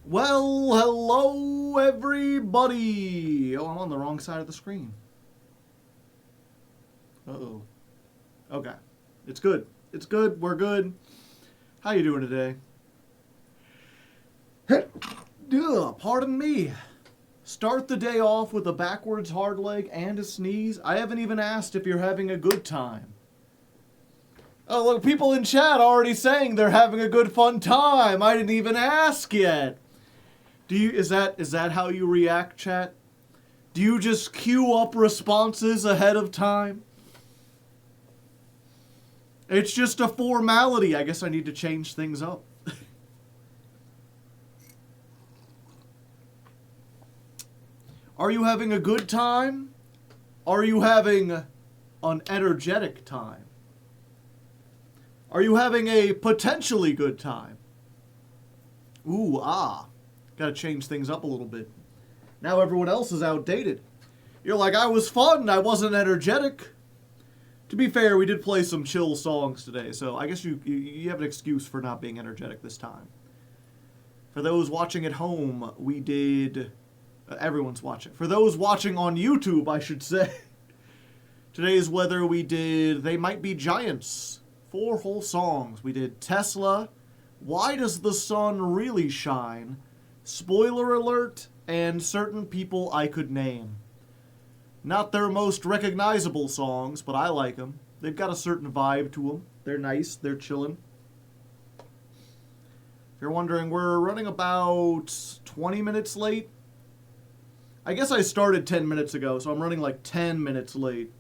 Well, hello everybody! Oh, I'm on the wrong side of the screen. Uh-oh. Okay. It's good. It's good. We're good. How you doing today? Ugh, pardon me. Start the day off with a backwards hard leg and a sneeze. I haven't even asked if you're having a good time. Oh, look, people in chat already saying they're having a good fun time. I didn't even ask yet. Is that how you react, chat? Do you just queue up responses ahead of time? It's just a formality. I guess I need to change things up. Are you having a good time? Are you having an energetic time? Are you having a potentially good time? Ooh, ah. Gotta change things up a little bit. Now everyone else is outdated. You're like, I was fun, I wasn't energetic. To be fair, we did play some chill songs today, so I guess you have an excuse for not being energetic this time. For those watching at home, we did... everyone's watching. For those watching on YouTube, I should say. Today's weather, we did They Might Be Giants. 4 whole songs. We did Tesla, Why Does the Sun Really Shine, Spoiler Alert, and Certain People I Could Name. Not their most recognizable songs, but I like them. They've got a certain vibe to them. They're nice. They're chillin'. If you're wondering, we're running about 20 minutes late. I guess I started 10 minutes ago, so I'm running like 10 minutes late.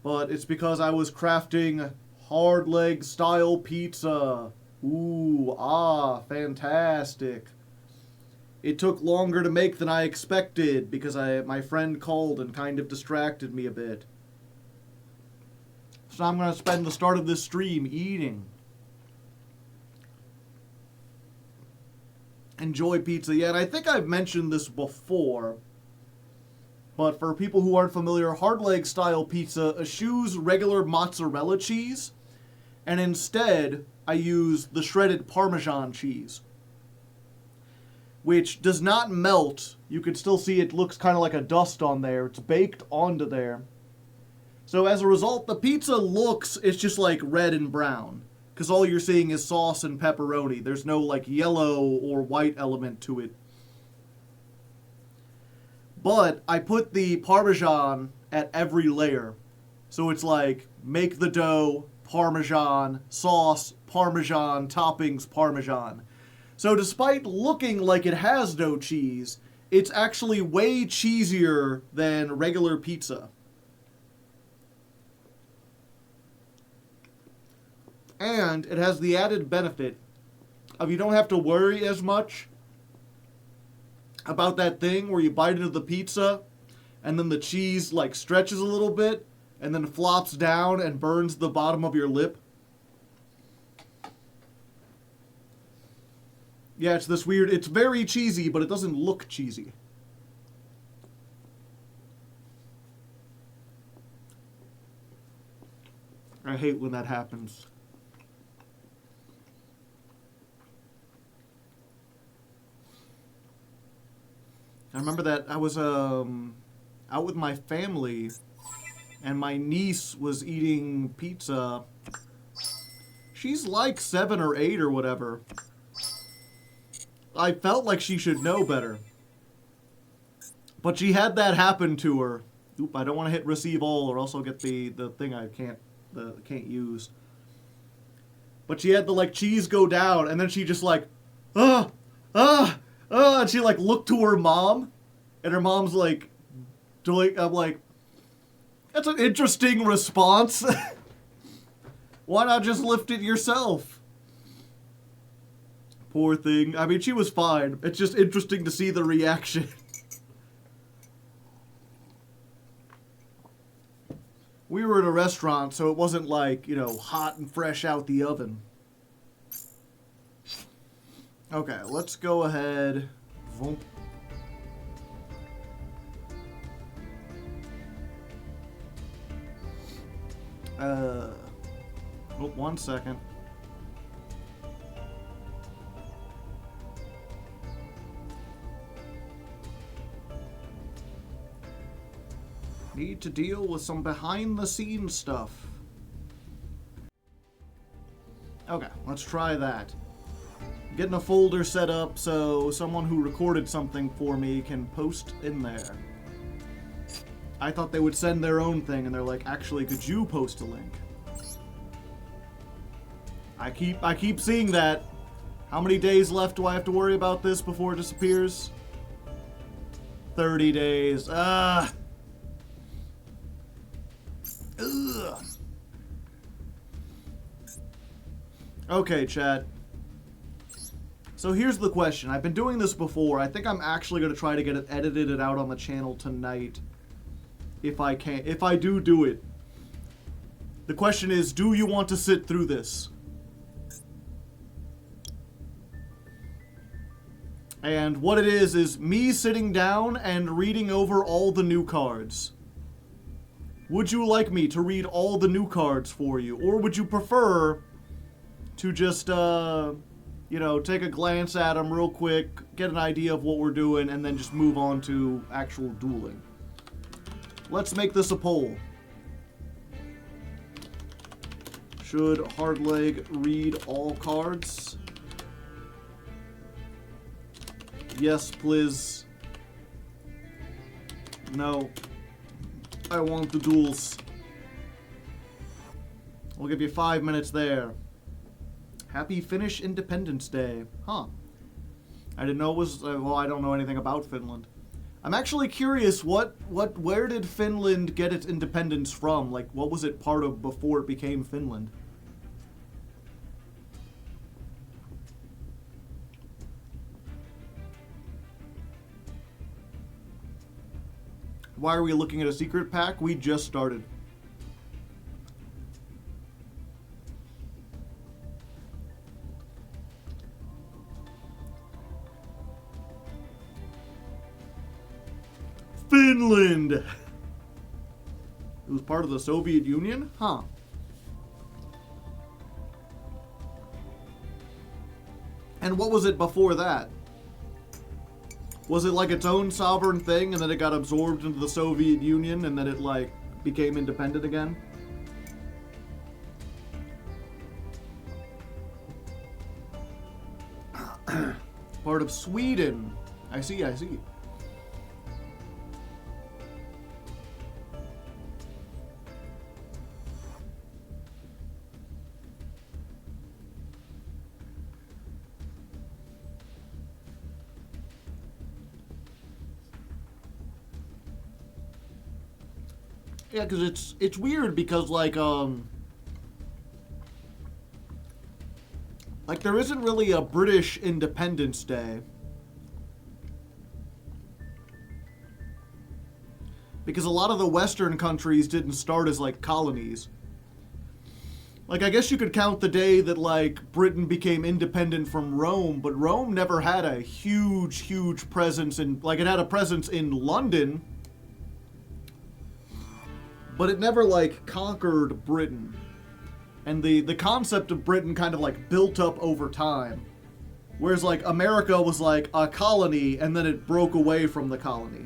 But it's because I was crafting Hardleg style pizza. Ooh, ah, fantastic. It took longer to make than I expected because my friend called and kind of distracted me a bit. So I'm going to spend the start of this stream eating. Enjoy pizza. Yeah, and I think I've mentioned this before. But for people who aren't familiar, Hardleg style pizza eschews regular mozzarella cheese. And instead, I use the shredded Parmesan cheese, which does not melt. You can still see it looks kind of like a dust on there. It's baked onto there. So as a result, the pizza it's just like red and brown, because all you're seeing is sauce and pepperoni. There's no like yellow or white element to it. But I put the Parmesan at every layer. So it's like, make the dough, Parmesan, sauce, Parmesan, toppings, Parmesan. So despite looking like it has no cheese, it's actually way cheesier than regular pizza. And it has the added benefit of you don't have to worry as much about that thing where you bite into the pizza and then the cheese like stretches a little bit and then flops down and burns the bottom of your lip. Yeah, it's this weird, it's very cheesy, but it doesn't look cheesy. I hate when that happens. I remember that I was out with my family and my niece was eating pizza. She's like 7 or 8 or whatever. I felt like she should know better. But she had that happen to her. Oop, I don't want to hit receive all or else I'll get the thing I can't use. But she had the like cheese go down and then she just like, and she like looked to her mom and her mom's like, I'm like, that's an interesting response. Why not just lift it yourself? Poor thing. I mean, she was fine. It's just interesting to see the reaction. We were at a restaurant, so it wasn't like, hot and fresh out the oven. Okay, let's go ahead. Voom. Oh, 1 second. Need to deal with some behind-the-scenes stuff. Okay, let's try that. Getting a folder set up so someone who recorded something for me can post in there. I thought they would send their own thing, and they're like, actually, could you post a link? I keep seeing that. How many days left do I have to worry about this before it disappears? 30 days. Ugh. Okay, chat. So here's the question. I've been doing this before. I think I'm actually going to try to get it edited out on the channel tonight. If I can. If I do it. The question is, do you want to sit through this? And what it is me sitting down and reading over all the new cards. Would you like me to read all the new cards for you? Or would you prefer to just, you know, take a glance at them real quick, get an idea of what we're doing, and then just move on to actual dueling? Let's make this a poll. Should Hardleg read all cards? Yes, please. No. I want the duels. We'll give you 5 minutes there. Happy Finnish Independence Day. Huh. I didn't know it was... well, I don't know anything about Finland. I'm actually curious, where did Finland get its independence from? Like, what was it part of before it became Finland? Why are we looking at a secret pack? We just started. Finland! It was part of the Soviet Union? Huh. And what was it before that? Was it like its own sovereign thing and then it got absorbed into the Soviet Union and then it like became independent again? Part of Sweden. I see, I see. Yeah, because it's weird because like there isn't really a British Independence Day. Because a lot of the Western countries didn't start as like colonies. Like, I guess you could count the day that like Britain became independent from Rome, but Rome never had a huge presence in, like, it had a presence in London, but it never, like, conquered Britain. And the concept of Britain kind of, like, built up over time. Whereas, like, America was, like, a colony, and then it broke away from the colony.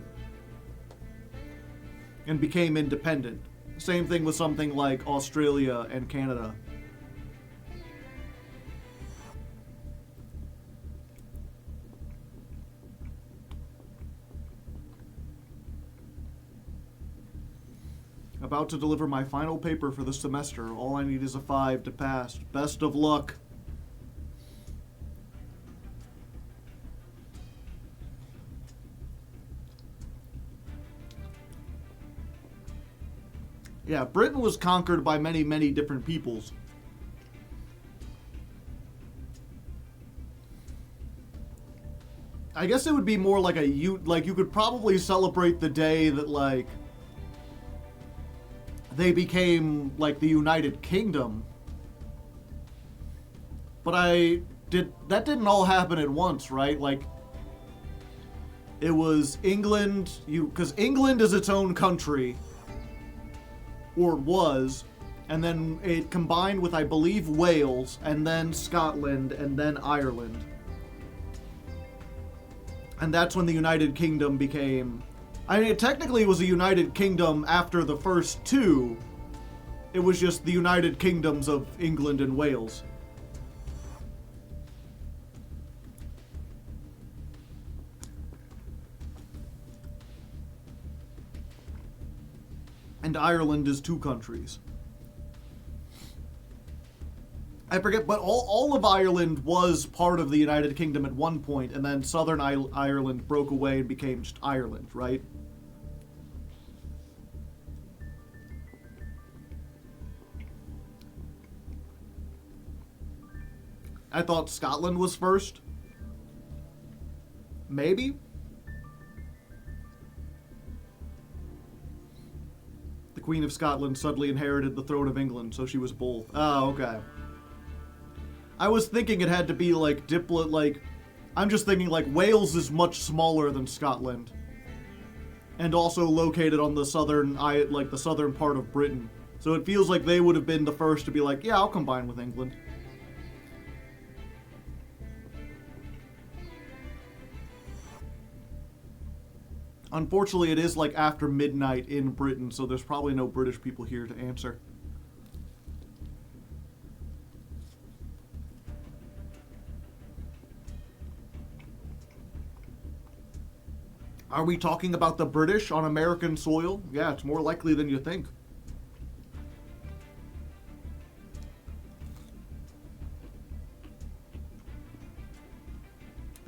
And became independent. Same thing with something like Australia and Canada. About to deliver my final paper for the semester. All I need is a 5 to pass. Best of luck. Yeah, Britain was conquered by many different peoples. I guess it would be more like like you could probably celebrate the day that like they became like the United Kingdom. But that didn't all happen at once, right? Like it was England, because England is its own country. Or was, and then it combined with, I believe, Wales, and then Scotland, and then Ireland. And that's when the United Kingdom became I mean, it technically was a United Kingdom after the first two. It was just the United Kingdoms of England and Wales. And Ireland is two countries. I forget, but all of Ireland was part of the United Kingdom at one point, and then Southern Ireland broke away and became just Ireland, right? I thought Scotland was first. Maybe? The Queen of Scotland suddenly inherited the throne of England, so she was both. Oh, okay. I was thinking it had to be like I'm just thinking like Wales is much smaller than Scotland. And also located on the southern part of Britain. So it feels like they would have been the first to be like, yeah, I'll combine with England. Unfortunately, it is like after midnight in Britain, so there's probably no British people here to answer. Are we talking about the British on American soil? Yeah, it's more likely than you think.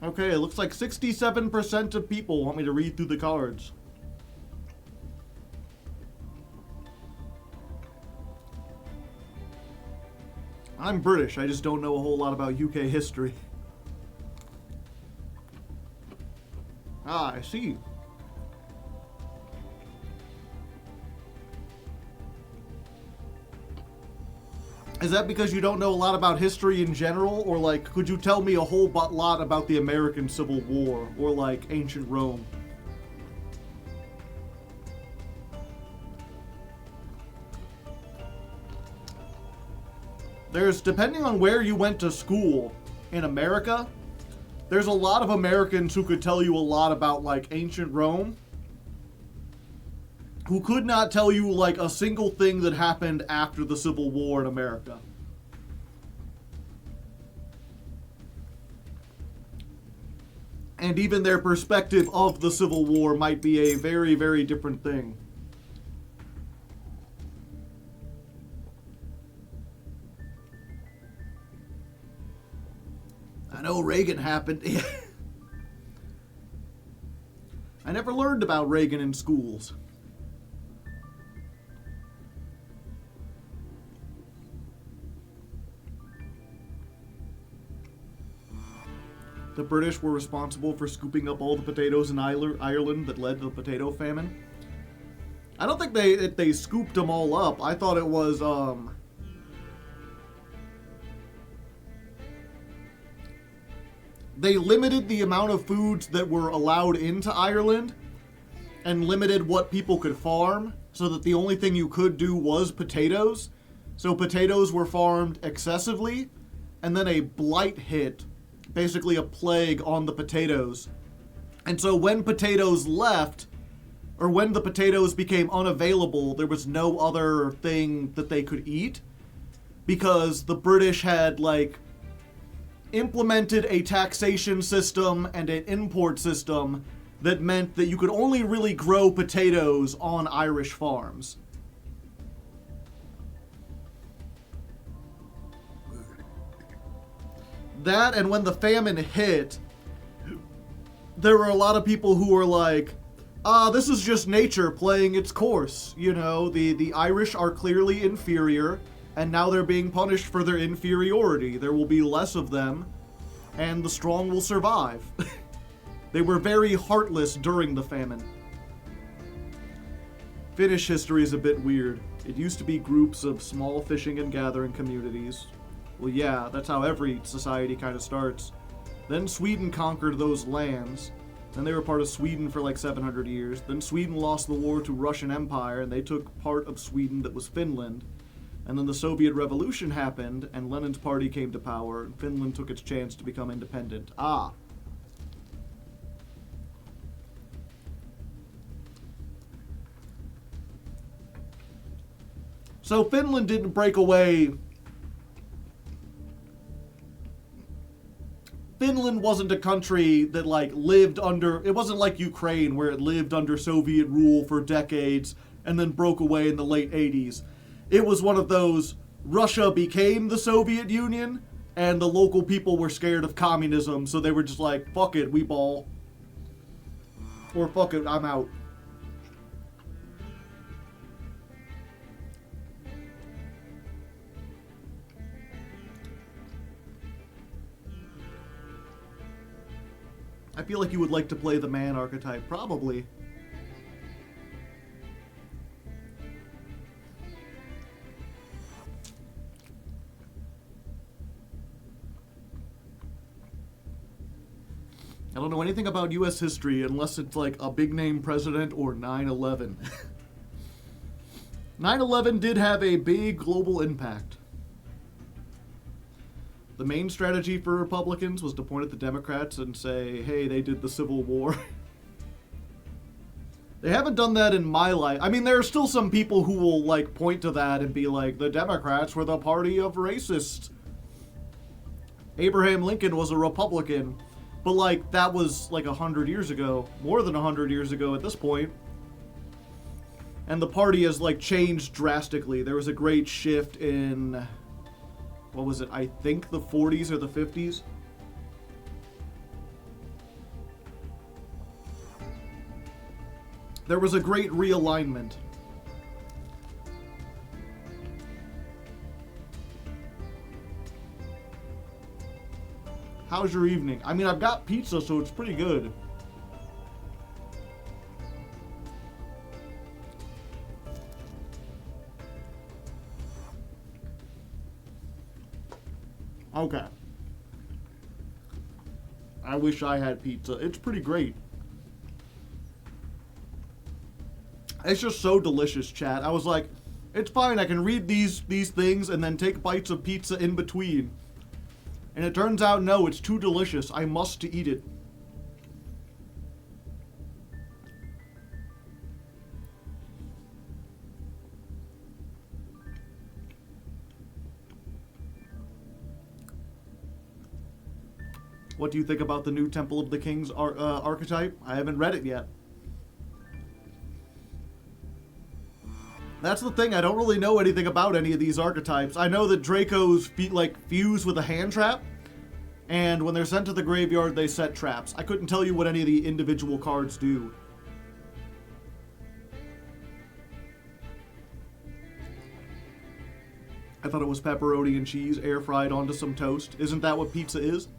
Okay, it looks like 67% of people want me to read through the cards. I'm British, I just don't know a whole lot about UK history. Ah, I see. Is that because you don't know a lot about history in general? Or, like, could you tell me a whole lot about the American Civil War? Or, like, ancient Rome? Depending on where you went to school in America, there's a lot of Americans who could tell you a lot about, like, ancient Rome, who could not tell you, like, a single thing that happened after the Civil War in America. And even their perspective of the Civil War might be a very, very different thing. I know Reagan happened. I never learned about Reagan in schools. The British were responsible for scooping up all the potatoes in Ireland that led to the potato famine. I don't think they scooped them all up. I thought it was, they limited the amount of foods that were allowed into Ireland and limited what people could farm so that the only thing you could do was potatoes. So potatoes were farmed excessively, and then a blight hit, basically a plague on the potatoes. And so when potatoes left, or when the potatoes became unavailable, there was no other thing that they could eat, because the British had, like, implemented a taxation system and an import system that meant that you could only really grow potatoes on Irish farms. That, and when the famine hit, there were a lot of people who were like, this is just nature playing its course. You know, the Irish are clearly inferior, and now they're being punished for their inferiority. There will be less of them, and the strong will survive. They were very heartless during the famine. Finnish history is a bit weird. It used to be groups of small fishing and gathering communities. Well, yeah, that's how every society kind of starts. Then Sweden conquered those lands. Then they were part of Sweden for like 700 years. Then Sweden lost the war to Russian Empire, and they took part of Sweden that was Finland. And then the Soviet Revolution happened, and Lenin's party came to power, and Finland took its chance to become independent. Ah. So Finland didn't break away. Finland wasn't a country that like lived under, it wasn't like Ukraine where it lived under Soviet rule for decades and then broke away in the late 80s. It was one of those, Russia became the Soviet Union and the local people were scared of communism, so they were just like, fuck it, we ball. Or fuck it, I'm out. I feel like you would like to play the man archetype, probably. I don't know anything about US history unless it's like a big name president or 9/11. 9/11 did have a big global impact. The main strategy for Republicans was to point at the Democrats and say, hey, they did the Civil War. They haven't done that in my life. I mean, there are still some people who will, like, point to that and be like, the Democrats were the party of racists. Abraham Lincoln was a Republican. But, like, that was, like, 100 years ago. More than 100 years ago at this point. And the party has, like, changed drastically. There was a great shift in... what was it? I think the 40s or the 50s. There was a great realignment. How's your evening? I mean, I've got pizza, so it's pretty good. Okay. I wish I had pizza. It's pretty great. It's just so delicious, chat. I was like, it's fine, I can read these things and then take bites of pizza in between. And it turns out, no, it's too delicious. I must eat it. What do you think about the new Temple of the Kings archetype? I haven't read it yet. That's the thing, I don't really know anything about any of these archetypes. I know that Dracos fuse with a hand trap, and when they're sent to the graveyard, they set traps. I couldn't tell you what any of the individual cards do. I thought it was pepperoni and cheese air fried onto some toast. Isn't that what pizza is?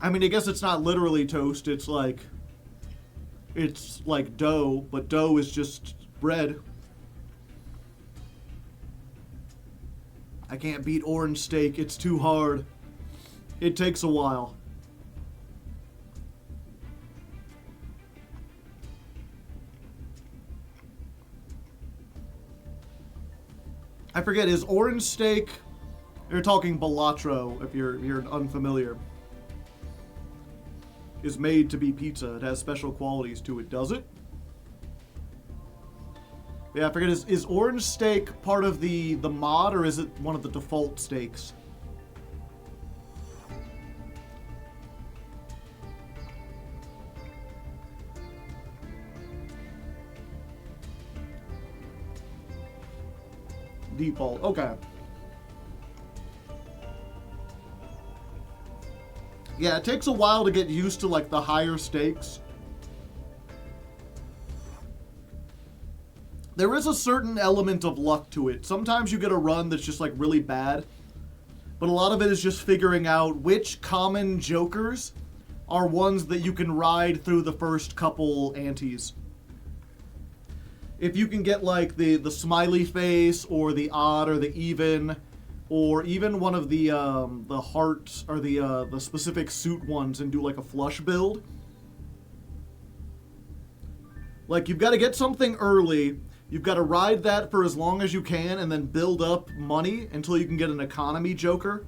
I mean, I guess it's not literally toast, it's like dough, but dough is just bread. I can't beat orange steak, it's too hard. It takes a while. I forget, is orange steak... You're talking Balatro, if you're unfamiliar. Is made to be pizza. It has special qualities to it, does it? Yeah, I forget, is orange steak part of the mod, or is it one of the default steaks? Default, okay. Yeah, it takes a while to get used to, like, the higher stakes. There is a certain element of luck to it. Sometimes you get a run that's just, like, really bad. But a lot of it is just figuring out which common jokers are ones that you can ride through the first couple antes. If you can get, like, the smiley face, or the odd, or the even... or even one of the hearts, or the specific suit ones, and do like a flush build. Like, you've got to get something early, you've got to ride that for as long as you can, and then build up money until you can get an economy joker.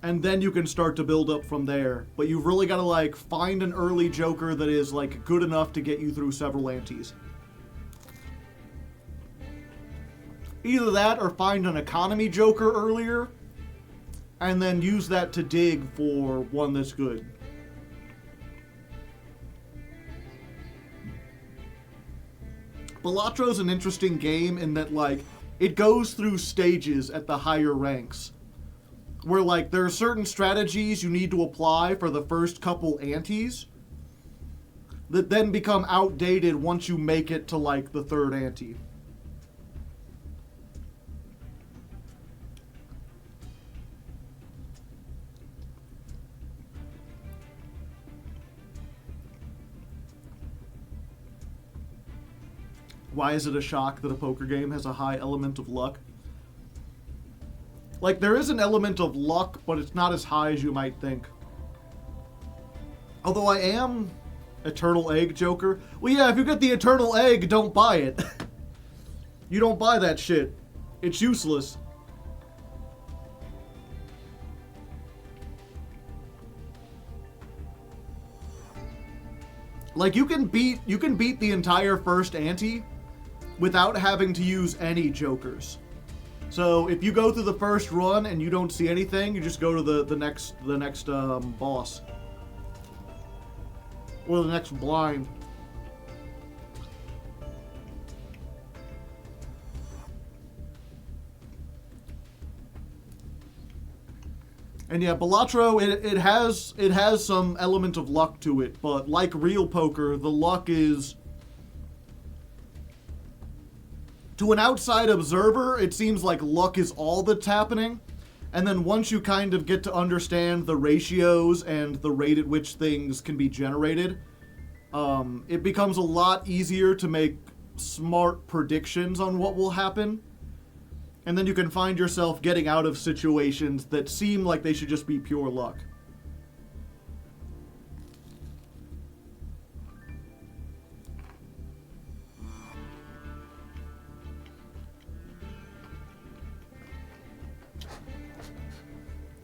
and then you can start to build up from there. But you've really got to, like, find an early joker that is, like, good enough to get you through several antes. Either that or find an economy joker earlier, and then use that to dig for one that's good. Balattro's an interesting game in that, like, it goes through stages at the higher ranks. Where, like, there are certain strategies you need to apply for the first couple antes that then become outdated once you make it to, like, the third ante. Why is it a shock that a poker game has a high element of luck? Like, there is an element of luck, but it's not as high as you might think. Although I am Eternal Egg Joker. Well, yeah, if you get the Eternal Egg, don't buy it. You don't buy that shit. It's useless. Like, you can beat the entire first ante without having to use any jokers. So if you go through the first run and you don't see anything, you just go to the next boss or the next blind. And yeah, Balatro, it has some element of luck to it, but like real poker, the luck is, to an outside observer, it seems like luck is all that's happening. And then once you kind of get to understand the ratios and the rate at which things can be generated, it becomes a lot easier to make smart predictions on what will happen. And then you can find yourself getting out of situations that seem like they should just be pure luck.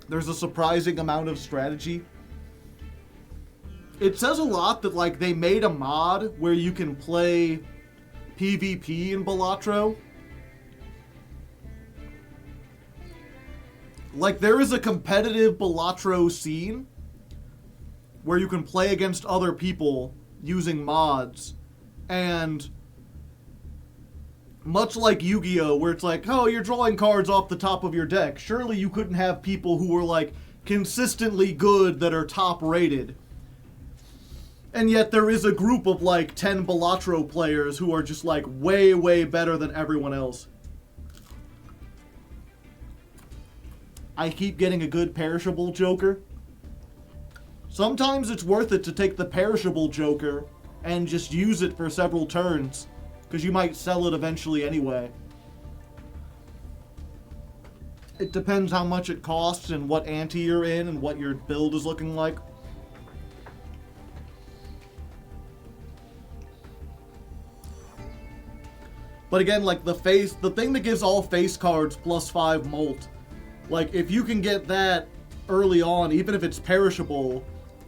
There's a surprising amount of strategy. It says a lot that, like, they made a mod where you can play PvP in Balatro. Like, there is a competitive Balatro scene where you can play against other people using mods, and much like Yu-Gi-Oh, where it's like, oh, you're drawing cards off the top of your deck. Surely you couldn't have people who were, like, consistently good that are top rated. And yet there is a group of, like, 10 Balatro players who are just, like, way, way better than everyone else. I keep getting a good perishable joker. Sometimes it's worth it to take the perishable joker and just use it for several turns, because you might sell it eventually anyway. It depends how much it costs and what ante you're in and what your build is looking like. But again, like, the thing that gives all face cards +5 molt, like, if you can get that early on, even if it's perishable,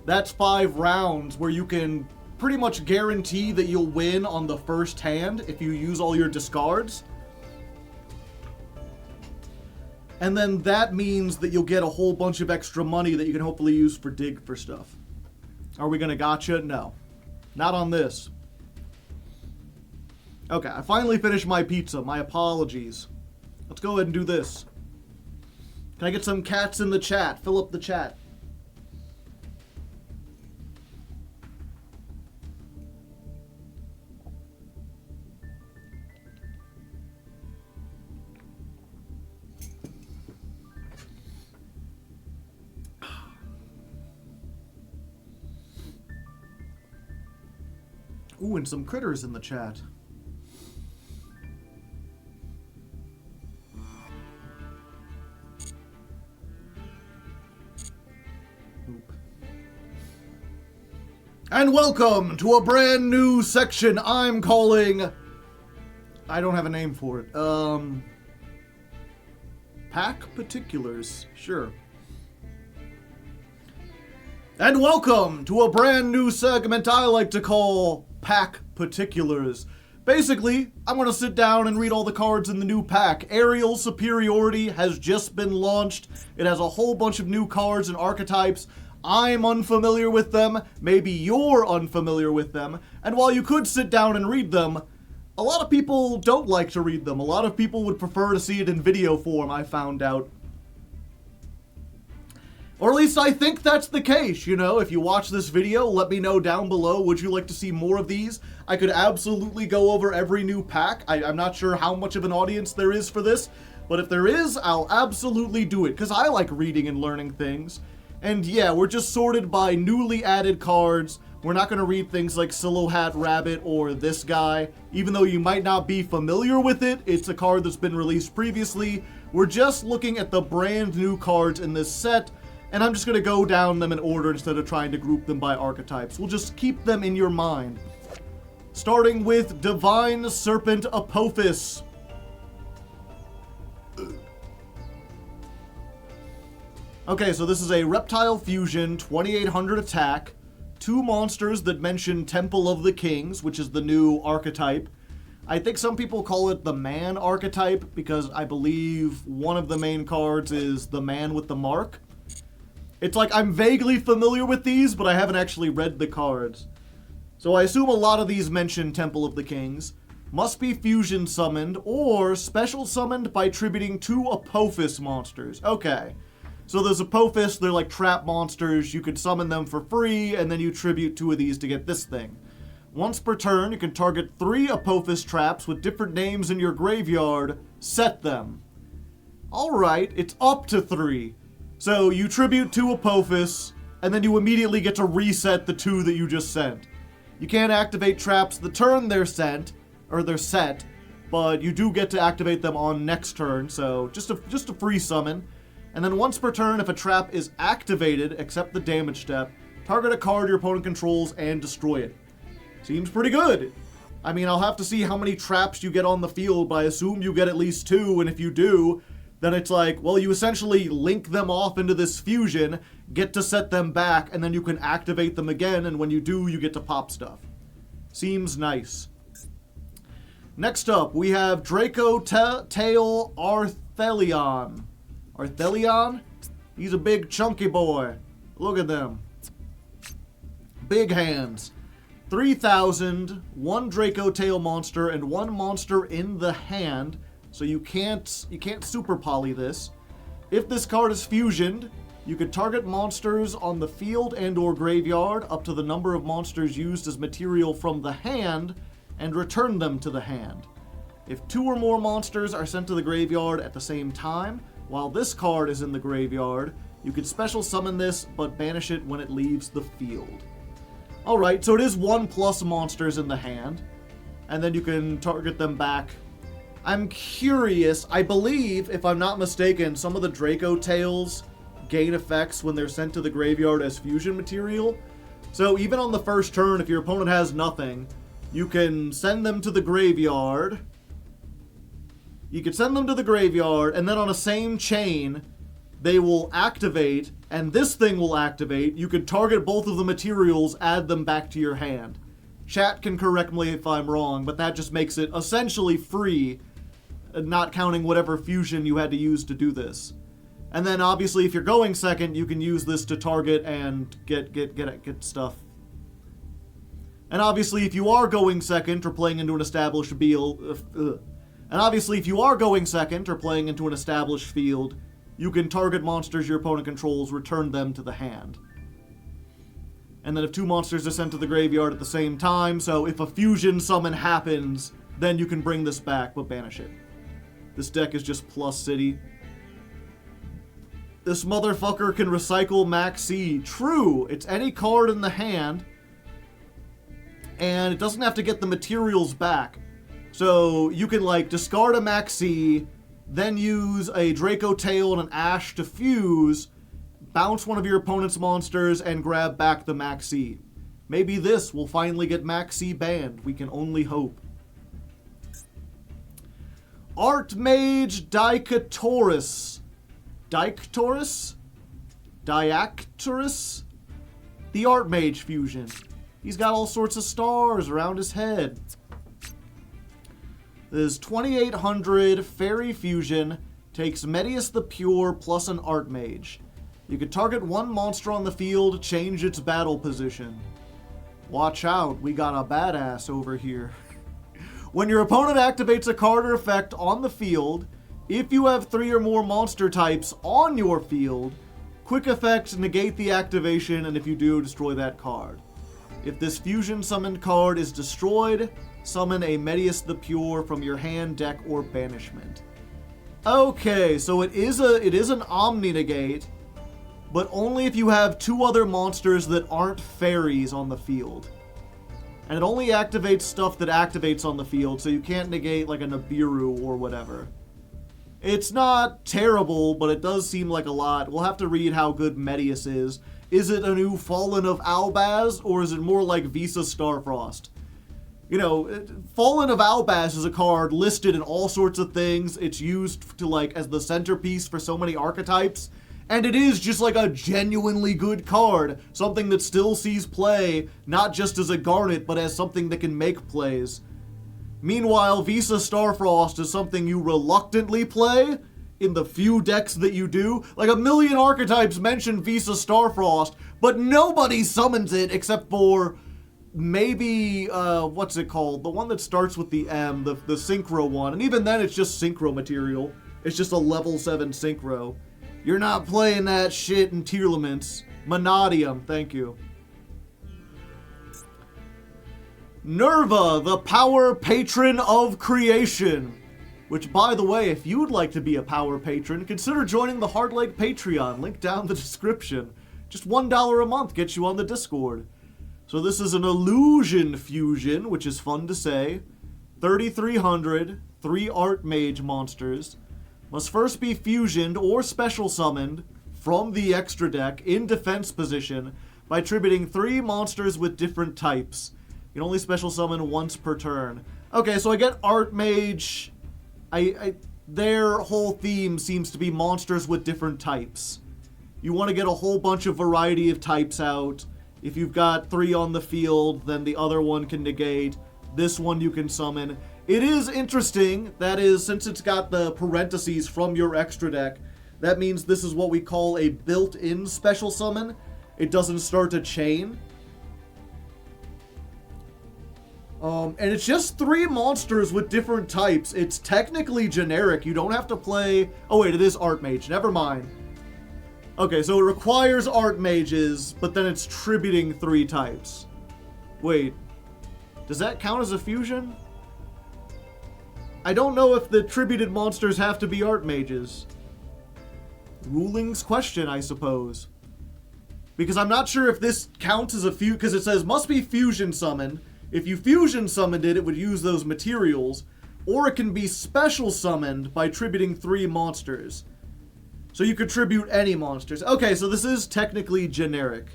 that's 5 rounds where you can pretty much guarantee that you'll win on the first hand if you use all your discards. And then that means that you'll get a whole bunch of extra money that you can hopefully use for dig for stuff. Are we gonna gotcha? No. Not on this. Okay, I finally finished my pizza. My apologies. Let's go ahead and do this. Can I get some cats in the chat? Fill up the chat. Ooh, and some critters in the chat. And welcome to a brand new section I'm calling... I don't have a name for it. Pack particulars. Sure. And welcome to a brand new segment I like to call Pack Particulars. Basically, I'm going to sit down and read all the cards in the new pack. Aerial Superiority has just been launched. It has a whole bunch of new cards and archetypes. I'm unfamiliar with them. Maybe you're unfamiliar with them. And while you could sit down and read them, a lot of people don't like to read them. A lot of people would prefer to see it in video form, I found out. Or at least I think that's the case, you know. If you watch this video, let me know down below, would you like to see more of these? I could absolutely go over every new pack. I'm not sure how much of an audience there is for this, but if there is, I'll absolutely do it, because I like reading and learning things. And yeah, we're just sorted by newly added cards. We're not going to read things like Silhouette Rabbit or this guy. Even though you might not be familiar with it, it's a card that's been released previously. We're just looking at the brand new cards in this set, and I'm just going to go down them in order instead of trying to group them by archetypes. We'll just keep them in your mind. Starting with Divine Serpent Apophis. Okay, so this is a Reptile Fusion, 2800 attack. 2 monsters that mention Temple of the Kings, which is the new archetype. I think some people call it the Man archetype because I believe one of the main cards is the Man with the Mark. It's like I'm vaguely familiar with these, but I haven't actually read the cards. So I assume a lot of these mention Temple of the Kings. Must be fusion summoned or special summoned by tributing 2 Apophis monsters. Okay. So there's Apophis, they're like trap monsters. You could summon them for free, and then you tribute 2 of these to get this thing. Once per turn, you can target 3 Apophis traps with different names in your graveyard. Set them. Alright, it's up to 3. So you tribute 2 Apophis, and then you immediately get to reset the 2 that you just sent. You can't activate traps the turn they're sent, or they're set, but you do get to activate them on next turn, so just a free summon. And then once per turn, if a trap is activated, except the damage step, target a card your opponent controls and destroy it. Seems pretty good. I mean, I'll have to see how many traps you get on the field, but I assume you get at least 2, and if you do, then it's like, well, you essentially link them off into this fusion, get to set them back, and then you can activate them again, and when you do, you get to pop stuff. Seems nice. Next up, we have Draco Tail Arthelion. Arthelion? He's a big chunky boy. Look at them. Big hands. 3,000, 1 Draco Tail monster, and 1 monster in the hand. So you can't super poly this. If this card is fusioned, you could target monsters on the field and or graveyard up to the number of monsters used as material from the hand and return them to the hand. If 2 or more monsters are sent to the graveyard at the same time, while this card is in the graveyard, you could special summon this but banish it when it leaves the field. Alright, so it is 1+ monsters in the hand, and then you can target them back. I'm curious, I believe, if I'm not mistaken, some of the Draco Tails gain effects when they're sent to the graveyard as fusion material. So even on the first turn, if your opponent has nothing, you can send them to the graveyard. You can send them to the graveyard, and then on a same chain, they will activate, and this thing will activate. You could target both of the materials, add them back to your hand. Chat can correct me if I'm wrong, but that just makes it essentially free, not counting whatever fusion you had to use to do this. And then obviously if you're going second, you can use this to target and get stuff. And obviously if you are going second or playing into an established field, you can target monsters your opponent controls, return them to the hand. And then if 2 monsters are sent to the graveyard at the same time, so if a fusion summon happens, then you can bring this back, but banish it. This deck is just plus city. This motherfucker can recycle Maxi. True, it's any card in the hand, and it doesn't have to get the materials back. So you can like discard a Maxi, then use a Draco Tail and an Ash to fuse, bounce one of your opponent's monsters, and grab back the Maxi. Maybe this will finally get Maxi banned. We can only hope. Archmage Diactorus. Diactorus? The Archmage fusion. He's got all sorts of stars around his head. This 2800 Fairy Fusion takes Medius the Pure plus an Archmage. You can target one monster on the field, change its battle position. Watch out, we got a badass over here. When your opponent activates a card or effect on the field, if you have 3 or more monster types on your field, quick effects negate the activation, and if you do, destroy that card. If this fusion summoned card is destroyed, summon a Medius the Pure from your hand, deck, or banishment. Okay, so it is an Omni negate, but only if you have 2 other monsters that aren't fairies on the field. And it only activates stuff that activates on the field, so you can't negate like a Nibiru or whatever. It's not terrible, but it does seem like a lot. We'll have to read how good Medius is. Is it a new Fallen of Albaz, or is it more like Visa Starfrost? You know, Fallen of Albaz is a card listed in all sorts of things. It's used to like as the centerpiece for so many archetypes. And it is just like a genuinely good card. Something that still sees play, not just as a garnet, but as something that can make plays. Meanwhile, Visa Starfrost is something you reluctantly play in the few decks that you do. Like a million archetypes mention Visa Starfrost, but nobody summons it except for maybe, what's it called? The one that starts with the M, the Synchro one. And even then, it's just Synchro material. It's just a level 7 Synchro. You're not playing that shit in Tier Laments. Monadium, thank you. Nerva, the Power Patron of Creation. Which, by the way, if you would like to be a Power Patron, consider joining the Hardleg Patreon. Link down in the description. Just $1 a month gets you on the Discord. So this is an Illusion Fusion, which is fun to say. 3,300, 3 Archmage monsters. Must first be fusioned or special summoned from the extra deck in defense position by attributing 3 monsters with different types. You can only special summon once per turn. Okay, so I get Archmage. Their whole theme seems to be monsters with different types. You want to get a whole bunch of variety of types out. If you've got 3 on the field, then the other one can negate. This one you can summon. It is interesting, that is, since it's got the parentheses from your extra deck, that means this is what we call a built-in special summon. It doesn't start a chain. And it's just 3 monsters with different types. It's technically generic. You don't have to play... Oh wait, it is Archmage. Never mind. Okay, so it requires Archmages, but then it's tributing 3 types. Wait. Does that count as a fusion? I don't know if the tributed monsters have to be Archmages. Rulings question, I suppose. Because I'm not sure if this counts as a fusion, because it says must be fusion summoned. If you fusion summoned it, it would use those materials. Or it can be special summoned by tributing 3 monsters. So you could tribute any monsters. Okay, so this is technically generic.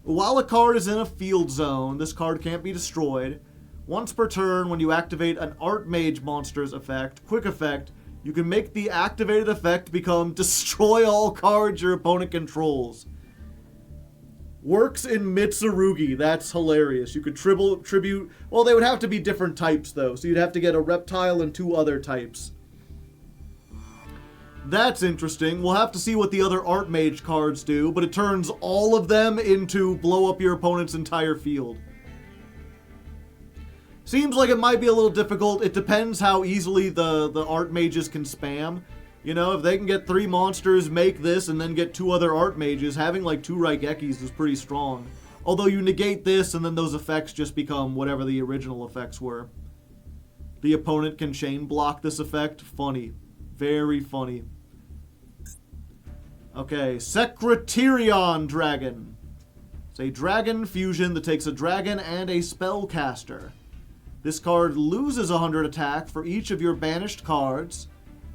While a card is in a field zone, this card can't be destroyed. Once per turn, when you activate an Archmage monster's effect, quick effect, you can make the activated effect become destroy all cards your opponent controls. Works in Mitsurugi. That's hilarious. You could tribute... Well, they would have to be different types, though. So you'd have to get a reptile and 2 other types. That's interesting. We'll have to see what the other Archmage cards do, but it turns all of them into blow up your opponent's entire field. Seems like it might be a little difficult. It depends how easily the Archmages can spam. You know, if they can get 3 monsters, make this, and then get 2 other Archmages, having like 2 Raigekis is pretty strong. Although you negate this, and then those effects just become whatever the original effects were. The opponent can chain block this effect. Funny. Very funny. Okay, Secretarion Dragon. It's a dragon fusion that takes a dragon and a spellcaster. This card loses 100 attack for each of your banished cards.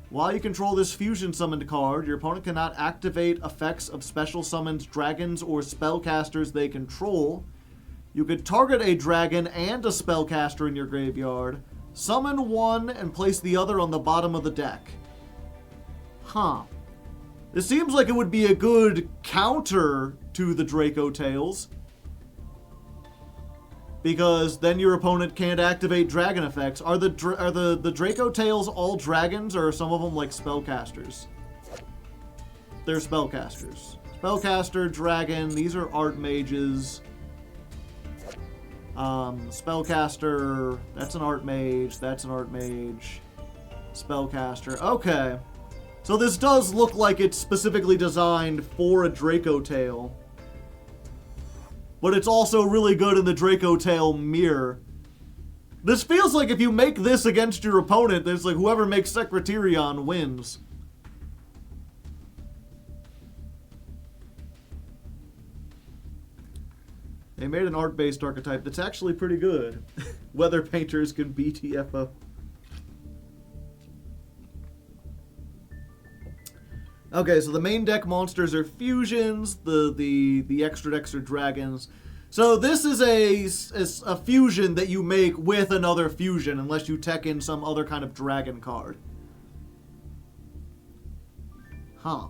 While you control this fusion summoned card, your opponent cannot activate effects of special summoned dragons or spellcasters they control. You could target a dragon and a spellcaster in your graveyard, summon one, and place the other on the bottom of the deck. Huh. This seems like it would be a good counter to the Draco Tails, because then your opponent can't activate dragon effects. Are the Draco Tails all dragons, or are some of them like spellcasters? They're spellcasters. Spellcaster, dragon, these are archmages. Spellcaster, that's an archmage, that's an archmage. Spellcaster, okay. So this does look like it's specifically designed for a Draco Tail. But it's also really good in the Draco Tail mirror. This feels like if you make this against your opponent, it's like whoever makes Secretarion wins. They made an art-based archetype that's actually pretty good. Weather painters can BTFO. Okay, so the main deck monsters are fusions, the extra decks are dragons. So this is a fusion that you make with another fusion, unless you tech in some other kind of dragon card. Huh.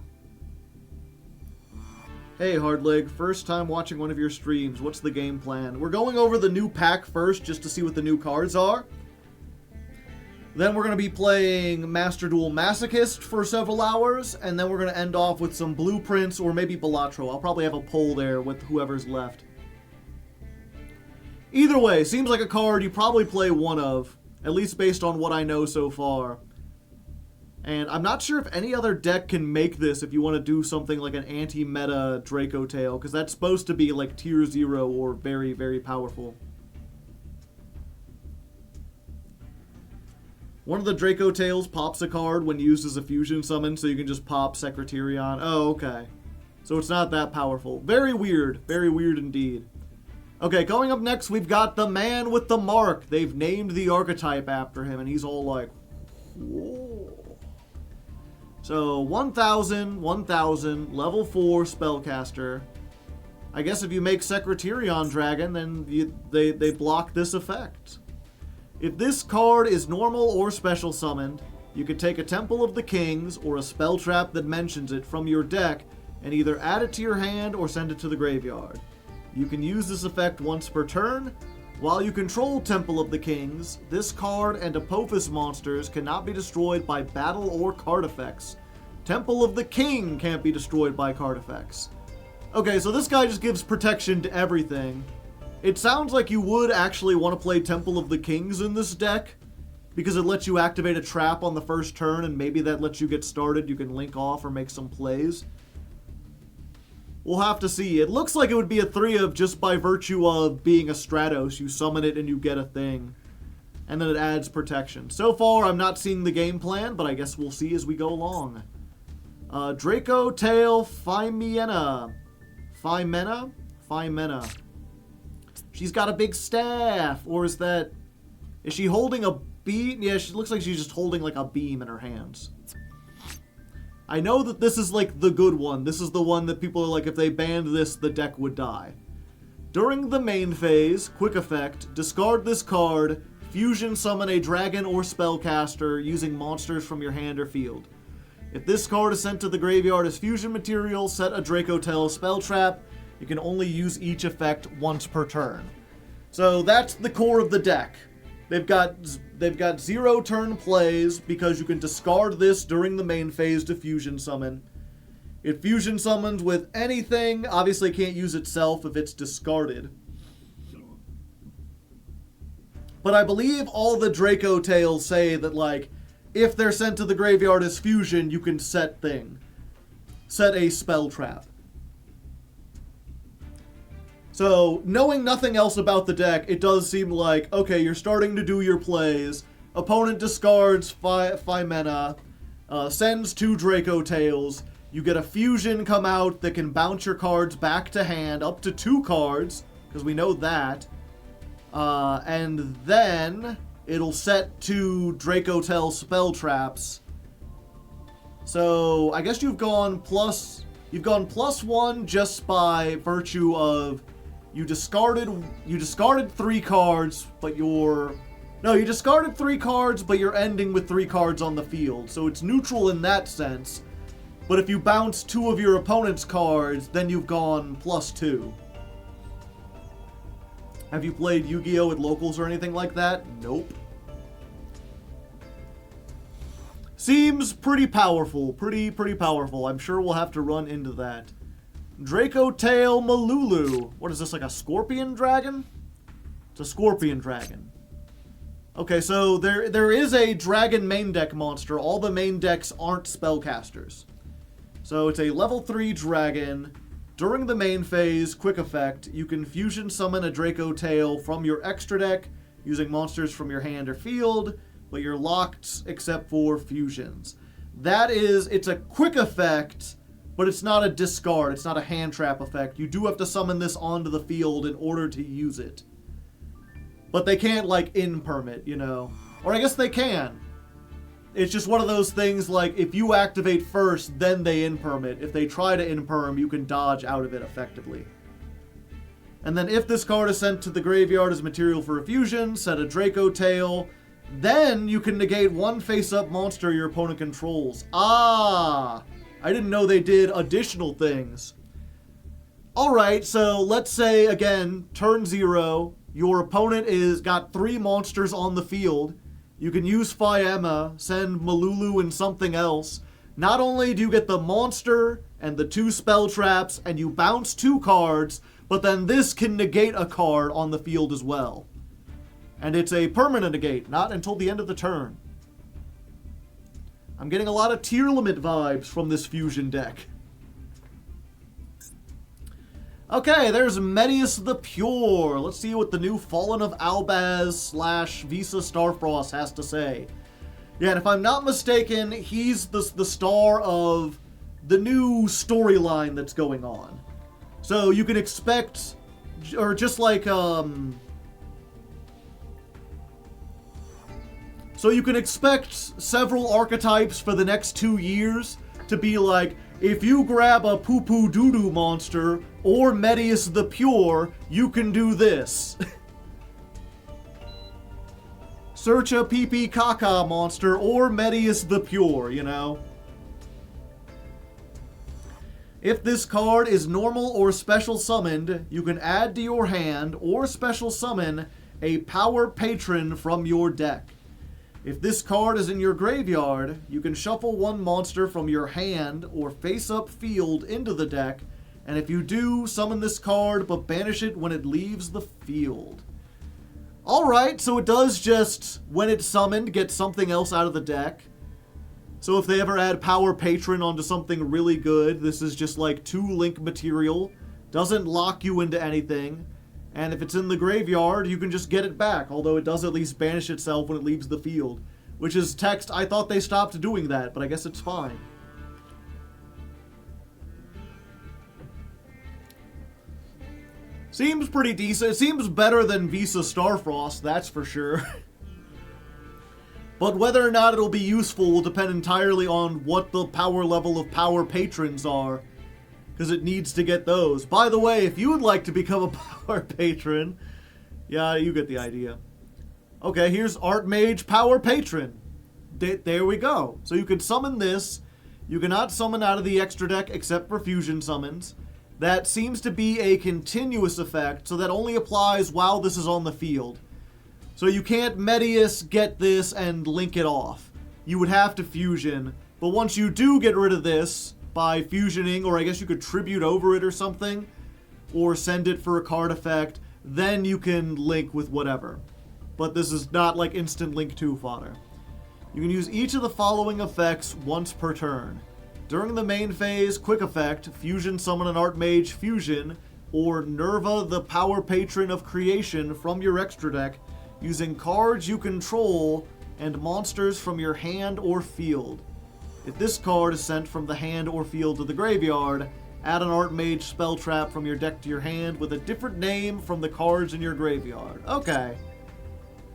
Hey Hardleg, first time watching one of your streams. What's the game plan? We're going over the new pack first, just to see what the new cards are. Then we're going to be playing Master Duel Masochist for several hours, and then we're going to end off with some blueprints, or maybe Balatro. I'll probably have a poll there with whoever's left. Either way, seems like a card you probably play one of, at least based on what I know so far. And I'm not sure if any other deck can make this if you want to do something like an anti-meta Draco Tail, because that's supposed to be like tier 0 or very, very powerful. One of the Draco Tails pops a card when used as a fusion summon, so you can just pop Secretarion. Oh, okay. So it's not that powerful. Very weird indeed. Okay, going up next, we've got the man with the mark. They've named the archetype after him, and he's all like, whoa. So 1,000, level 4 spellcaster. I guess if you make Secretarion Dragon, then they block this effect. If this card is normal or special summoned, you can take a Temple of the Kings or a spell trap that mentions it from your deck and either add it to your hand or send it to the graveyard. You can use this effect once per turn. While you control Temple of the Kings, this card and Apophis monsters cannot be destroyed by battle or card effects. Temple of the King can't be destroyed by card effects. Okay, so this guy just gives protection to everything. It sounds like you would actually want to play Temple of the Kings in this deck, because it lets you activate a trap on the first turn, and maybe that lets you get started. You can link off or make some plays. We'll have to see. It looks like it would be a 3 of just by virtue of being a Stratos. You summon it and you get a thing. And then it adds protection. So far, I'm not seeing the game plan, but I guess we'll see as we go along. Draco Tail Phimena. Phimena. She's got a big staff. Or is she holding a beam? Yeah, she looks like she's just holding like a beam in her hands. I know that this is like the good one. This is the one that people are like, if they banned this, the deck would die. During the main phase, quick effect, discard this card, fusion summon a dragon or spellcaster using monsters from your hand or field. If this card is sent to the graveyard as fusion material, set a Draco Tail spell trap. You can only use each effect once per turn. So that's the core of the deck. They've got 0 turn plays because you can discard this during the main phase to fusion summon. It fusion summons with anything. Obviously it can't use itself if it's discarded. But I believe all the Draco Tails say that, like, if they're sent to the graveyard as fusion, you can set a spell trap. So, knowing nothing else about the deck, it does seem like, okay, you're starting to do your plays. Opponent discards Phimena, sends 2 Draco Tails. You get a fusion come out that can bounce your cards back to hand, up to 2 cards, because we know that. And then it'll set 2 Draco Tail spell traps. So, I guess you've gone +1 just by virtue of you discarded 3 cards, but you discarded 3 cards, but you're ending with 3 cards on the field. So it's neutral in that sense. But if you bounce 2 of your opponent's cards, then you've gone +2. Have you played Yu-Gi-Oh! At locals or anything like that? Nope. Seems pretty powerful. Pretty powerful. I'm sure we'll have to run into that. Draco Tail Malulu. What is this, like a scorpion dragon? It's a scorpion dragon. Okay, so there is a dragon main deck monster. All the main decks aren't spellcasters. So it's a level 3 dragon. During the main phase, quick effect, you can fusion summon a Draco Tail from your extra deck using monsters from your hand or field, but you're locked except for fusions. It's a quick effect, but it's not a discard. It's not a hand trap effect. You do have to summon this onto the field in order to use it. But they can't, like, in-perm it, you know? Or I guess they can. It's just one of those things, like, if you activate first, then they in-perm it. If they try to in-perm, you can dodge out of it effectively. And then if this card is sent to the graveyard as material for a fusion, set a Draco Tail, then you can negate 1 face-up monster your opponent controls. Ah! I didn't know they did additional things. Alright, so let's say, again, turn 0... Your opponent got 3 monsters on the field. You can use Fiamma, send Malulu and something else. Not only do you get the monster and the 2 spell traps, and you bounce 2 cards, but then this can negate a card on the field as well. And it's a permanent negate, not until the end of the turn. I'm getting a lot of tier limit vibes from this fusion deck. Okay, there's Medius the Pure. Let's see what the new Fallen of Albaz / Visa Starfrost has to say. Yeah, and if I'm not mistaken, he's the star of the new storyline that's going on. So you can expect, or just like, so you can expect several archetypes for the next 2 years to be like, if you grab a poo-poo doo-doo monster or Medius the Pure, you can do this. Search a pee-pee caca monster or Medius the Pure, you know. If this card is normal or special summoned, you can add to your hand or special summon a power patron from your deck. If this card is in your graveyard, you can shuffle 1 monster from your hand or face-up field into the deck, and if you do, summon this card, but banish it when it leaves the field. Alright, so it does just, when it's summoned, get something else out of the deck. So if they ever add Power Patron onto something really good, this is just like 2 link material, doesn't lock you into anything. And if it's in the graveyard, you can just get it back, although it does at least banish itself when it leaves the field. Which is text, I thought they stopped doing that, but I guess it's fine. Seems pretty decent. It seems better than Visa Starfrost, that's for sure. But whether or not it'll be useful will depend entirely on what the power level of Power Patrons are. Because it needs to get those. By the way, if you would like to become a Power Patron, yeah, you get the idea. Okay, here's Archmage Power Patron. There we go. So you can summon this. You cannot summon out of the extra deck except for fusion summons. That seems to be a continuous effect, so that only applies while this is on the field. So you can't Medius get this and link it off. You would have to fusion. But once you do get rid of this, by fusioning, or I guess you could tribute over it or something, or send it for a card effect, then you can link with whatever. But this is not like instant link 2 fodder. You can use each of the following effects once per turn. During the main phase, quick effect, fusion summon an Archmage fusion, or Nerva the Power Patron of Creation from your extra deck, using cards you control and monsters from your hand or field. If this card is sent from the hand or field to the graveyard, add an Archmage spell trap from your deck to your hand with a different name from the cards in your graveyard. Okay.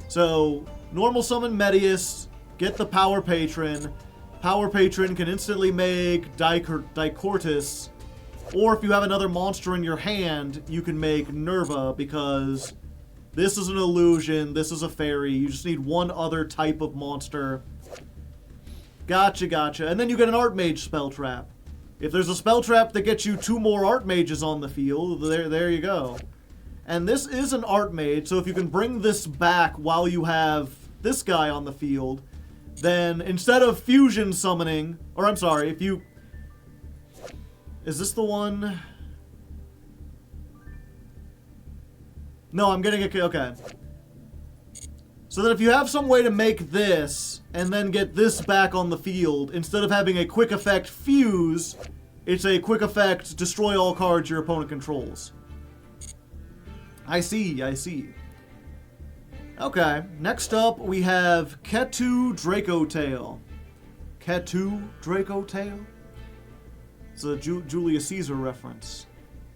So, normal summon Medius, get the Power Patron. Power Patron can instantly make Dicortus, or if you have another monster in your hand, you can make Nerva, because this is an illusion, this is a fairy, you just need 1 other type of monster. Gotcha, gotcha. And then you get an Archmage spell trap. If there's a spell trap that gets you 2 more Archmages on the field, there you go. And this is an Archmage, so if you can bring this back while you have this guy on the field, then instead of fusion summoning, or I'm sorry, if you... Is this the one? No, I'm getting a... Okay. So that if you have some way to make this, and then get this back on the field, instead of having a quick effect fuse, it's a quick effect destroy all cards your opponent controls. I see, I see. Okay, next up we have Ketu Dracotail. Ketu Dracotail? It's a Julius Caesar reference.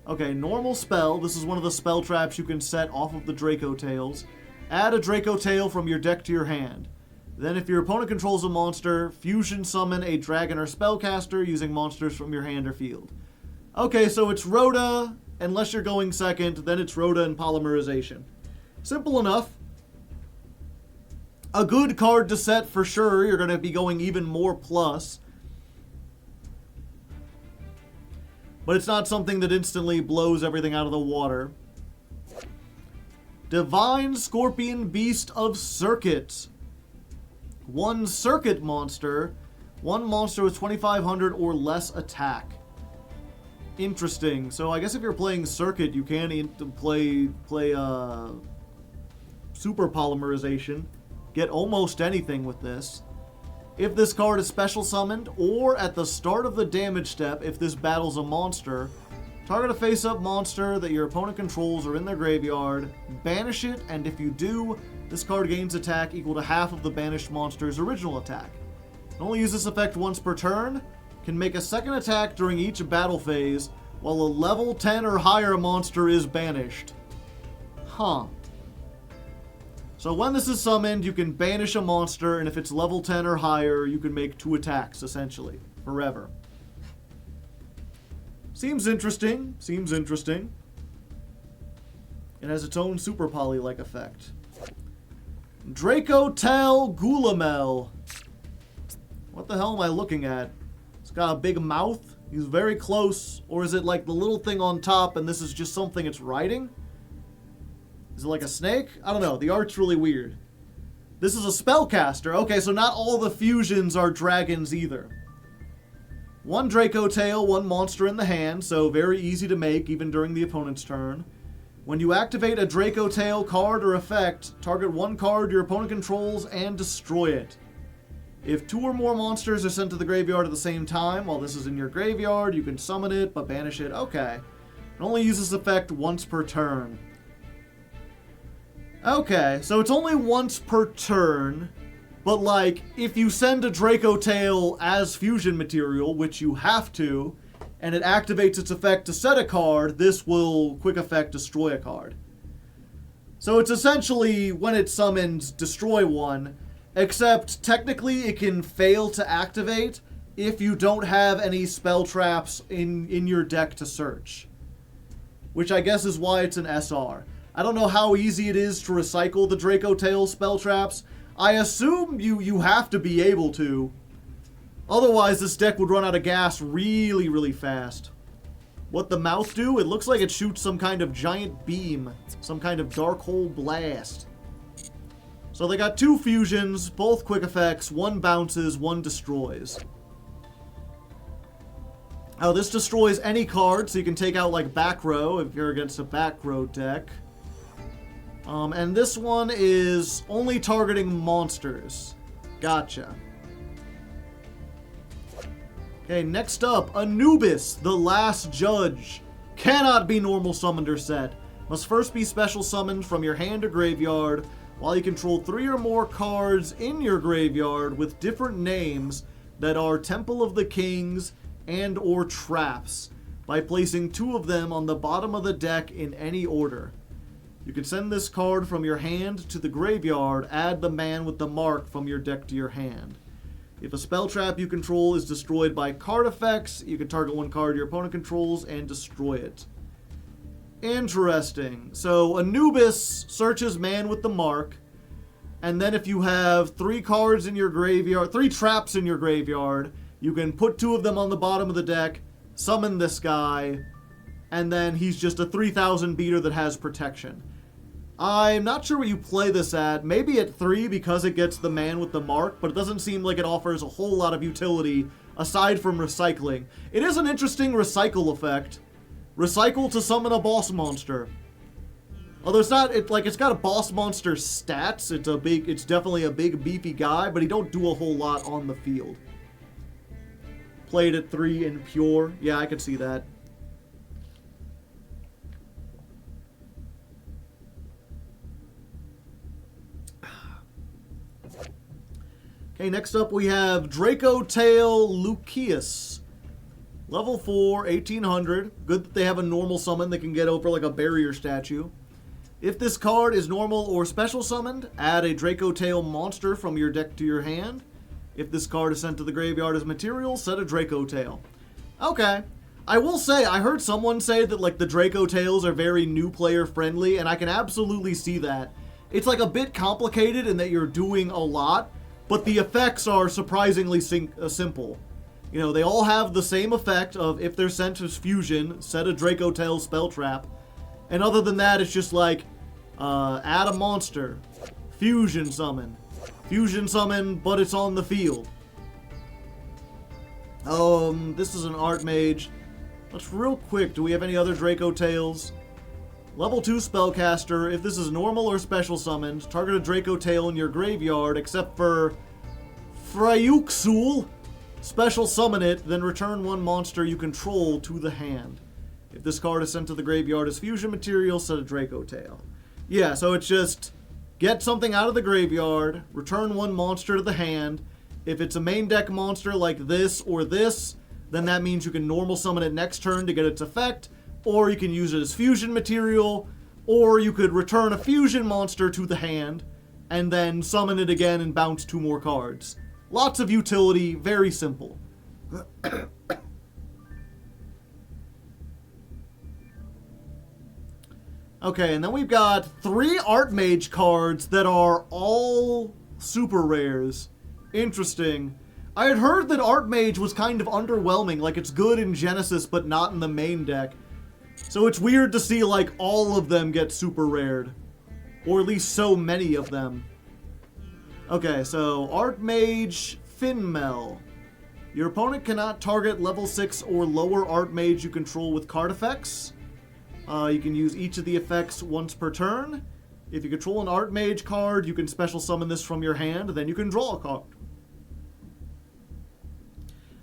Okay, normal spell. This is one of the spell traps you can set off of the Dracotails. Add a Dracotail from your deck to your hand. Then if your opponent controls a monster, fusion summon a dragon or spellcaster using monsters from your hand or field. Okay, so it's Rhoda, unless you're going second, then it's Rhoda and Polymerization. Simple enough. A good card to set for sure. You're going to be going even more plus. But it's not something that instantly blows everything out of the water. Divine Scorpion Beast of Circuit. 1 Circuit monster. 1 monster with 2,500 or less attack. Interesting. So I guess if you're playing Circuit, you can play Super Polymerization. Get almost anything with this. If this card is special summoned, or at the start of the damage step, if this battles a monster, target a face-up monster that your opponent controls or in their graveyard, banish it, and if you do, this card gains attack equal to half of the banished monster's original attack. Only use this effect once per turn, can make a second attack during each battle phase, while a level 10 or higher monster is banished. Huh. So when this is summoned, you can banish a monster, and if it's level 10 or higher, you can make 2 attacks, essentially, forever. Seems interesting. Seems interesting. It has its own super poly-like effect. Dracotail Gulamel. What the hell am I looking at? It's got a big mouth. He's very close. Or is it like the little thing on top and this is just something it's riding? Is it like a snake? I don't know. The art's really weird. This is a spellcaster. Okay, so not all the fusions are dragons either. 1 Dracotail, 1 monster in the hand, so very easy to make even during the opponent's turn. When you activate a Dracotail card or effect, target 1 card your opponent controls and destroy it. If 2 or more monsters are sent to the graveyard at the same time, while this is in your graveyard, you can summon it, but banish it. Okay. It only uses this effect once per turn. Okay, so it's only once per turn, but like, if you send a Dracotail as fusion material, which you have to, and it activates its effect to set a card, this will quick effect destroy a card. So it's essentially, when it summons, destroy one, except technically it can fail to activate if you don't have any spell traps in your deck to search. Which I guess is why it's an SR. I don't know how easy it is to recycle the Dracotail spell traps. I assume you have to be able to. Otherwise, this deck would run out of gas really, really fast. What the mouth do? It looks like it shoots some kind of giant beam. Some kind of dark hole blast. So they got 2 fusions, both quick effects, 1 bounces, 1 destroys. Oh, this destroys any card, so you can take out like back row if you're against a back row deck. And this one is only targeting monsters. Gotcha. Okay, next up, Anubis, the Last Judge. Cannot be normal summoned or set. Must first be special summoned from your hand or graveyard, while you control 3 or more cards in your graveyard with different names that are Temple of the Kings and or traps, by placing 2 of them on the bottom of the deck in any order. You can send this card from your hand to the graveyard, add the man with the mark from your deck to your hand. If a spell trap you control is destroyed by card effects, you can target 1 card your opponent controls and destroy it. Interesting. So Anubis searches man with the mark, and then if you have 3 cards in your graveyard, 3 traps in your graveyard, you can put 2 of them on the bottom of the deck, summon this guy, and then he's just a 3,000 beater that has protection. I'm not sure what you play this at. Maybe at 3 because it gets the man with the mark, but it doesn't seem like it offers a whole lot of utility aside from recycling. It is an interesting recycle effect. Recycle to summon a boss monster. Although it's got a boss monster stats. It's definitely a big beefy guy, but he don't do a whole lot on the field. Played at 3 in pure. Yeah, I can see that. Okay, next up we have Draco Tail Lucius. Level 4, 1800. Good that they have a normal summon that can get over like a barrier statue. If this card is normal or special summoned, add a Draco Tail monster from your deck to your hand. If this card is sent to the graveyard as material, set a Draco Tail. Okay. I will say, I heard someone say that like the Draco Tails are very new player friendly, and I can absolutely see that. It's like a bit complicated in that you're doing a lot, but the effects are surprisingly simple. You know, they all have the same effect of if they're sent as fusion, set a Draco Tail spell trap. And other than that, it's just like, add a monster, fusion summon, but it's on the field. This is an Archmage. Let's real quick, do we have any other Draco Tails? Level 2 Spellcaster. If this is normal or special summoned, target a Draco Tail in your graveyard, except for Freyuxul. Special summon it, then return one monster you control to the hand. If this card is sent to the graveyard as fusion material, set a Draco Tail. Yeah, so it's just get something out of the graveyard, return one monster to the hand. If it's a main deck monster like this or this, then that means you can normal summon it next turn to get its effect, or you can use it as fusion material, or you could return a fusion monster to the hand, and then summon it again and bounce 2 more cards. Lots of utility, very simple. Okay, and then we've got 3 Archmage cards that are all super rares. Interesting. I had heard that Archmage was kind of underwhelming, like it's good in Genesis but not in the main deck. So it's weird to see like all of them get super rared. Or at least so many of them. Okay, so Archmage Finmel. Your opponent cannot target level 6 or lower Archmage you control with card effects. You can use each of the effects once per turn. If you control an Archmage card, you can special summon this from your hand, then you can draw a card.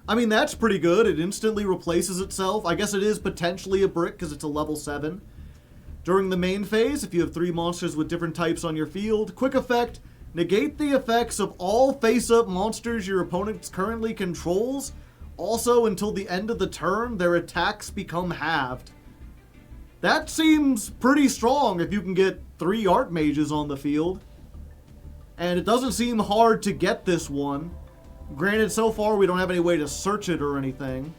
I mean, that's pretty good. It instantly replaces itself. I guess it is potentially a brick because it's a level 7. During the main phase, if you have 3 monsters with different types on your field, quick effect, negate the effects of all face-up monsters your opponent currently controls. Also, until the end of the turn, their attacks become halved. That seems pretty strong if you can get 3 Archmages on the field. And it doesn't seem hard to get this one. Granted, so far we don't have any way to search it or anything.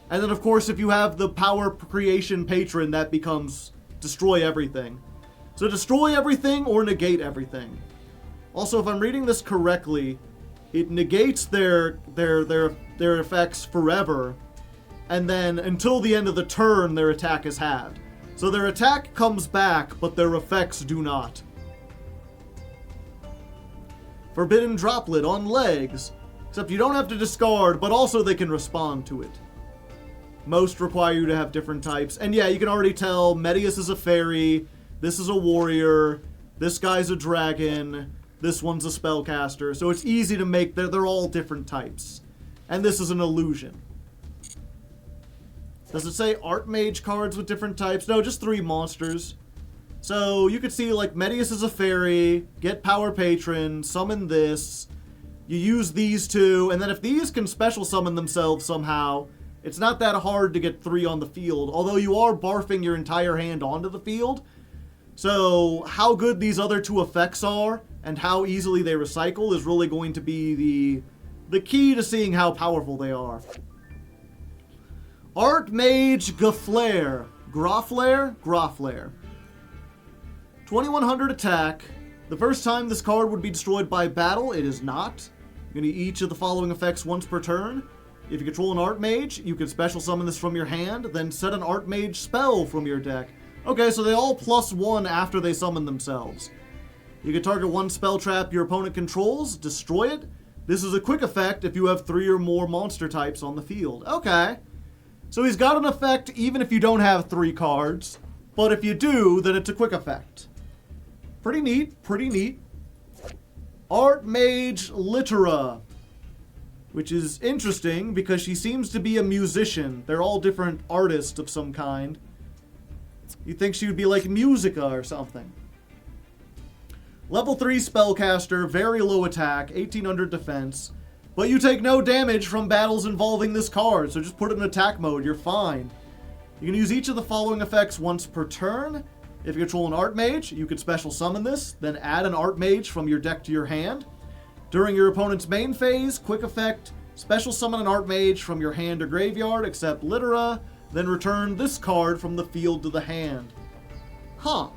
And then, of course, if you have the Power Creation Patron, that becomes destroy everything. So destroy everything or negate everything. Also, if I'm reading this correctly, it negates their effects forever. And then, until the end of the turn, their attack is halved. So their attack comes back, but their effects do not. Forbidden Droplet on legs. Except you don't have to discard, but also they can respond to it. Most require you to have different types. And yeah, you can already tell Medius is a fairy, this is a warrior, this guy's a dragon, this one's a spellcaster. So it's easy to make, they're all different types. And this is an illusion. Does it say Archmage cards with different types? No, just 3 monsters. So you could see like Medius is a fairy, get Power Patron, summon this, you use these 2, and then if these can special summon themselves somehow, it's not that hard to get 3 on the field, although you are barfing your entire hand onto the field. So how good these other 2 effects are, and how easily they recycle is really going to be the key to seeing how powerful they are. Archmage Gaflair. Graflair. 2100 attack. The first time this card would be destroyed by battle, it is not. You're going to each of the following effects once per turn. If you control an Archmage, you can special summon this from your hand, then set an Archmage spell from your deck. Okay, so they all +1 after they summon themselves. You can target one spell trap your opponent controls, destroy it. This is a quick effect if you have 3 or more monster types on the field. Okay. So he's got an effect even if you don't have 3 cards, but if you do, then it's a quick effect. Pretty neat, pretty neat. Archmage Littera, which is interesting because she seems to be a musician. They're all different artists of some kind. You'd think she would be like Musica or something. Level 3 spellcaster, very low attack, 1800 defense, but you take no damage from battles involving this card, so just put it in attack mode, you're fine. You can use each of the following effects once per turn. If you control an Archmage, you can special summon this, then add an Archmage from your deck to your hand. During your opponent's main phase, quick effect, special summon an Archmage from your hand or graveyard, except Littera, then return this card from the field to the hand. Huh.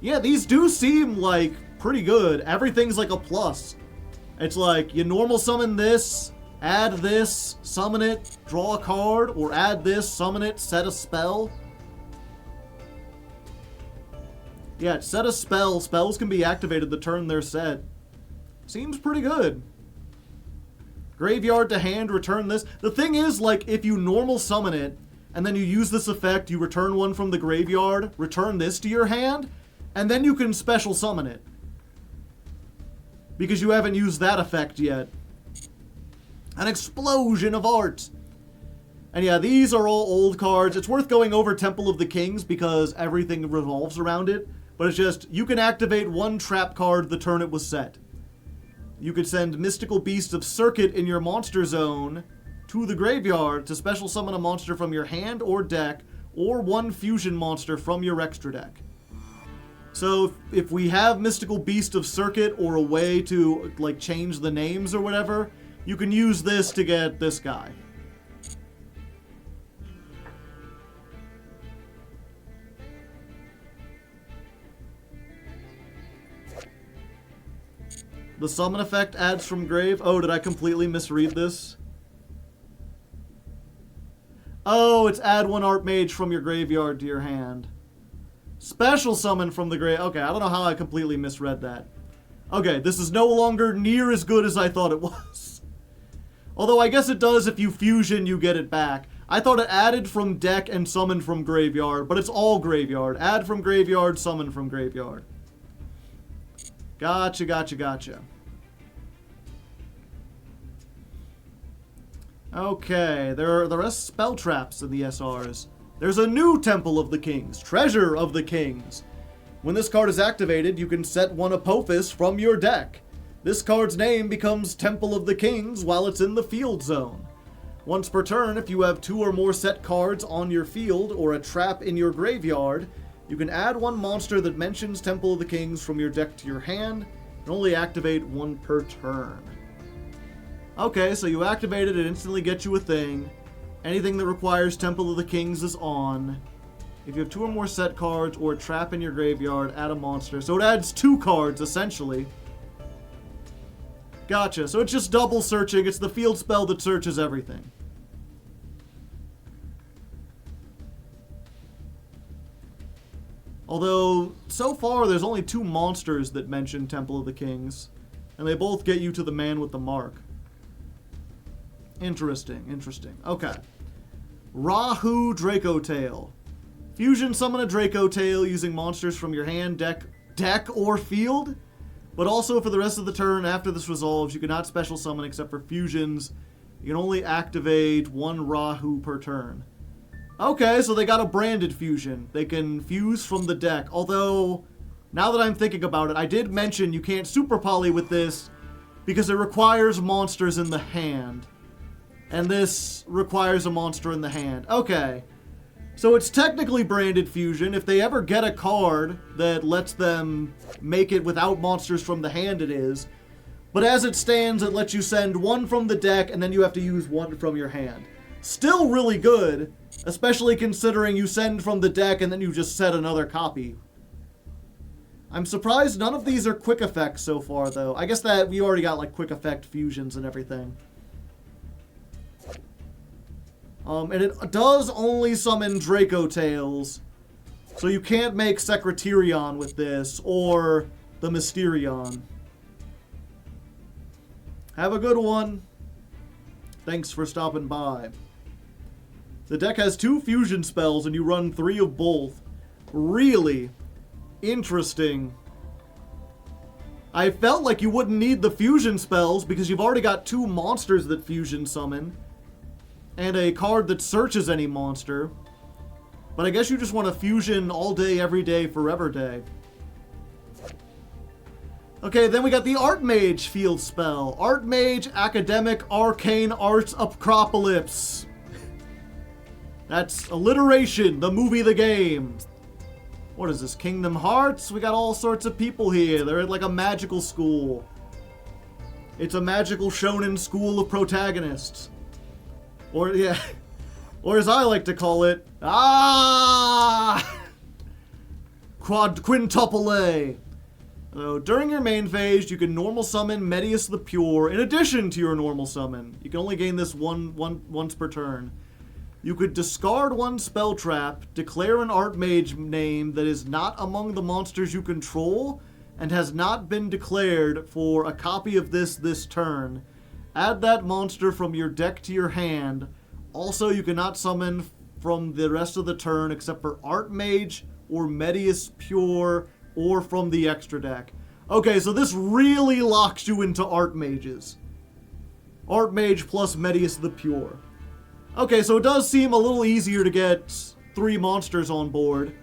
Yeah, these do seem like pretty good. Everything's like a plus. It's like you normal summon this, add this, summon it, draw a card, or add this, summon it, set a spell. Yeah, set a spell. Spells can be activated the turn they're set. Seems pretty good. Graveyard to hand, return this. The thing is, like, if you normal summon it, and then you use this effect, you return one from the graveyard, return this to your hand, and then you can special summon it. Because you haven't used that effect yet. An explosion of art. And yeah, these are all old cards. It's worth going over Temple of the Kings because everything revolves around it. But it's just, you can activate one trap card the turn it was set. You could send Mystical Beast of Circuit in your monster zone to the graveyard to special summon a monster from your hand or deck, or one fusion monster from your extra deck. So if we have Mystical Beast of Circuit or a way to like change the names or whatever, you can use this to get this guy. The summon effect adds from grave. Oh, did I completely misread this? Oh, it's add one Archmage from your graveyard to your hand. Special summon from the grave. Okay, I don't know how I completely misread that. Okay, this is no longer near as good as I thought it was. Although I guess it does if you fusion, you get it back. I thought it added from deck and summoned from graveyard, but it's all graveyard. Add from graveyard, summon from graveyard. Gotcha, gotcha, gotcha. Okay, there are the rest spell traps in the SRs. There's a new Temple of the Kings, Treasure of the Kings. When this card is activated, you can set one Apophis from your deck. This card's name becomes Temple of the Kings while it's in the field zone. Once per turn, if you have 2 or more set cards on your field or a trap in your graveyard, you can add one monster that mentions Temple of the Kings from your deck to your hand, and only activate 1 per turn. Okay, so you activate it, it instantly gets you a thing. Anything that requires Temple of the Kings is on. If you have 2 or more set cards or a trap in your graveyard, add a monster. So it adds 2 cards, essentially. Gotcha, so it's just double searching. It's the field spell that searches everything. Although, so far, there's only 2 monsters that mention Temple of the Kings. And they both get you to the man with the mark. Interesting, interesting. Okay. Rahu Draco Tail. Fusion summon a Draco Tail using monsters from your hand, deck or field. But also for the rest of the turn after this resolves, you cannot special summon except for fusions. You can only activate 1 Rahu per turn. Okay, so they got a branded fusion. They can fuse from the deck. Although, now that I'm thinking about it, I did mention you can't super poly with this because it requires monsters in the hand. And this requires a monster in the hand. Okay. So it's technically branded fusion. If they ever get a card that lets them make it without monsters from the hand, it is. But as it stands, it lets you send 1 from the deck, and then you have to use 1 from your hand. Still really good, especially considering you send from the deck and then you just set another copy. I'm surprised none of these are quick effects so far, though. I guess that we already got, like, quick effect fusions and everything. And it does only summon Draco Tails. So you can't make Secretarion with this, or the Mysterion. Have a good one. Thanks for stopping by. The deck has 2 fusion spells and you run 3 of both. Really interesting. I felt like you wouldn't need the fusion spells because you've already got 2 monsters that fusion summon. And a card that searches any monster. But I guess you just want to fusion all day, every day, forever day. Okay, then we got the Archmage field spell. Archmage, Academic, Arcane Arts, Acropolis. That's alliteration, the movie, the game. What is this, Kingdom Hearts? We got all sorts of people here. They're at like a magical school. It's a magical shonen school of protagonists. Or, yeah, or as I like to call it, quintuple A. So, during your main phase, you can normal summon Medius the Pure in addition to your normal summon. You can only gain this once per turn. You could discard 1 spell trap, declare an Archmage name that is not among the monsters you control, and has not been declared for a copy of this turn. Add that monster from your deck to your hand. Also, you cannot summon from the rest of the turn except for Archmage or Medius Pure or from the extra deck. Okay, so this really locks you into Archmages. Archmage plus Medius the Pure. Okay, so it does seem a little easier to get 3 monsters on board.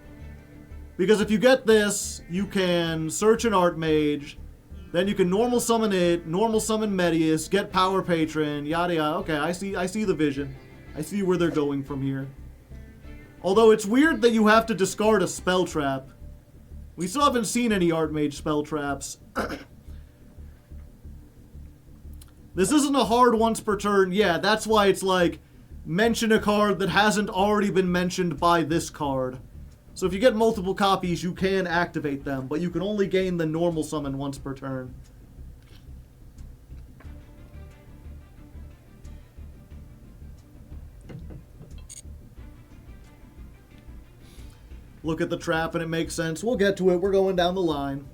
Because if you get this, you can search an Archmage, then you can normal summon it, normal summon Medius, get Power Patron, yada yada. Okay, I see the vision. I see where they're going from here. Although it's weird that you have to discard a spell trap. We still haven't seen any Archmage spell traps. This isn't a hard once per turn. Yeah, that's why it's like, mention a card that hasn't already been mentioned by this card. So if you get multiple copies, you can activate them, but you can only gain the normal summon once per turn. Look at the trap and it makes sense. We'll get to it. We're going down the line.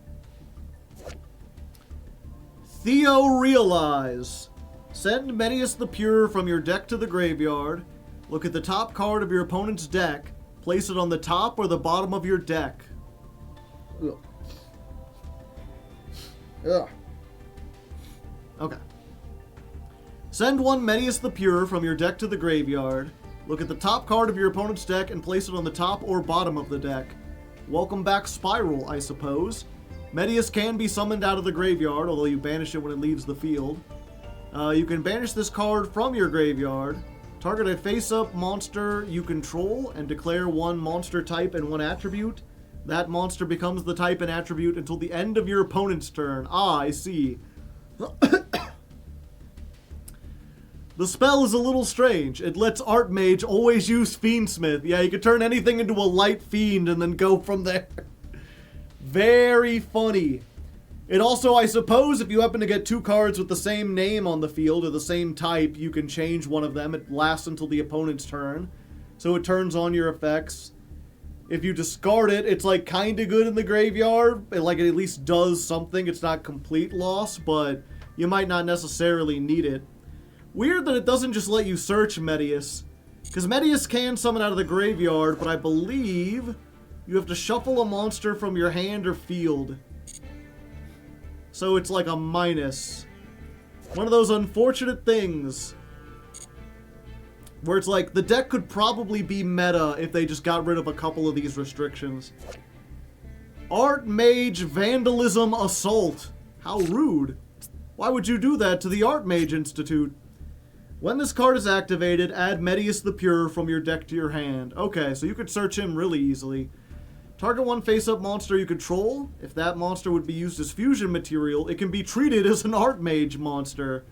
Theo Realize. Send Medius the Pure from your deck to the graveyard. Look at the top card of your opponent's deck. Place it on the top or the bottom of your deck. Ugh. Ugh. Okay. Send 1 Medius the Pure from your deck to the graveyard. Look at the top card of your opponent's deck and place it on the top or bottom of the deck. Welcome back, Spiral, I suppose. Medius can be summoned out of the graveyard, although you banish it when it leaves the field. You can banish this card from your graveyard. Target a face-up monster you control and declare 1 monster type and 1 attribute. That monster becomes the type and attribute until the end of your opponent's turn. Ah, I see. The spell is a little strange. It lets Archmage always use Fiendsmith. Yeah, you can turn anything into a light fiend and then go from there. Very funny. It also, I suppose, if you happen to get 2 cards with the same name on the field or the same type, you can change one of them. It lasts until the opponent's turn. So it turns on your effects. If you discard it, it's like kind of good in the graveyard. It at least does something. It's not complete loss, but you might not necessarily need it. Weird that it doesn't just let you search Medius. Because Medius can summon out of the graveyard, but I believe you have to shuffle a monster from your hand or field. So it's like a minus. One of those unfortunate things where it's like the deck could probably be meta if they just got rid of a couple of these restrictions. Archmage Vandalism Assault. How rude. Why would you do that to the Archmage Institute? When this card is activated, add Medius the Pure from your deck to your hand. Okay, so you could search him really easily. Target 1 face-up monster you control. If that monster would be used as fusion material, it can be treated as an Archmage monster.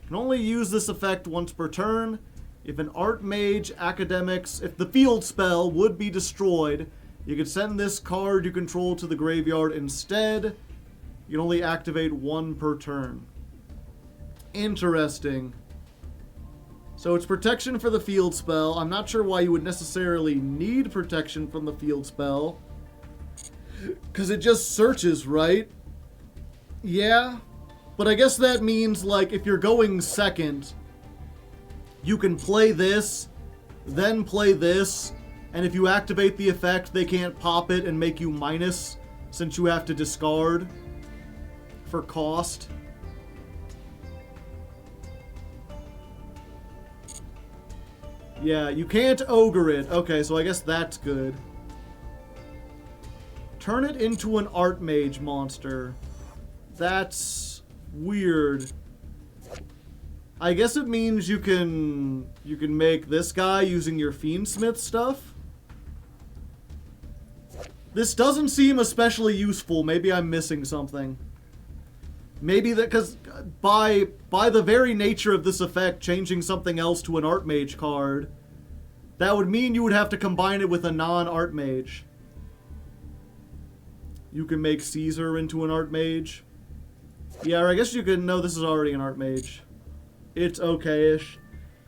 You can only use this effect once per turn. If an Archmage Academics, if the field spell would be destroyed, you can send this card you control to the graveyard instead. You can only activate 1 per turn. Interesting. So it's protection for the field spell. I'm not sure why you would necessarily need protection from the field spell. Because it just searches, right? Yeah. But I guess that means, like, if you're going second, you can play this, then play this, and if you activate the effect, they can't pop it and make you minus, since you have to discard for cost. Yeah, you can't ogre it. Okay, so I guess that's good. Turn it into an Archmage monster. That's weird. I guess it means you can make this guy using your Fiendsmith stuff. This doesn't seem especially useful. Maybe I'm missing something. Maybe that, because by the very nature of this effect, changing something else to an Archmage card, that would mean you would have to combine it with a non-Archmage. You can make Caesar into an Archmage. Yeah, or I guess you can... No, this is already an Archmage. It's okay-ish.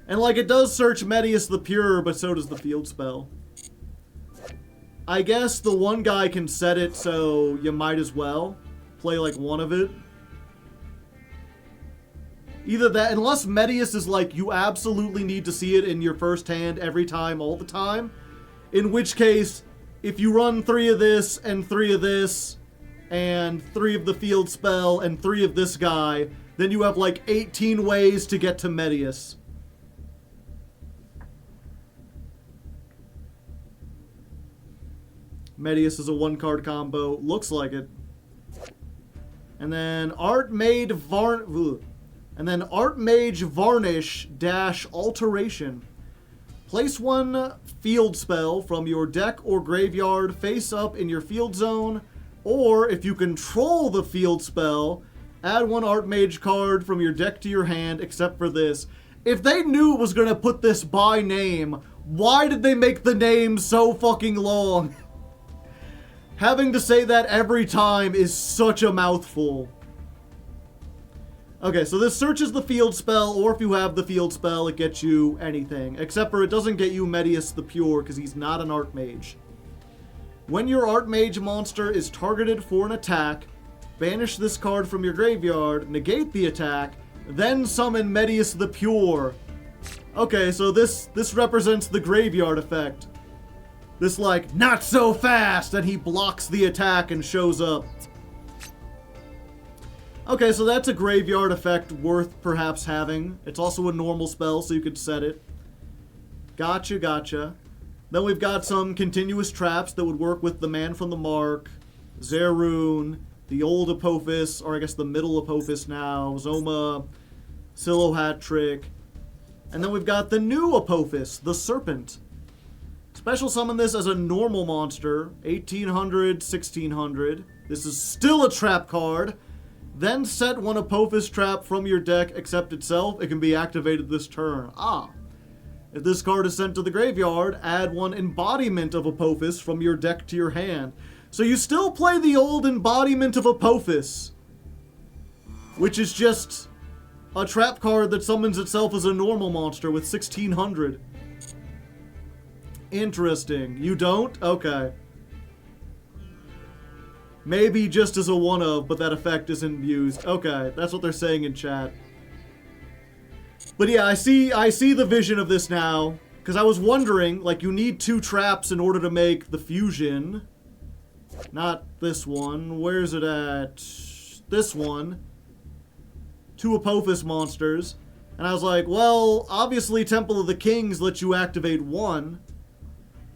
And, like, it does search Medius the Pure, but so does the field spell. I guess the one guy can set it, so you might as well play, like, one of it. Either that, unless Medius is like, you absolutely need to see it in your first hand every time, all the time. In which case, if you run 3 of this, and 3 of this, and 3 of the field spell, and 3 of this guy, then you have like 18 ways to get to Medius. Medius is a 1-card combo. Looks like it. And then Archmage Varnish - Alteration. Place 1 field spell from your deck or graveyard face up in your field zone, or if you control the field spell, add 1 Archmage card from your deck to your hand, except for this. If they knew it was going to put this by name, why did they make the name so fucking long? Having to say that every time is such a mouthful. Okay, so this searches the field spell, or if you have the field spell, it gets you anything. Except for it doesn't get you Medius the Pure, because he's not an Archmage. When your Archmage monster is targeted for an attack, banish this card from your graveyard, negate the attack, then summon Medius the Pure. Okay, so this represents the graveyard effect. This, like, not so fast, and he blocks the attack and shows up. Okay, so that's a graveyard effect worth perhaps having. It's also a normal spell, so you could set it. Gotcha, gotcha. Then we've got some continuous traps that would work with the Man from the Mark, Zerun, the old Apophis, or I guess the middle Apophis now, Zoma, Silo-Hat-Trick. And then we've got the new Apophis, the Serpent. Special summon this as a normal monster, 1800, 1600. This is still a trap card. Then set 1 Apophis trap from your deck except itself. It can be activated this turn. If this card is sent to the graveyard, add 1 embodiment of Apophis from your deck to your hand. So you still play the old embodiment of Apophis, which is just a trap card that summons itself as a normal monster with 1600. Interesting. You don't? Okay. Maybe just as a one-of, but that effect isn't used. Okay, that's what they're saying in chat. But yeah, I see the vision of this now. Because I was wondering, like, you need 2 traps in order to make the fusion. Not this one. Where's it at? This one. 2 Apophis monsters. And I was like, well, obviously Temple of the Kings lets you activate 1.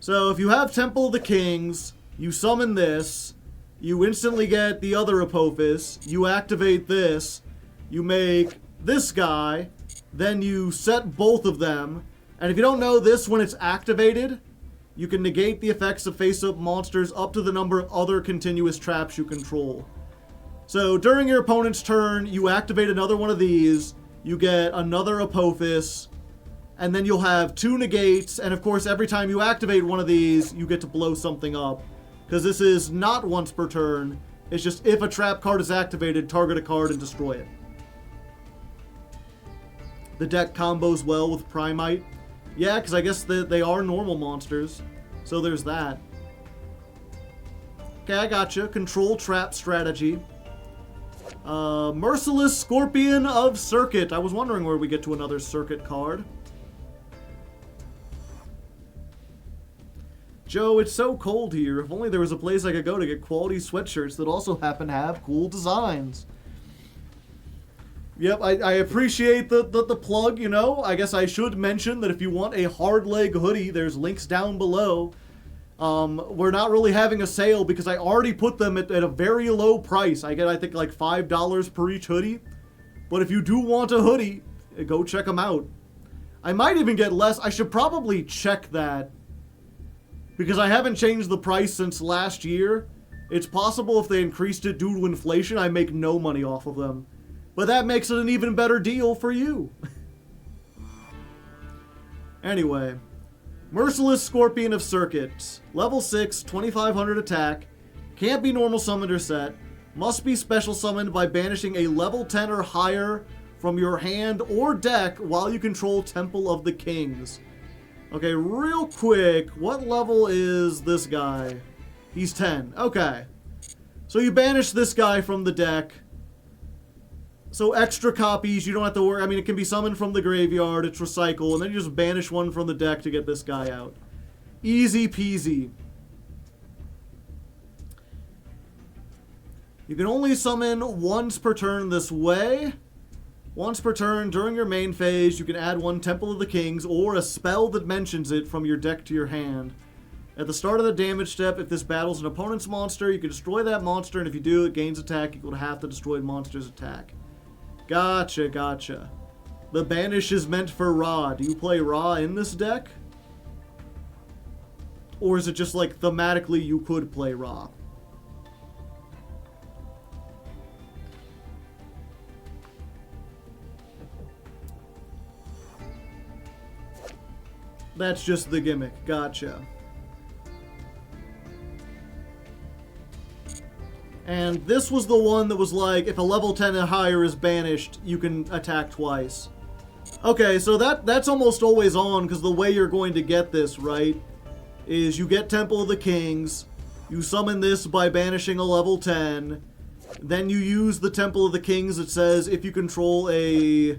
So if you have Temple of the Kings, you summon this, you instantly get the other Apophis, you activate this, you make this guy, then you set both of them, and if you don't know this, when it's activated, you can negate the effects of face-up monsters up to the number of other continuous traps you control. So during your opponent's turn, you activate another one of these, you get another Apophis, and then you'll have 2 negates, and of course every time you activate one of these, you get to blow something up. Because this is not once per turn, it's just if a trap card is activated, target a card and destroy it. The deck combos well with Primite. Yeah, because I guess they are normal monsters. So there's that. Okay, I gotcha. Control trap strategy. Merciless Scorpion of Circuit. I was wondering where we get to another Circuit card. Joe, it's so cold here. If only there was a place I could go to get quality sweatshirts that also happen to have cool designs. Yep, I appreciate the plug, you know. I guess I should mention that if you want a Hardleg hoodie, there's links down below. We're not really having a sale because I already put them at a very low price. I get, I think, like $5 per each hoodie. But if you do want a hoodie, go check them out. I might even get less. I should probably check that, because I haven't changed the price since last year. It's possible if they increased it due to inflation, I make no money off of them. But that makes it an even better deal for you. Anyway. Merciless Scorpion of Circuit. Level 6, 2500 attack. Can't be normal summoned or set. Must be special summoned by banishing a level 10 or higher from your hand or deck while you control Temple of the Kings. Okay, real quick, what level is this guy? He's 10. Okay. So you banish this guy from the deck. So extra copies, you don't have to worry. I mean, it can be summoned from the graveyard, it's recycle, and then you just banish one from the deck to get this guy out. Easy peasy. You can only summon once per turn this way. Once per turn during your main phase, you can add one Temple of the Kings or a spell that mentions it from your deck to your hand. At the start of the damage step, if this battles an opponent's monster, you can destroy that monster, and if you do, it gains attack equal to half the destroyed monster's attack. Gotcha, gotcha. The banish is meant for Ra. Do you play Ra in this deck? Or is it just like thematically you could play Ra? That's just the gimmick. Gotcha. And this was the one that was like, if a level 10 and higher is banished, you can attack twice. Okay, so that's almost always on, because the way you're going to get this, right, is you get Temple of the Kings, you summon this by banishing a level 10, then you use the Temple of the Kings that says if you control a...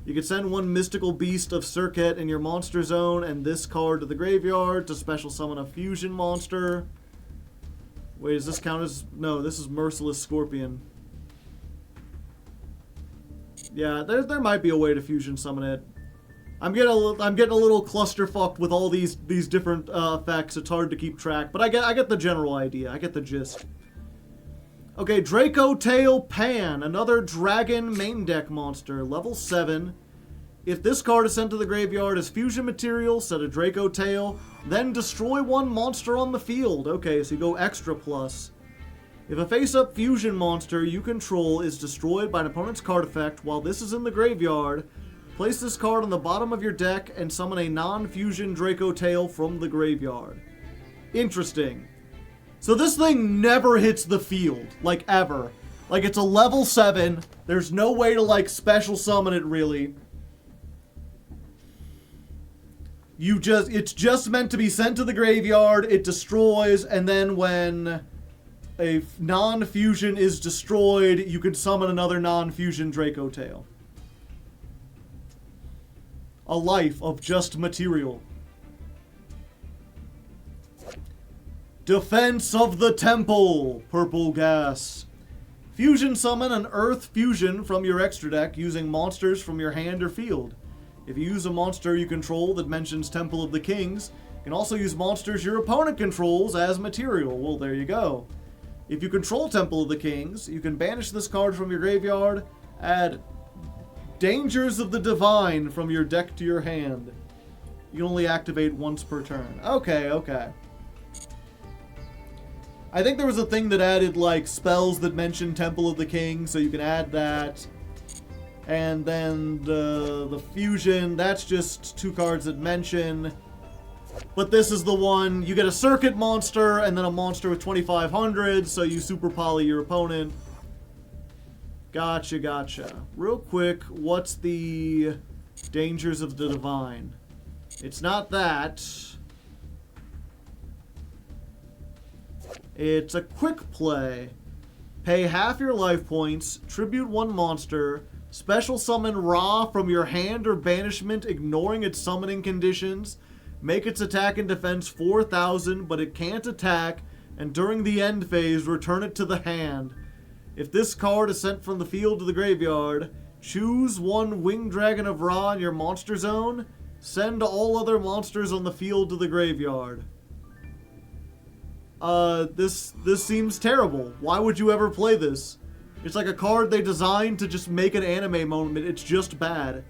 You can send one Mystical Beast of Circuit in your monster zone and this card to the graveyard to special summon a fusion monster. Wait, does this count as... No, this is Merciless Scorpion. Yeah, there might be a way to fusion summon it. I'm getting a little clusterfucked with all these different effects. It's hard to keep track, but I get the general idea. I get the gist. Okay, Draco Tail Pan, another dragon main deck monster, level 7. If this card is sent to the graveyard as fusion material, set a Draco Tail, then destroy one monster on the field. Okay, so you go extra plus. If a face-up fusion monster you control is destroyed by an opponent's card effect while this is in the graveyard, place this card on the bottom of your deck and summon a non-fusion Draco Tail from the graveyard. Interesting. So this thing never hits the field, like ever. Like it's a level 7, there's no way to like special summon it really. It's just meant to be sent to the graveyard, it destroys, and then when a non-fusion is destroyed, you can summon another non-fusion Draco Tail. A life of just material. Defense of the Temple, purple gas. Fusion summon an Earth Fusion from your extra deck using monsters from your hand or field. If you use a monster you control that mentions Temple of the Kings, you can also use monsters your opponent controls as material. Well, there you go. If you control Temple of the Kings, you can banish this card from your graveyard, add Dangers of the Divine from your deck to your hand. You can only activate once per turn. Okay, okay. I think there was a thing that added, like, spells that mention Temple of the King, so you can add that. And then the fusion, that's just 2 cards that mention. But this is the one, you get a circuit monster, and then a monster with 2500, so you super poly your opponent. Gotcha, gotcha. Real quick, what's the dangers of the divine? It's not that. It's a quick play. Pay half your life points, tribute one monster, special summon Ra from your hand or banishment, ignoring its summoning conditions. Make its attack and defense 4,000, but it can't attack, and during the end phase, return it to the hand. If this card is sent from the field to the graveyard, choose one Winged Dragon of Ra in your monster zone. Send all other monsters on the field to the graveyard. This seems terrible. Why would you ever play this? It's like a card they designed to just make an anime moment. It's just bad.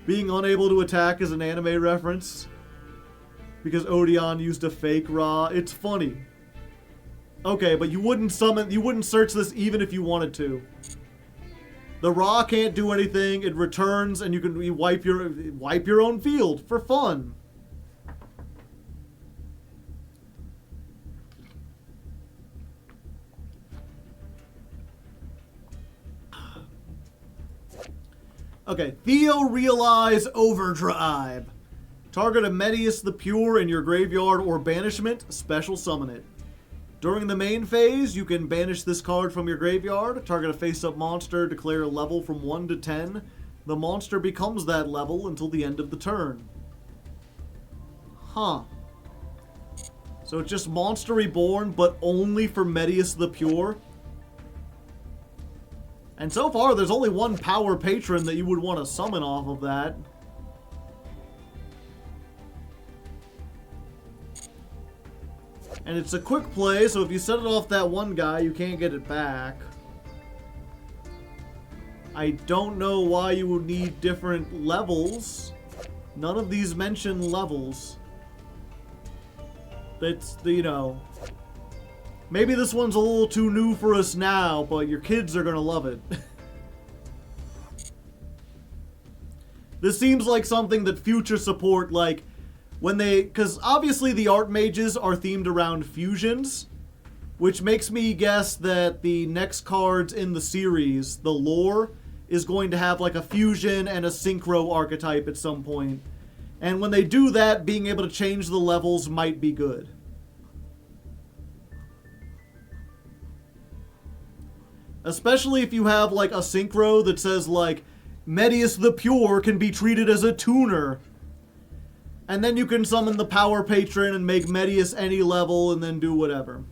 Being unable to attack is an anime reference. Because Odeon used a fake Ra. It's funny. Okay, but you wouldn't search this even if you wanted to. The Ra can't do anything. It returns and you can wipe your own field for fun. Okay, Theo Realize Overdrive. Target a Medius the Pure in your graveyard or banishment, special summon it. During the main phase, you can banish this card from your graveyard, target a face-up monster, declare a level from 1 to 10. The monster becomes that level until the end of the turn. Huh. So it's just Monster Reborn, but only for Medius the Pure? And so far, there's only one power patron that you would want to summon off of that. And it's a quick play, so if you set it off that one guy, you can't get it back. I don't know why you would need different levels. None of these mention levels. That's, you know... Maybe this one's a little too new for us now, but your kids are gonna love it. This seems like something that future support, like, when they... Because obviously the art mages are themed around fusions, which makes me guess that the next cards in the series, the lore, is going to have like a fusion and a synchro archetype at some point. And when they do that, being able to change the levels might be good. Especially if you have, like, a synchro that says, like, Medius the Pure can be treated as a tuner. And then you can summon the Power Patron and make Medius any level and then do whatever.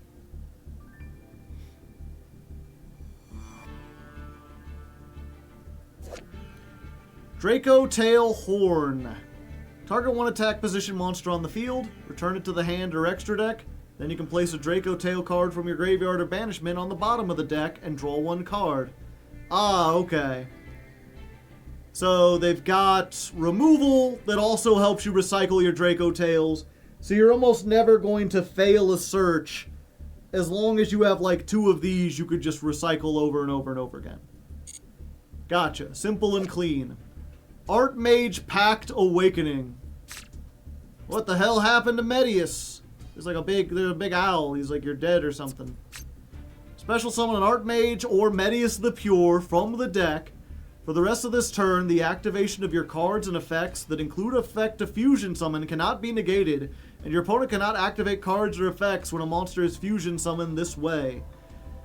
Draco Tail Horn. Target one attack position monster on the field, return it to the hand or extra deck. Then you can place a Draco Tail card from your graveyard or banishment on the bottom of the deck and draw one card. Ah, okay. So they've got removal that also helps you recycle your Draco Tails. So you're almost never going to fail a search. As long as you have like 2 of these, you could just recycle over and over and over again. Gotcha. Simple and clean. Archmage Pact Awakening. What the hell happened to Medius? There's a big owl. He's like, you're dead or something. Special summon an Archmage or Medius the Pure from the deck. For the rest of this turn, the activation of your cards and effects that include effect to fusion summon cannot be negated, and your opponent cannot activate cards or effects when a monster is fusion summoned this way.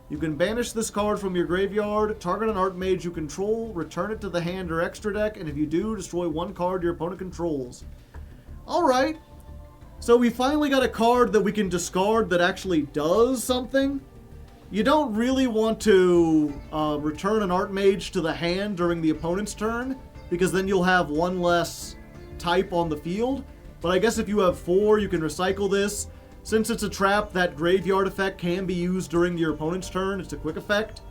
You can banish this card from your graveyard, target an Archmage you control, return it to the hand or extra deck, and if you do, destroy one card your opponent controls. Alright. So we finally got a card that we can discard that actually does something. You don't really want to return an Archmage to the hand during the opponent's turn, because then you'll have one less type on the field. But I guess if you have 4, you can recycle this. Since it's a trap, that graveyard effect can be used during your opponent's turn. It's a quick effect.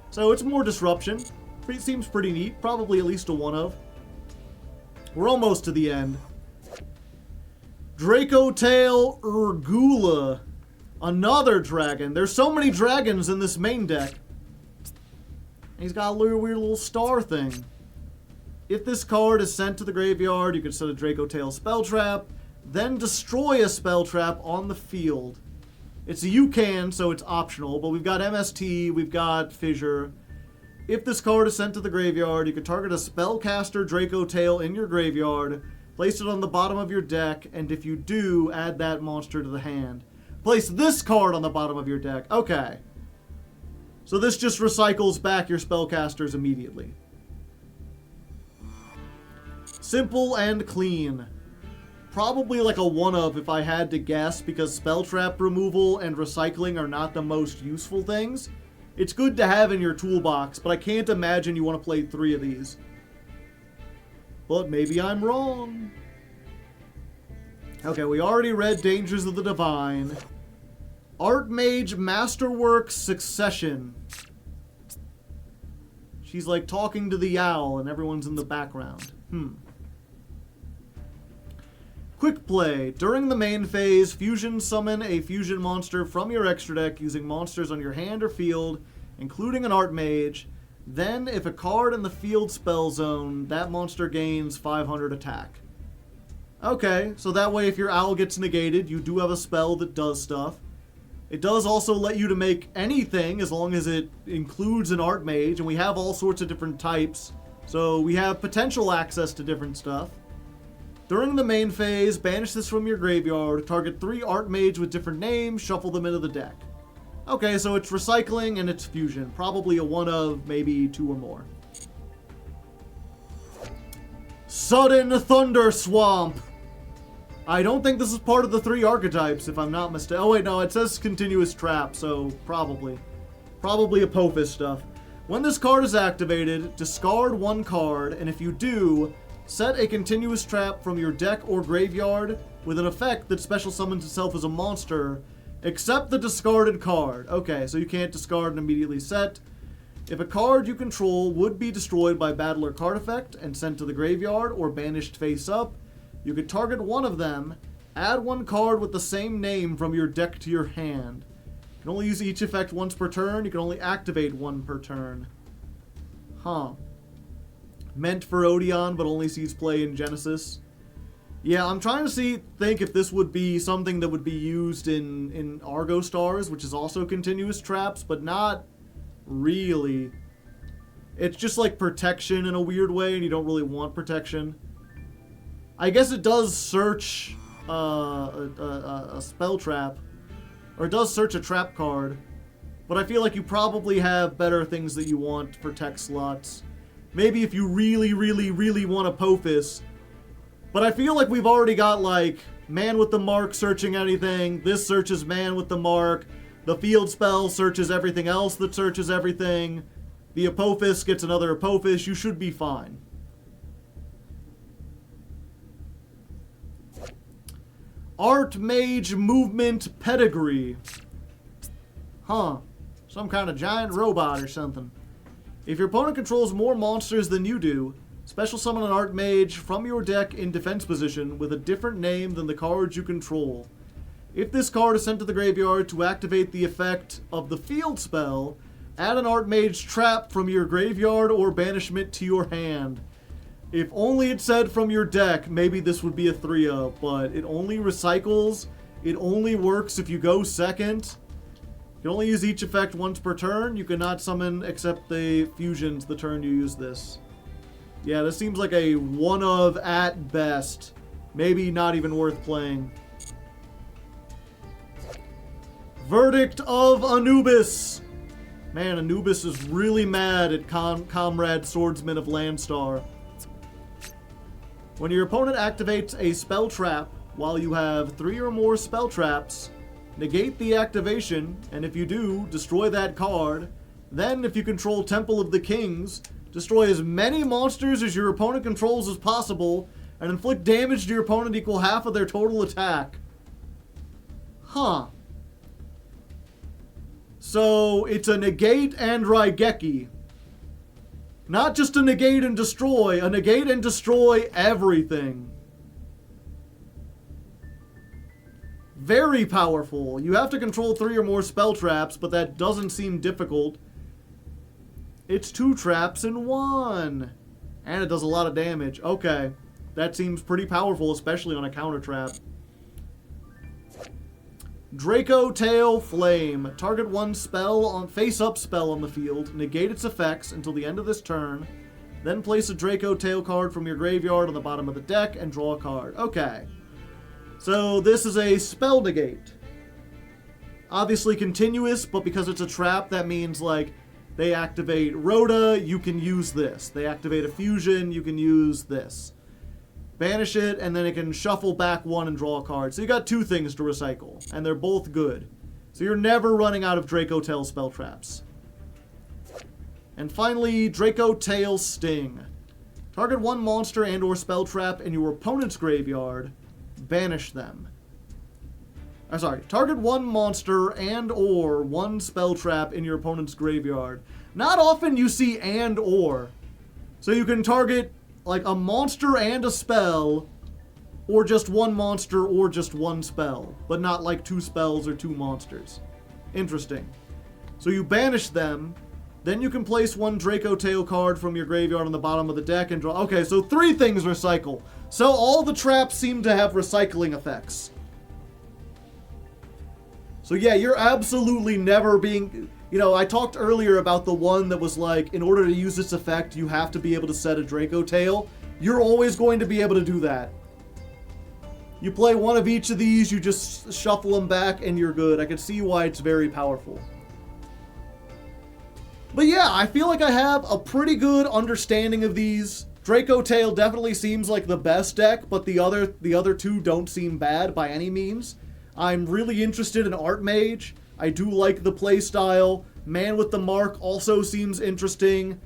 So it's more disruption. It seems pretty neat. Probably at least a 1 of. We're almost to the end. Draco Tail Urgula. Another dragon. There's so many dragons in this main deck. He's got a weird little star thing. If this card is sent to the graveyard, you can set a Draco Tail spell trap, then destroy a spell trap on the field. It's a you can, so it's optional, but we've got MST, we've got Fissure. If this card is sent to the graveyard, you can target a Spellcaster Draco Tail in your graveyard, place it on the bottom of your deck, and if you do, add that monster to the hand. Place this card on the bottom of your deck. Okay. So this just recycles back your spellcasters immediately. Simple and clean. Probably like a one-of if I had to guess, because spell trap removal and recycling are not the most useful things. It's good to have in your toolbox, but I can't imagine you want to play 3 of these. But maybe I'm wrong. Okay, we already read Dangers of the Divine. Archmage Masterwork Succession. She's like talking to the owl and everyone's in the background. Quick play. During the main phase, fusion summon a fusion monster from your extra deck using monsters on your hand or field, including an Archmage. Then, if a card in the field spell zone, that monster gains 500 attack. Okay, so that way if your owl gets negated, you do have a spell that does stuff. It does also let you to make anything as long as it includes an Archmage, and we have all sorts of different types, so we have potential access to different stuff. During the main phase, banish this from your graveyard, target 3 Archmage with different names, shuffle them into the deck. Okay, so it's recycling and it's fusion. Probably a one of, maybe 2 or more. Sudden Thunder Swamp. I don't think this is part of the 3 archetypes, if I'm not mistaken. Oh wait, no, it says Continuous Trap, so probably. Probably Apophis stuff. When this card is activated, discard 1 card, and if you do, set a Continuous Trap from your deck or graveyard with an effect that special summons itself as a monster, except the discarded card. Okay, so you can't discard and immediately set. If a card you control would be destroyed by battle or card effect and sent to the graveyard or banished face up, you could target one of them, add 1 card with the same name from your deck to your hand. You can only use each effect once per turn. You can only activate 1 per turn. Huh. Meant for Odeon, but only sees play in Genesis. Yeah, I'm trying to think if this would be something that would be used in Argo Stars, which is also Continuous Traps, but not really. It's just like protection in a weird way, and you don't really want protection. I guess it does search a spell trap, or it does search a trap card, but I feel like you probably have better things that you want for tech slots. Maybe if you really, really, really want Apophis. But I feel like we've already got, like, Man with the Mark searching anything. This searches Man with the Mark. The field spell searches everything else that searches everything. The Apophis gets another Apophis. You should be fine. Archmage Movement Pedigree. Huh. Some kind of giant robot or something. If your opponent controls more monsters than you do, special summon an Archmage from your deck in defense position with a different name than the cards you control. If this card is sent to the graveyard to activate the effect of the field spell, add an Archmage trap from your graveyard or banishment to your hand. If only it said from your deck, maybe this would be a 3-of, but it only recycles. It only works if you go second. You can only use each effect once per turn. You cannot summon except the fusions the turn you use this. Yeah, this seems like a one-of at best. Maybe not even worth playing. Verdict of Anubis. Man, Anubis is really mad at Comrade Swordsman of Landstar. When your opponent activates a spell trap, while you have 3 or more spell traps, negate the activation, and if you do, destroy that card. Then, if you control Temple of the Kings, destroy as many monsters as your opponent controls as possible, and inflict damage to your opponent equal half of their total attack. Huh. So, it's a negate and Raigeki. Not just a negate and destroy everything. Very powerful. You have to control 3 or more spell traps, but that doesn't seem difficult. It's 2 traps in 1. And it does a lot of damage. Okay. That seems pretty powerful, especially on a counter trap. Draco Tail Flame. Target one spell on face-up spell on the field. Negate its effects until the end of this turn. Then place a Draco Tail card from your graveyard on the bottom of the deck and draw a card. Okay. So this is a spell negate. Obviously continuous, but because it's a trap, that means like they activate Rhoda, you can use this. They activate a fusion, you can use this. Banish it, and then it can shuffle back one and draw a card. So you got two things to recycle, and they're both good. So you're never running out of Draco Tail spell traps. And finally, Draco Tail Sting. Target one monster and or spell trap in your opponent's graveyard. Banish them. Target one monster and or one spell trap in your opponent's graveyard. Not often you see and or. So you can target like a monster and a spell, or just one monster or just one spell, but not like two spells or two monsters. Interesting. So you banish them, then you can place one Draco Tail card from your graveyard on the bottom of the deck and draw. Okay, so three things recycle. So all the traps seem to have recycling effects. So yeah, you're absolutely never being... You know, I talked earlier about the one that was like, in order to use this effect, you have to be able to set a Draco Tail. You're always going to be able to do that. You play one of each of these, you just shuffle them back, and you're good. I can see why it's very powerful. But yeah, I feel like I have a pretty good understanding of these. Draco Tail definitely seems like the best deck, but the other two don't seem bad by any means. I'm really interested in Art Mage. I do like the playstyle. Man with the Mark also seems interesting.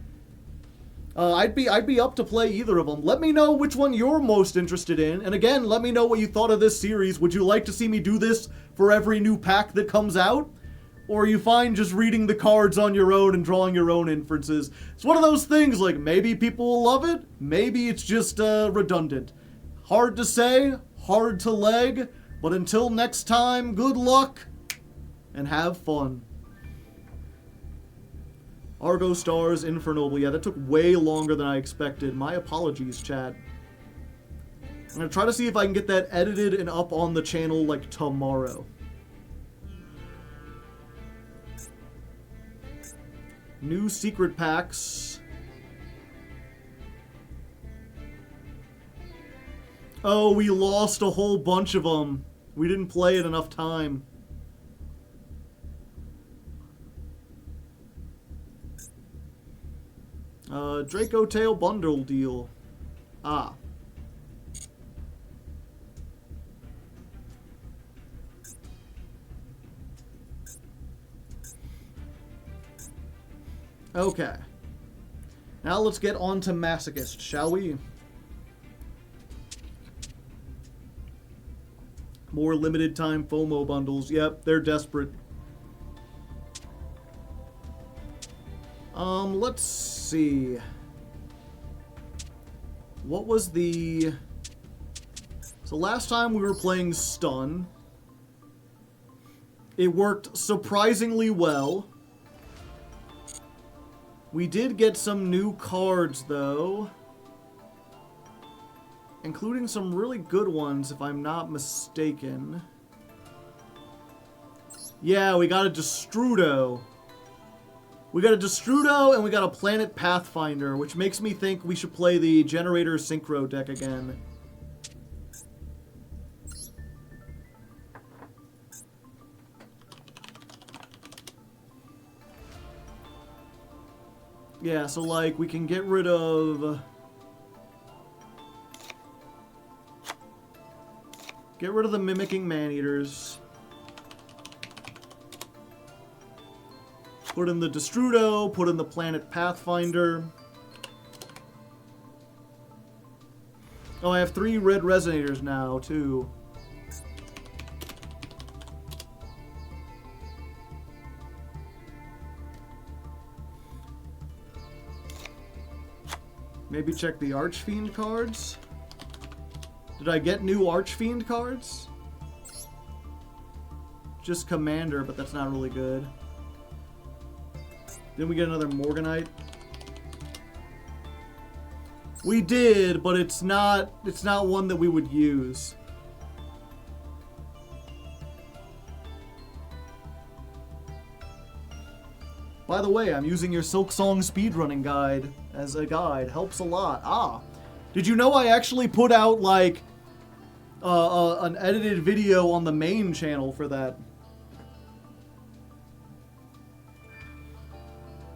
I'd be up to play either of them. Let me know which one you're most interested in. And again, let me know what you thought of this series. Would you like to see me do this for every new pack that comes out? Or are you fine just reading the cards on your own and drawing your own inferences? It's one of those things, like, maybe people will love it. Maybe it's just redundant. Hard to say, hard to leg. But until next time, good luck. And have fun. Argo Stars, Infernoble. Yeah, that took way longer than I expected. My apologies, chat. I'm going to try to see if I can get that edited and up on the channel, like, tomorrow. New secret packs. Oh, we lost a whole bunch of them. We didn't play it enough time. Draco Tail bundle deal. Ah. Okay. Now let's get on to Masochist, shall we? More limited time FOMO bundles. Yep, they're desperate. Let's see. What was the... So last time we were playing Stun. It worked surprisingly well. We did get some new cards, though. Including some really good ones, if I'm not mistaken. Yeah, we got a Destrudo. We got a Destrudo, and we got a Planet Pathfinder, which makes me think we should play the Generator Synchro deck again. Yeah, so, like, we can get rid of... Get rid of the Mimicking Maneaters. Put in the Destrudo, put in the Planet Pathfinder. Oh, I have 3 red Resonators now, too. Maybe check the Archfiend cards. Did I get new Archfiend cards? Just Commander, but that's not really good. Then we get another Morganite. We did, but it's not one that we would use. By the way, I'm using your Silk Song speedrunning guide as a guide. Helps a lot. Ah, did you know I actually put out, like, an edited video on the main channel for that?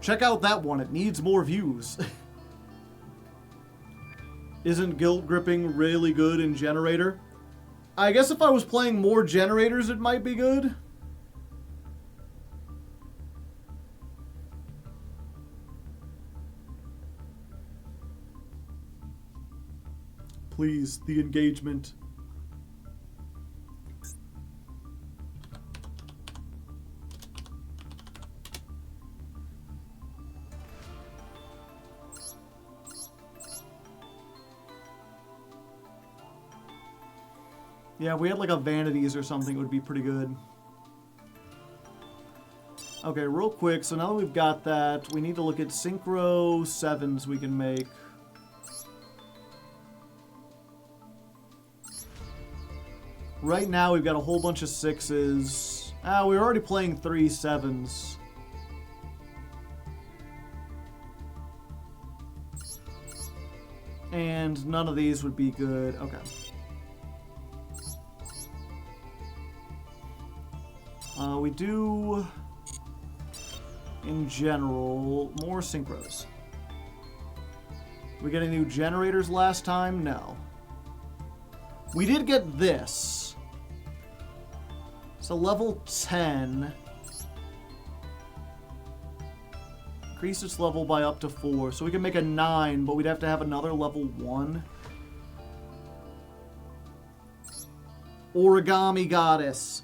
Check out that one. It needs more views. Isn't guilt gripping really good in Generator? I guess if I was playing more Generators, it might be good. Please, the engagement. Yeah, if we had like a Vanities or something, it would be pretty good. Okay, real quick, so now that we've got that, we need to look at Synchro 7s we can make. Right now, we've got a whole bunch of 6s. Ah, we're already playing 3 7s. And none of these would be good. Okay. We do, in general, more synchros. We get any new generators last time? No. We did get this. So level 10. Increase its level by up to 4. So we can make a 9, but we'd have to have another level 1. Origami Goddess.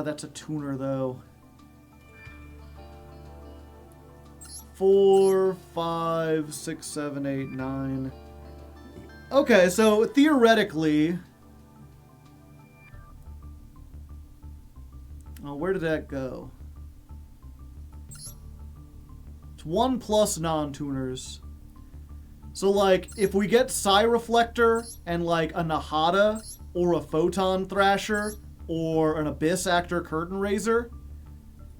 That's a tuner, though. 4, 5, 6, 7, 8, 9. Okay, so theoretically... Oh, where did that go? It's 1 plus non-tuners. So, like, if we get Psy Reflector and, like, a Nahada... or a Photon Thrasher, or an Abyss Actor Curtain Raiser,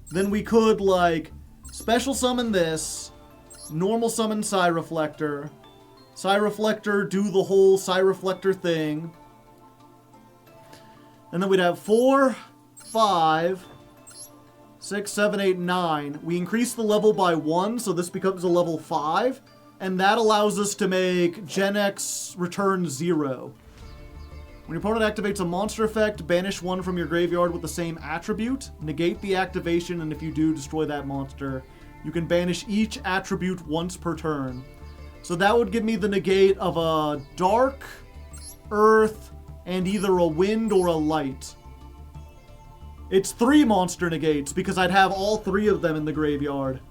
then we could, like, special summon this, normal summon Psy Reflector, do the whole Psy Reflector thing, and then we'd have 4, 5, 6, 7, 8, 9. We increase the level by 1, so this becomes a level 5, and that allows us to make Gen X return 0. When your opponent activates a monster effect, banish 1 from your graveyard with the same attribute, negate the activation, and if you do, destroy that monster. You can banish each attribute once per turn. So that would give me the negate of a dark, earth, and either a wind or a light. It's 3 monster negates, because I'd have all 3 of them in the graveyard.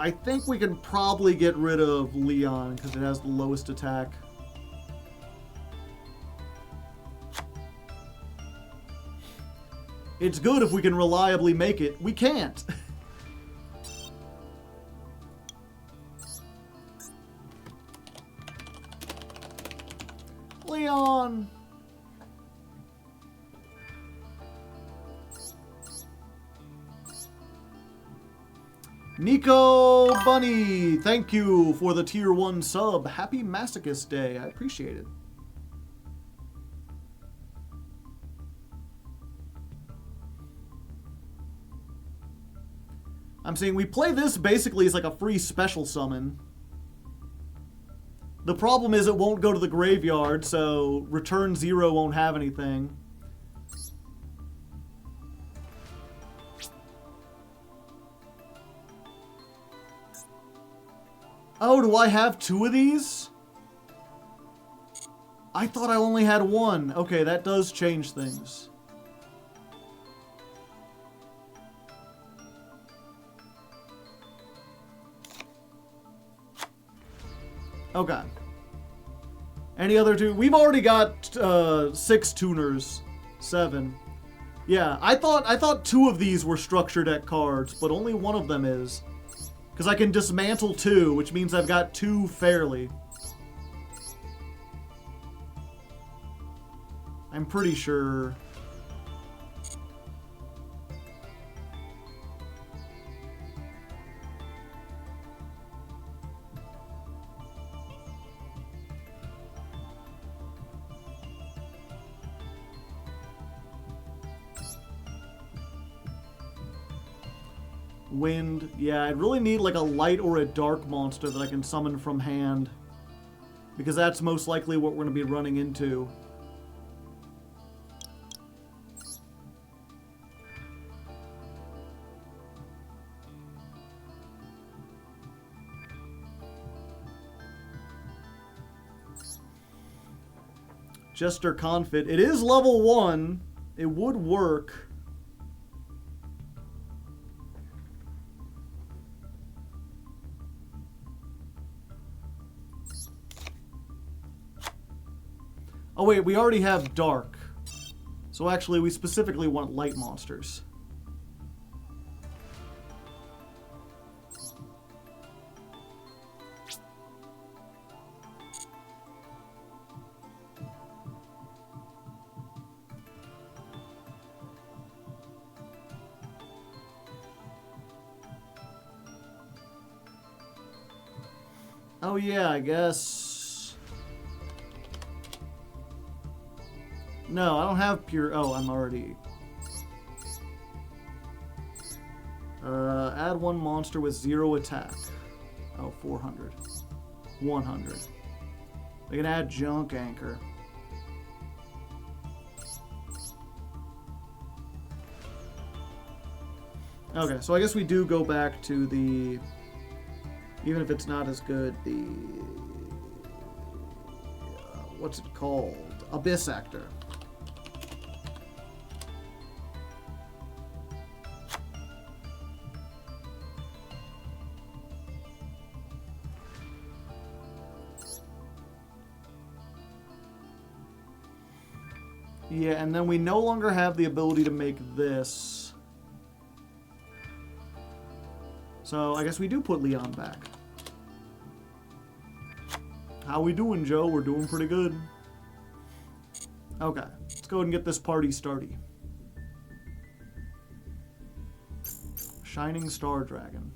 I think we can probably get rid of Leon, because it has the lowest attack. It's good if we can reliably make it. We can't. Leon! Nico Bunny, thank you for the tier 1 sub. Happy Masochist Day. I appreciate it. I'm saying we play this basically as like a free special summon. The problem is it won't go to the graveyard, so return 0 won't have anything. Oh, do I have 2 of these? I thought I only had 1. Okay, that does change things. Okay. Any other 2? We've already got 6 tuners. 7. Yeah, I thought 2 of these were structure deck cards, but only 1 of them is. Because I can dismantle 2, which means I've got 2 fairly. I'm pretty sure. Wind. Yeah, I'd really need like a light or a dark monster that I can summon from hand. Because that's most likely what we're going to be running into. Jester Confit. It is level 1. It would work. Oh wait, we already have dark. So actually, we specifically want light monsters. Oh yeah, I guess... No, I don't have pure... Oh, I'm already... add one monster with 0 attack. Oh, 400. 100. We can add Junk Anchor. Okay, so I guess we do go back to the... Even if it's not as good, the... what's it called? Abyss Actor. Yeah, and then we no longer have the ability to make this. So I guess we do put Leon back. How we doing, Joe? We're doing pretty good. Okay, let's go ahead and get this party started. Shining Star Dragon.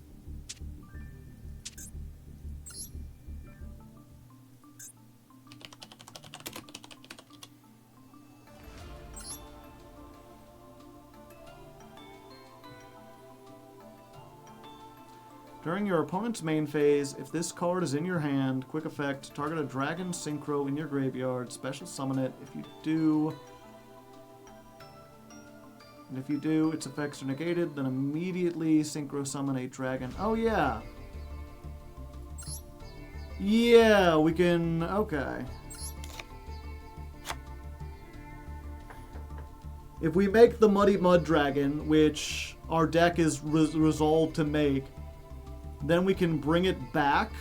During your opponent's main phase, if this card is in your hand, quick effect, target a dragon synchro in your graveyard, special summon it. If you do, its effects are negated, then immediately synchro summon a dragon. Oh yeah. Yeah, we can, okay. If we make the Muddy Mud Dragon, which our deck is resolved to make, then we can bring it back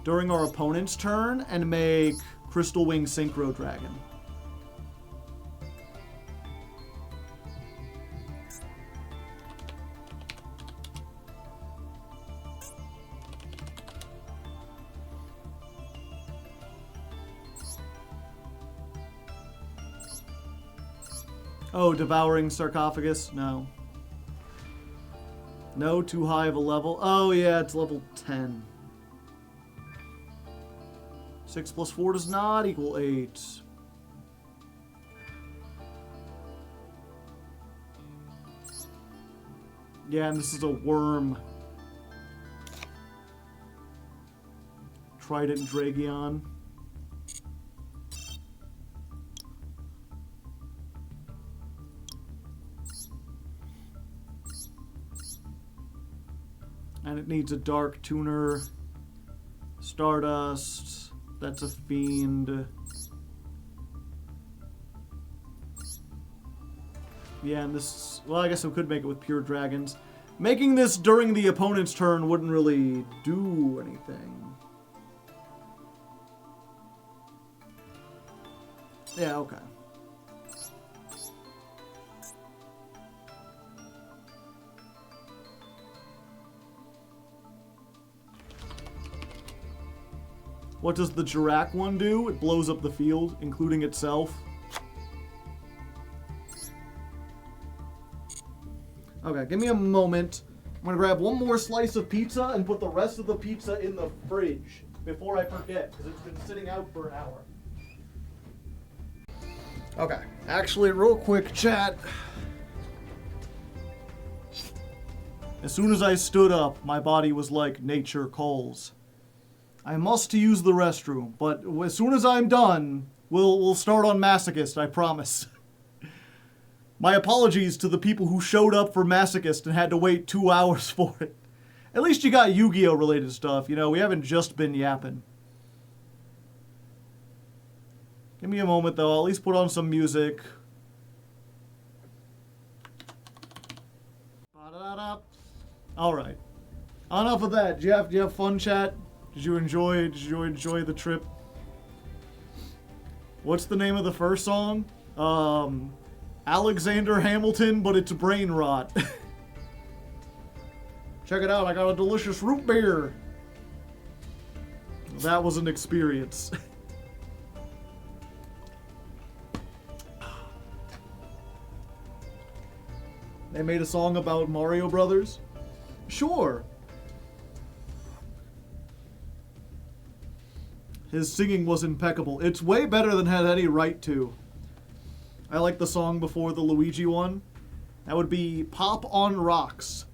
during our opponent's turn and make Crystal Wing Synchro Dragon. Oh, Devouring Sarcophagus? No. No, too high of a level. Oh, yeah, it's level 10. 6 plus 4 does not equal 8. Yeah, and this is a worm. Trident Dragion. And it needs a Dark Tuner. Stardust. That's a Fiend. Yeah, and this... Well, I guess we could make it with Pure Dragons. Making this during the opponent's turn wouldn't really do anything. Yeah, okay. What does the Jirac one do? It blows up the field, including itself. Okay, give me a moment. I'm gonna grab one more slice of pizza and put the rest of the pizza in the fridge before I forget, because it's been sitting out for an hour. Okay, actually, real quick, chat. As soon as I stood up, my body was like nature calls. I must use the restroom, but as soon as I'm done, we'll start on Masochist, I promise. My apologies to the people who showed up for Masochist and had to wait 2 hours for it. At least you got Yu-Gi-Oh! Related stuff, you know, we haven't just been yapping. Give me a moment, though. I'll at least put on some music. Alright. Enough of that. Did you have fun, chat? Did you enjoy the trip? What's the name of the first song? Alexander Hamilton, but it's brain rot. Check it out, I got a delicious root beer. That was an experience. They made a song about Mario Brothers? Sure. His singing was impeccable. It's way better than had any right to. I like the song before the Luigi one. That would be Pop on Rocks.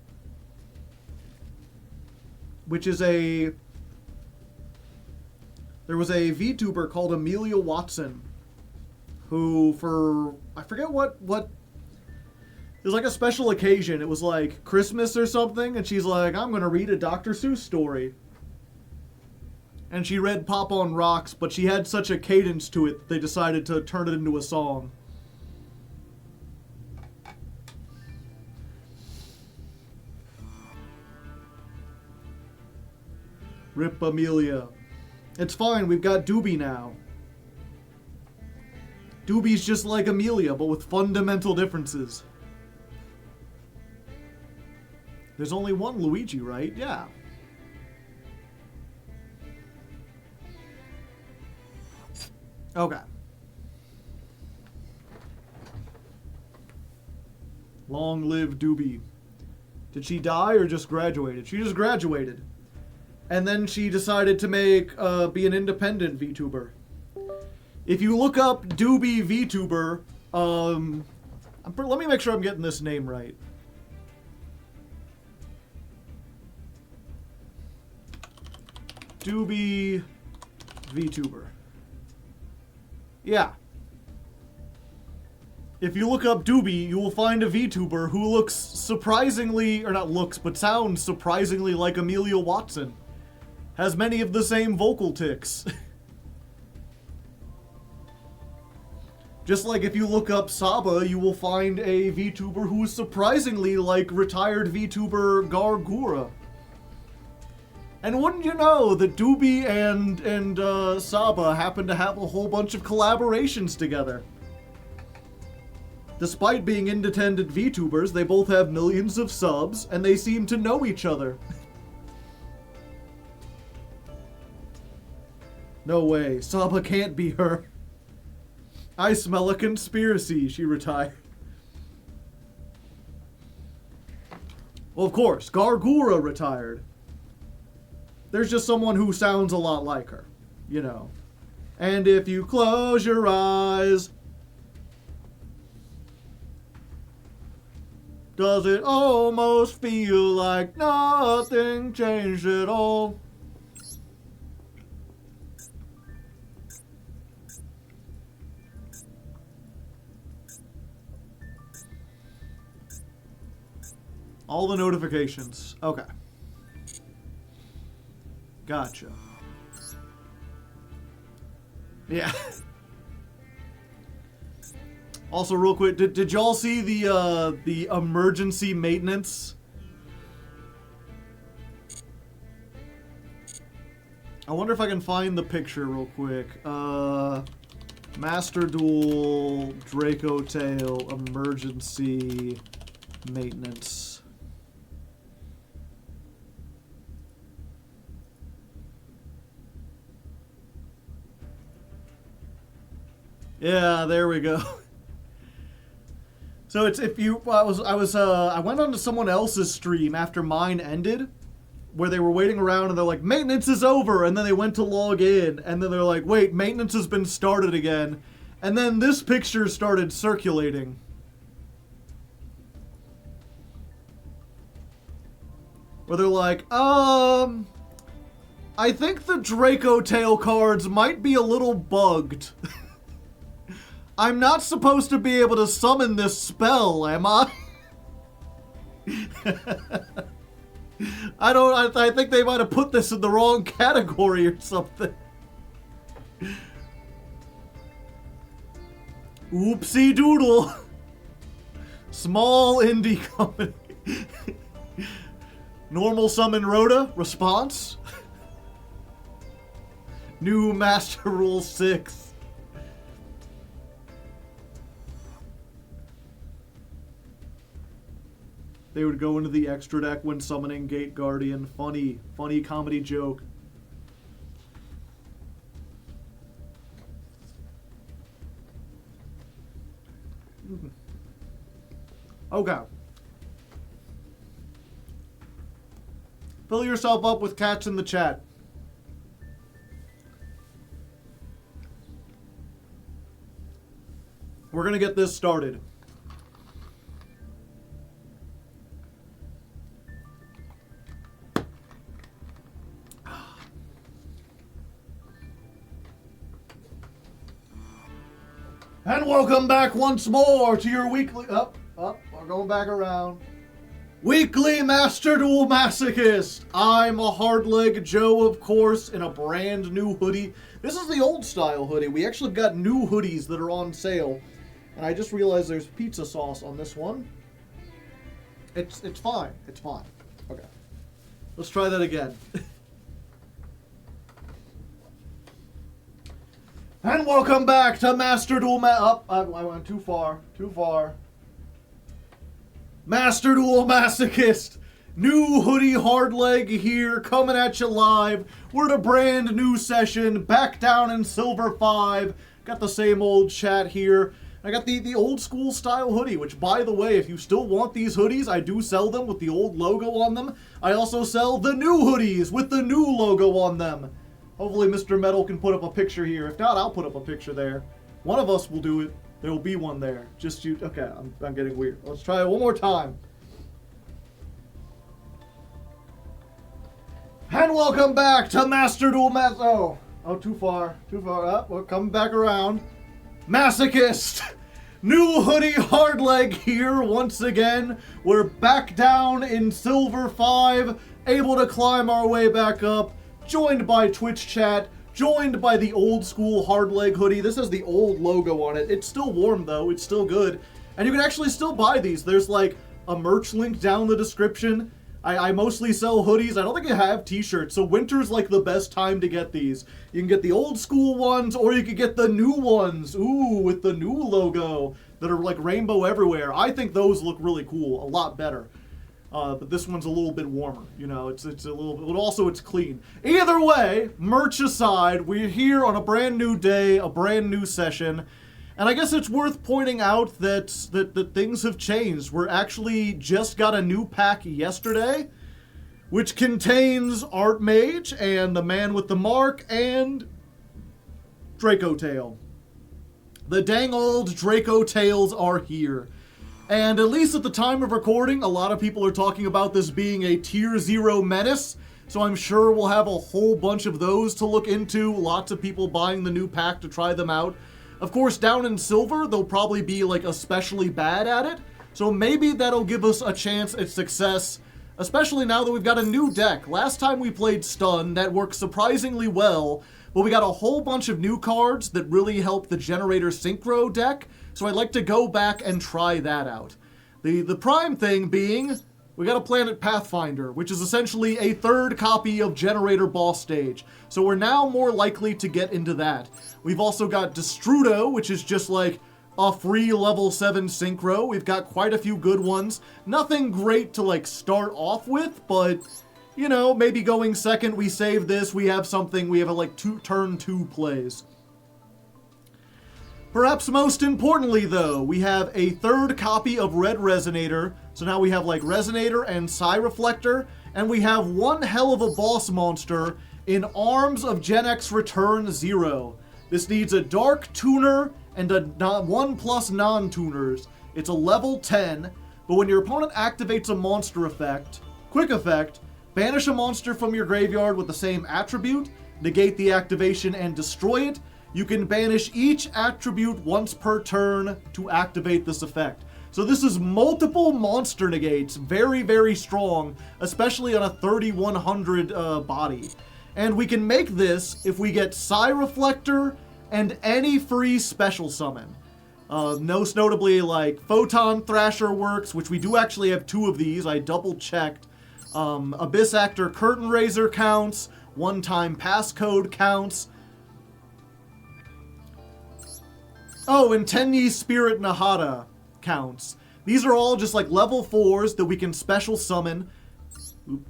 Which is a... There was a VTuber called Amelia Watson. Who, for... I forget what... It was like a special occasion. It was like Christmas or something. And she's like, I'm going to read a Dr. Seuss story. And she read Pop on Rocks, but she had such a cadence to it, they decided to turn it into a song. Rip Amelia. It's fine, we've got Doobie now. Doobie's just like Amelia, but with fundamental differences. There's only one Luigi, right? Yeah. Okay. Long live Doobie. Did she die or just graduated? She just graduated. And then she decided to be an independent VTuber. If you look up Doobie VTuber, let me make sure I'm getting this name right. Doobie VTuber. Yeah. If you look up Doobie, you will find a VTuber who looks surprisingly, or not looks, but sounds surprisingly like Amelia Watson. Has many of the same vocal tics. Just like if you look up Saba, you will find a VTuber who is surprisingly like retired VTuber Gargura. And wouldn't you know that Doobie and Saba happen to have a whole bunch of collaborations together. Despite being independent VTubers, they both have millions of subs, and they seem to know each other. No way, Saba can't be her. I smell a conspiracy, she retired. Well, of course, Gargura retired. There's just someone who sounds a lot like her, you know. And if you close your eyes, does it almost feel like nothing changed at all? All the notifications. Okay. Gotcha. Yeah. Also, real quick, did y'all see the emergency maintenance? I wonder if I can find the picture real quick. Master Duel Draco Tail emergency maintenance. Yeah, there we go. So it's if you I went onto someone else's stream after mine ended, where they were waiting around and they're like, maintenance is over, and then they went to log in, and then they're like, wait, maintenance has been started again, and then this picture started circulating. Where they're like, I think the Draco Tail cards might be a little bugged. I'm not supposed to be able to summon this spell, am I? I think they might have put this in the wrong category or something. Oopsie doodle. Small indie company. Normal summon Rhoda. Response. New Master Rule 6. They would go into the extra deck when summoning Gate Guardian. Funny comedy joke. Okay. Fill yourself up with cats in the chat. We're gonna get this started. And welcome back once more to your weekly... we're going back around. Weekly Master Duel Masochist. I'm a Hardleg Joe, of course, in a brand new hoodie. This is the old style hoodie. We actually got new hoodies that are on sale. And I just realized there's pizza sauce on this one. It's fine. It's fine. Okay. Let's try that again. And welcome back to Master Duel I went too far. Master Duel Masochist. New hoodie Hardleg here, coming at you live. We're at a brand new session, back down in Silver 5. Got the same old chat here. I got the old school style hoodie, which, by the way, if you still want these hoodies, I do sell them with the old logo on them. I also sell the new hoodies with the new logo on them. Hopefully Mr. Metal can put up a picture here. If not, I'll put up a picture there. One of us will do it. There will be one there. Just you. Okay, I'm getting weird. Let's try it one more time. And welcome back to Master Duel Oh, too far. We're coming back around. Masochist. New hoodie Hardleg here once again. We're back down in Silver 5, able to climb our way back up. Joined by Twitch chat, joined by the old school Hardleg hoodie. This has the old logo on it. It's still warm though, it's still good. And you can actually still buy these. There's like a merch link down in the description. I mostly sell hoodies. I don't think I have t-shirts, so winter's like the best time to get these. You can get the old school ones, or you can get the new ones. Ooh, with the new logo that are like rainbow everywhere. I think those look really cool, a lot better. But this one's a little bit warmer, you know, it's a little bit, but also it's clean. Either way, merch aside, we're here on a brand new day, a brand new session, and I guess it's worth pointing out that things have changed. We're actually just got a new pack yesterday, which contains Archmage and the Man with the Mark and Draco Tail. The dang old Draco Tails are here. And at least at the time of recording, a lot of people are talking about this being a Tier 0 menace, so I'm sure we'll have a whole bunch of those to look into, lots of people buying the new pack to try them out. Of course, down in Silver, they'll probably be like especially bad at it, so maybe that'll give us a chance at success, especially now that we've got a new deck. Last time we played Stun, that worked surprisingly well, but we got a whole bunch of new cards that really help the Generator Synchro deck, so I'd like to go back and try that out. The prime thing being, we got a Planet Pathfinder, which is essentially a third copy of Generator Boss Stage. So we're now more likely to get into that. We've also got Destrudo, which is just like a free level 7 synchro. We've got quite a few good ones. Nothing great to like start off with, but you know, maybe going second, we save this, we have something, we have a like turn 2 plays. Perhaps most importantly, though, we have a third copy of Red Resonator. So now we have like Resonator and Psi Reflector, and we have one hell of a boss monster in Arms of Gen X Return 0. This needs a Dark Tuner and a 1+ non-tuners. It's a level 10, but when your opponent activates a monster effect, quick effect, banish a monster from your graveyard with the same attribute, negate the activation and destroy it. You can banish each attribute once per turn to activate this effect. So this is multiple monster negates, very, very strong, especially on a 3100 body. And we can make this if we get Psi Reflector and any free special summon. Most notably, like Photon Thrasher works, which we do actually have 2 of these, I double checked. Abyss Actor Curtain Raiser counts, one-time passcode counts. Oh, and Tenyi Spirit Nahata counts. These are all just like level 4s that we can special summon. Oop.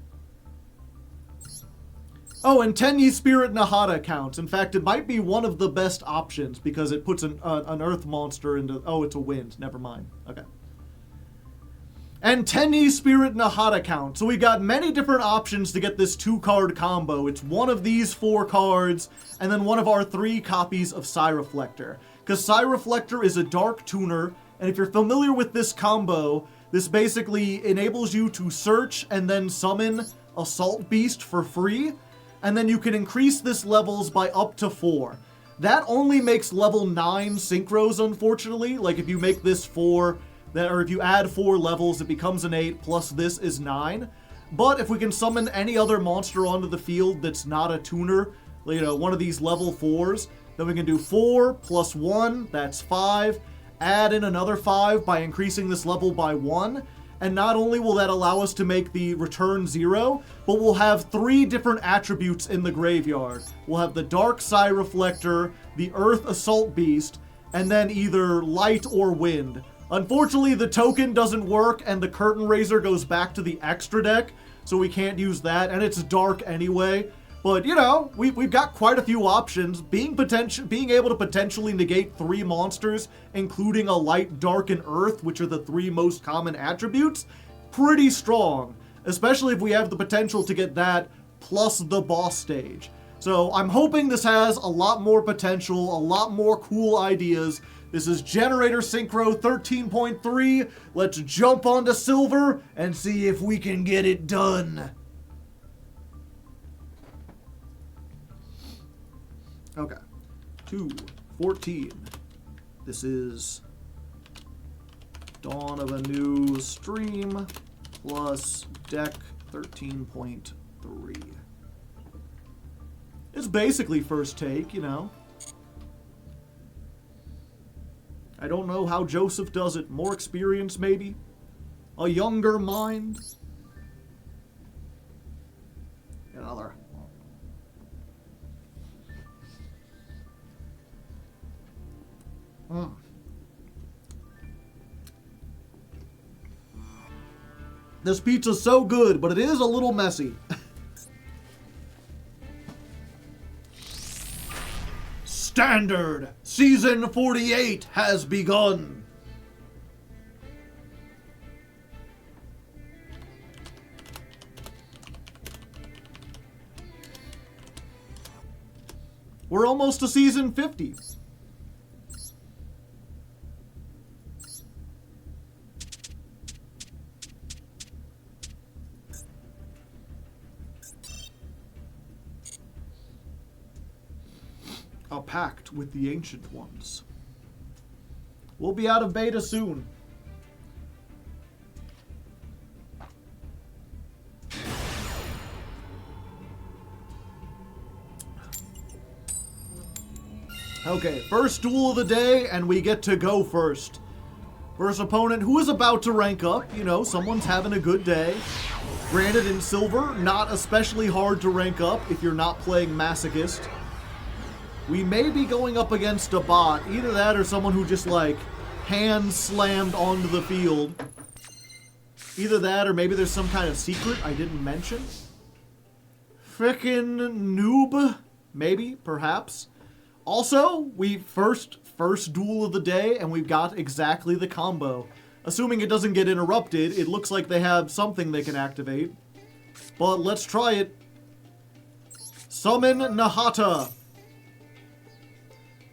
Oh, and Tenyi Spirit Nahata counts. In fact, it might be one of the best options because it puts an earth monster into... Oh, it's a wind. Never mind. Okay. And Tenyi Spirit Nahata counts. So we got many different options to get this 2-card combo. It's one of these 4 cards, and then one of our 3 copies of Psi Reflector. Because Psi Reflector is a Dark Tuner, and if you're familiar with this combo, this basically enables you to search and then summon Assault Beast for free, and then you can increase this levels by up to 4. That only makes level 9 synchros, unfortunately. Like if you make this 4, or if you add 4 levels, it becomes an 8, plus this is 9. But if we can summon any other monster onto the field that's not a tuner, you know, one of these level 4s, then we can do 4 plus 1, that's 5. Add in another 5 by increasing this level by 1. And not only will that allow us to make the return 0, but we'll have 3 different attributes in the graveyard. We'll have the Dark Psi Reflector, the Earth Assault Beast, and then either Light or Wind. Unfortunately, the token doesn't work, and the Curtain Raiser goes back to the extra deck, so we can't use that, and it's dark anyway. But, you know, we've got quite a few options. Being able to potentially negate 3 monsters, including a Light, Dark, and Earth, which are the 3 most common attributes, pretty strong. Especially if we have the potential to get that plus the boss stage. So I'm hoping this has a lot more potential, a lot more cool ideas. This is Generator Synchro 13.3. Let's jump onto Silver and see if we can get it done. Okay, 2:14. This is Dawn of a New Stream plus Deck 13.3. It's basically first take, you know. I don't know how Joseph does it. More experience, maybe? A younger mind? Another. This pizza's so good, but it is a little messy. Standard! Season 48 has begun! We're almost to season 50. A pact with the Ancient Ones. We'll be out of beta soon. Okay, first duel of the day, and we get to go first. First opponent who is about to rank up. You know, someone's having a good day. Granted, in Silver, not especially hard to rank up if you're not playing Masochist. We may be going up against a bot. Either that or someone who just, like, hand slammed onto the field. Either that or maybe there's some kind of secret I didn't mention. Frickin' noob? Maybe, perhaps. Also, we first duel of the day, and we've got exactly the combo. Assuming it doesn't get interrupted, it looks like they have something they can activate. But let's try it. Summon Nahata.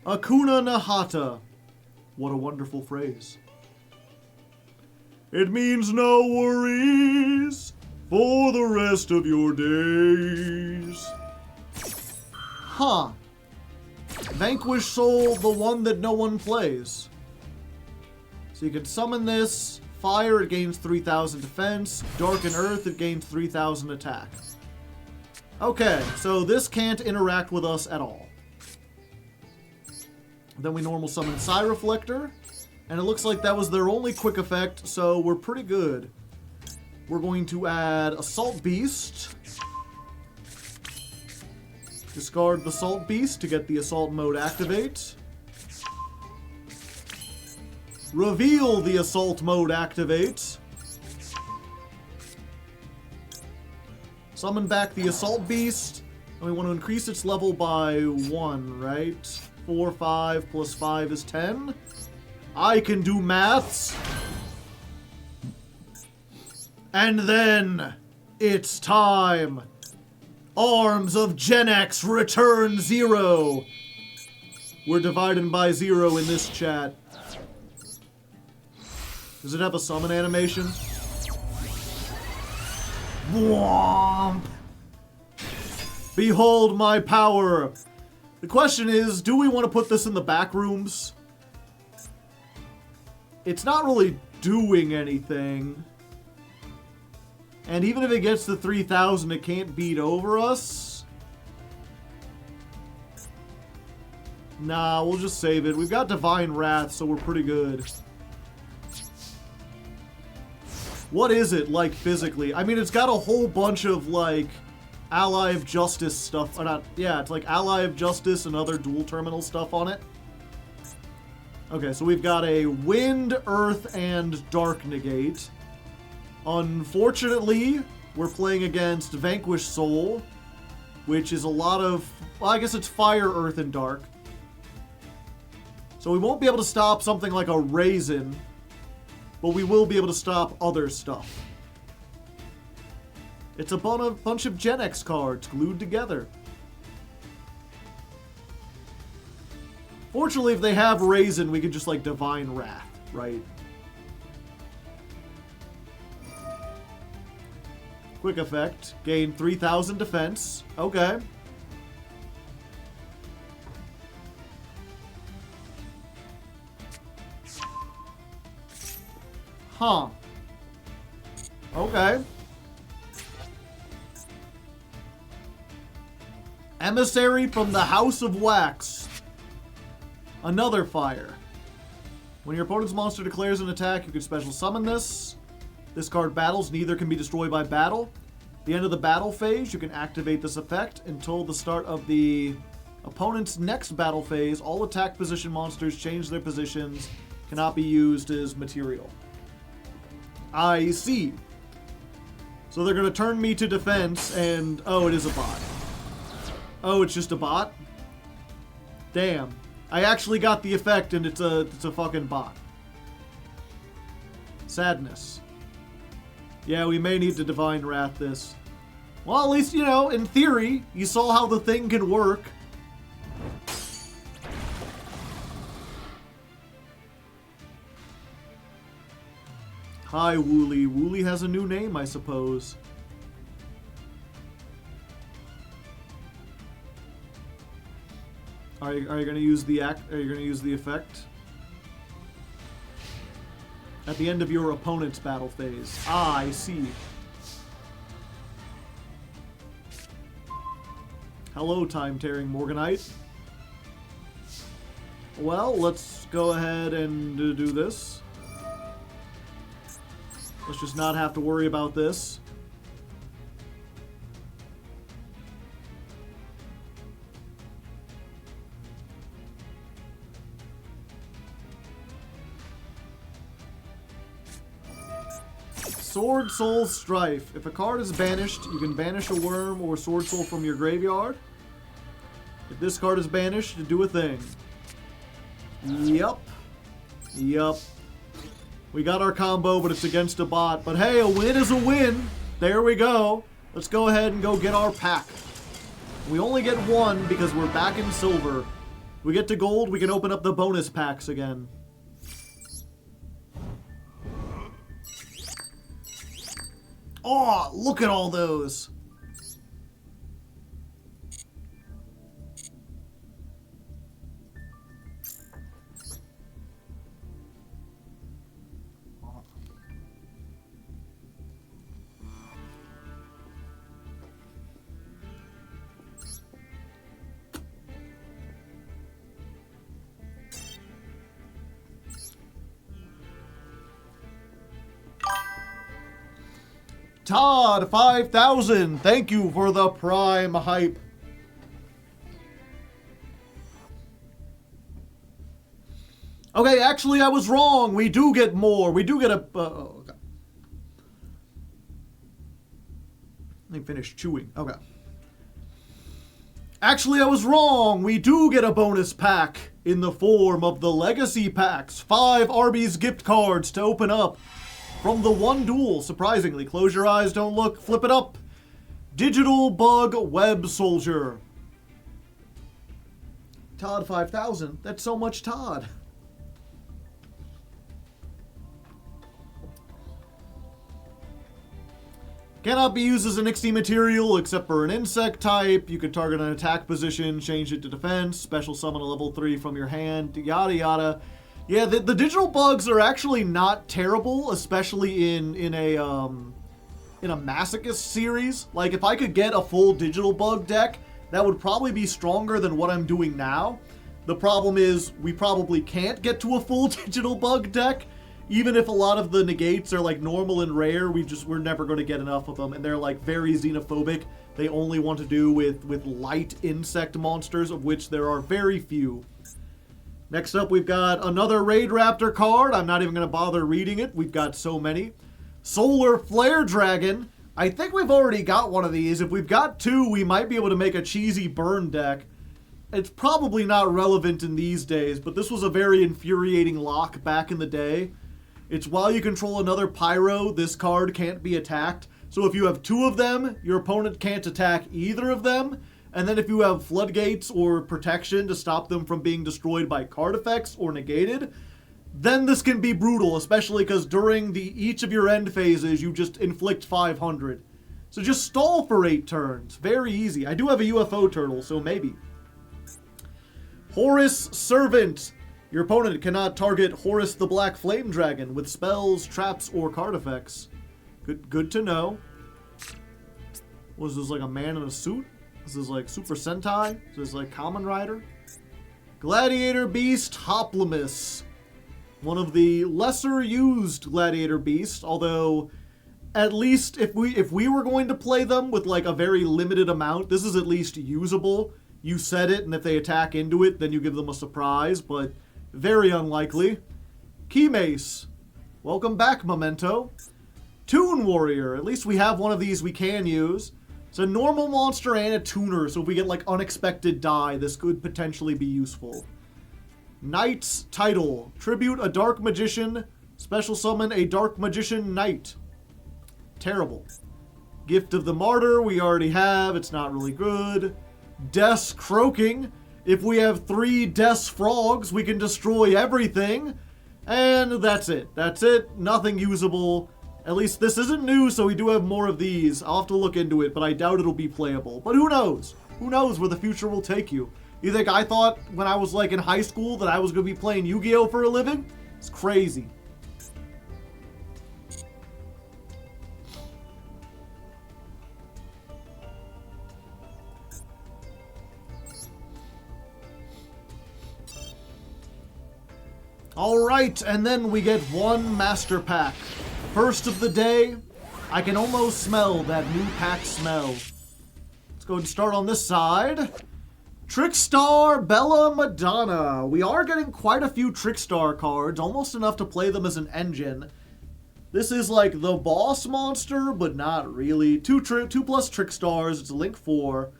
Akuna Nahata. What a wonderful phrase. It means no worries for the rest of your days. Huh. Vanquish Soul, the one that no one plays. So you can summon this. Fire, it gains 3,000 defense. Darken Earth, it gains 3,000 attack. Okay, so this can't interact with us at all. Then we normal summon Psyreflector. And it looks like that was their only quick effect, so we're pretty good. We're going to add Assault Beast. Discard the Assault Beast to get the Assault mode activate. Reveal the Assault mode activate. Summon back the Assault Beast. And we want to increase its level by 1, right? 4, 5 plus 5 is 10. I can do maths. And then it's time. Arms of Gen X return 0. We're divided by 0 in this chat. Does it have a summon animation? Womp. Behold my power. The question is, do we want to put this in the back rooms? It's not really doing anything. And even if it gets to 3,000, it can't beat over us. Nah, we'll just save it. We've got Divine Wrath, so we're pretty good. What is it, like, physically? I mean, it's got a whole bunch of, like, Ally of Justice stuff. Or not, yeah, it's like Ally of Justice and other dual terminal stuff on it. Okay, so we've got a Wind, Earth, and Dark negate. Unfortunately, we're playing against Vanquish Soul, which is a lot of... Well, I guess it's Fire, Earth, and Dark. So we won't be able to stop something like a Raisin, but we will be able to stop other stuff. It's a bunch of Gen X cards glued together. Fortunately, if they have Raisin, we can just, like, Divine Wrath, right? Quick effect. Gain 3,000 defense. Okay. Huh. Okay. Emissary from the House of Wax. Another fire. When your opponent's monster declares an attack, you can special summon this. This card battles, neither can be destroyed by battle. At the end of the battle phase, you can activate this effect. Until the start of the opponent's next battle phase, all attack position monsters change their positions, cannot be used as material. I see. So they're going to turn me to defense, and... Oh, it is a bot. Oh, it's just a bot? Damn. I actually got the effect, and it's a fucking bot. Sadness. Yeah, we may need to Divine Wrath this. Well, at least, you know, in theory, you saw how the thing can work. Hi, Wooly. Wooly has a new name, I suppose. Are you going to use the effect? At the end of your opponent's battle phase. Ah, I see. Hello, time-tearing Morganite. Well, let's go ahead and do this. Let's just not have to worry about this. Sword Soul Strife. If a card is banished, you can banish a worm or Sword Soul from your graveyard. If this card is banished, to do a thing. Yup. Yup. We got our combo, but it's against a bot. But hey, a win is a win. There we go. Let's go ahead and go get our pack. We only get one because we're back in silver. We get to gold, we can open up the bonus packs again. Oh, look at all those. Todd, 5,000. Thank you for the prime hype. Okay, actually, I was wrong. We do get more. We do get a... okay. Let me finish chewing. Okay. Actually, I was wrong. We do get a bonus pack in the form of the Legacy Packs. 5 Arby's gift cards to open up. From the one duel, surprisingly. Close your eyes, don't look, flip it up. Digital Bug Web Soldier. Todd 5,000. That's so much Todd. Cannot be used as an XD material except for an insect type. You could target an attack position, change it to defense, special summon a level 3 from your hand, yada yada. Yeah, the digital bugs are actually not terrible, especially in a Masochist series. Like, if I could get a full digital bug deck, that would probably be stronger than what I'm doing now. The problem is, we probably can't get to a full digital bug deck. Even if a lot of the negates are like normal and rare, we're never going to get enough of them, and they're like very xenophobic. They only want to do with light insect monsters, of which there are very few. Next up, we've got another Raid Raptor card. I'm not even going to bother reading it. We've got so many. Solar Flare Dragon. I think we've already got one of these. If we've got 2, we might be able to make a cheesy burn deck. It's probably not relevant in these days, but this was a very infuriating lock back in the day. It's while you control another Pyro, this card can't be attacked. So if you have 2 of them, your opponent can't attack either of them. And then if you have floodgates or protection to stop them from being destroyed by card effects or negated, then this can be brutal, especially because during each of your end phases, you just inflict 500. So just stall for 8 turns. Very easy. I do have a UFO turtle, so maybe. Horus Servant. Your opponent cannot target Horus the Black Flame Dragon with spells, traps, or card effects. Good to know. Was this like a man in a suit? This is like Super Sentai. This is like Kamen Rider. Gladiator Beast Hoplimus. One of the lesser used Gladiator Beasts, although at least if we were going to play them with like a very limited amount, this is at least usable. You set it, and if they attack into it, then you give them a surprise, but very unlikely. Keymace. Welcome back, Memento. Toon Warrior. At least we have one of these we can use. It's a normal monster and a tuner, so if we get like unexpected die, this could potentially be useful. Knight's Title. Tribute a Dark Magician. Special summon a Dark Magician Knight. Terrible. Gift of the Martyr we already have. It's not really good. Death's Croaking. If we have 3 Death's Frogs, we can destroy everything. And that's it. That's it. Nothing usable. At least this isn't new, so we do have more of these. I'll have to look into it, but I doubt it'll be playable. But who knows? Who knows where the future will take you? You think I thought when I was like in high school that I was going to be playing Yu-Gi-Oh! For a living? It's crazy. Alright, and then we get one Master Pack. First of the day. I can almost smell that new pack smell. Let's go and start on this side. Trickstar Bella Madonna. We are getting quite a few Trickstar cards, almost enough to play them as an engine. This is like the boss monster, but not really. 2 plus Trickstars, it's a Link 4.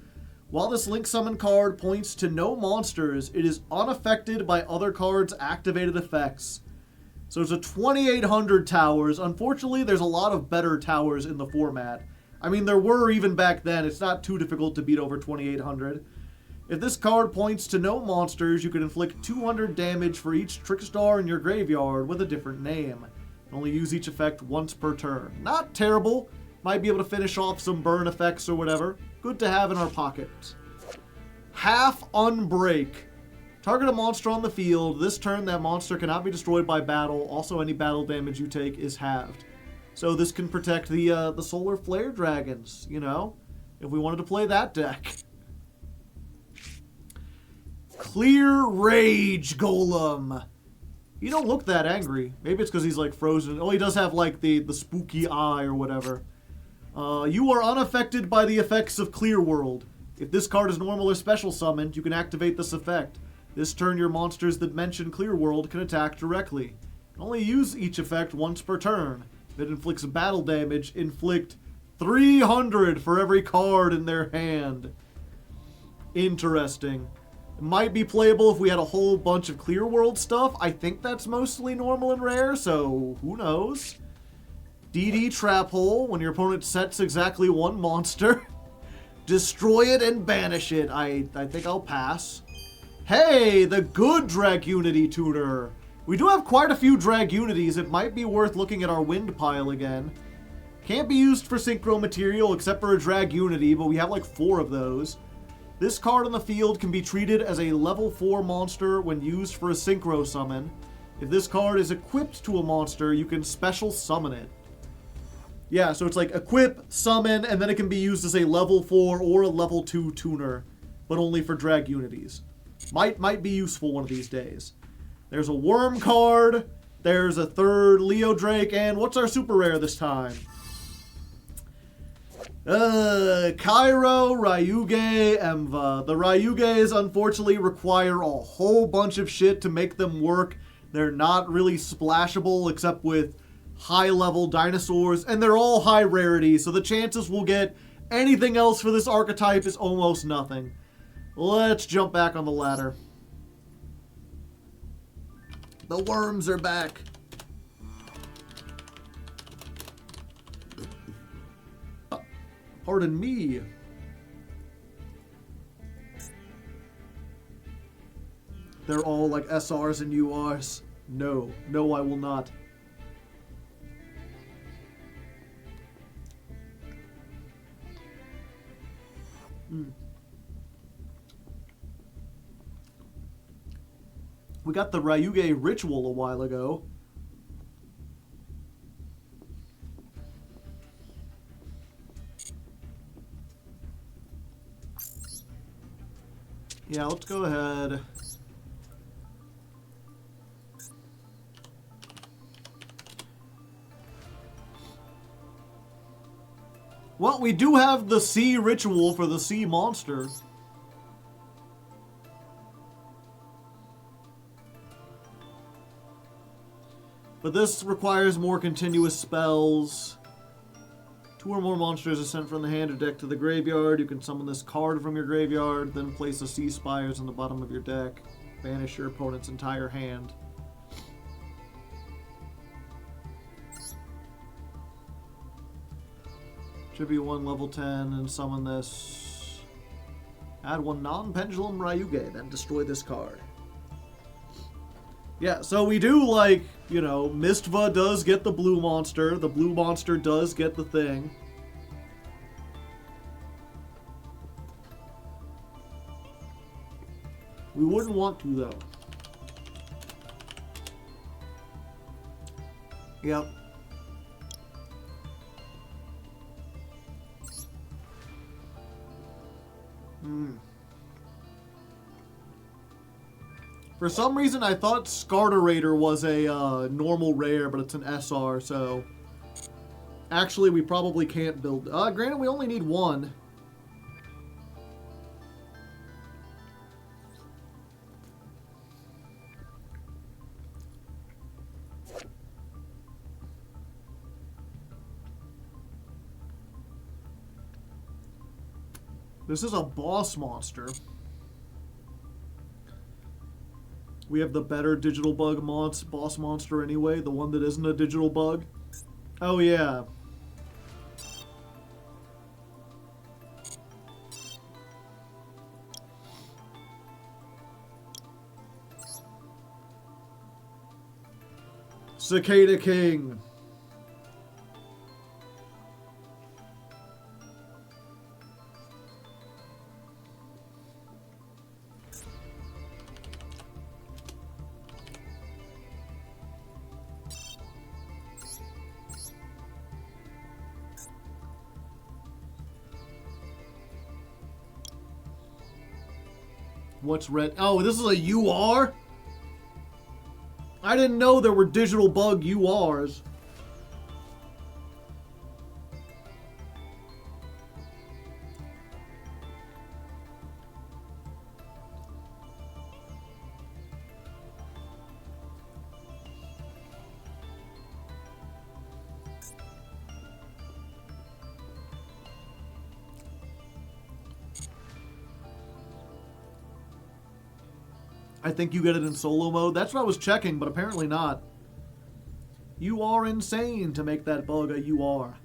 While this Link Summon card points to no monsters, it is unaffected by other cards' activated effects. So it's a 2800 towers. Unfortunately, there's a lot of better towers in the format. I mean, there were even back then. It's not too difficult to beat over 2800. If this card points to no monsters, you can inflict 200 damage for each Trickstar in your graveyard with a different name. Only use each effect once per turn. Not terrible. Might be able to finish off some burn effects or whatever. Good to have in our pocket. Half Unbreak. Target a monster on the field. This turn, that monster cannot be destroyed by battle. Also, any battle damage you take is halved. So this can protect the Solar Flare Dragons, you know, if we wanted to play that deck. Clear Rage Golem. You don't look that angry. Maybe it's because he's like frozen. Oh, he does have like the spooky eye or whatever. You are unaffected by the effects of Clear World. If this card is normal or special summoned, you can activate this effect. This turn, your monsters that mention Clear World can attack directly. Only use each effect once per turn. If it inflicts battle damage, inflict 300 for every card in their hand. Interesting. It might be playable if we had a whole bunch of Clear World stuff. I think that's mostly normal and rare, so who knows? DD Trap Hole. When your opponent sets exactly one monster, destroy it and banish it. I think I'll pass. Hey, the good Dragunity tutor. We do have quite a few Dragunities. It might be worth looking at our wind pile again. Can't be used for Synchro material except for a Dragunity, but we have like 4 of those. This card on the field can be treated as a level 4 monster when used for a Synchro summon. If this card is equipped to a monster, you can special summon it. Yeah, so it's like equip, summon, and then it can be used as a level 4 or a level 2 tuner, but only for Dragunities. Might be useful one of these days. There's a Worm card, there's a 3rd Leo Drake, and what's our super rare this time? Cairo, Ryuge, Emva. The Ryuges unfortunately require a whole bunch of shit to make them work. They're not really splashable except with high-level dinosaurs, and they're all high rarity, so the chances we'll get anything else for this archetype is almost nothing. Let's jump back on the ladder. The worms are back. Pardon me. They're all like SRs and URs. No, I will not. We got the Ryuge Ritual a while ago. Yeah, let's go ahead. Well, we do have the Sea Ritual for the Sea Monster. But this requires more continuous spells. 2 or more monsters are sent from the hand or deck to the graveyard. You can summon this card from your graveyard, then place the Sea Spires on the bottom of your deck. Banish your opponent's entire hand. Should be 1 level 10 and summon this. Add 1 non-pendulum Ryuge, then destroy this card. Yeah, so we do, like, you know, Mistva does get the blue monster. The blue monster does get the thing. We wouldn't want to, though. Yep. For some reason, I thought Scarterator was a normal rare, but it's an SR, so... Actually, we probably can't build... granted, we only need 1. This is a boss monster. We have the better digital bug boss monster anyway, the one that isn't a digital bug. Oh yeah. Cicada King. What's red? Oh, this is a UR? I didn't know there were digital bug URs. I think you get it in solo mode. That's what I was checking, but apparently not. You are insane to make that bug a UR.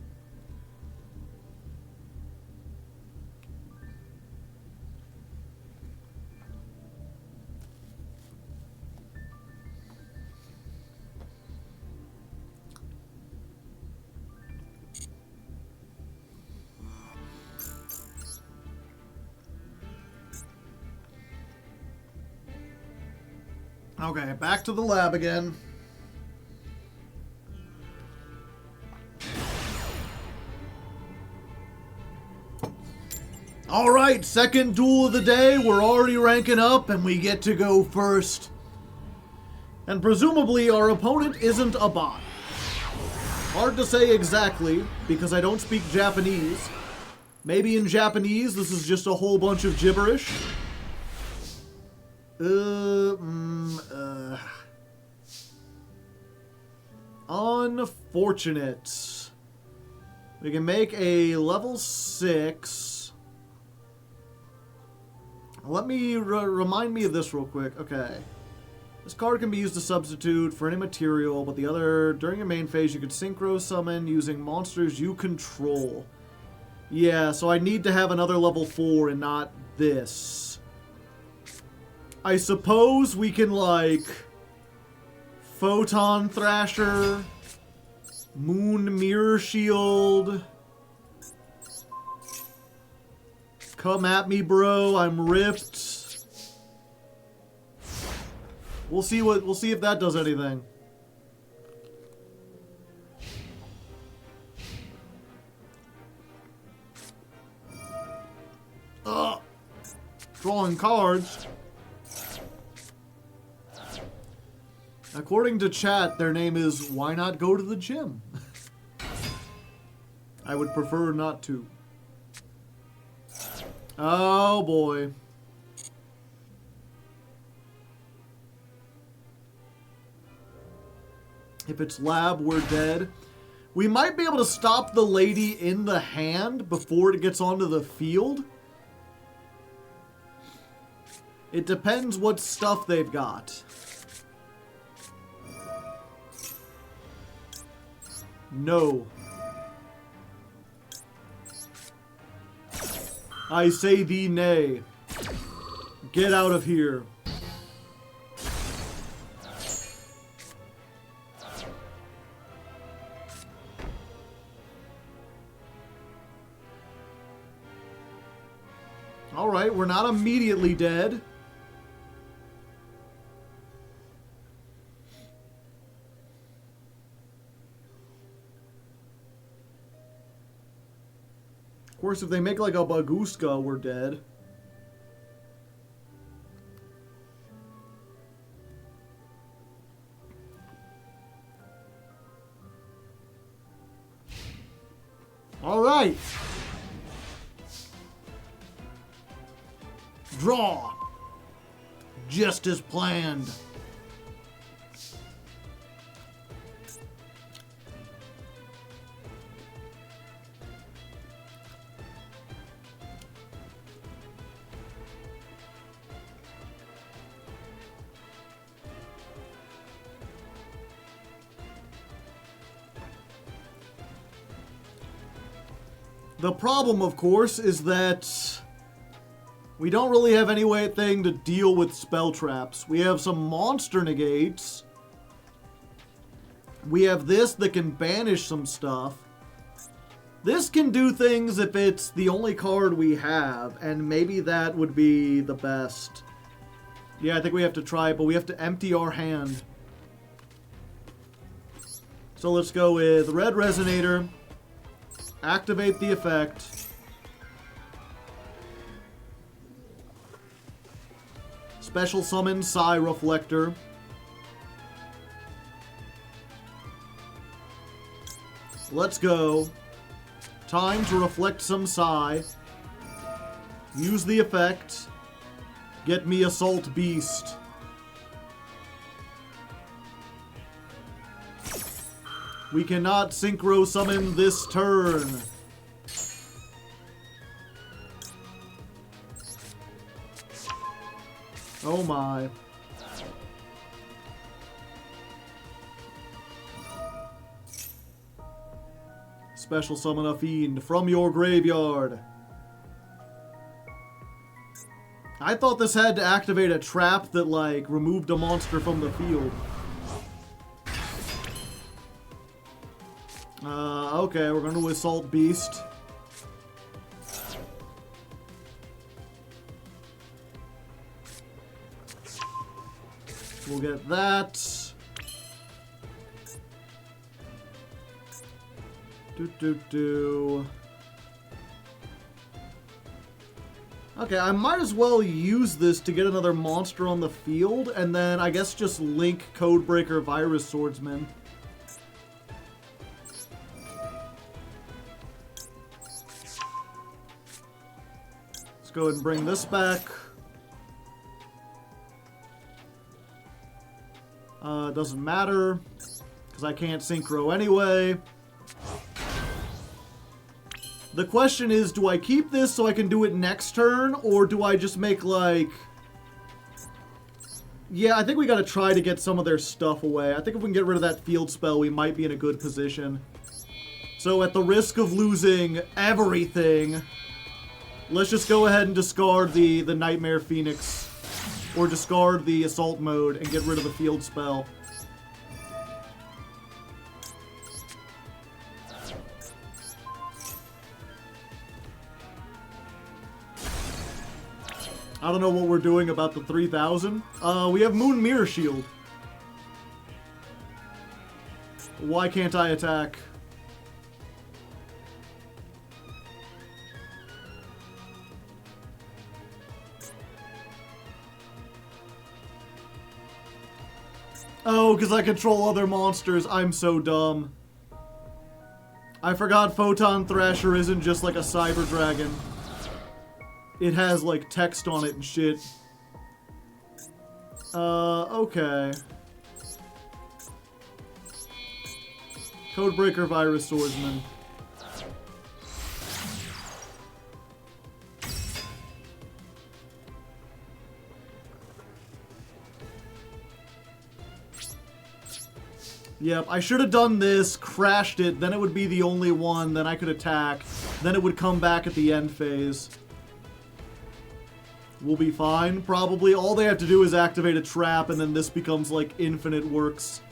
Okay, back to the lab again. Alright, second duel of the day. We're already ranking up and we get to go first. And presumably our opponent isn't a bot. Hard to say exactly, because I don't speak Japanese. Maybe in Japanese this is just a whole bunch of gibberish. Unfortunate. We can make a level 6. Let me remind me of this real quick. Okay. This card can be used to substitute for any material, but the other, during your main phase, you can synchro summon using monsters you control. Yeah, so I need to have another level 4 and not this. I suppose we can, like, Photon Thrasher, Moon Mirror Shield. Come at me, bro. I'm ripped. We'll see if that does anything. Drawing cards. According to chat, their name is Why Not Go to the Gym? I would prefer not to. Oh boy. If it's lab, we're dead. We might be able to stop the lady in the hand before it gets onto the field. It depends what stuff they've got. No. I say thee nay. Get out of here. Alright, we're not immediately dead. Of course, if they make like a Baguska, we're dead. Alright. Draw. Just as planned. The problem, of course, is that we don't really have any thing to deal with spell traps. We have some monster negates. We have this that can banish some stuff. This can do things if it's the only card we have, and maybe that would be the best. Yeah, I think we have to try it, but we have to empty our hand. So let's go with Red Resonator. Activate the effect. Special summon Psi Reflector. Let's go. Time to reflect some Psi. Use the effect. Get me Assault Beast. We cannot synchro summon this turn. Oh my. Special summon a fiend from your graveyard. I thought this had to activate a trap that, like, removed a monster from the field. Okay, we're going to Assault Beast. We'll get that. Okay, I might as well use this to get another monster on the field, and then I guess just link Codebreaker Virus Swordsman. Let's go ahead and bring this back. Doesn't matter, because I can't synchro anyway. The question is, do I keep this so I can do it next turn, or do I just make, like... Yeah, I think we gotta try to get some of their stuff away. I think if we can get rid of that field spell, we might be in a good position. So at the risk of losing everything, let's just go ahead and discard the Nightmare Phoenix. Or discard the Assault mode and get rid of the field spell. I don't know what we're doing about the 3000. We have Moon Mirror Shield. Why can't I attack? Oh, because I control other monsters. I'm so dumb. I forgot Photon Thrasher isn't just like a Cyber Dragon. It has, like, text on it and shit. Okay. Codebreaker Virus Swordsman. Yep, I should have done this, crashed it, then it would be the only one, then I could attack, then it would come back at the end phase. We'll be fine, probably. All they have to do is activate a trap, and then this becomes, like, infinite works.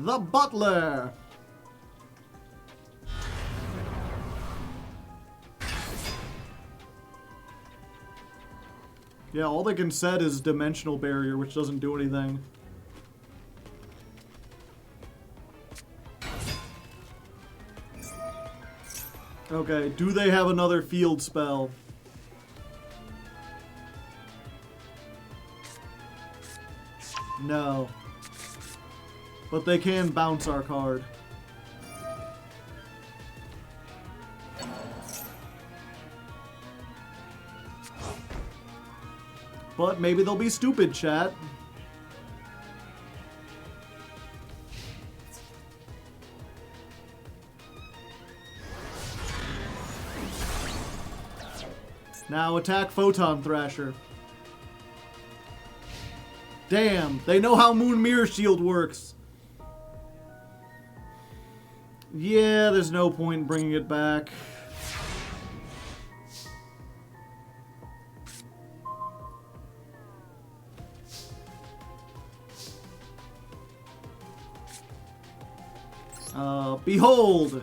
The Butler! Yeah, all they can set is Dimensional Barrier, which doesn't do anything. Okay, do they have another field spell? No. But they can bounce our card. But maybe they'll be stupid, chat. Now attack Photon Thrasher. Damn, they know how Moon Mirror Shield works. Yeah, there's no point in bringing it back. Behold!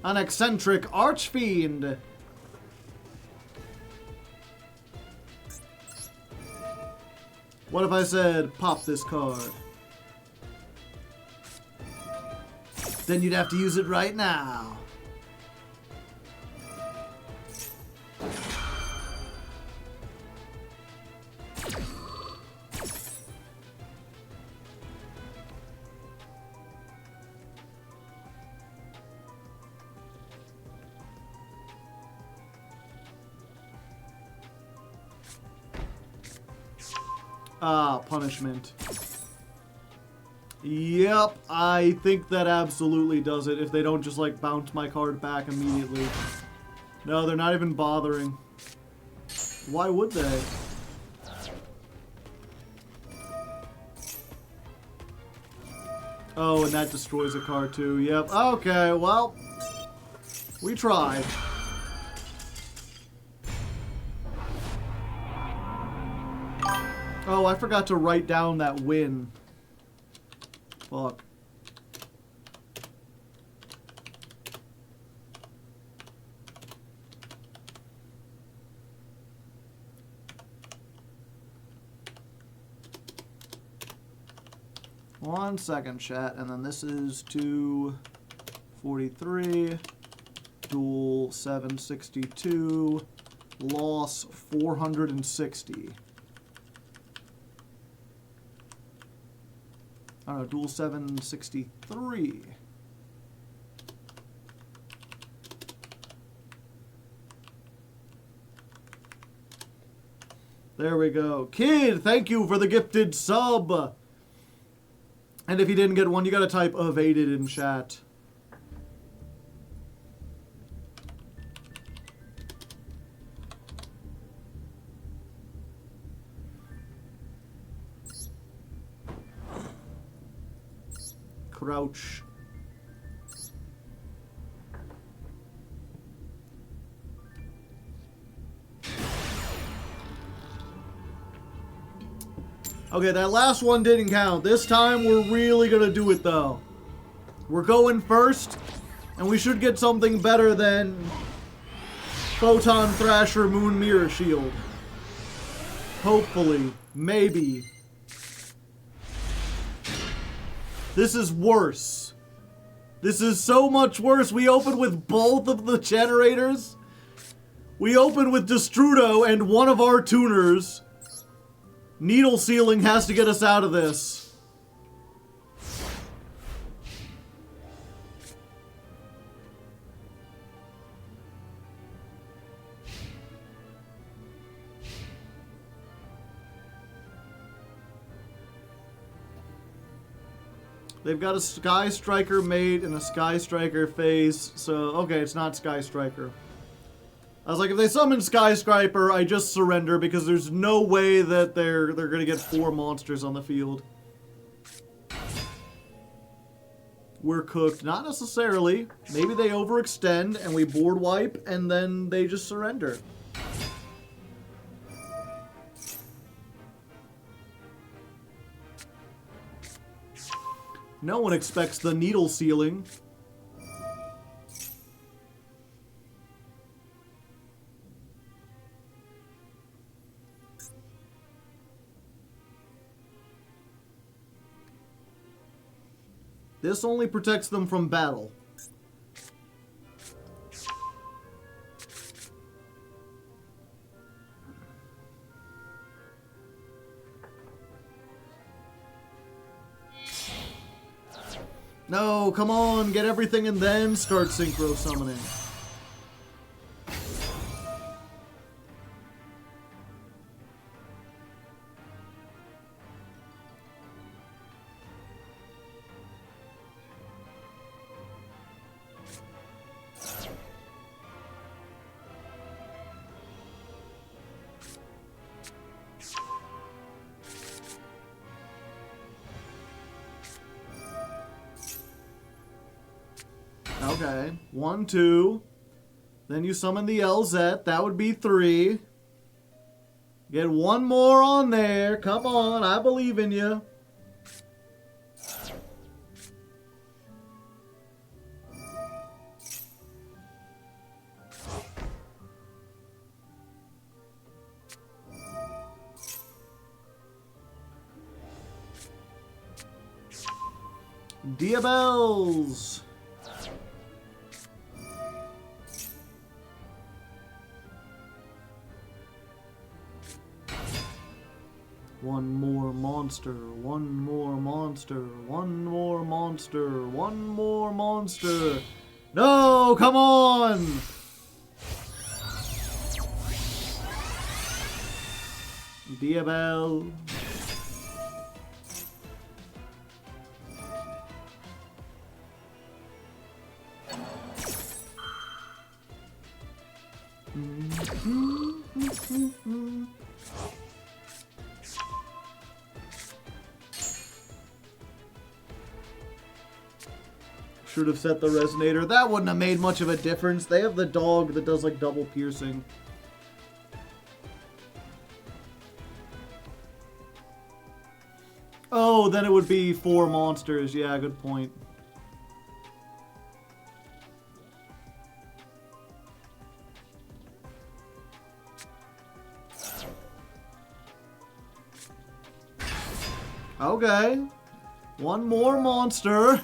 An eccentric archfiend! What if I said, pop this card? Then you'd have to use it right now. Ah, punishment. Yep, I think that absolutely does it if they don't just, like, bounce my card back immediately. No, they're not even bothering. Why would they? Oh, and that destroys a card too. Yep, okay, well, we tried. Oh, I forgot to write down that win. Fuck. One second, chat, and then this is 243, duel 762, loss 460. I don't know, duel 763. There we go. Kid, thank you for the gifted sub. And if you didn't get one, you gotta type evaded in chat. Crouch. Okay, that last one didn't count. This time, we're really gonna do it, though. We're going first, and we should get something better than Photon Thrasher Moon Mirror Shield. Hopefully. Maybe. This is worse. This is so much worse. We opened with both of the generators. We opened with Destrudo and one of our tuners. Needle Sealing has to get us out of this. They've got a Sky Striker mate and a Sky Striker phase, so okay, it's not Sky Striker. I was like, if they summon Sky Striker, I just surrender because there's no way that they're gonna get 4 monsters on the field. We're cooked. Not necessarily. Maybe they overextend and we board wipe and then they just surrender. No one expects the Needle Sealing. This only protects them from battle. No, come on, get everything and then start synchro summoning. Okay. 1, 2. Then you summon the LZ. That would be 3. Get one more on there. Come on, I believe in you. Diabells. One more monster, one more monster, one more monster, one more monster. No, come on! Diabell. Should have set the resonator. That wouldn't have made much of a difference. They have the dog that does like double piercing. Oh, then it would be 4 monsters. Yeah, good point. Okay. One more monster.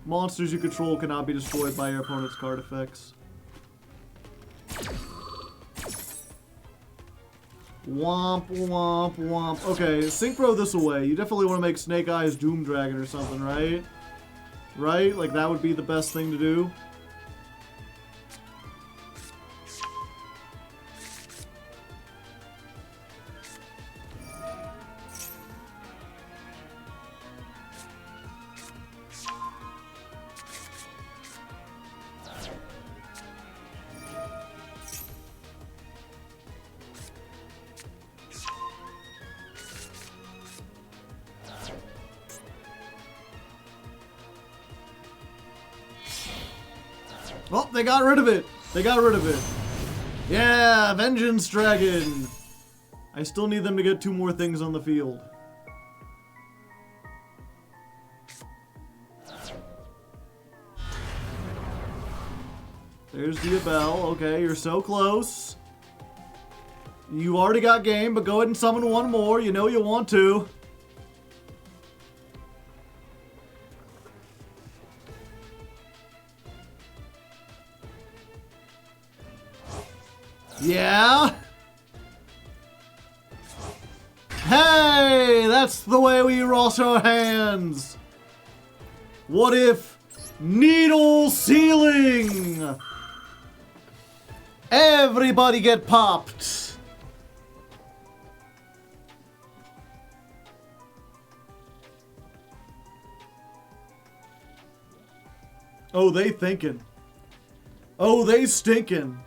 Monsters you control cannot be destroyed by your opponent's card effects. Womp, womp, womp. Okay, synchro this away. You definitely want to make Snake Eyes Doom Dragon or something, right? Right? Like, that would be the best thing to do. Oh, they got rid of it. They got rid of it. Yeah, Vengeance Dragon. I still need them to get 2 more things on the field. There's Diabell. Okay, you're so close. You already got game, but go ahead and summon 1 more. You know you want to. Yeah? Hey, that's the way we wash our hands. What if needle sealing? Everybody get popped. Oh, they thinking. Oh, they stinking.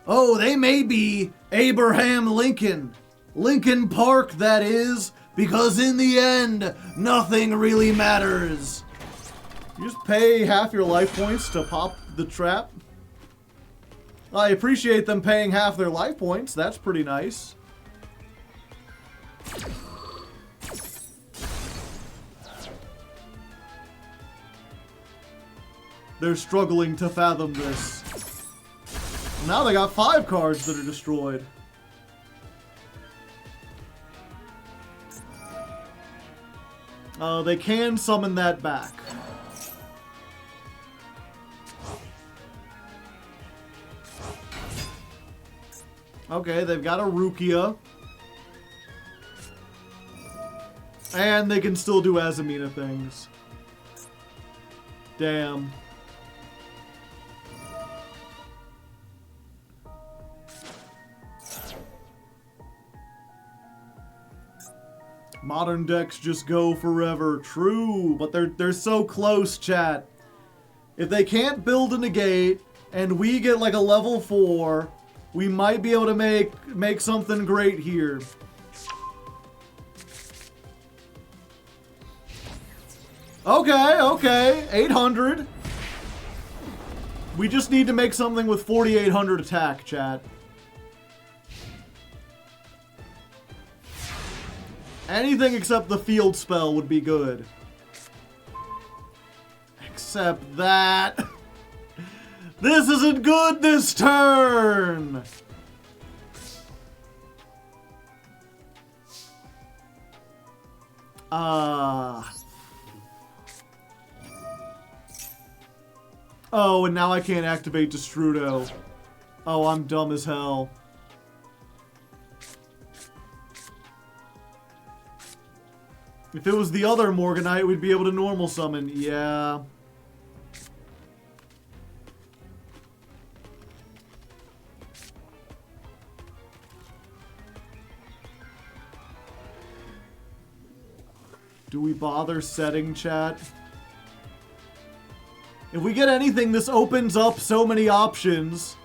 Oh, they may be Abraham Lincoln. Lincoln Park, that is, because in the end, nothing really matters. You just pay half your life points to pop the trap. I appreciate them paying half their life points. That's pretty nice. They're struggling to fathom this. Now they got 5 cards that are destroyed. They can summon that back. Okay, they've got a Rukia. And they can still do Azamina things. Damn. Modern decks just go forever. True, but they're so close, chat. If they can't build a negate and we get like a level 4, we might be able to make something great here. Okay, okay. 800. We just need to make something with 4,800 attack, chat. Anything except the field spell would be good. Except that... This isn't good this turn! Oh, and now I can't activate Destrudo. Oh, I'm dumb as hell. If it was the other Morganite, we'd be able to normal summon. Yeah. Do we bother setting, chat? If we get anything, this opens up so many options.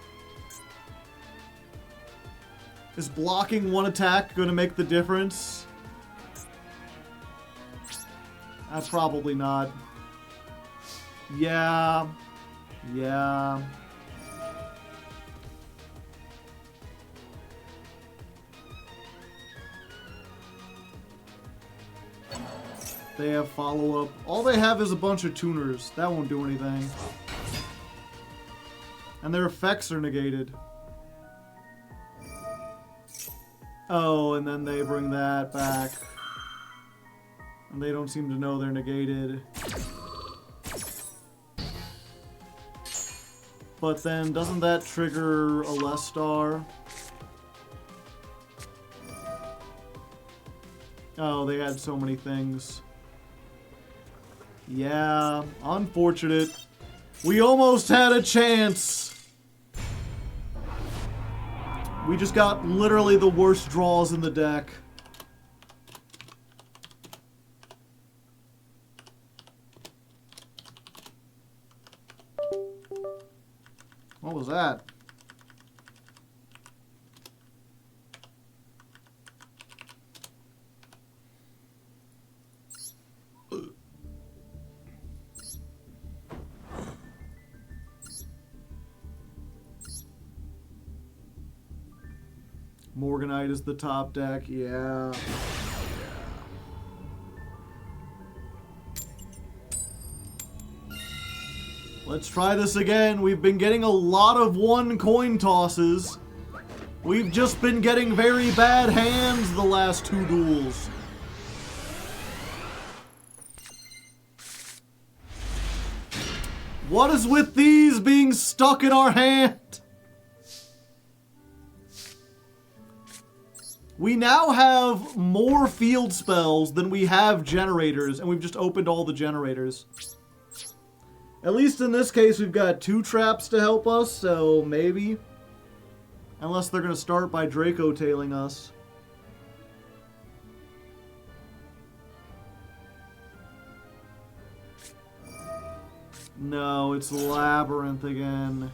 Is blocking one attack going to make the difference? Probably not. Yeah. Yeah. They have follow-up. All they have is a bunch of tuners. That won't do anything. And their effects are negated. Oh, and then they bring that back. And they don't seem to know they're negated. But then, doesn't that trigger a Lestar? Oh, they had so many things. Yeah, unfortunate. We almost had a chance. We just got literally the worst draws in the deck. What was that? Morganite is the top deck, yeah. Let's try this again. We've been getting a lot of one coin tosses. We've just been getting very bad hands the last two duels. What is with these being stuck in our hand? We now have more field spells than we have generators, and we've just opened all the generators. At least in this case, we've got 2 traps to help us, so maybe. Unless they're going to start by Draco tailing us. No, it's Labyrinth again.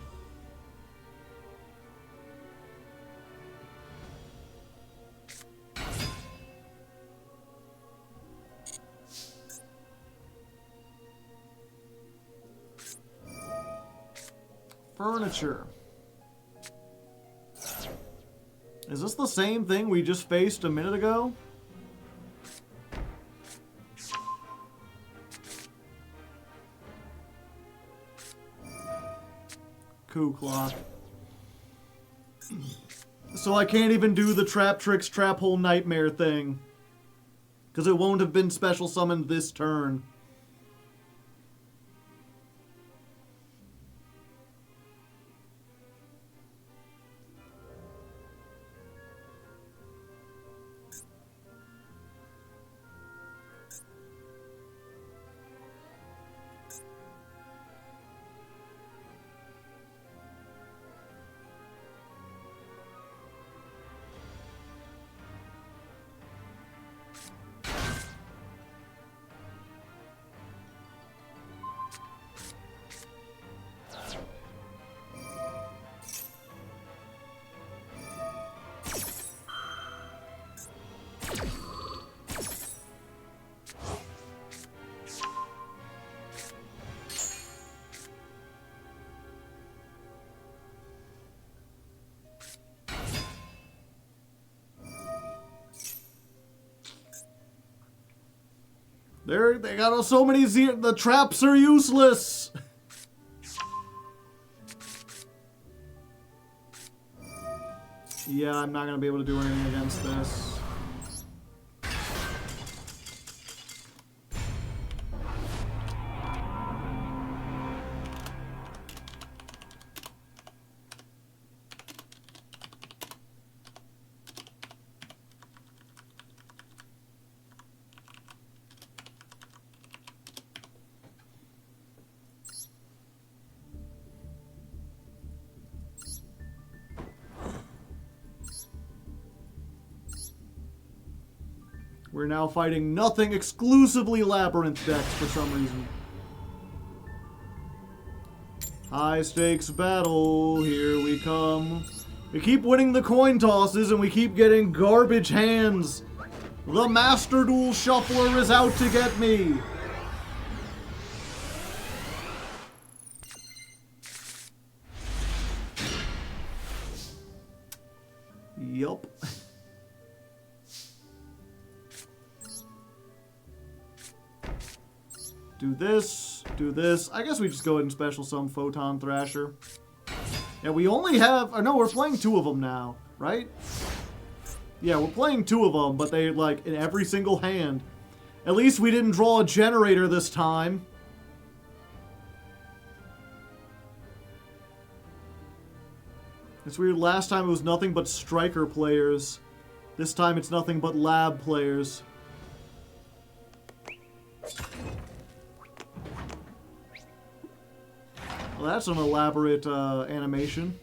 Furniture. Is this the same thing we just faced a minute ago? Coup clock. So I can't even do the Trap Tricks Trap Hole Nightmare thing. Because it won't have been special summoned this turn. They got so many the traps are useless. Yeah, I'm not gonna be able to do anything against this. We're now fighting nothing, exclusively Labyrinth decks for some reason. High stakes battle, here we come. We keep winning the coin tosses and we keep getting garbage hands. The Master Duel Shuffler is out to get me. Yup. Do this, do this. I guess we just go ahead and special summon Photon Thrasher. Yeah, we only have... Or no, we're playing 2 of them now, right? Yeah, we're playing 2 of them, but they, like, in every single hand. At least we didn't draw a generator this time. It's weird, last time it was nothing but striker players. This time it's nothing but lab players. Well, that's an elaborate animation.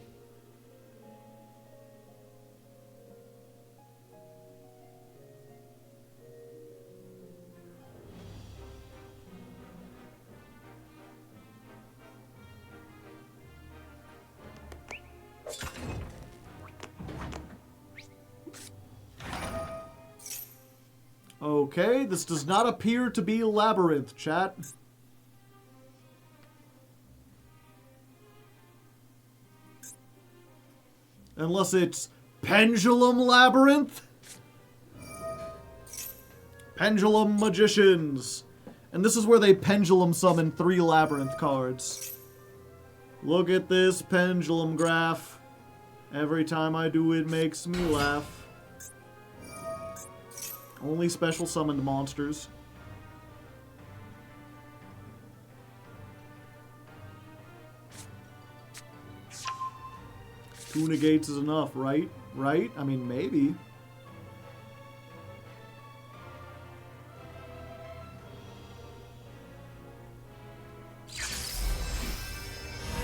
Okay, this does not appear to be Labyrinth, chat. Unless it's Pendulum Labyrinth? Pendulum Magicians. And this is where they pendulum summon 3 Labyrinth cards. Look at this pendulum graph. Every time I do it makes me laugh. Only special summoned monsters. 2 negates is enough, right? Right? I mean, maybe.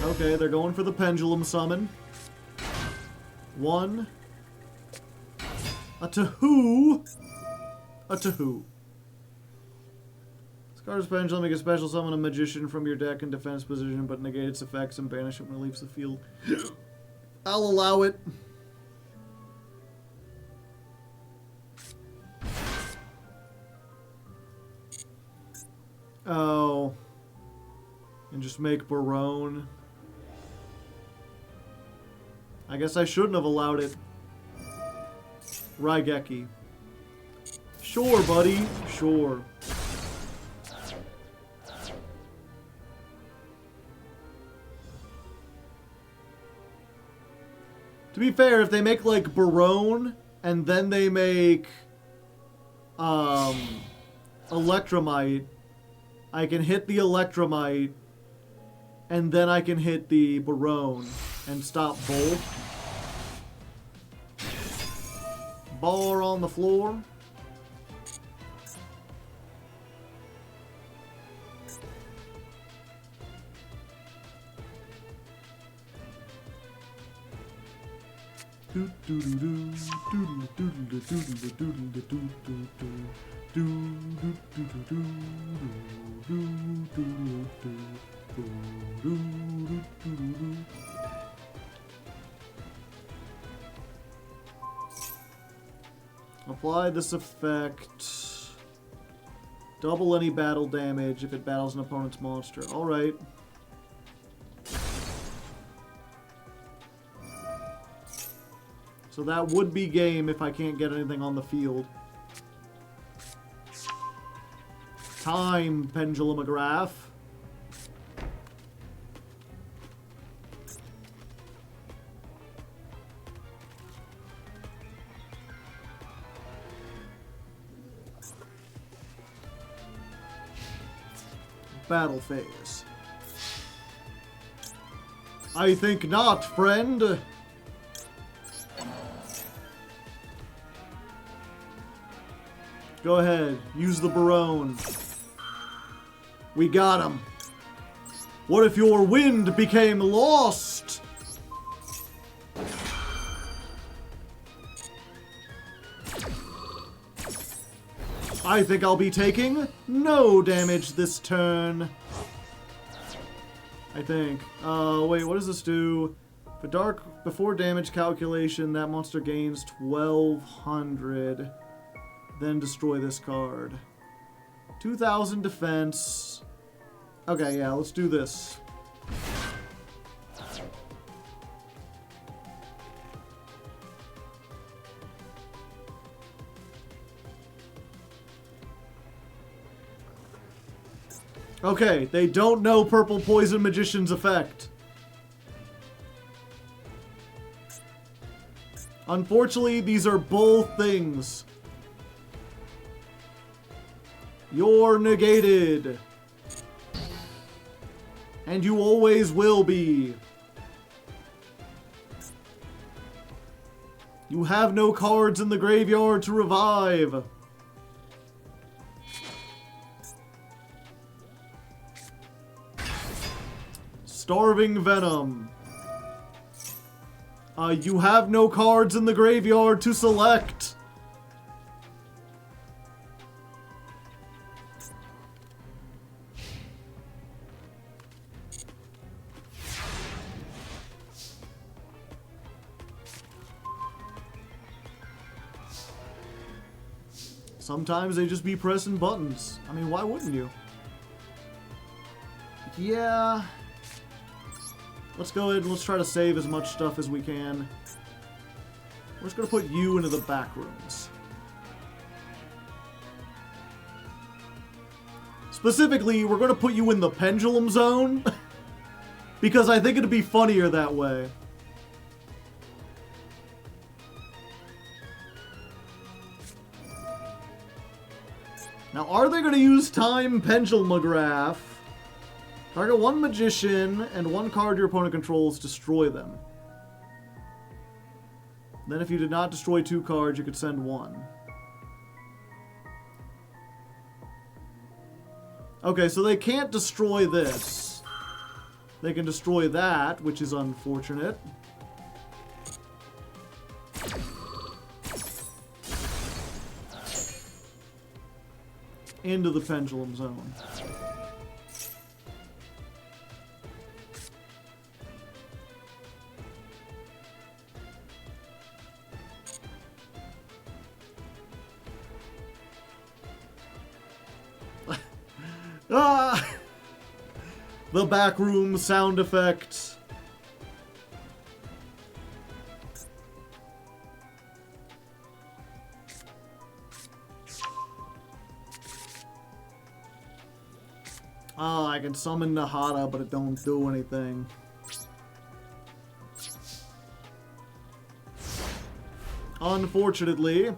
Okay, they're going for the pendulum summon. 1. A Tahoo. A Tahoo. Discard a pendulum, make a special summon a magician from your deck in defense position, but negate its effects and banish it when it leaves the field. I'll allow it. Oh. And just make Barone. I guess I shouldn't have allowed it. Raigeki. Sure, buddy. Sure. To be fair, if they make, like, Barone, and then they make, Electromite, I can hit the Electromite, and then I can hit the Barone, and stop both. Bar on the floor. Apply this effect. Double any battle damage if it battles an opponent's monster. Alright. So that would be game if I can't get anything on the field. Time pendulumograph. Battle phase. I think not, friend. Go ahead, use the Barone. We got him. What if your wind became lost? I think I'll be taking no damage this turn. I think. Wait, what does this do? Before damage calculation, that monster gains 1200. Then destroy this card. 2000 defense. Okay, yeah, let's do this. Okay, they don't know Purple Poison Magician's effect. Unfortunately, these are both things. You're negated. And you always will be. You have no cards in the graveyard to revive. Starving Venom. You have no cards in the graveyard to select. Sometimes they just be pressing buttons. I mean, why wouldn't you? Yeah. Let's go ahead and let's try to save as much stuff as we can. We're just going to put you into the back rooms. Specifically, we're going to put you in the pendulum zone. Because I think it'd be funnier that way. Now, are they going to use Time Pendulumograph? Target one Magician and one card your opponent controls, destroy them. Then if you did not destroy two cards, you could send one. Okay, so they can't destroy this. They can destroy that, which is unfortunate. Into the pendulum zone. Ah! The backroom sound effect. I can summon Nahata, but it don't do anything. Unfortunately.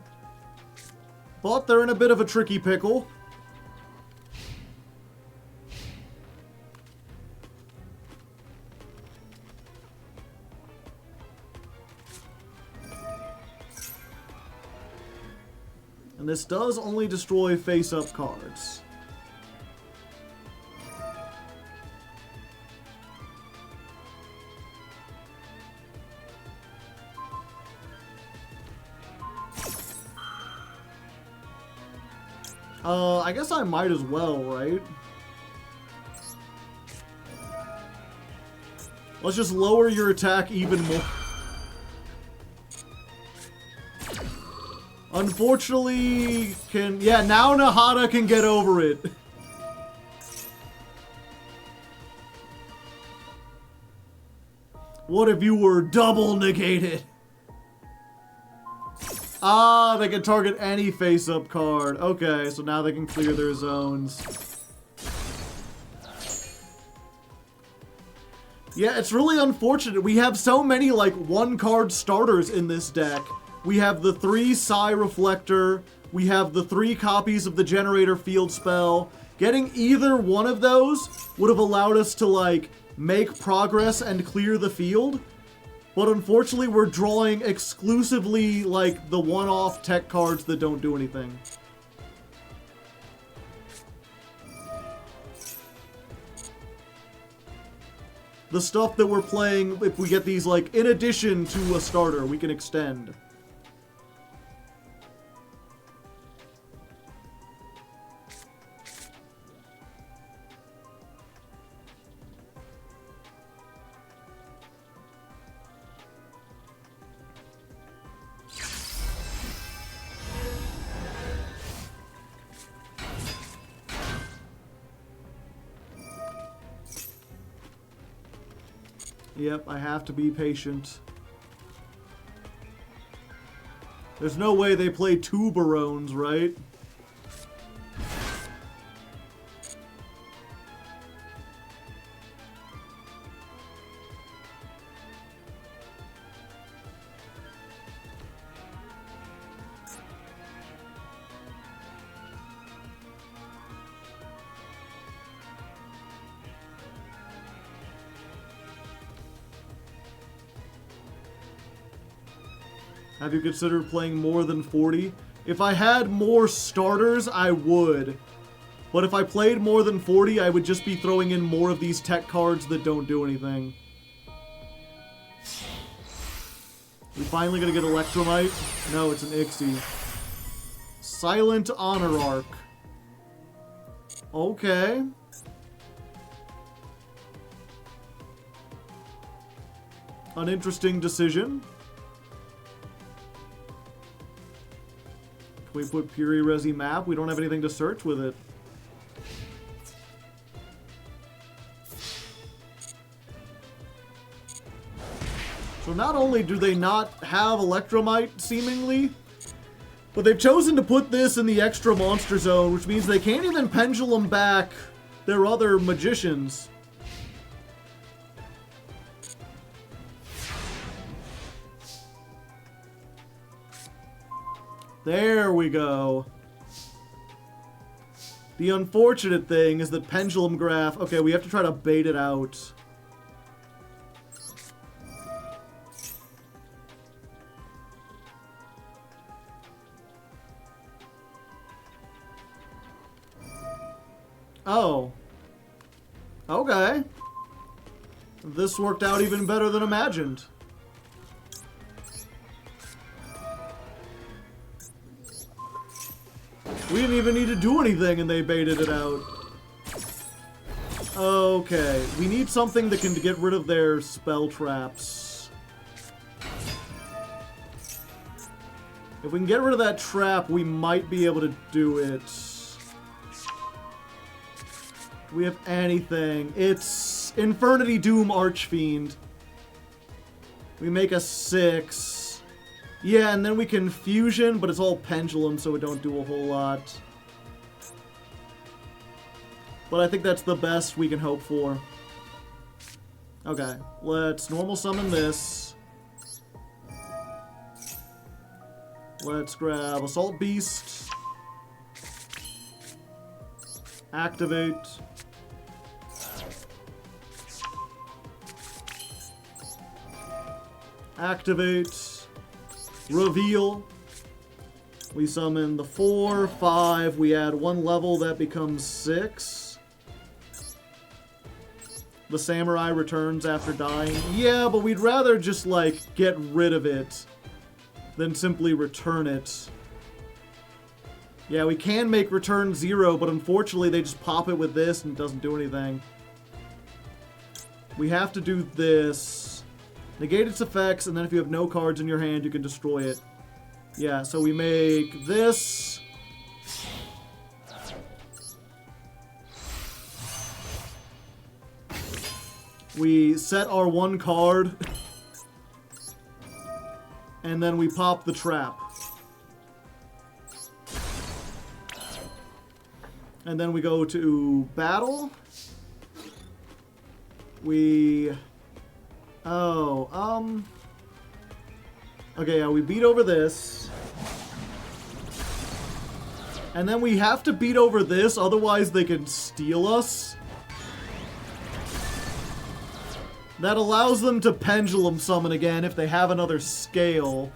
But they're in a bit of a tricky pickle. And this does only destroy face-up cards. I guess I might as well, right? Let's just lower your attack even more. Unfortunately, yeah, now Nahata can get over it. What if you were double negated? Ah, they can target any face-up card. Okay, so now they can clear their zones. Yeah, it's really unfortunate. We have so many, like, one-card starters in this deck. We have the 3 Psi Reflector. We have the 3 copies of the Generator Field spell. Getting either one of those would have allowed us to, like, make progress and clear the field. But unfortunately, we're drawing exclusively, like, the one-off tech cards that don't do anything. The stuff that we're playing, if we get these, like, in addition to a starter, we can extend. Yep, I have to be patient. There's no way they play 2 Barones, right? Have you considered playing more than 40? If I had more starters, I would. But if I played more than 40, I would just be throwing in more of these tech cards that don't do anything. We finally gonna get Electromite? No, it's an Ixie. Silent Honor Arc. Okay. An interesting decision. Can we put Puri Resi Map? We don't have anything to search with it. So not only do they not have Electromite, seemingly, but they've chosen to put this in the extra monster zone, which means they can't even pendulum back their other magicians. There we go. The unfortunate thing is that Pendulum Graph... Okay, we have to try to bait it out. Oh. Okay. This worked out even better than imagined. We didn't even need to do anything and they baited it out. Okay, we need something that can get rid of their spell traps. If we can get rid of that trap, we might be able to do it. Do we have anything? It's Infernity Doom Archfiend. We make a 6. Yeah, and then we can fusion, but it's all pendulum, so it don't do a whole lot. But I think that's the best we can hope for. Okay, let's normal summon this. Let's grab Assault Beast. Activate. Activate. Reveal. We summon the 4, 5. We add 1 level, that becomes 6. The Samurai returns after dying. Yeah, but we'd rather just, like, get rid of it than simply return it. Yeah, we can make return 0, but unfortunately they just pop it with this and it doesn't do anything. We have to do this. Negate its effects, and then if you have no cards in your hand, you can destroy it. Yeah, so we make this. We set our 1 card. And then we pop the trap. And then we go to battle. We... Oh, okay, yeah, we beat over this. And then we have to beat over this, otherwise they can steal us. That allows them to pendulum summon again if they have another scale.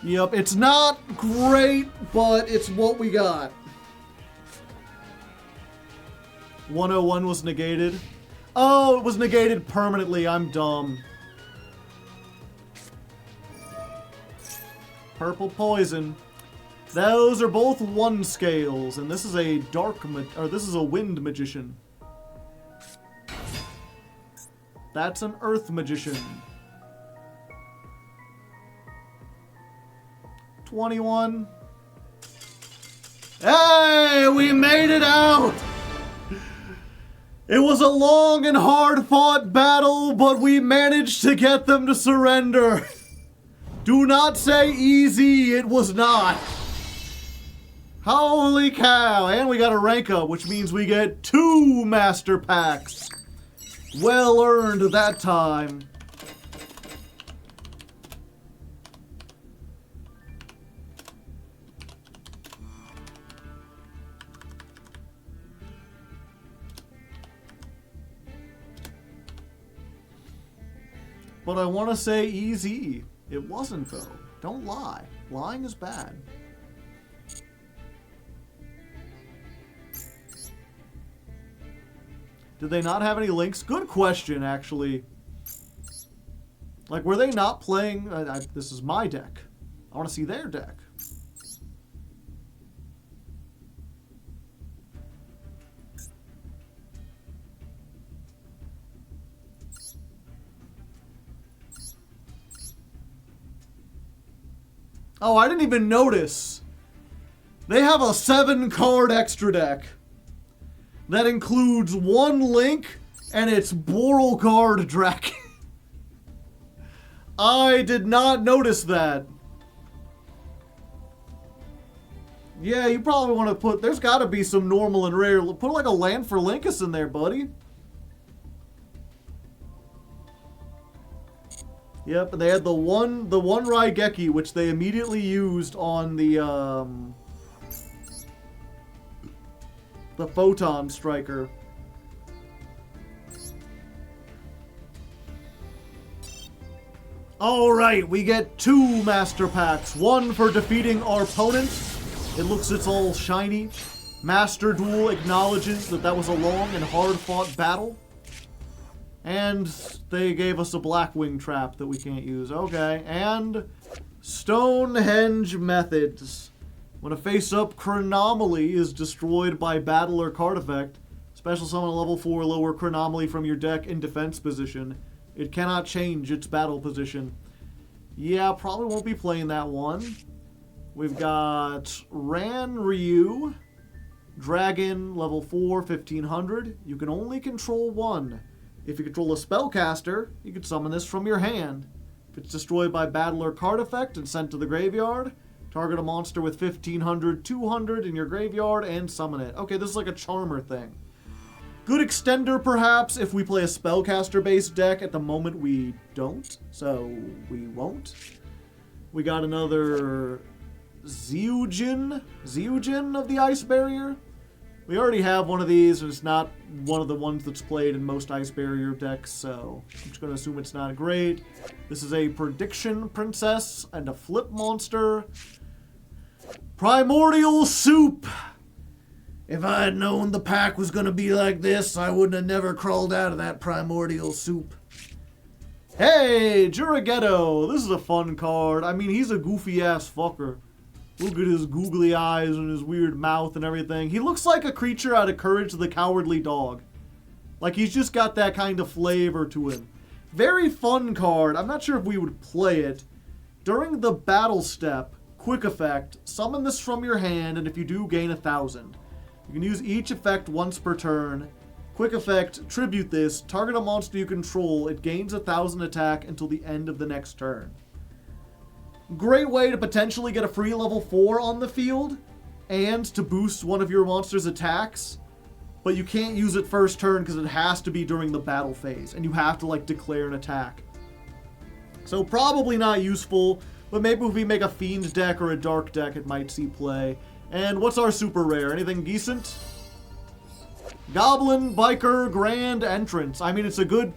Yep, it's not great, but it's what we got. 101 was negated. Oh, it was negated permanently. I'm dumb. Purple poison. Those are both 1 scales, and this is a this is a wind magician. That's an earth magician. 21. Hey, we made it out! It was a long and hard-fought battle, but we managed to get them to surrender. Do not say easy, it was not. Holy cow, and we got a rank up, which means we get 2 master packs. Well earned that time. But I want to say easy. It wasn't, though. Don't lie. Lying is bad. Did they not have any links? Good question, actually. Like, were they not playing... this is my deck. I want to see their deck. Oh, I didn't even notice. They have a 7-card extra deck that includes 1 link and it's Borrelgard Draken. I did not notice that. Yeah, you probably want to put... There's got to be some normal and rare. Put like a land for Linkus in there, buddy. Yep, and they had the one Raigeki, which they immediately used on the Photon Striker. Alright, we get 2 master packs. 1 for defeating our opponent. It looks it's all shiny. Master Duel acknowledges that was a long and hard-fought battle. And they gave us a Blackwing trap that we can't use. Okay, and Stonehenge Methods. When a face-up Chronomaly is destroyed by battle or card effect, special summon a level 4 lower Chronomaly from your deck in defense position. It cannot change its battle position. Yeah, probably won't be playing that one. We've got Ran Ryu, Dragon, level 4, 1500. You can only control 1. If you control a spellcaster, you can summon this from your hand. If it's destroyed by battle or card effect and sent to the graveyard, target a monster with 1500, 200 in your graveyard and summon it. Okay, this is like a Charmer thing. Good extender, perhaps, if we play a spellcaster-based deck. At the moment, we don't, so we won't. We got another Zeugin of the Ice Barrier. We already have one of these, and it's not one of the ones that's played in most Ice Barrier decks, so I'm just going to assume it's not great. This is a Prediction Princess and a Flip Monster. Primordial Soup! If I had known the pack was going to be like this, I wouldn't have never crawled out of that Primordial Soup. Hey, Juraghetto! This is a fun card. I mean, he's a goofy-ass fucker. Look at his googly eyes and his weird mouth and everything. He looks like a creature out of Courage the Cowardly Dog. Like, he's just got that kind of flavor to him. Very fun card. I'm not sure if we would play it. During the battle step, quick effect, summon this from your hand, and if you do, gain 1,000. You can use each effect once per turn. Quick effect, tribute this, target a monster you control. It gains 1,000 attack until the end of the next turn. Great way to potentially get a free level 4 on the field and to boost one of your monster's attacks. But you can't use it first turn because it has to be during the battle phase. And you have to, like, declare an attack. So probably not useful. But maybe if we make a Fiend deck or a Dark deck, it might see play. And what's our super rare? Anything decent? Goblin, Biker, Grand Entrance. I mean, it's a good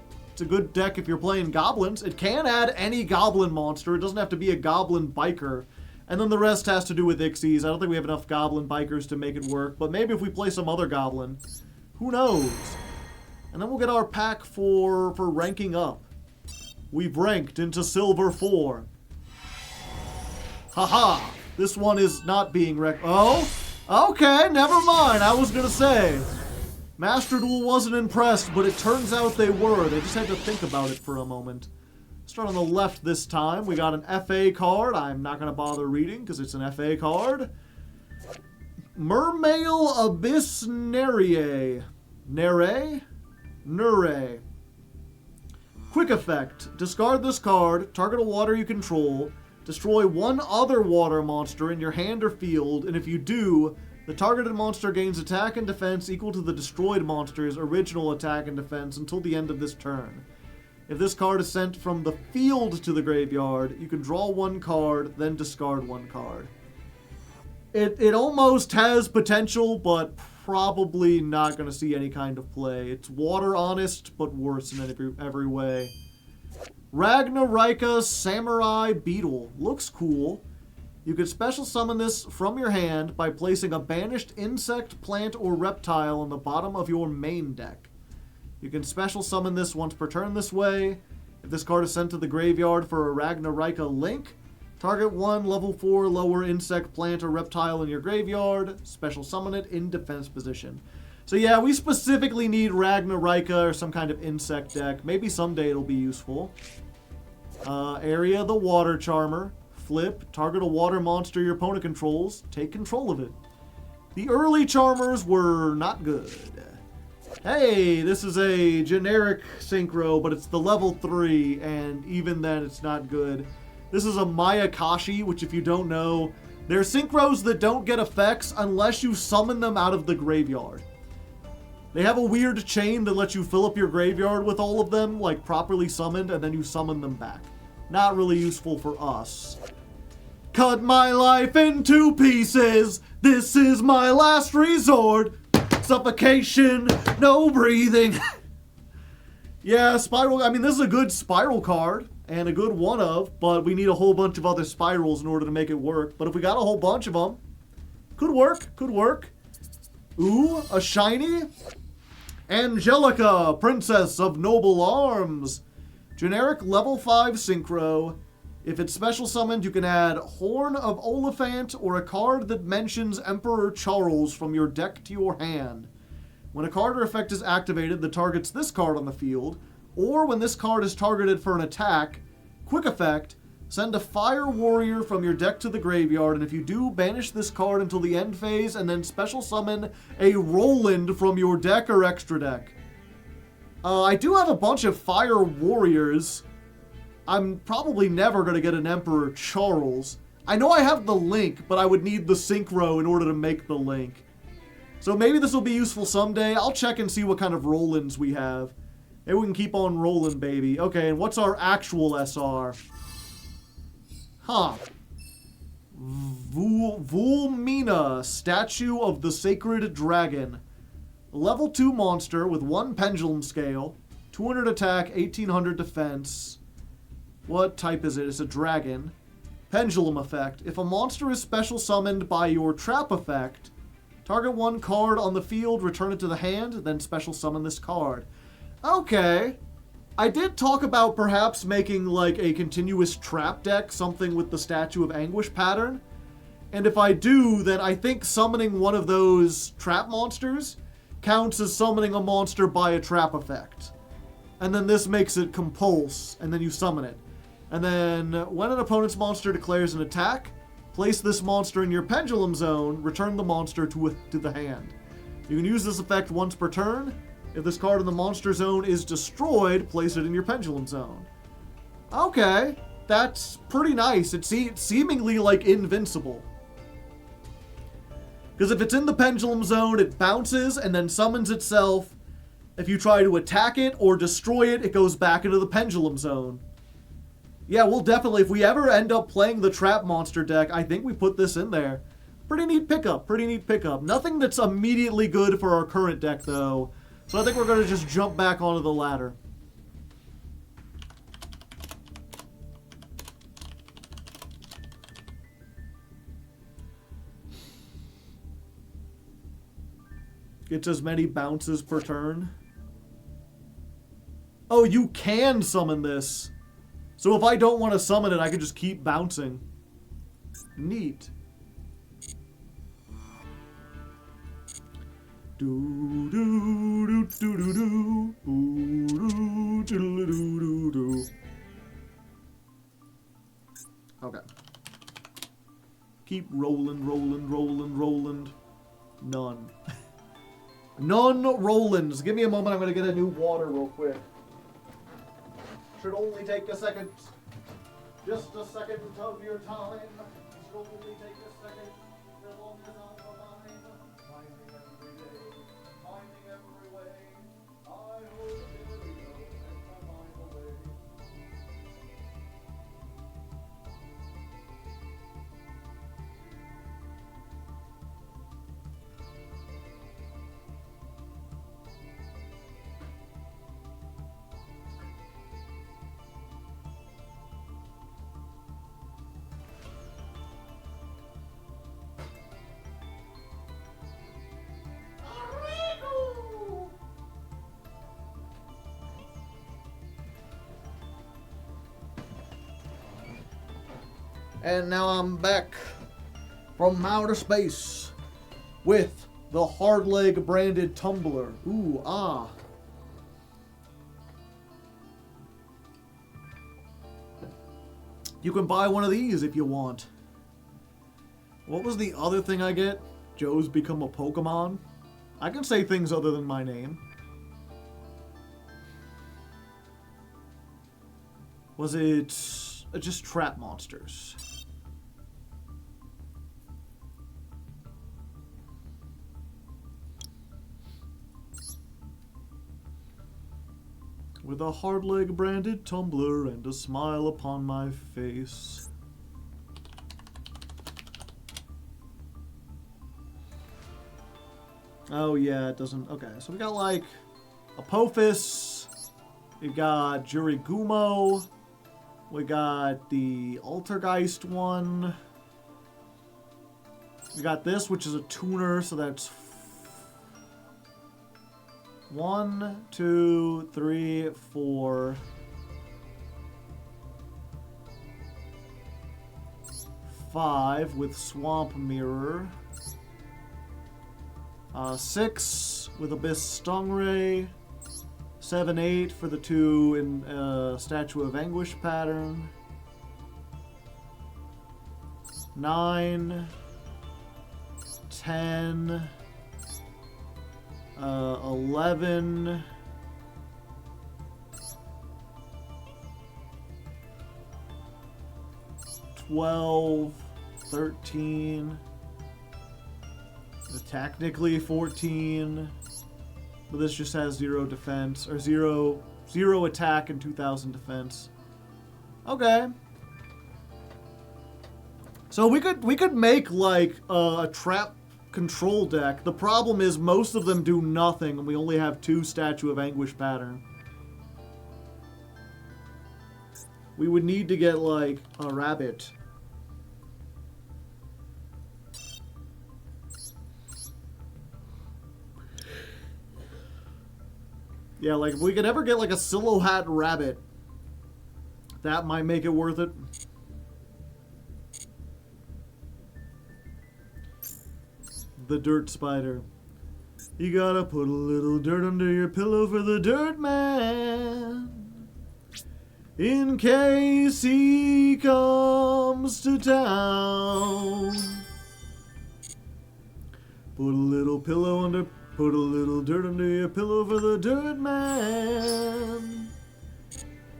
deck if you're playing goblins. It can add any goblin monster. It doesn't have to be a goblin biker. And then the rest has to do with Ixies. I don't think we have enough goblin bikers to make it work. But maybe if we play some other goblin. Who knows? And then we'll get our pack for ranking up. We've ranked into Silver 4. Haha. This one is not being Oh? Okay, never mind. I was gonna say. Master Duel wasn't impressed, but it turns out they were. They just had to think about it for a moment. Start on the left this time. We got an FA card. I'm not going to bother reading because it's an FA card. Mermail Abyss Nere. Nere. Quick effect. Discard this card. Target a water you control. Destroy one other water monster in your hand or field. And if you do, the targeted monster gains attack and defense equal to the destroyed monster's original attack and defense until the end of this turn. If this card is sent from the field to the graveyard, you can draw one card, then discard one card. It almost has potential, but probably not going to see any kind of play. It's water honest, but worse in every way. Ragnarika Samurai Beetle. Looks cool. You can special summon this from your hand by placing a banished insect, plant, or reptile on the bottom of your main deck. You can special summon this once per turn this way. If this card is sent to the graveyard for a Ragnarika link, target one level 4 lower insect, plant, or reptile in your graveyard. Special summon it in defense position. So yeah, we specifically need Ragnarika or some kind of insect deck. Maybe someday it'll be useful. Area the Water Charmer. Flip, target a water monster your opponent controls, take control of it. The early Charmers were not good. Hey, this is a generic synchro, but it's the level 3, and even then it's not good. This is a Mayakashi, which if you don't know, they're synchros that don't get effects unless you summon them out of the graveyard. They have a weird chain that lets you fill up your graveyard with all of them, like properly summoned, and then you summon them back. Not really useful for us. Cut my life into pieces. This is my last resort. Suffocation, no breathing. Yeah, Spiral. I mean, this is a good Spiral card and a good one of, but we need a whole bunch of other Spirals in order to make it work. But if we got a whole bunch of them, could work, could work. Ooh, a shiny. Angelica, Princess of Noble Arms. Generic level 5 synchro. If it's special summoned, you can add Horn of Oliphant or a card that mentions Emperor Charles from your deck to your hand. When a card or effect is activated that targets this card on the field, or when this card is targeted for an attack, quick effect, send a Fire Warrior from your deck to the graveyard, and if you do, banish this card until the end phase, and then special summon a Roland from your deck or extra deck. I do have a bunch of Fire Warriors. I'm probably never going to get an Emperor Charles. I know I have the link, but I would need the synchro in order to make the link. So maybe this will be useful someday. I'll check and see what kind of Rolands we have. Maybe we can keep on rolling, baby. Okay, and what's our actual SR? Huh. Vulmina, Statue of the Sacred Dragon. Level 2 monster with 1 pendulum scale, 200 attack, 1800 defense. What type is it? It's a dragon. Pendulum effect. If a monster is special summoned by your trap effect, target one card on the field, return it to the hand, then special summon this card. Okay. I did talk about perhaps making like a continuous trap deck, something with the Statue of Anguish pattern. And if I do, then I think summoning one of those trap monsters counts as summoning a monster by a trap effect. And then this makes it compulse, and then you summon it. And then when an opponent's monster declares an attack, place this monster in your pendulum zone, return the monster to the hand. You can use this effect once per turn. If this card in the monster zone is destroyed, place it in your pendulum zone. Okay, that's pretty nice. It's seemingly, like, invincible. Because if it's in the pendulum zone, it bounces and then summons itself. If you try to attack it or destroy it, it goes back into the pendulum zone. Yeah, we'll definitely, if we ever end up playing the trap monster deck, I think we put this in there. Pretty neat pickup, pretty neat pickup. Nothing that's immediately good for our current deck, though. So I think we're going to just jump back onto the ladder. Gets as many bounces per turn. Oh, you can summon this. So if I don't want to summon it, I can just keep bouncing. Neat. Do do do do do do do do do do. Okay. Keep rolling, rolling, rolling, rolling. None. None Rollins. Give me a moment. I'm going to get a new water real quick. Should only take a second. Just a second of your time. Should only take a second. As long as I'm alive. Finding every day. Finding every way. I hope there we go. And I find a way. And now I'm back from outer space with the Hardleg branded tumbler. Ooh, ah. You can buy one of these if you want. What was the other thing I get? Joe's become a Pokemon? I can say things other than my name. Was it just trap monsters? With a Hardleg branded tumbler and a smile upon my face. Oh yeah, it doesn't. Okay, so we got like Apophis, we got Jurigumo, we got the Altergeist one, we got this, which is a tuner, so that's 1, 2, 3, 4, 5 with Swamp Mirror. 6 with Abyss Stingray. 7, 8 for the 2 in Statue of Anguish pattern. 9, 10, 11, 12, 13, technically 14, but this just has 0 defense, or 0 attack and 2,000 defense. Okay. So we could make like a trap control deck. The problem is most of them do nothing, and we only have 2 Statue of Anguish pattern. We would need to get like a rabbit. Yeah, like if we could ever get like a Silhouette rabbit, that might make it worth it. The dirt spider. You gotta put a little dirt under your pillow for the dirt man, in case he comes to town. Put a little dirt under your pillow for the dirt man,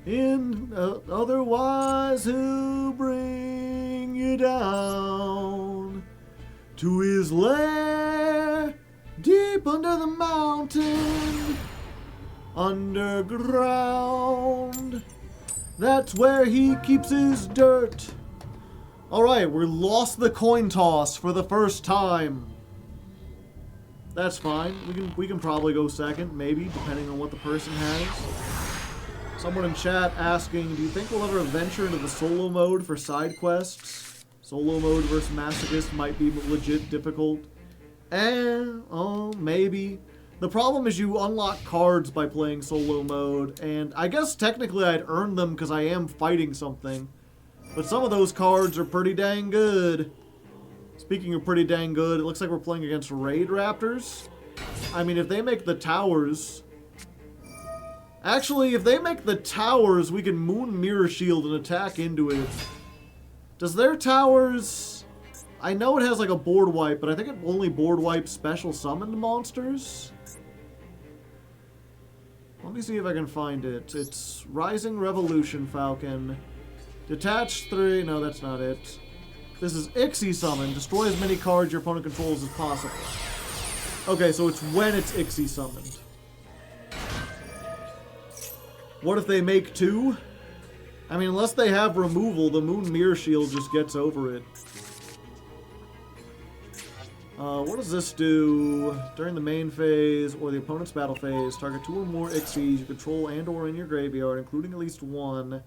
In otherwise he'll bring you down to his lair deep under the mountain, underground. That's where he keeps his dirt. Alright, we lost the coin toss for the first time. That's fine. We can probably go second, maybe, depending on what the person has. Someone in chat asking, do you think we'll ever venture into the solo mode for side quests? Solo mode versus Masochist might be legit difficult. Oh, maybe. The problem is you unlock cards by playing solo mode, and I guess technically I'd earn them because I am fighting something. But some of those cards are pretty dang good. Speaking of pretty dang good, it looks like we're playing against Raid Raptors. I mean, if they make the towers... Actually, if they make the towers, we can Moon Mirror Shield and attack into it. Does their towers... I know it has like a board wipe, but I think it only board wipes special summoned monsters. Let me see if I can find it. It's Rising Revolution Falcon. Detach 3, no, that's not it. This is Ixie Summon. Destroy as many cards your opponent controls as possible. Okay, so it's when it's Ixie summoned. What if they make 2? I mean, unless they have removal, the Moon Mirror Shield just gets over it. What does this do? During the main phase or the opponent's battle phase, target 2 or more Ixies you control and or in your graveyard, including at least 1.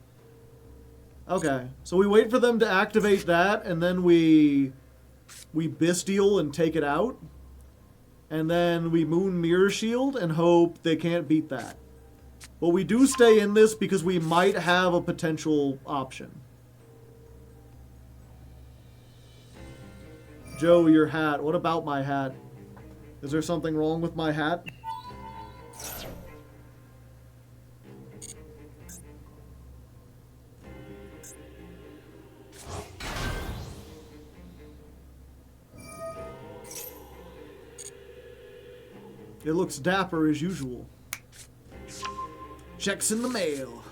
Okay, so we wait for them to activate that, and then we Bestial and take it out. And then we Moon Mirror Shield and hope they can't beat that. But we do stay in this because we might have a potential option. Joe, your hat. What about my hat? Is there something wrong with my hat? It looks dapper as usual. Checks in the mail.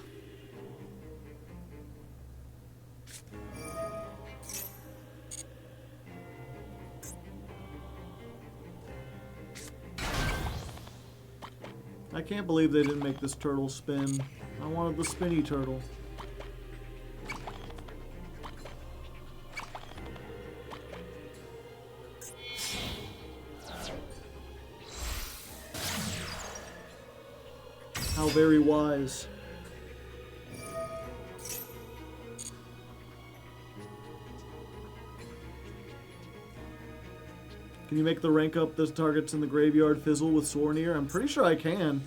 I can't believe they didn't make this turtle spin. I wanted the spinny turtle. How very wise. Can you make the rank up the targets in the graveyard fizzle with Sornier? I'm pretty sure I can.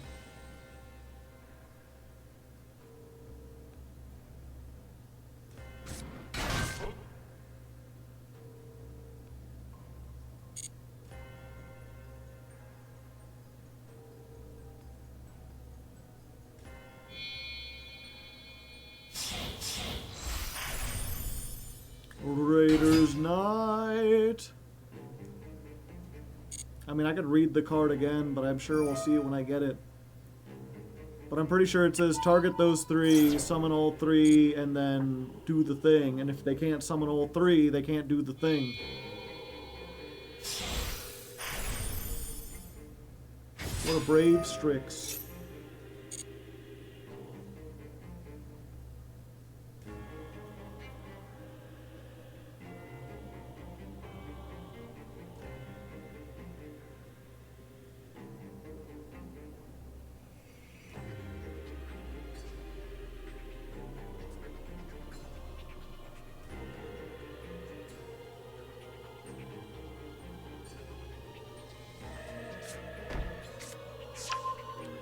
Raiders Night. I mean, I could read the card again, but I'm sure we'll see it when I get it. But I'm pretty sure it says target those 3, summon all 3, and then do the thing. And if they can't summon all 3, they can't do the thing. What a brave Strix.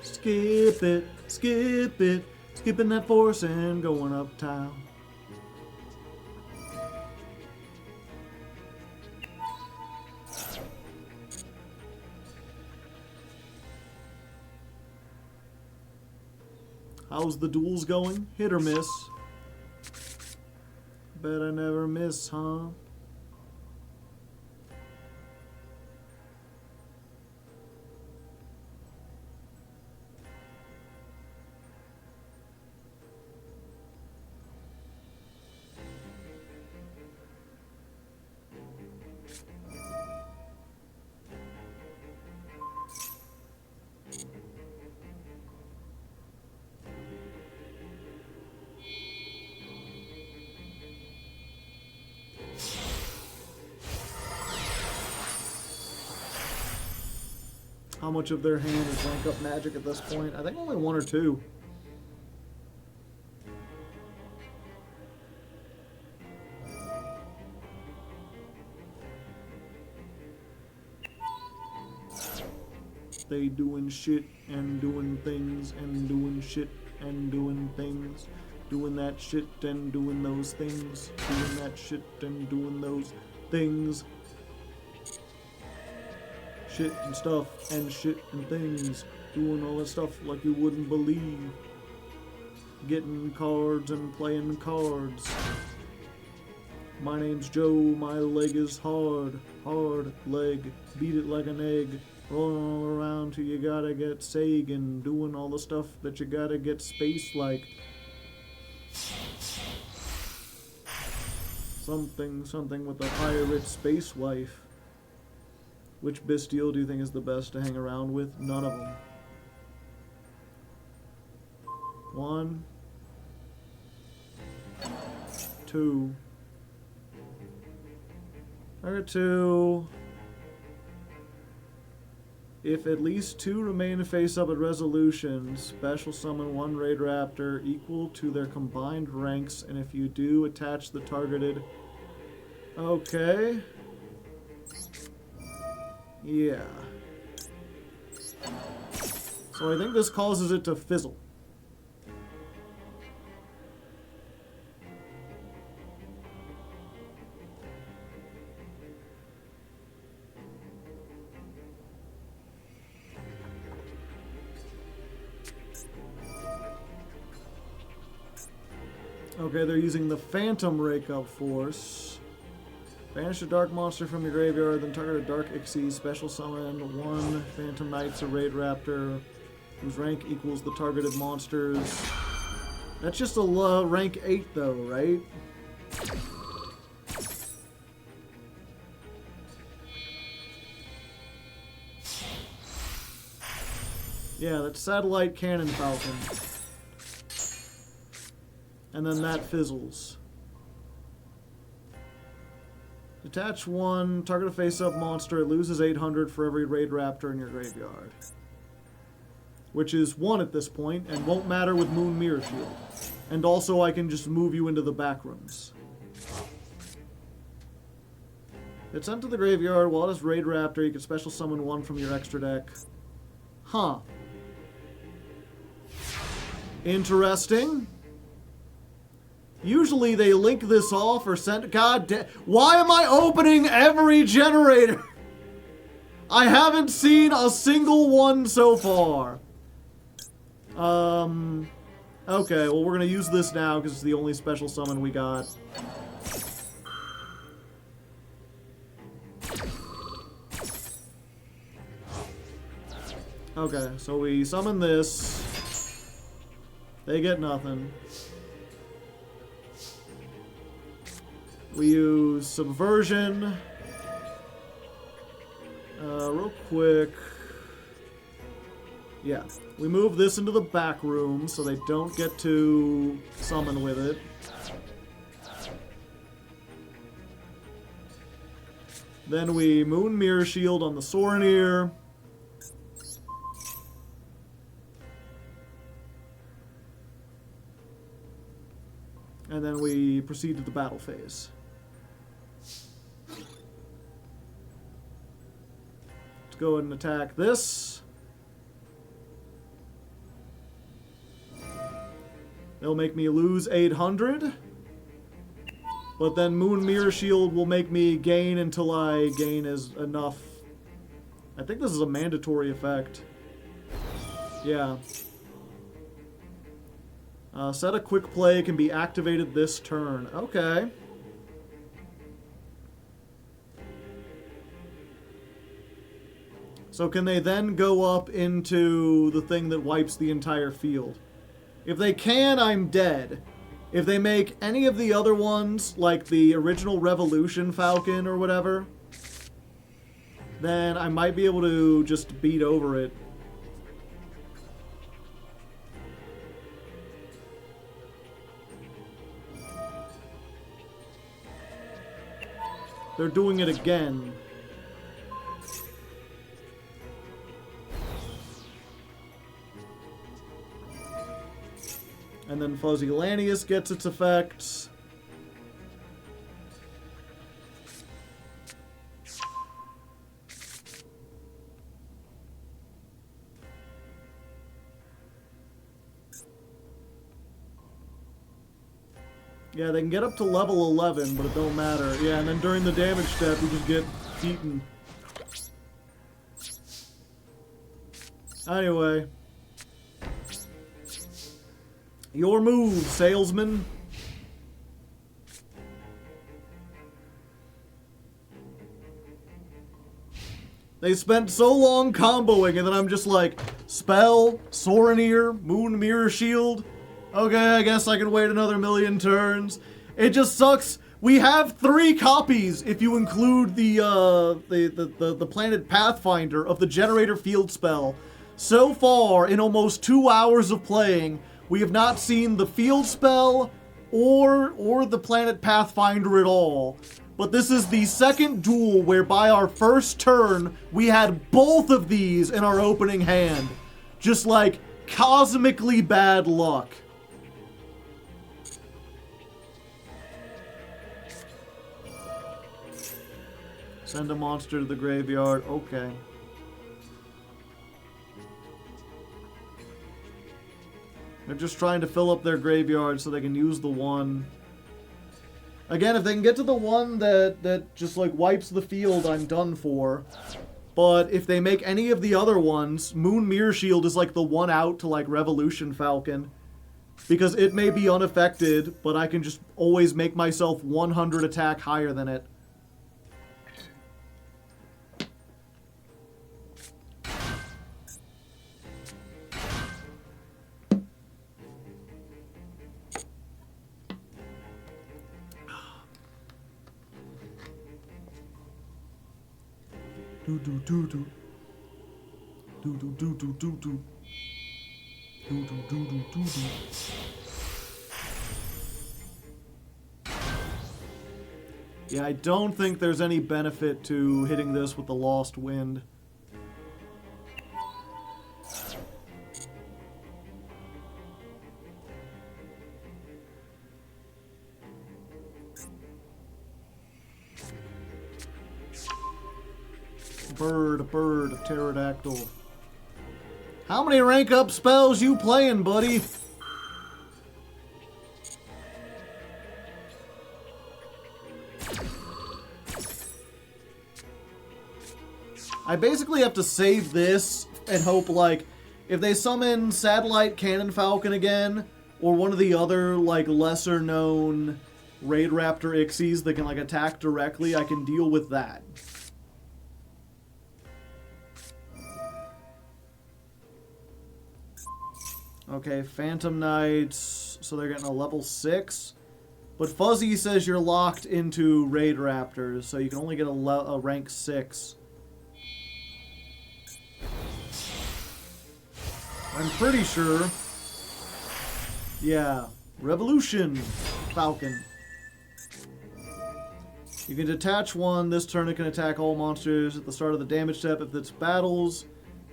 Skip it, skipping that force and going uptown. How's the duels going? Hit or miss? Bet I never miss, huh? How much of their hand is rank up magic at this point? I think only 1 or 2. They doing shit and doing things and doing shit and doing things. Doing that shit and doing those things. Doing that shit and doing those things. Shit and stuff and shit and things. Doing all that stuff like you wouldn't believe. Getting cards and playing cards. My name's Joe, my leg is hard. Hard leg. Beat it like an egg. Rolling all around till you gotta get Sagan. Doing all the stuff that you gotta get space-like. Something with a pirate space wife. Which bestial do you think is the best to hang around with? None of them. 1, 2. Target 2. If at least 2 remain face up at resolution, special summon 1 Raid Raptor equal to their combined ranks, and if you do, attach the targeted... Okay. Yeah. So I think this causes it to fizzle. Okay, they're using the Phantom Rake-Up Force. Banish a dark monster from your graveyard, then target a Dark Ixie, special summon 1 Phantom Knights, a Raid Raptor, whose rank equals the targeted monsters. That's just a rank 8 though, right? Yeah, that's Satellite Cannon Falcon. And then that fizzles. Detach 1, target a face-up monster, it loses 800 for every Raid Raptor in your graveyard. Which is 1 at this point, and won't matter with Moon Mirror Shield. And also I can just move you into the back rooms. It's sent to the graveyard. While it is Raid Raptor, you can special summon 1 from your extra deck. Huh. Interesting. Usually they link this off or send... God damn... Why am I opening every generator? I haven't seen a single one so far. Okay, well we're gonna use this now because it's the only special summon we got. Okay, so we summon this. They get nothing. We use Subversion. Real quick. Yeah. We move this into the back room so they don't get to summon with it. Then we Moon Mirror Shield on the Sorinir. And then we proceed to the battle phase. Let's go ahead and attack this. They'll make me lose 800. But then Moon Mirror Shield will make me gain until I gain as enough. I think this is a mandatory effect. Yeah. Set a quick play can be activated this turn. Okay. So can they then go up into the thing that wipes the entire field? If they can, I'm dead. If they make any of the other ones, like the original Revolution Falcon or whatever, then I might be able to just beat over it. They're doing it again. And then Fuzzy Lanius gets its effects. Yeah, they can get up to level 11, but it don't matter. Yeah, and then during the damage step, we just get eaten. Anyway. Your move, salesman. They spent so long comboing, and then I'm just like, Spell, Soraneer, Moon Mirror Shield. Okay, I guess I can wait another million turns. It just sucks. We have 3 copies, if you include the Planet Pathfinder of the Generator Field spell. So far, in almost 2 hours of playing, we have not seen the field spell or the Planet Pathfinder at all. But this is the second duel where by our first turn, we had both of these in our opening hand. Just like cosmically bad luck. Send a monster to the graveyard. Okay. They're just trying to fill up their graveyard so they can use the one. Again, if they can get to the one that just like wipes the field, I'm done for. But if they make any of the other ones, Moon Mirror Shield is like the one out to like Revolution Falcon. Because it may be unaffected, but I can just always make myself 100 attack higher than it. Do do do do. Do do do do do do. Do do do do do do. Yeah, I don't think there's any benefit to hitting this with the Lost Wind. Bird, pterodactyl. How many rank up spells you playing, buddy? I basically have to save this and hope, like, if they summon Satellite Cannon Falcon again, or one of the other, like, lesser-known Raid Raptor Ixies that can, like, attack directly, I can deal with that. Okay, Phantom Knights, so they're getting a level 6. But Fuzzy says you're locked into Raid Raptors, so you can only get a rank 6. I'm pretty sure. Yeah, Revolution Falcon. You can detach one. This turn it can attack all monsters at the start of the damage step. If it's battles,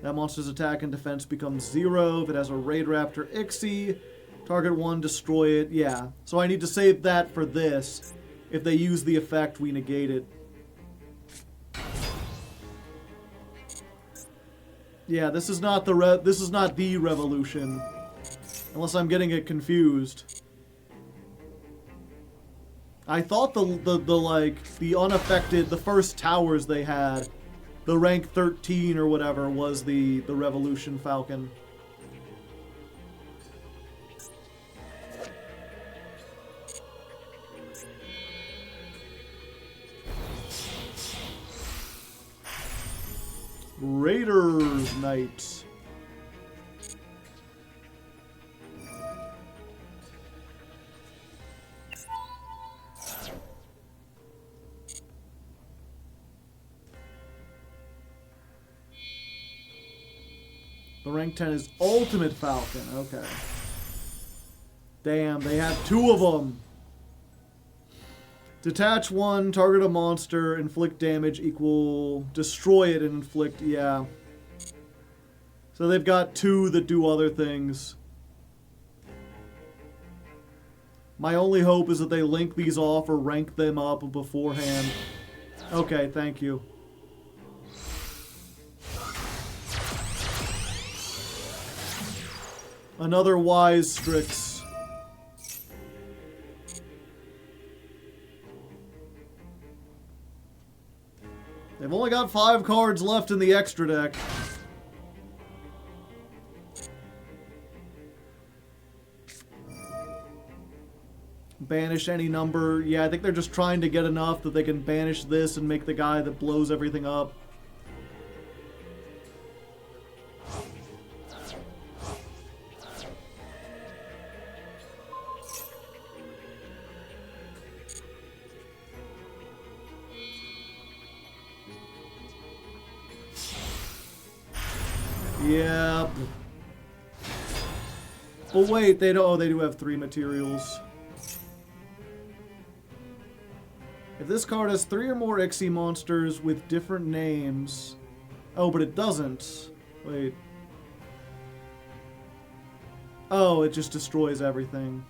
that monster's attack and defense becomes 0. If it has a Raid Raptor Ixie, target one, destroy it. Yeah, so I need to save that for this. If they use the effect, we negate it. Yeah, this is not the Revolution, unless I'm getting it confused. I thought the unaffected, the first towers they had, the rank 13 or whatever, was the Revolution Falcon. Raiders Knight. The rank 10 is Ultimate Falcon. Okay. Damn, they have 2 of them. Detach one, target a monster, inflict damage equal, destroy it and inflict, yeah. So they've got 2 that do other things. My only hope is that they link these off or rank them up beforehand. Okay, thank you. Another wise Strix. They've only got 5 cards left in the extra deck. Banish any number. Yeah, I think they're just trying to get enough that they can banish this and make the guy that blows everything up. Yep. But wait, they don't. Oh, they do have 3 materials. If this card has 3 or more Ixie monsters with different names... Oh, but it doesn't. Wait. Oh, it just destroys everything.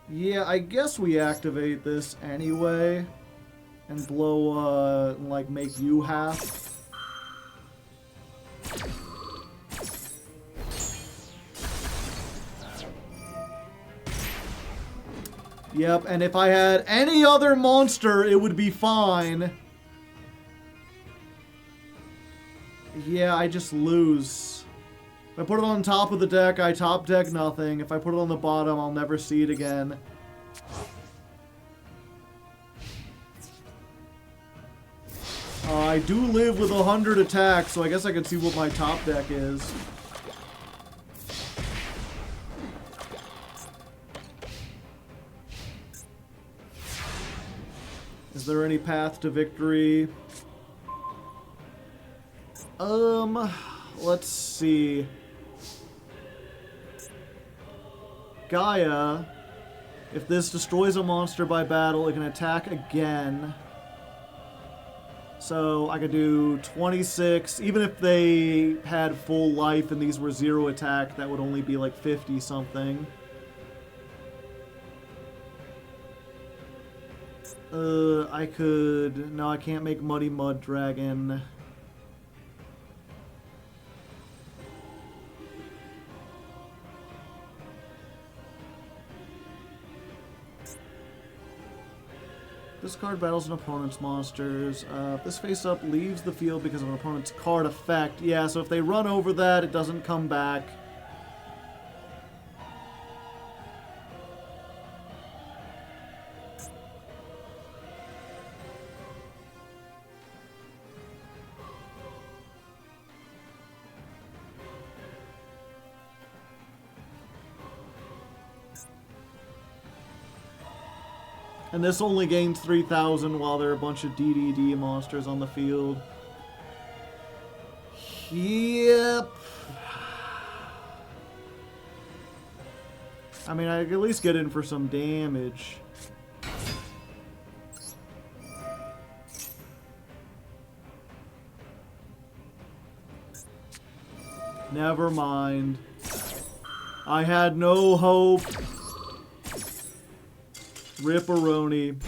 Yeah, I guess we activate this anyway. And blow, like, make you half. Yep, and if I had any other monster, it would be fine. Yeah, I just lose. If I put it on top of the deck, I top deck nothing. If I put it on the bottom, I'll never see it again. I do live with 100 attacks, so I guess I can see what my top deck is. Is there any path to victory? Let's see. Gaia, if this destroys a monster by battle, it can attack again. So I could do 26. Even if they had full life and these were 0 attack, that would only be like 50 something. I could... No, I can't make Muddy Mud Dragon. This card battles an opponent's monsters. If this face-up leaves the field because of an opponent's card effect. Yeah, so if they run over that, it doesn't come back. And this only gains 3,000 while there are a bunch of DDD monsters on the field. Yep. I mean, I could at least get in for some damage. Never mind. I had no hope. Ripperoni.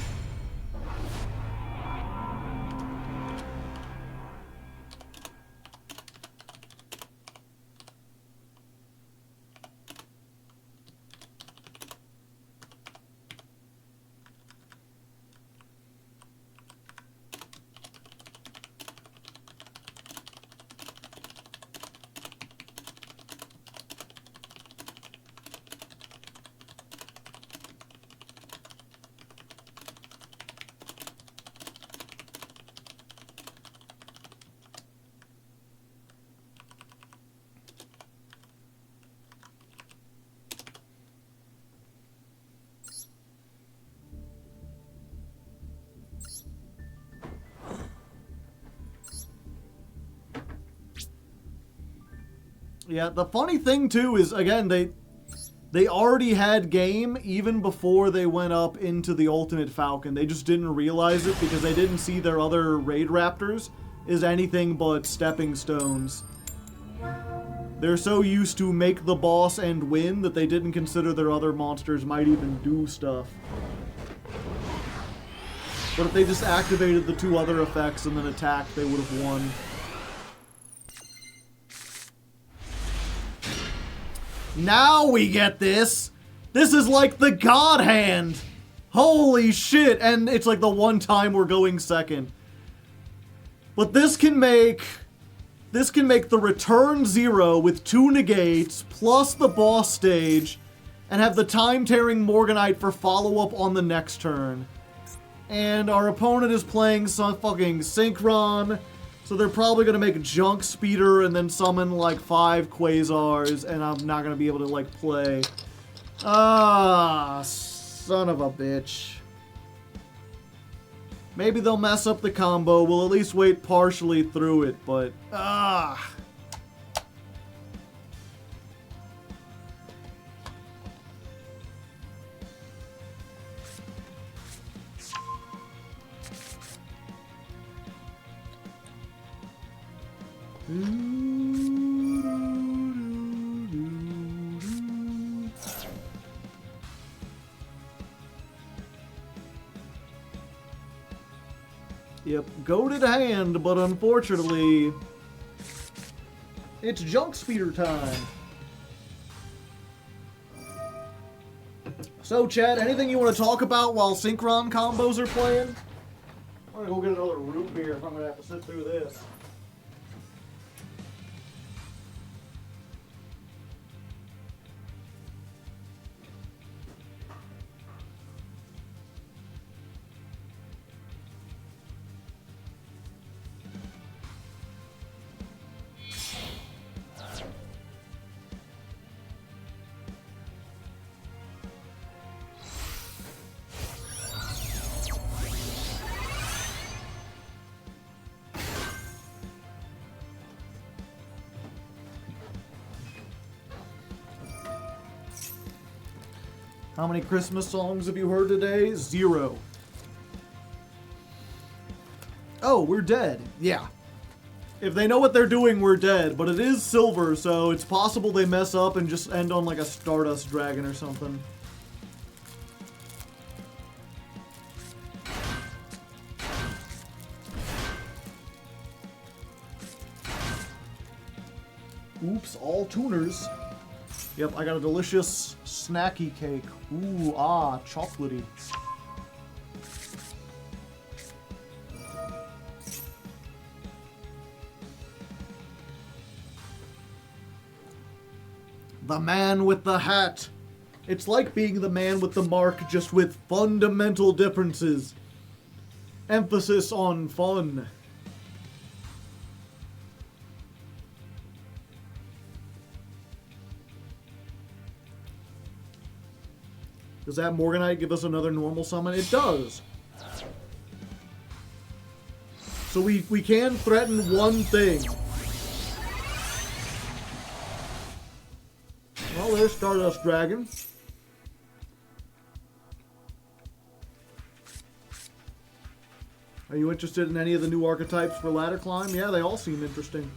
Yeah, the funny thing too is, again, they already had game even before they went up into the Ultimate Falcon. They just didn't realize it because they didn't see their other Raid Raptors as anything but stepping stones. They're so used to make the boss and win that they didn't consider their other monsters might even do stuff. But if they just activated the 2 other effects and then attacked, they would have won. Now we get this! This is like the God Hand! Holy shit! And it's like the one time we're going second. But this can make the return 0 with 2 negates, plus the boss stage, and have the time-tearing Morganite for follow-up on the next turn. And our opponent is playing some fucking Synchron, so they're probably gonna make Junk Speeder and then summon like 5 Quasars, and I'm not gonna be able to like play. Ah, son of a bitch. Maybe they'll mess up the combo. We'll at least wait partially through it, but ah. Yep, goated hand, but unfortunately, it's Junk Speeder time. So, chat, anything you want to talk about while Synchron combos are playing? I'm gonna go get another root beer if I'm gonna have to sit through this. How many Christmas songs have you heard today? 0. Oh, we're dead. Yeah. If they know what they're doing, we're dead. But it is silver, so it's possible they mess up and just end on like a Stardust Dragon or something. Oops, all tuners. Yep, I got a delicious snacky cake. Ooh, ah, chocolatey. The man with the hat. It's like being the man with the mark, just with fundamental differences. Emphasis on fun. Does that Morganite give us another normal summon? It does. So we can threaten one thing. Well, there's Stardust Dragon. Are you interested in any of the new archetypes for Ladder Climb? Yeah, they all seem interesting.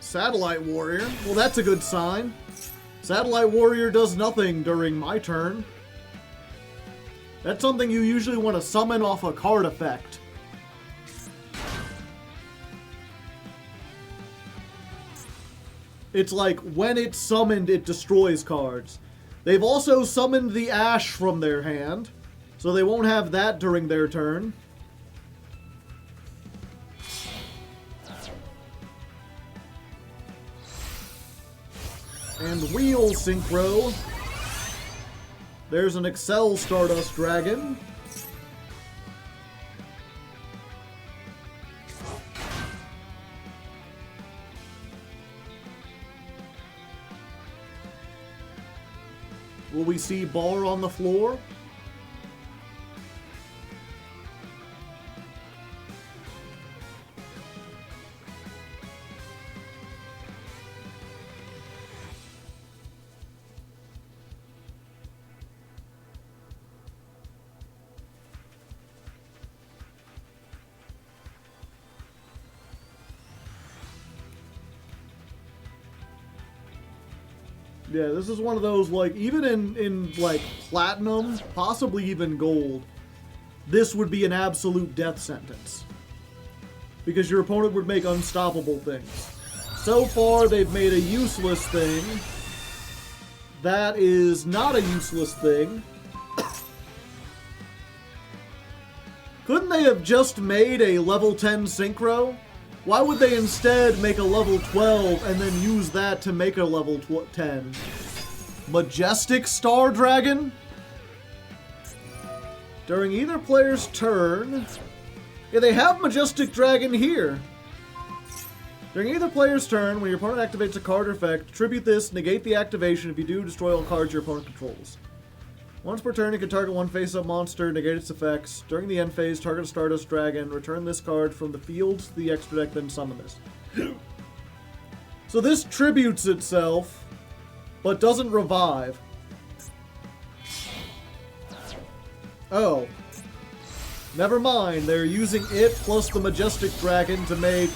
Satellite Warrior. Well, that's a good sign. Satellite Warrior does nothing during my turn. That's something you usually want to summon off a card effect. It's like, when it's summoned, it destroys cards. They've also summoned the Ash from their hand, so they won't have that during their turn. And Wheel Synchro. There's an Excel Stardust Dragon. Will we see bar on the floor? Yeah, this is one of those, like, even in like, platinum, possibly even gold, this would be an absolute death sentence. Because your opponent would make unstoppable things. So far, they've made a useless thing. That is not a useless thing. Couldn't they have just made a level 10 synchro? Why would they instead make a level 12 and then use that to make a level 10? Majestic Star Dragon? During either player's turn... Yeah, they have Majestic Dragon here. During either player's turn, when your opponent activates a card or effect, tribute this, negate the activation. If you do, destroy all cards your opponent controls. Once per turn, you can target one face-up monster, negate its effects. During the end phase, target a Stardust Dragon, return this card from the field to the extra deck, then summon this. So this tributes itself, but doesn't revive. Oh. Never mind, they're using it plus the Majestic Dragon to make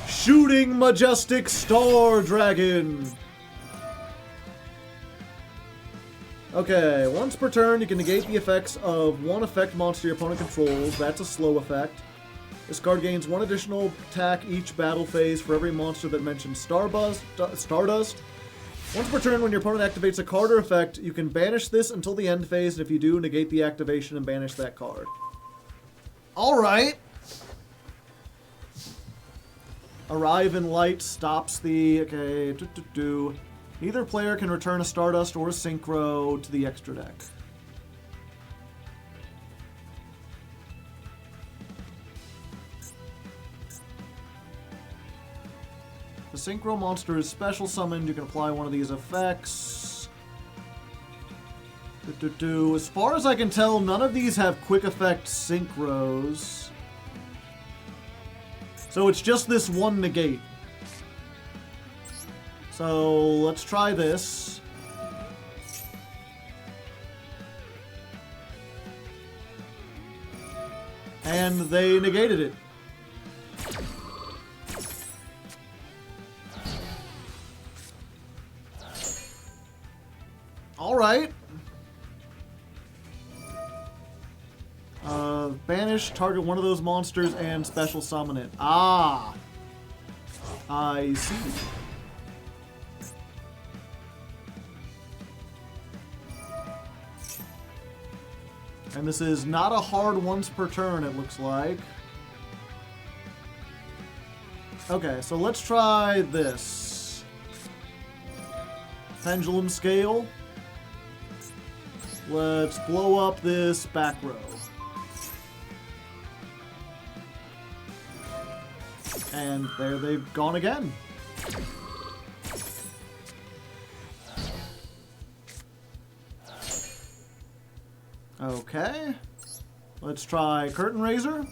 Shooting Majestic Star Dragon. Okay, once per turn, you can negate the effects of one effect monster your opponent controls. That's a slow effect. This card gains one additional attack each battle phase for every monster that mentions Stardust. Once per turn, when your opponent activates a card or effect, you can banish this until the end phase, and if you do, negate the activation and banish that card. Alright. Arrive in Light stops the... Okay, Neither player can return a Stardust or a Synchro to the extra deck. The Synchro monster is special summoned. You can apply one of these effects. As far as I can tell, none of these have quick effect Synchros. So it's just this one negate. So let's try this. And they negated it. Alright. Banish, target one of those monsters, and special summon it. Ah! I see. And this is not a hard once per turn, it looks like. Okay, so let's try this. Pendulum Scale. Let's blow up this back row. And there they've gone again. Okay. Let's try Curtain Raiser.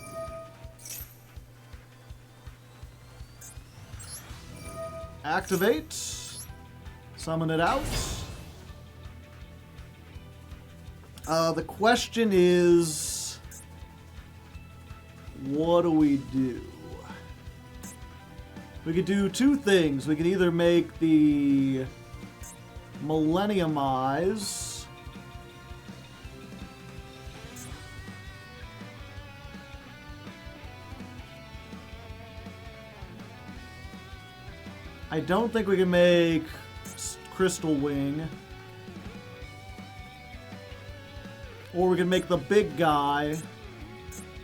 Activate. Summon it out. The question is, what do we do? We could do two things. We could either make the Millennium Eyes. I don't think we can make Crystal Wing. Or we can make the big guy.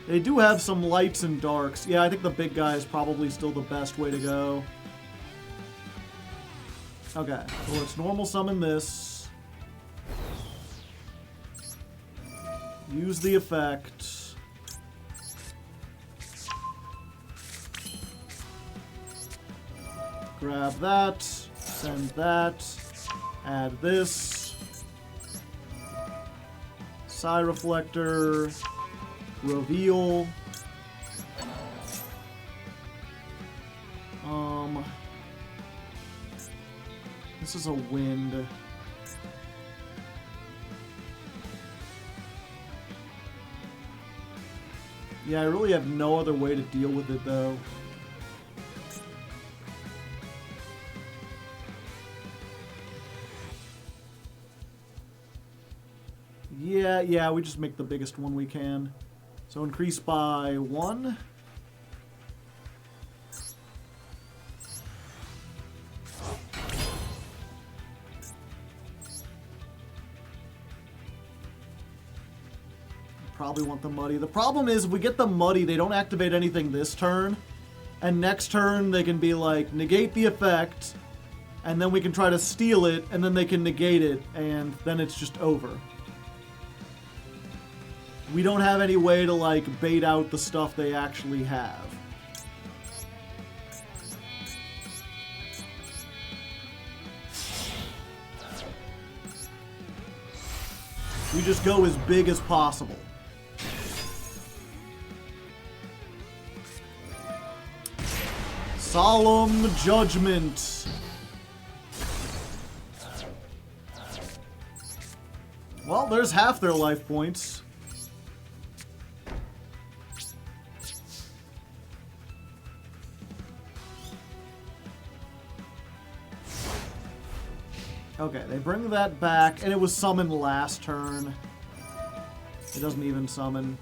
They do have some lights and darks. Yeah, I think the big guy is probably still the best way to go. Okay, so let's normal summon this. Use the effect. Grab that. Send that. Add this. Psi Reflector. Reveal. This is a wind. Yeah, I really have no other way to deal with it, though. Yeah, we just make the biggest one we can. So increase by 1. Probably want the Muddy. The problem is, if we get the Muddy, they don't activate anything this turn. And next turn, they can be like, negate the effect, and then we can try to steal it, and then they can negate it, and then it's just over. We don't have any way to, like, bait out the stuff they actually have. We just go as big as possible. Solemn Judgment. Well, there's half their life points. Okay, they bring that back, and it was summoned last turn. It doesn't even summon.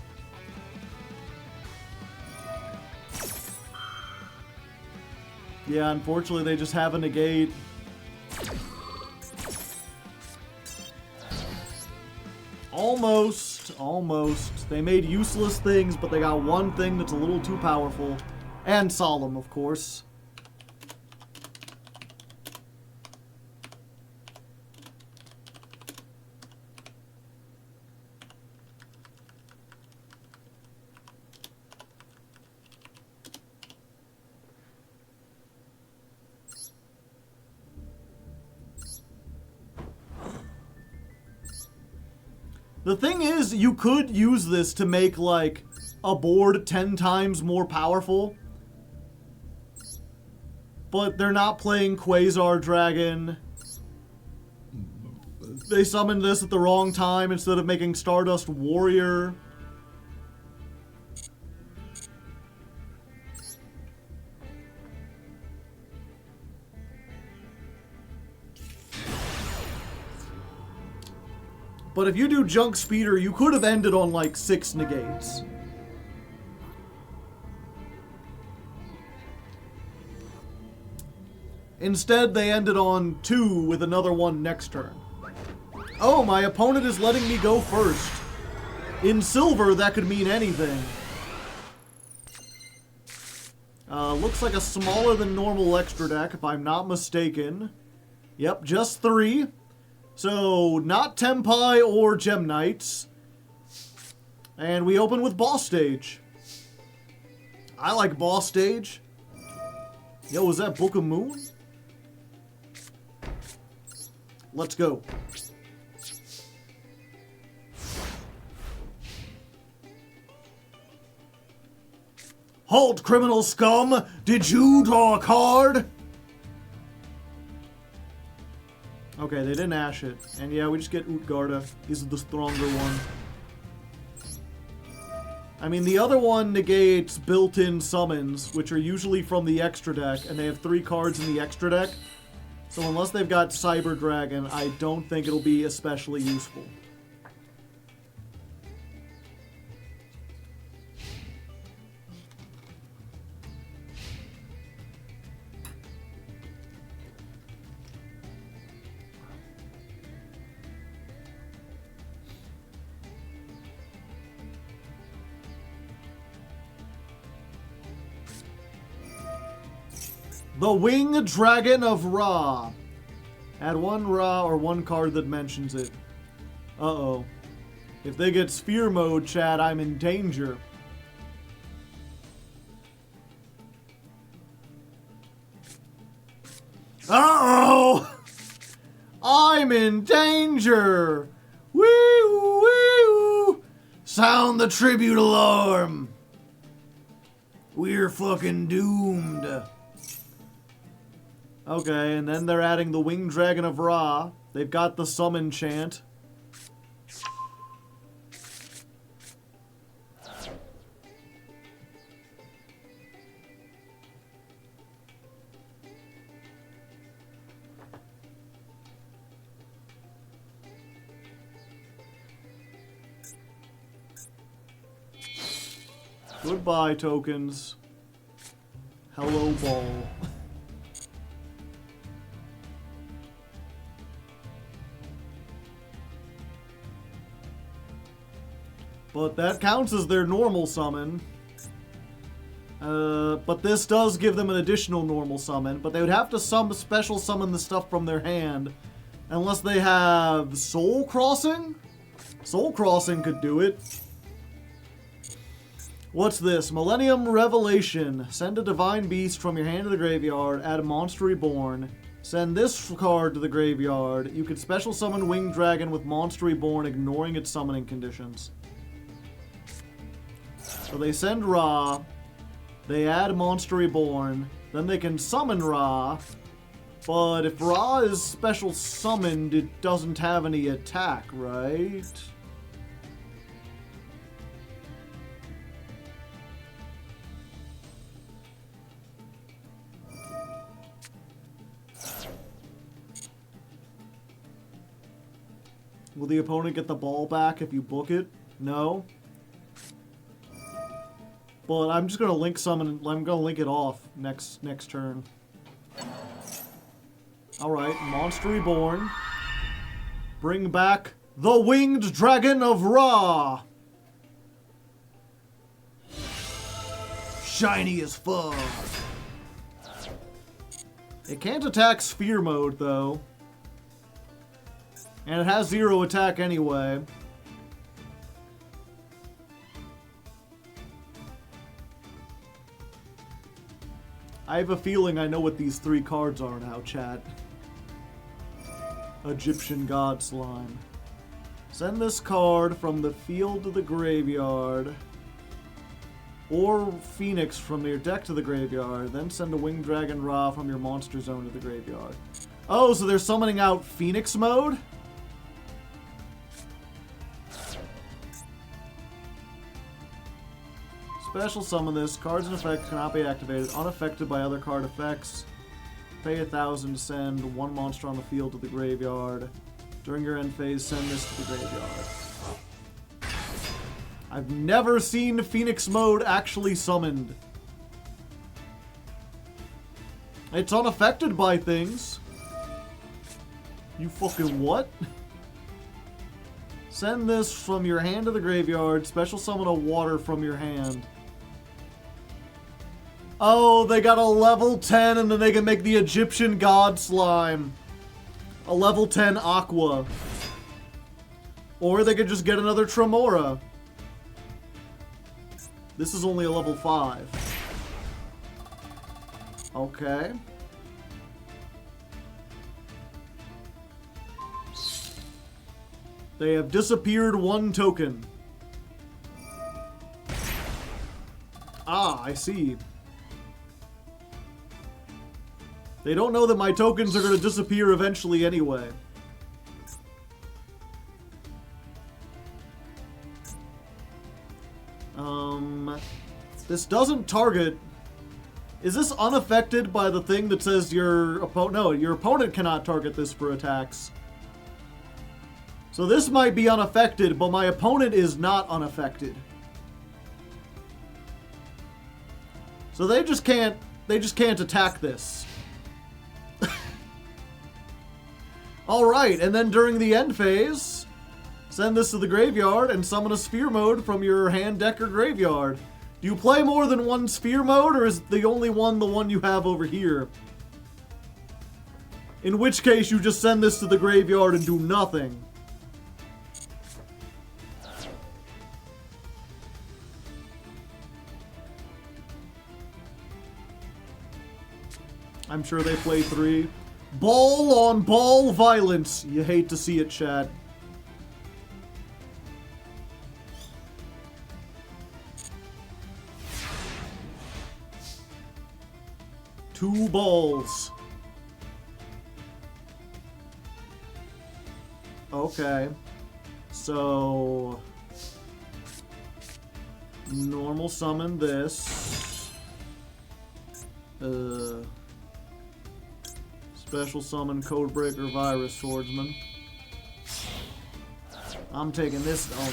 Yeah, unfortunately, they just have a negate. Almost. They made useless things, but they got one thing that's a little too powerful. And solemn, of course. The thing is, you could use this to make, like, a board 10 times more powerful. But they're not playing Quasar Dragon. They summoned this at the wrong time instead of making Stardust Warrior. But if you do Junk Speeder, you could have ended on like 6 negates. Instead, they ended on 2 with another one next turn. Oh, my opponent is letting me go first. In Silver, that could mean anything. Looks like a smaller than normal extra deck, if I'm not mistaken. Yep, just 3. So, not Tempai or Gem Knights. And we open with Boss Stage. I like Boss Stage. Yo, was that Book of Moon? Let's go. Halt, criminal scum! Did you draw a card? Okay, they didn't Ash it. And yeah, we just get Utgarda. He's the stronger one. I mean, the other one negates built-in summons, which are usually from the extra deck, and they have 3 cards in the extra deck. So unless they've got Cyber Dragon, I don't think it'll be especially useful. The Winged Dragon of Ra. Add 1 Ra or 1 card that mentions it. Uh-oh. If they get Sphere Mode, Chad, I'm in danger. Uh-oh! I'm in danger! Wee-oo, wee-oo. Sound the tribute alarm! We're fucking doomed. Okay, and then they're adding the Winged Dragon of Ra. They've got the summon chant. Goodbye, tokens. Hello, ball. But that counts as their normal summon. But this does give them an additional normal summon. But they would have to special summon the stuff from their hand. Unless they have Soul Crossing? Soul Crossing could do it. What's this? Millennium Revelation. Send a Divine Beast from your hand to the graveyard. Add a Monster Reborn. Send this card to the graveyard. You can special summon Winged Dragon with Monster Reborn, ignoring its summoning conditions. So they send Ra. They add Monster Reborn. Then they can summon Ra. But if Ra is special summoned, it doesn't have any attack, right? Will the opponent get the ball back if you book it? No. But I'm just gonna link summon. I'm gonna link it off next turn. All right, Monster Reborn. Bring back the Winged Dragon of Ra. Shiny as fuck. It can't attack Sphere Mode though. And it has 0 attack anyway. I have a feeling I know what these 3 cards are now, chat. Egyptian God Slime. Send this card from the field to the graveyard. Or Phoenix from your deck to the graveyard. Then send a Winged Dragon Ra from your monster zone to the graveyard. Oh, so they're summoning out Phoenix mode? Special summon this. Cards in effect cannot be activated. Unaffected by other card effects. Pay 1,000 to send 1 monster on the field to the graveyard. During your end phase, send this to the graveyard. I've never seen Phoenix mode actually summoned. It's unaffected by things. You fucking what? Send this from your hand to the graveyard. Special summon a water from your hand. Oh, they got a level 10 and then they can make the Egyptian God Slime. A level 10 Aqua. Or they could just get another Tremora. This is only a level 5. Okay. They have disappeared 1 token. Ah, I see. They don't know that my tokens are going to disappear eventually anyway. This doesn't target... Is this unaffected by the thing that says your opponent... No, your opponent cannot target this for attacks. So this might be unaffected, but my opponent is not unaffected. So they just can't attack this. Alright, and then during the end phase, send this to the graveyard and summon a Sphere Mode from your hand, deck, or graveyard. Do you play more than 1 Sphere Mode, or is the only one the one you have over here? In which case, you just send this to the graveyard and do nothing. I'm sure they play 3. Ball on ball violence. You hate to see it, chat. 2 balls. Okay. So... normal summon this. Special summon Codebreaker Virus Swordsman. I'm taking this on.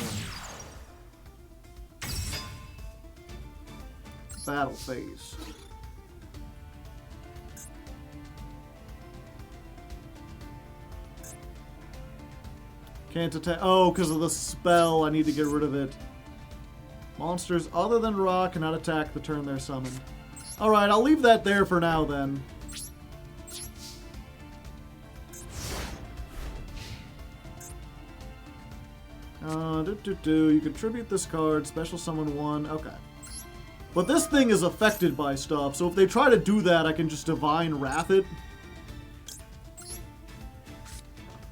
Battle phase. Can't attack. Oh, because of the spell. I need to get rid of it. Monsters other than Ra cannot attack the turn they're summoned. Alright, I'll leave that there for now then. You contribute this card, special summon 1. Okay. But this thing is affected by stuff, so if they try to do that, I can just Divine Wrath it.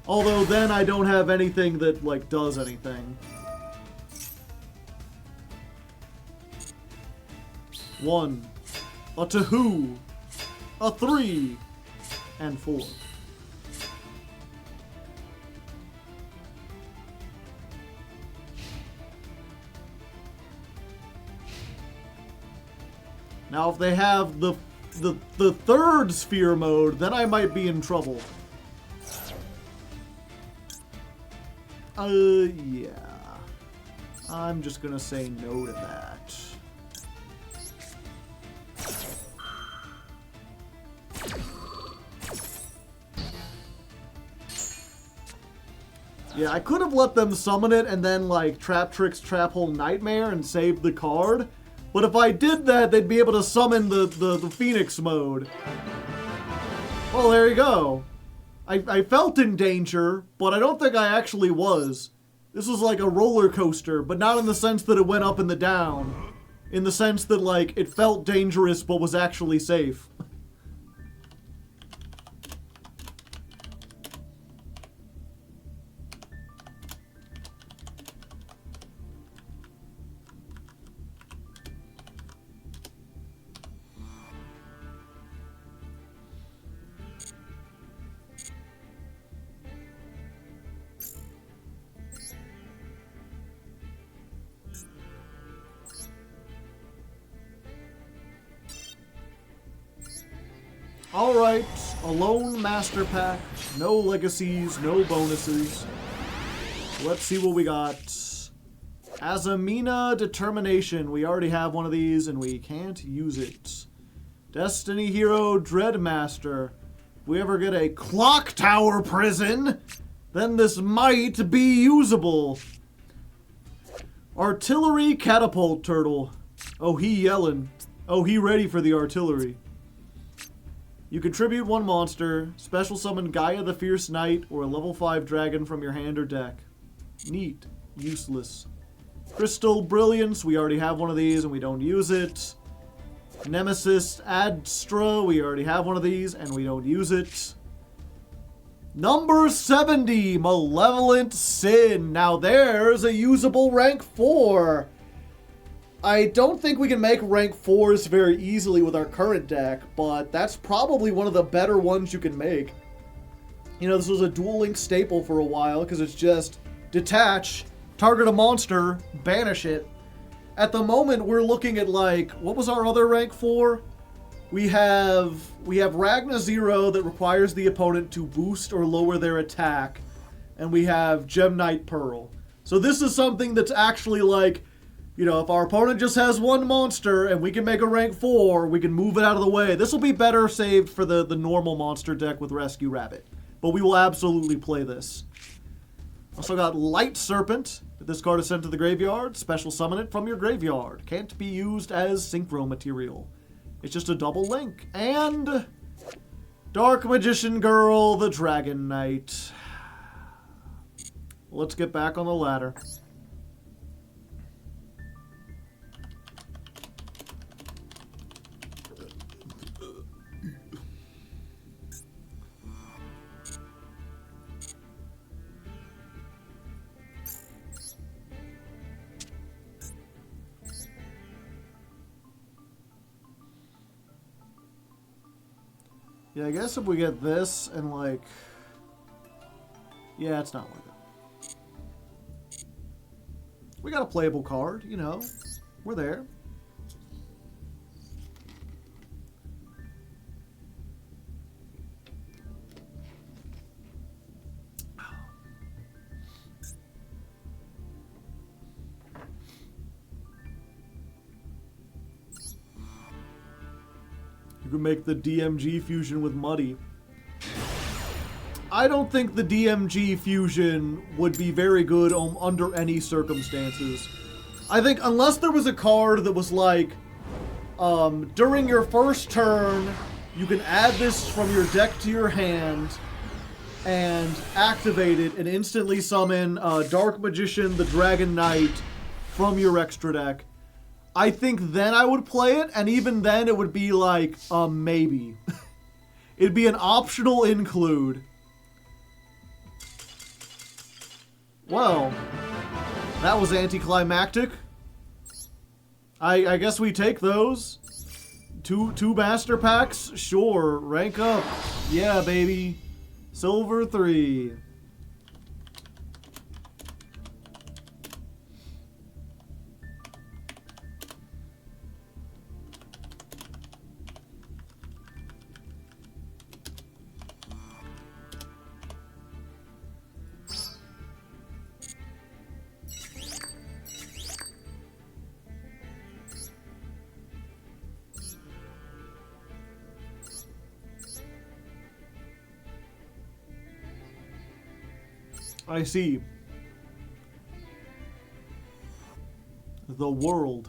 Although then I don't have anything that, like, does anything. 1, a 2, a 3, and 4. Now, if they have the third sphere mode, then I might be in trouble. Yeah. I'm just gonna say no to that. Yeah, I could have let them summon it and then, like, Trap Tricks Trap Hole Nightmare and save the card. But if I did that, they'd be able to summon the Phoenix mode. Well, there you go. I felt in danger, but I don't think I actually was. This was like a roller coaster, but not in the sense that it went up and the down. In the sense that, like, it felt dangerous, but was actually safe. Alright, Alone Master Pack, no legacies, no bonuses. Let's see what we got. Azamina Determination, we already have one of these and we can't use it. Destiny Hero Dreadmaster, if we ever get a Clock Tower Prison, then this might be usable. Artillery Catapult Turtle, oh he yelling, oh he ready for the artillery. You contribute 1 monster, special summon Gaia the Fierce Knight, or a level 5 dragon from your hand or deck. Neat. Useless. Crystal Brilliance, we already have one of these and we don't use it. Nemesis Adstra, we already have one of these and we don't use it. Number 70, Malevolent Sin. Now there's a usable rank 4. I don't think we can make rank 4s very easily with our current deck, but that's probably one of the better ones you can make. You know, this was a Duel Link staple for a while, because it's just detach, target a monster, banish it. At the moment, we're looking at, like, what was our other rank 4? We have Ragna Zero that requires the opponent to boost or lower their attack, and we have Gem Knight Pearl. So this is something that's actually, like, you know, if our opponent just has 1 monster and we can make a rank 4, we can move it out of the way. This will be better saved for the normal monster deck with Rescue Rabbit. But we will absolutely play this. Also got Light Serpent. If this card is sent to the graveyard, special summon it from your graveyard. Can't be used as synchro material. It's just a double link. And Dark Magician Girl, the Dragon Knight. Let's get back on the ladder. Yeah, I guess if we get this and like... Yeah, it's not worth it. We got a playable card, you know. We're there. You can make the DMG fusion with Muddy. I don't think the DMG fusion would be very good under any circumstances. I think unless there was a card that was like, during your first turn, you can add this from your deck to your hand and activate it and instantly summon Dark Magician, the Dragon Knight from your extra deck. I think then I would play it, and even then it would be like, maybe. It'd be an optional include. Well, that was anticlimactic. I guess we take those. Two master packs? Sure, rank up. Yeah, baby. Silver 3. I see. The world.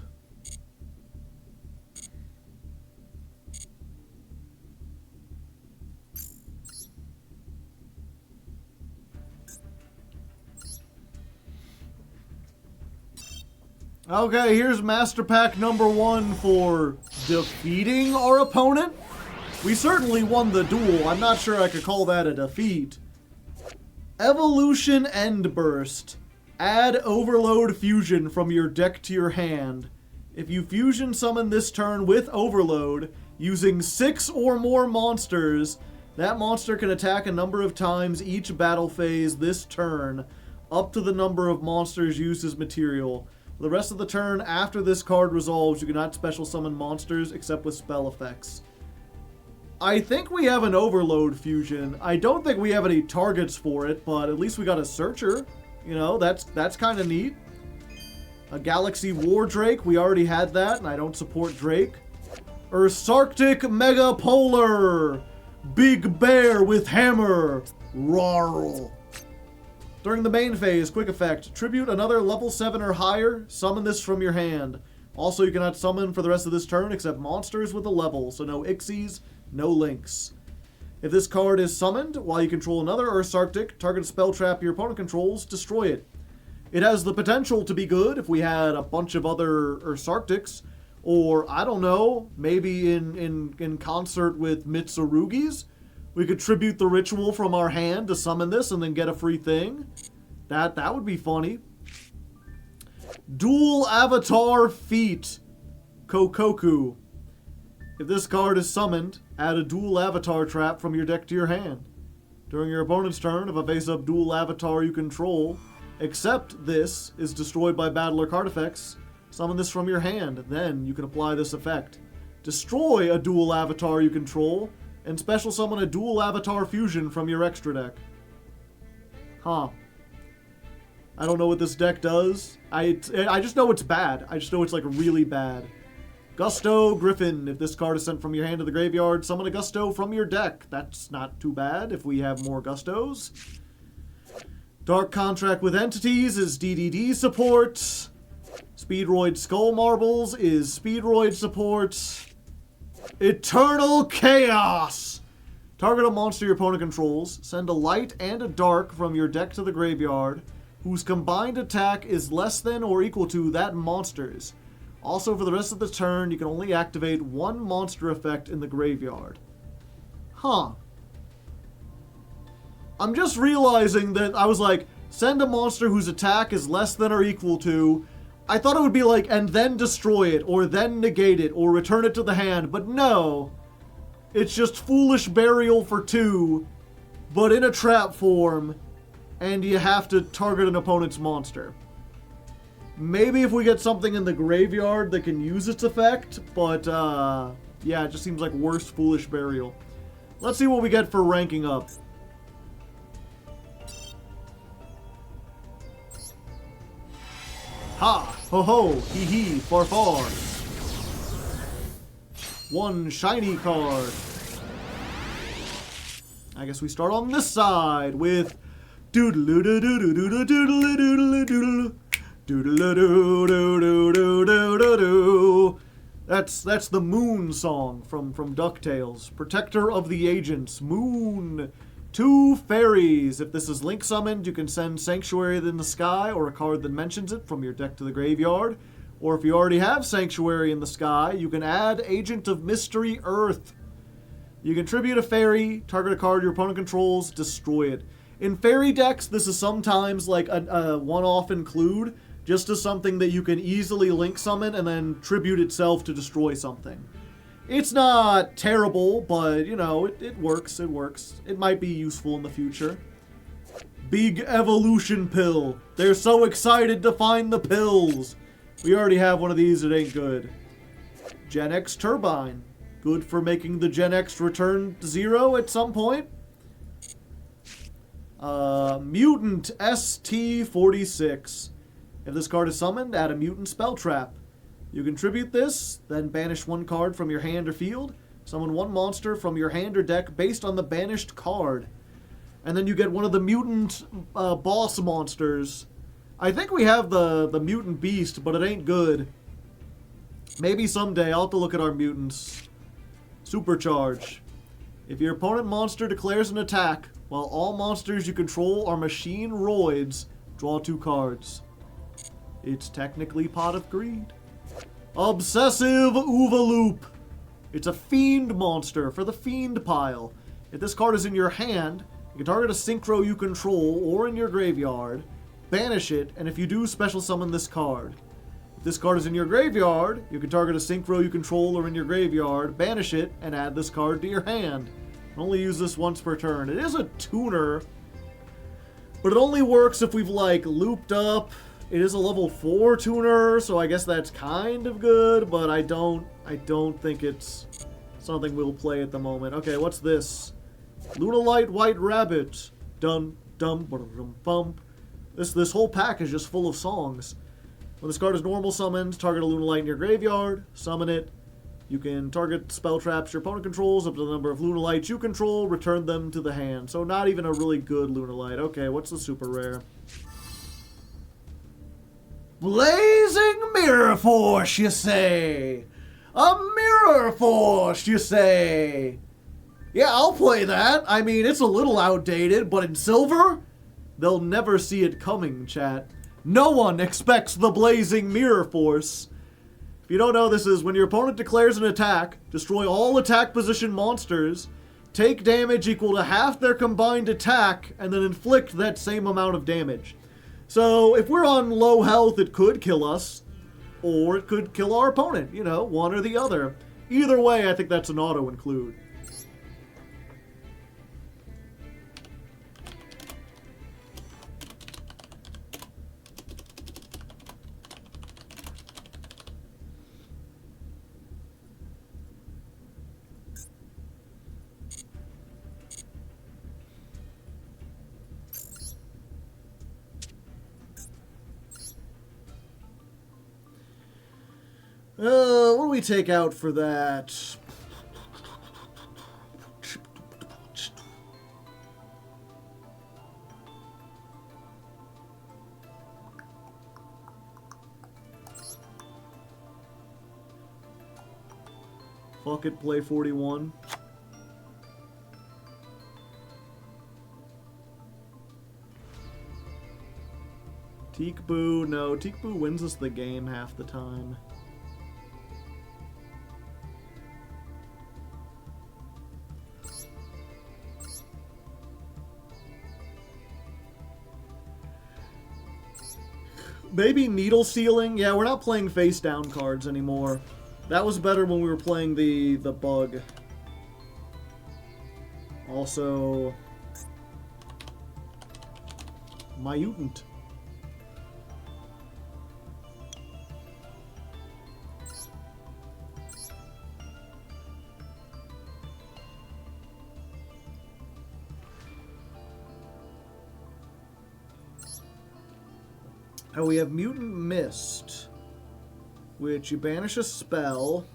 Okay, here's Master Pack number 1 for defeating our opponent. We certainly won the duel. I'm not sure I could call that a defeat. Evolution Endburst. Add Overload Fusion from your deck to your hand. If you fusion summon this turn with Overload, using 6 or more monsters, that monster can attack a number of times each battle phase this turn, up to the number of monsters used as material. For the rest of the turn after this card resolves, you cannot special summon monsters except with spell effects. I think we have an Overload Fusion. I don't think we have any targets for it, but at least we got a Searcher. You know, that's kind of neat. A Galaxy War Drake, we already had that, and I don't support Drake. Ursarctic Megapolar! Big Bear with Hammer! Rawr. During the main phase, quick effect, tribute another level 7 or higher, summon this from your hand. Also, you cannot summon for the rest of this turn except monsters with a level, so no Ixies, no links. If this card is summoned while you control another Ursarctic, target a spell trap your opponent controls, destroy it. It has the potential to be good if we had a bunch of other Ursarctics, or, I don't know, maybe in concert with Mitsurugis, we could tribute the ritual from our hand to summon this and then get a free thing. That would be funny. Dual Avatar Feat. Kokoku. If this card is summoned, add a dual avatar trap from your deck to your hand. During your opponent's turn, if a face-up dual avatar you control, except this, is destroyed by battle or card effects, summon this from your hand. Then you can apply this effect. Destroy a dual avatar you control, and special summon a dual avatar fusion from your extra deck. Huh. I don't know what this deck does. I just know it's bad. I just know it's like really bad. Gusto Griffin. If this card is sent from your hand to the graveyard, summon a Gusto from your deck. That's not too bad if we have more Gustos. Dark Contract with Entities is DDD support. Speedroid Skull Marbles is Speedroid support. Eternal Chaos! Target a monster your opponent controls. Send a light and a dark from your deck to the graveyard, whose combined attack is less than or equal to that monster's. Also, for the rest of the turn, you can only activate one monster effect in the graveyard. Huh. I'm just realizing that I was like, send a monster whose attack is less than or equal to. I thought it would be like, and then destroy it, or then negate it, or return it to the hand, but no. It's just Foolish Burial for 2, but in a trap form, and you have to target an opponent's monster. Maybe if we get something in the graveyard that can use its effect, but yeah, it just seems like worse Foolish Burial. Let's see what we get for ranking up. Ha! Ho ho! Hee hee! Far far! One shiny card. I guess we start on this side with doodle doo doo doo doo doodle doodle doodle doodle doo doo doo doo doo doo. That's the Moon song from DuckTales. Protector of the Agents. Moon. 2 fairies. If this is Link summoned, you can send Sanctuary in the Sky or a card that mentions it from your deck to the graveyard. Or if you already have Sanctuary in the Sky, you can add Agent of Mystery Earth. You can tribute a fairy, target a card your opponent controls, destroy it. In fairy decks, this is sometimes like a one-off include, just as something that you can easily Link summon and then tribute itself to destroy something. It's not terrible, but, you know, it works, it works. It might be useful in the future. Big Evolution Pill. They're so excited to find the pills. We already have one of these, it ain't good. Gen X Turbine. Good for making the Gen X return to 0 at some point. Mutant ST46. If this card is summoned, add a Mutant Spell Trap. You can tribute this, then banish 1 card from your hand or field. Summon 1 monster from your hand or deck based on the banished card. And then you get one of the mutant boss monsters. I think we have the mutant beast, but it ain't good. Maybe someday. I'll have to look at our mutants. Supercharge. If your opponent monster declares an attack, while all monsters you control are machine roids, draw 2 cards. It's technically Pot of Greed. Obsessive Oovaloop. It's a fiend monster for the fiend pile. If this card is in your hand, you can target a synchro you control or in your graveyard, banish it, and if you do, special summon this card. If this card is in your graveyard, you can target a synchro you control or in your graveyard, banish it, and add this card to your hand. Only use this once per turn. It is a tuner, but it only works if we've, like, looped up. It is a level 4 tuner, so I guess that's kind of good, but I don't think it's something we'll play at the moment. Okay, what's this? Lunalight White Rabbit. Dum dum dum bum. This whole pack is just full of songs. When this card is normal summoned, target a Lunalight in your graveyard, summon it. You can target spell traps your opponent controls up to the number of Lunalights you control, return them to the hand. So not even a really good Lunalight. Okay, what's the super rare? Blazing Mirror Force, you say? A Mirror Force, you say? Yeah, I'll play that. I mean, it's a little outdated, but in silver, they'll never see it coming, chat. No one expects the Blazing Mirror Force. If you don't know, this is when your opponent declares an attack, destroy all attack position monsters, take damage equal to half their combined attack, and then inflict that same amount of damage. So, if we're on low health, it could kill us, or it could kill our opponent, you know, one or the other. Either way, I think that's an auto-include. What do we take out for that? Fuck it, play 41. Teak Boo, no, Teak Boo wins us the game half the time. Maybe Needle Sealing? Yeah, we're not playing face down cards anymore. That was better when we were playing the bug. Also, my mutant. And we have Mutant Mist, which you banish a spell.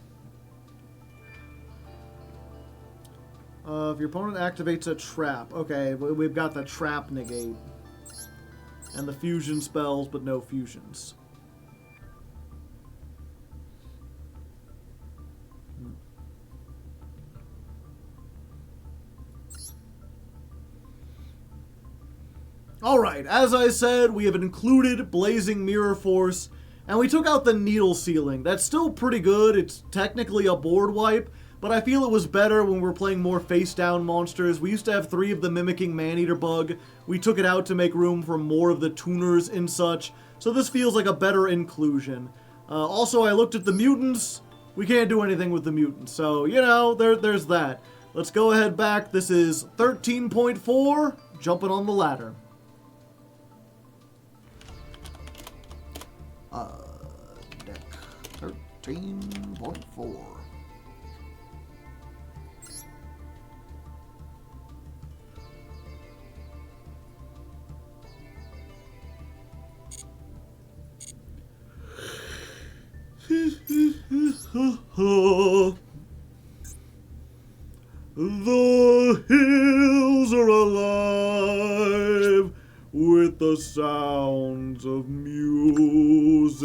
If your opponent activates a trap. Okay, we've got the trap negate. And the fusion spells, but no fusions. Alright, as I said, we have included Blazing Mirror Force, and we took out the Needle Ceiling. That's still pretty good. It's technically a board wipe, but I feel it was better when we were playing more face-down monsters. We used to have 3 of the Mimicking Maneater Bug. We took it out to make room for more of the tuners and such, so this feels like a better inclusion. Also, I looked at the mutants. We can't do anything with the mutants, so, you know, there's that. Let's go ahead back. This is 13.4, jumping on the ladder. Deck 13.4. The hills are alive with the sounds of music,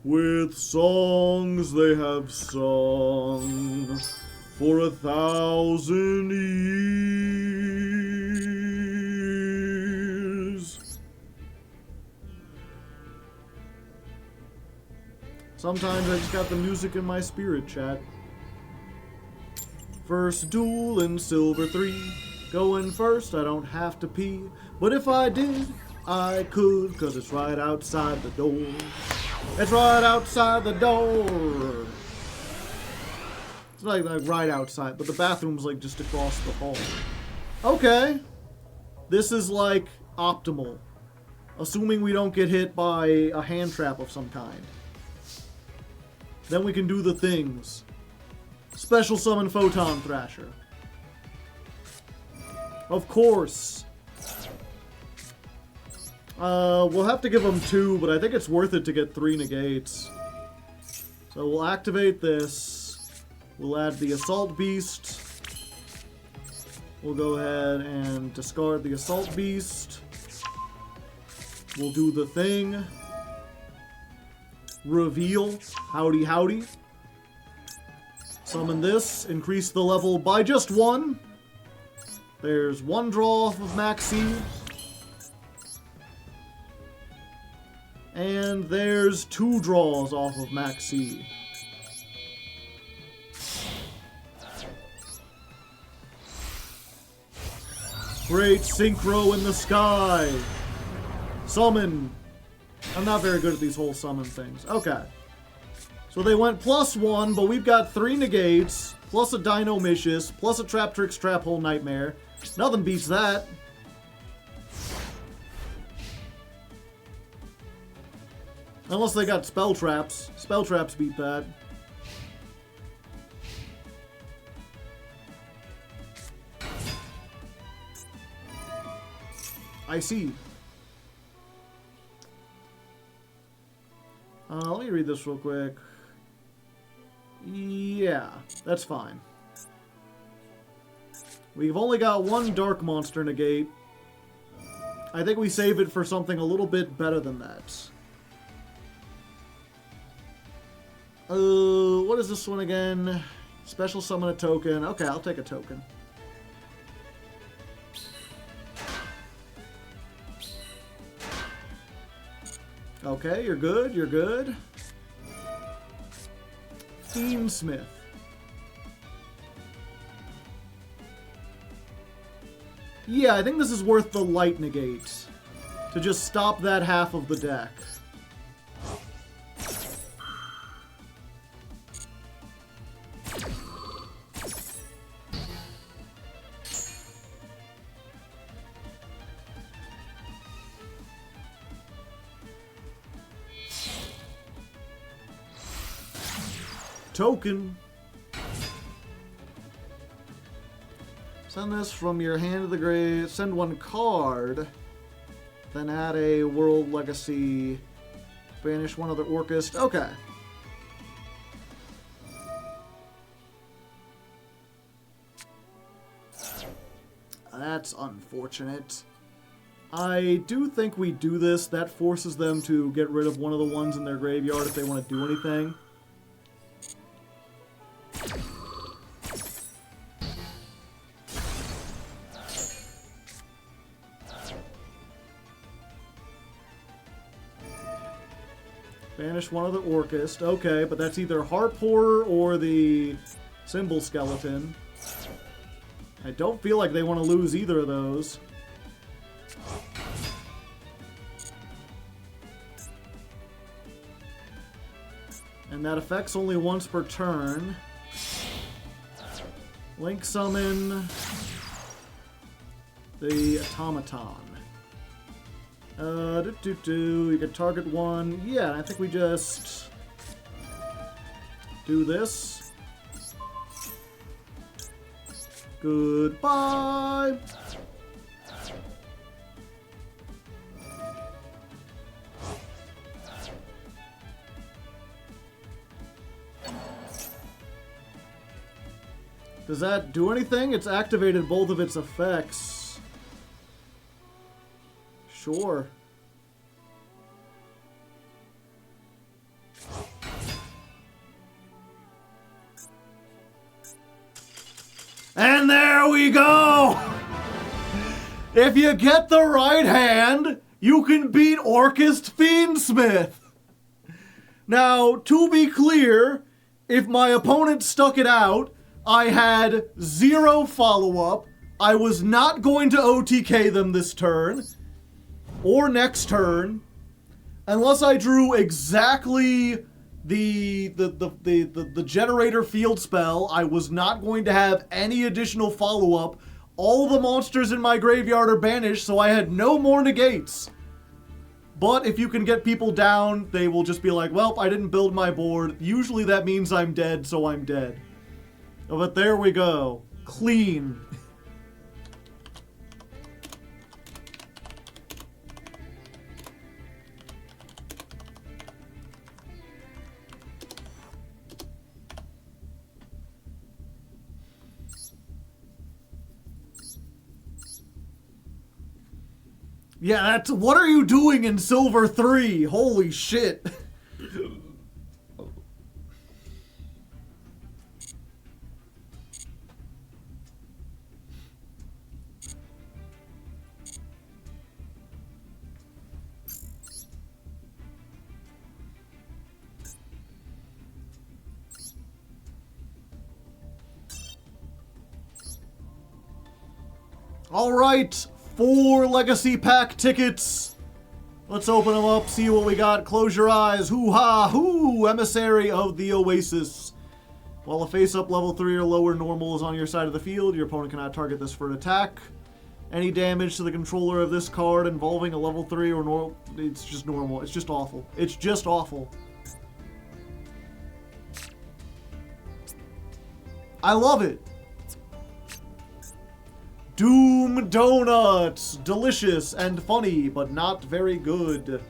with songs they have sung for 1,000 years. Sometimes I just got the music in my spirit, chat. First duel in Silver 3. Going first, I don't have to pee. But if I did, I could, cause it's right outside the door. It's right outside the door. It's like right outside, but the bathroom's like just across the hall. Okay. This is like optimal. Assuming we don't get hit by a hand trap of some kind. Then we can do the things. Special summon Photon Thrasher. Of course. We'll have to give him 2, but I think it's worth it to get 3 negates. So we'll activate this. We'll add the Assault Beast. We'll go ahead and discard the Assault Beast. We'll do the thing. Reveal. Howdy, howdy. Summon this. Increase the level by just 1. There's 1 draw off of Max C. And there's 2 draws off of Max C. Great synchro in the sky. Summon. I'm not very good at these whole summon things. Okay. So they went +1, but we've got 3 negates, plus a Dinomicious, plus a Traptrix Trap Hole Nightmare. Nothing beats that. Unless they got Spell Traps. Spell Traps beat that. I see. Let me read this real quick. Yeah, that's fine. We've only got 1 Dark Monster negate. I think we save it for something a little bit better than that. What is this one again? Special summon a token. Okay, I'll take a token. Okay, you're good, you're good. Fiendsmith. Yeah, I think this is worth the light negate. To just stop that half of the deck. Token. Send this from your hand to the grave. Send one card. Then add a World Legacy. Banish one other Orcust. Okay. That's unfortunate. I do think we do this. That forces them to get rid of one of the ones in their graveyard if they want to do anything. Banish one of the Orcust. Okay, but that's either Harp Horror or the Symbol Skeleton. I don't feel like they want to lose either of those. And that affects only once per turn. Link summon the Automaton. You can target one. Yeah, I think we just do this. Goodbye. Does that do anything? It's activated both of its effects. Sure. And there we go! If you get the right hand, you can beat Orcust Fiendsmith. Now, to be clear, if my opponent stuck it out, I had 0 follow-up. I was not going to OTK them this turn, or next turn, unless I drew exactly the generator field spell. I was not going to have any additional follow-up. All the monsters in my graveyard are banished, so I had no more negates. But if you can get people down, they will just be like, well, I didn't build my board. Usually that means I'm dead, so I'm dead. But there we go. Clean. Yeah, that's... What are you doing in Silver 3? Holy shit. All right, 4 Legacy Pack tickets. Let's open them up, see what we got. Close your eyes. Hoo-ha-hoo! Emissary of the Oasis. While a face-up level 3 or lower normal is on your side of the field, your opponent cannot target this for an attack. Any damage to the controller of this card involving a level 3 or normal... It's just normal. It's just awful. It's just awful. I love it. Doom Donuts! Delicious and funny, but not very good.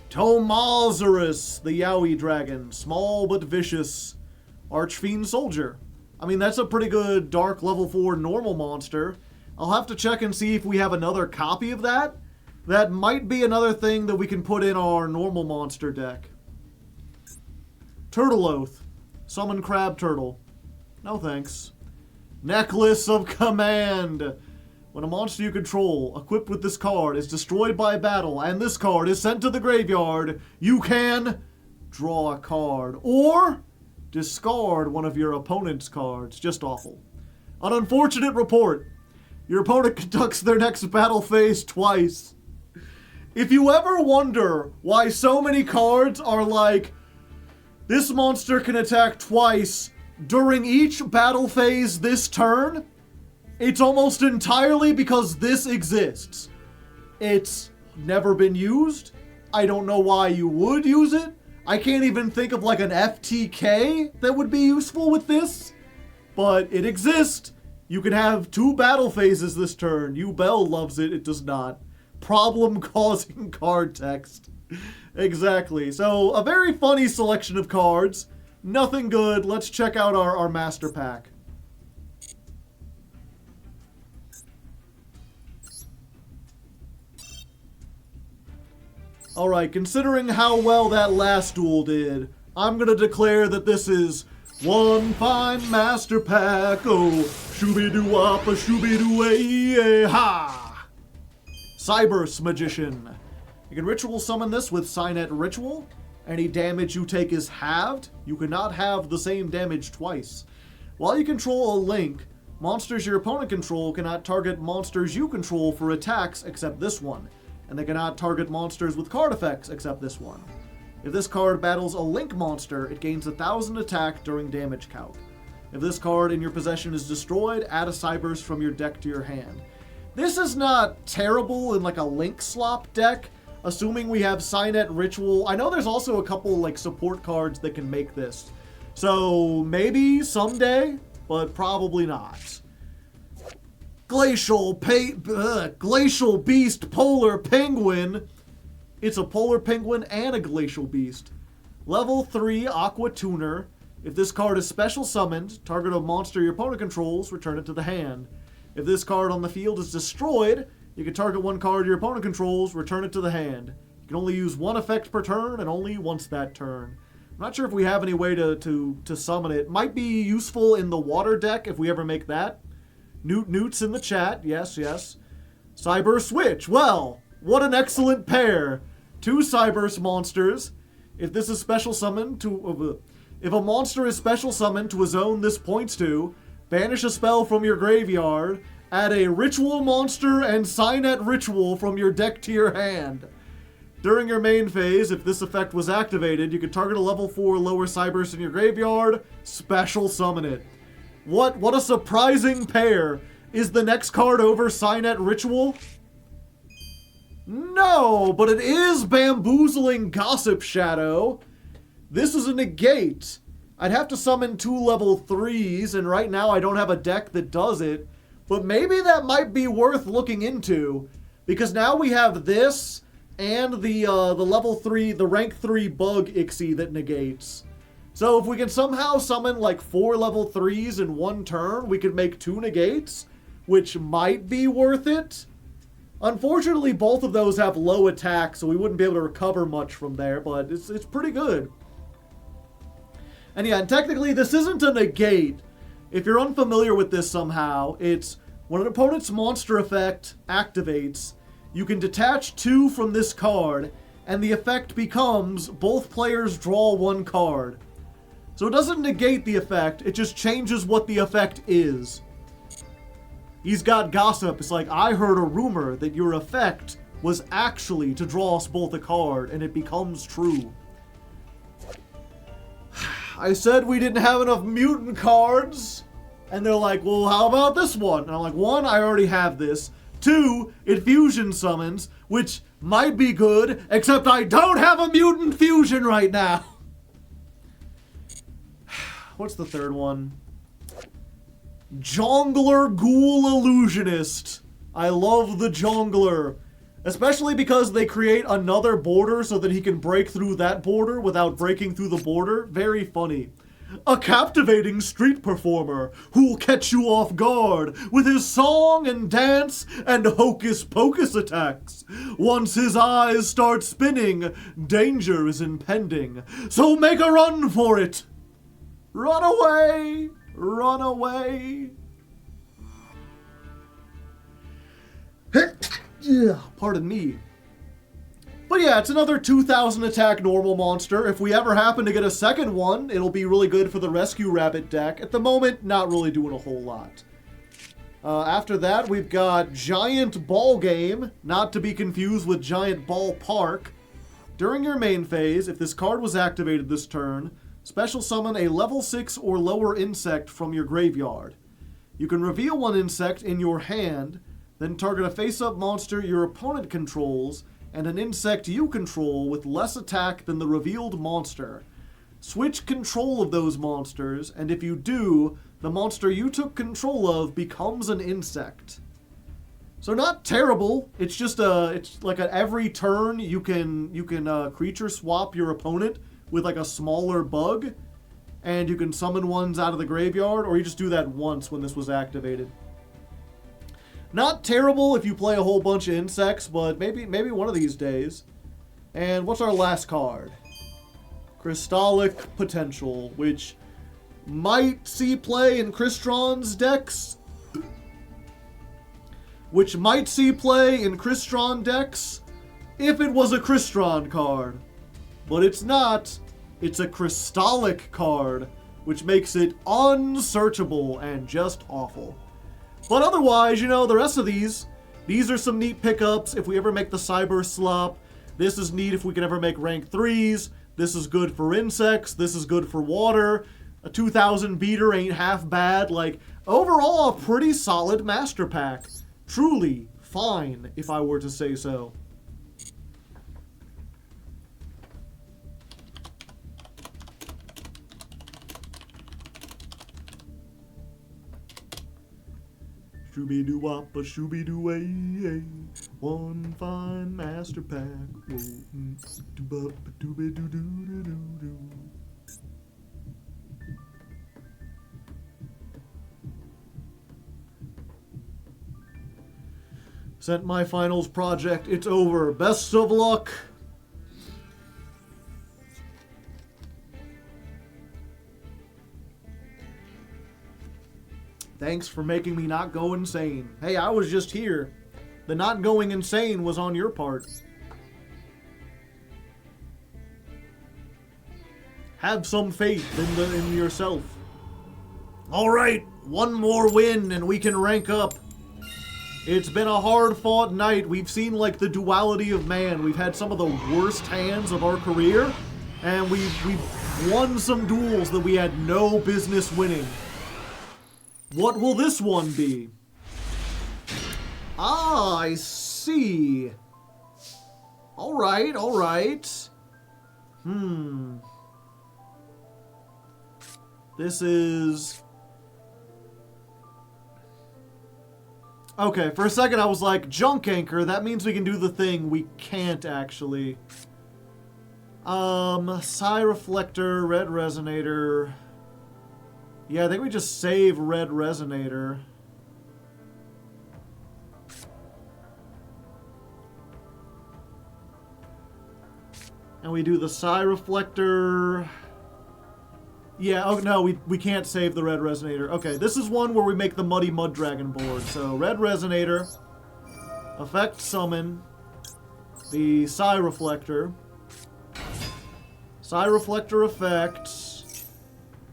Tomazarus, the Yowie Dragon. Small but vicious. Archfiend Soldier. I mean, that's a pretty good Dark Level 4 normal monster. I'll have to check and see if we have another copy of that. That might be another thing that we can put in our normal monster deck. Turtle Oath. Summon Crab Turtle. No thanks. Necklace of Command. When a monster you control, equipped with this card, is destroyed by battle, and this card is sent to the graveyard, you can draw a card, or discard one of your opponent's cards. Just awful. An unfortunate report. Your opponent conducts their next battle phase twice. If you ever wonder why so many cards are like, this monster can attack twice during each battle phase this turn, it's almost entirely because this exists. It's never been used. I don't know why you would use it. I can't even think of like an FTK that would be useful with this, but it exists. You can have 2 battle phases this turn. Bell loves it, it does not. Problem-causing card text. Exactly. So, a very funny selection of cards. Nothing good. Let's check out our master pack. Alright, considering how well that last duel did, I'm gonna declare that this is one fine master pack. Oh, shooby-doo-wop, shooby-doo-ay-ha! Cyberse Magician. You can ritual summon this with Signet Ritual. Any damage you take is halved. You cannot have the same damage twice. While you control a link, monsters your opponent control cannot target monsters you control for attacks except this one, and they cannot target monsters with card effects except this one. If this card battles a link monster, it gains 1,000 attack during damage calc. If this card in your possession is destroyed, add a Cyberse from your deck to your hand. This is not terrible in like a link slop deck, assuming we have Signet Ritual. I know there's also a couple like support cards that can make this. So maybe someday, but probably not. Glacial Beast Polar Penguin. It's a Polar Penguin and a Glacial Beast. Level 3 Aqua Tuner. If this card is special summoned, target a monster your opponent controls, return it to the hand. If this card on the field is destroyed, you can target one card your opponent controls, return it to the hand. You can only use 1 effect per turn and only once that turn. I'm not sure if we have any way to summon it. Might be useful in the water deck if we ever make that. Newt's in the chat. Yes, yes. Cyber Switch. Well, what an excellent pair. 2 Cyberse monsters. If this is special summoned to... if a monster is special summoned to a zone this points to, banish a spell from your graveyard, add a ritual monster and Signet Ritual from your deck to your hand. During your main phase, if this effect was activated, you could target a level 4 lower Cyberse in your graveyard, special summon it. What a surprising pair. Is the next card over Signet Ritual? No, but it is Bamboozling Gossip Shadow. This is a negate. I'd have to summon 2 level 3s, and right now I don't have a deck that does it. But maybe that might be worth looking into, because now we have this and the level 3, the rank 3 bug Ixie that negates. So if we can somehow summon like 4 level 3s in one turn, we could make 2 negates, which might be worth it. Unfortunately, both of those have low attack, so we wouldn't be able to recover much from there, but it's pretty good. And yeah, and technically this isn't a negate. If you're unfamiliar with this somehow, it's when an opponent's monster effect activates, you can detach 2 from this card, and the effect becomes both players draw 1 card. So it doesn't negate the effect, it just changes what the effect is. He's got gossip. It's like, I heard a rumor that your effect was actually to draw us both a card, and it becomes true. I said we didn't have enough mutant cards, and they're like, well, how about this one? And I'm like, 1, I already have this. 2, it fusion summons, which might be good, except I don't have a mutant fusion right now. What's the third one? Jongler Ghoul Illusionist. I love the Jongler. Especially because they create another border so that he can break through that border without breaking through the border. Very funny. A captivating street performer who'll catch you off guard with his song and dance and hocus-pocus attacks. Once his eyes start spinning, danger is impending. So make a run for it. Run away. Run away. Pardon me. But yeah, it's another 2,000 attack normal monster. If we ever happen to get a second one, it'll be really good for the Rescue Rabbit deck. At the moment, not really doing a whole lot. After that, we've got Giant Ball Game, not to be confused with Giant Ball Park. During your main phase, if this card was activated this turn, special summon a level 6 or lower insect from your graveyard. You can reveal 1 insect in your hand, then target a face-up monster your opponent controls, and an insect you control with less attack than the revealed monster. Switch control of those monsters, and if you do, the monster you took control of becomes an insect. So not terrible. It's just it's like at every turn you can creature swap your opponent with like a smaller bug, and you can summon ones out of the graveyard, or you just do that once when this was activated. Not terrible if you play a whole bunch of insects, but maybe one of these days. And what's our last card? Crystallic Potential, which might see play in Crystron's decks. Which might see play in Crystron decks if it was a Crystron card. But it's not. It's a Crystallic card, which makes it unsearchable and just awful. But otherwise, you know, the rest of these are some neat pickups if we ever make the Cyber Slop. This is neat if we can ever make rank 3s. This is good for insects. This is good for water. A 2000 beater ain't half bad. Like, overall, a pretty solid master pack. Truly fine, if I were to say so. Shooby-doo-wop, a shooby-doo-way, one fine master pack. Doo-ba-ba-doo-ba-doo-doo-doo-doo-doo. Sent my finals project. It's over. Best of luck. Thanks for making me not go insane. Hey, I was just here. The not going insane was on your part. Have some faith in yourself. All right, one more win and we can rank up. It's been a hard-fought night. We've seen, like, the duality of man. We've had some of the worst hands of our career, and we've won some duels that we had no business winning. What will this one be? Ah, I see. All right, all right. This is... Okay, for a second I was like, Junk Anchor, that means we can do the thing we can't actually. Psi Reflector, Red Resonator. Yeah, I think we just save Red Resonator. And we do the Psi Reflector. Yeah, oh no, we can't save the Red Resonator. Okay, this is one where we make the Muddy Mud Dragon board. So, Red Resonator, Effect Summon, the Psi Reflector, Psi Reflector effect,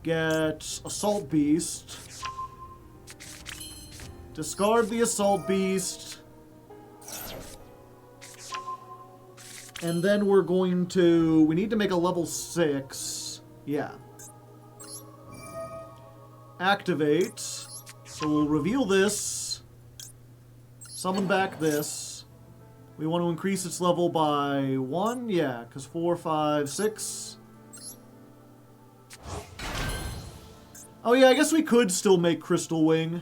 get Assault Beast, discard the Assault Beast, and then we're going to, we need to make a level 6, yeah. Activate. So we'll reveal this. Summon back this. We want to increase its level by 1. Yeah, because 4, 5, 6. Oh yeah, I guess we could still make Crystal Wing.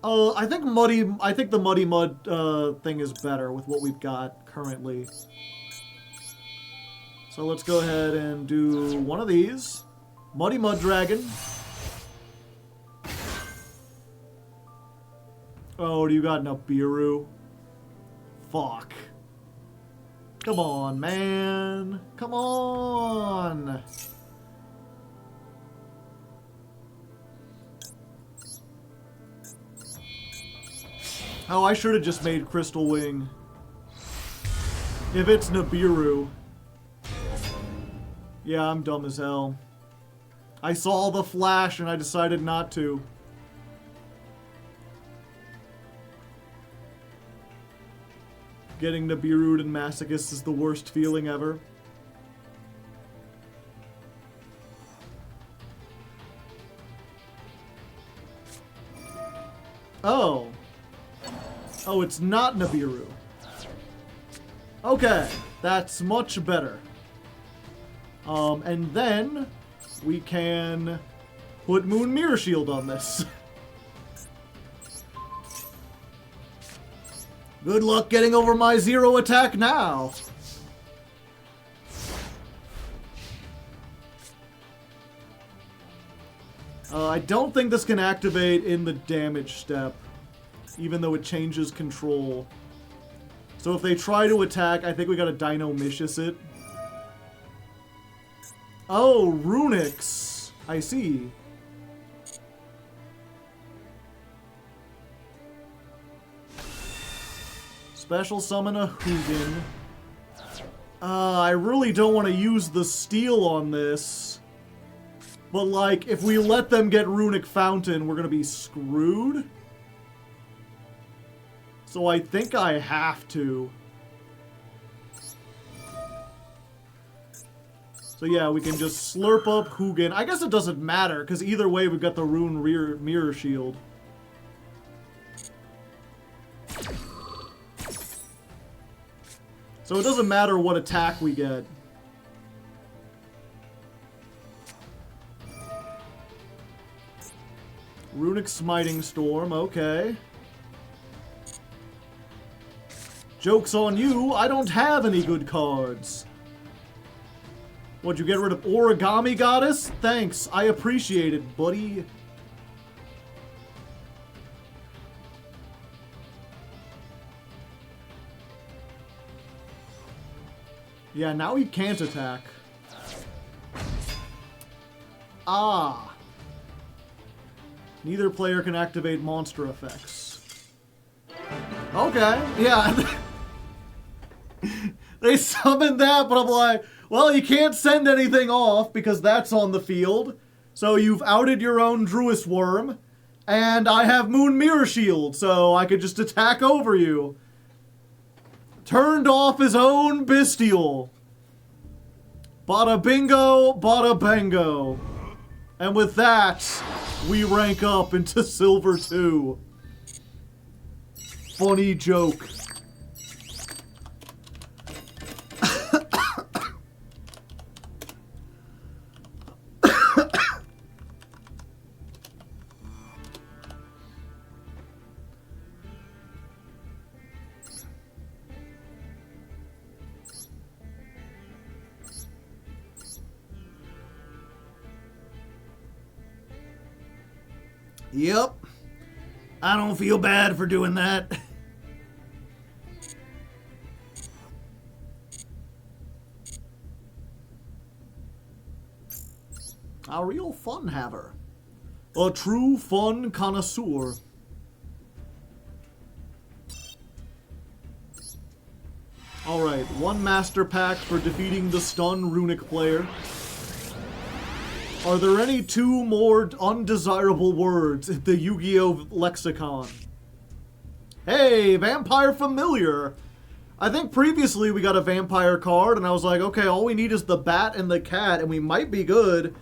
I think the Muddy Mud thing is better with what we've got currently. So let's go ahead and do one of these. Muddy Mud Dragon. Oh, do you got Nibiru? Fuck. Come on, man. Come on. Oh, I should have just made Crystal Wing. If it's Nibiru. Yeah, I'm dumb as hell. I saw the flash and I decided not to. Getting Nibiru'd and Masochist is the worst feeling ever. Oh. Oh, it's not Nibiru. Okay, that's much better. And then we can put Moon Mirror Shield on this. Good luck getting over my 0 attack now. I don't think this can activate in the damage step, even though it changes control. So if they try to attack, I think we gotta Dino Mishus it. Oh, Runics. I see. Special summon a Hugin. I really don't want to use the steel on this. But, like, if we let them get Runic Fountain, we're going to be screwed. So I think I have to. So yeah, we can just slurp up Hugin. I guess it doesn't matter, because either way we've got the Rune Mirror Shield. So it doesn't matter what attack we get. Runic Smiting Storm, okay. Joke's on you, I don't have any good cards. What'd you get rid of Origami Goddess? Thanks, I appreciate it, buddy. Yeah, now he can't attack. Ah. Neither player can activate monster effects. Okay, yeah. They summoned that, but I'm like, well, you can't send anything off because that's on the field. So you've outed your own Druis Worm, and I have Moon Mirror Shield, so I could just attack over you. Turned off his own Bestial. Bada bingo, bada bango. And with that, we rank up into Silver 2. Funny joke. Yep. I don't feel bad for doing that. A real fun haver. A true fun connoisseur. Alright, one master pack for defeating the stun runic player. Are there any 2 more undesirable words in the Yu-Gi-Oh! Lexicon? Hey, Vampire Familiar! I think previously we got a vampire card, and I was like, okay, all we need is the bat and the cat, and we might be good.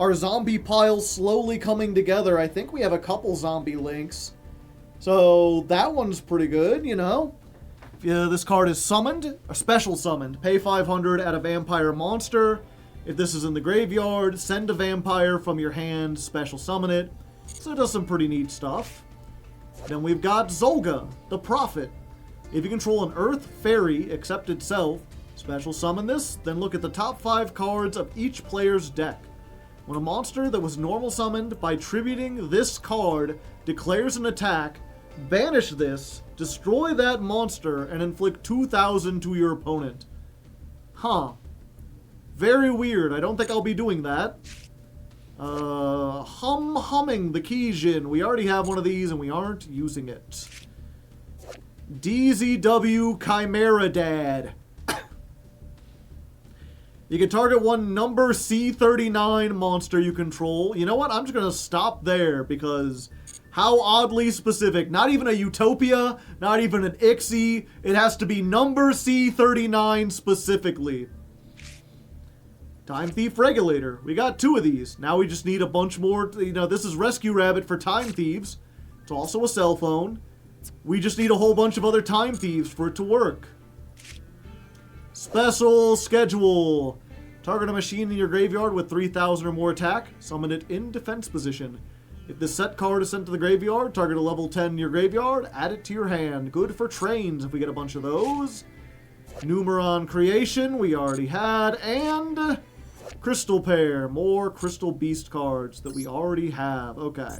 Our zombie pile's slowly coming together. I think we have a couple zombie links. So, that one's pretty good, you know? This card is summoned, or special summoned. Pay 500 at a vampire monster. If this is in the graveyard, send a vampire from your hand, special summon it. So it does some pretty neat stuff. Then we've got Zolga, the Prophet. If you control an Earth Fairy except itself, special summon this, then look at the top 5 cards of each player's deck. When a monster that was normal summoned by tributing this card declares an attack, banish this, destroy that monster, and inflict 2,000 to your opponent. Huh. Very weird. I don't think I'll be doing that. Humming the Kijin. We already have one of these and we aren't using it. DZW Chimera Dad. You can target one number C39 monster you control. You know what? I'm just going to stop there because how oddly specific. Not even a Utopia, not even an Ixie. It has to be number C39 specifically. Time Thief Regulator. We got 2 of these. Now we just need a bunch more. You know, this is Rescue Rabbit for Time Thieves. It's also a cell phone. We just need a whole bunch of other Time Thieves for it to work. Special schedule. Target a machine in your graveyard with 3,000 or more attack. Summon it in defense position. If this set card is sent to the graveyard, target a level 10 in your graveyard, add it to your hand. Good for trains if we get a bunch of those. Numeron Creation, we already had. And Crystal Pair. More Crystal Beast cards that we already have. Okay.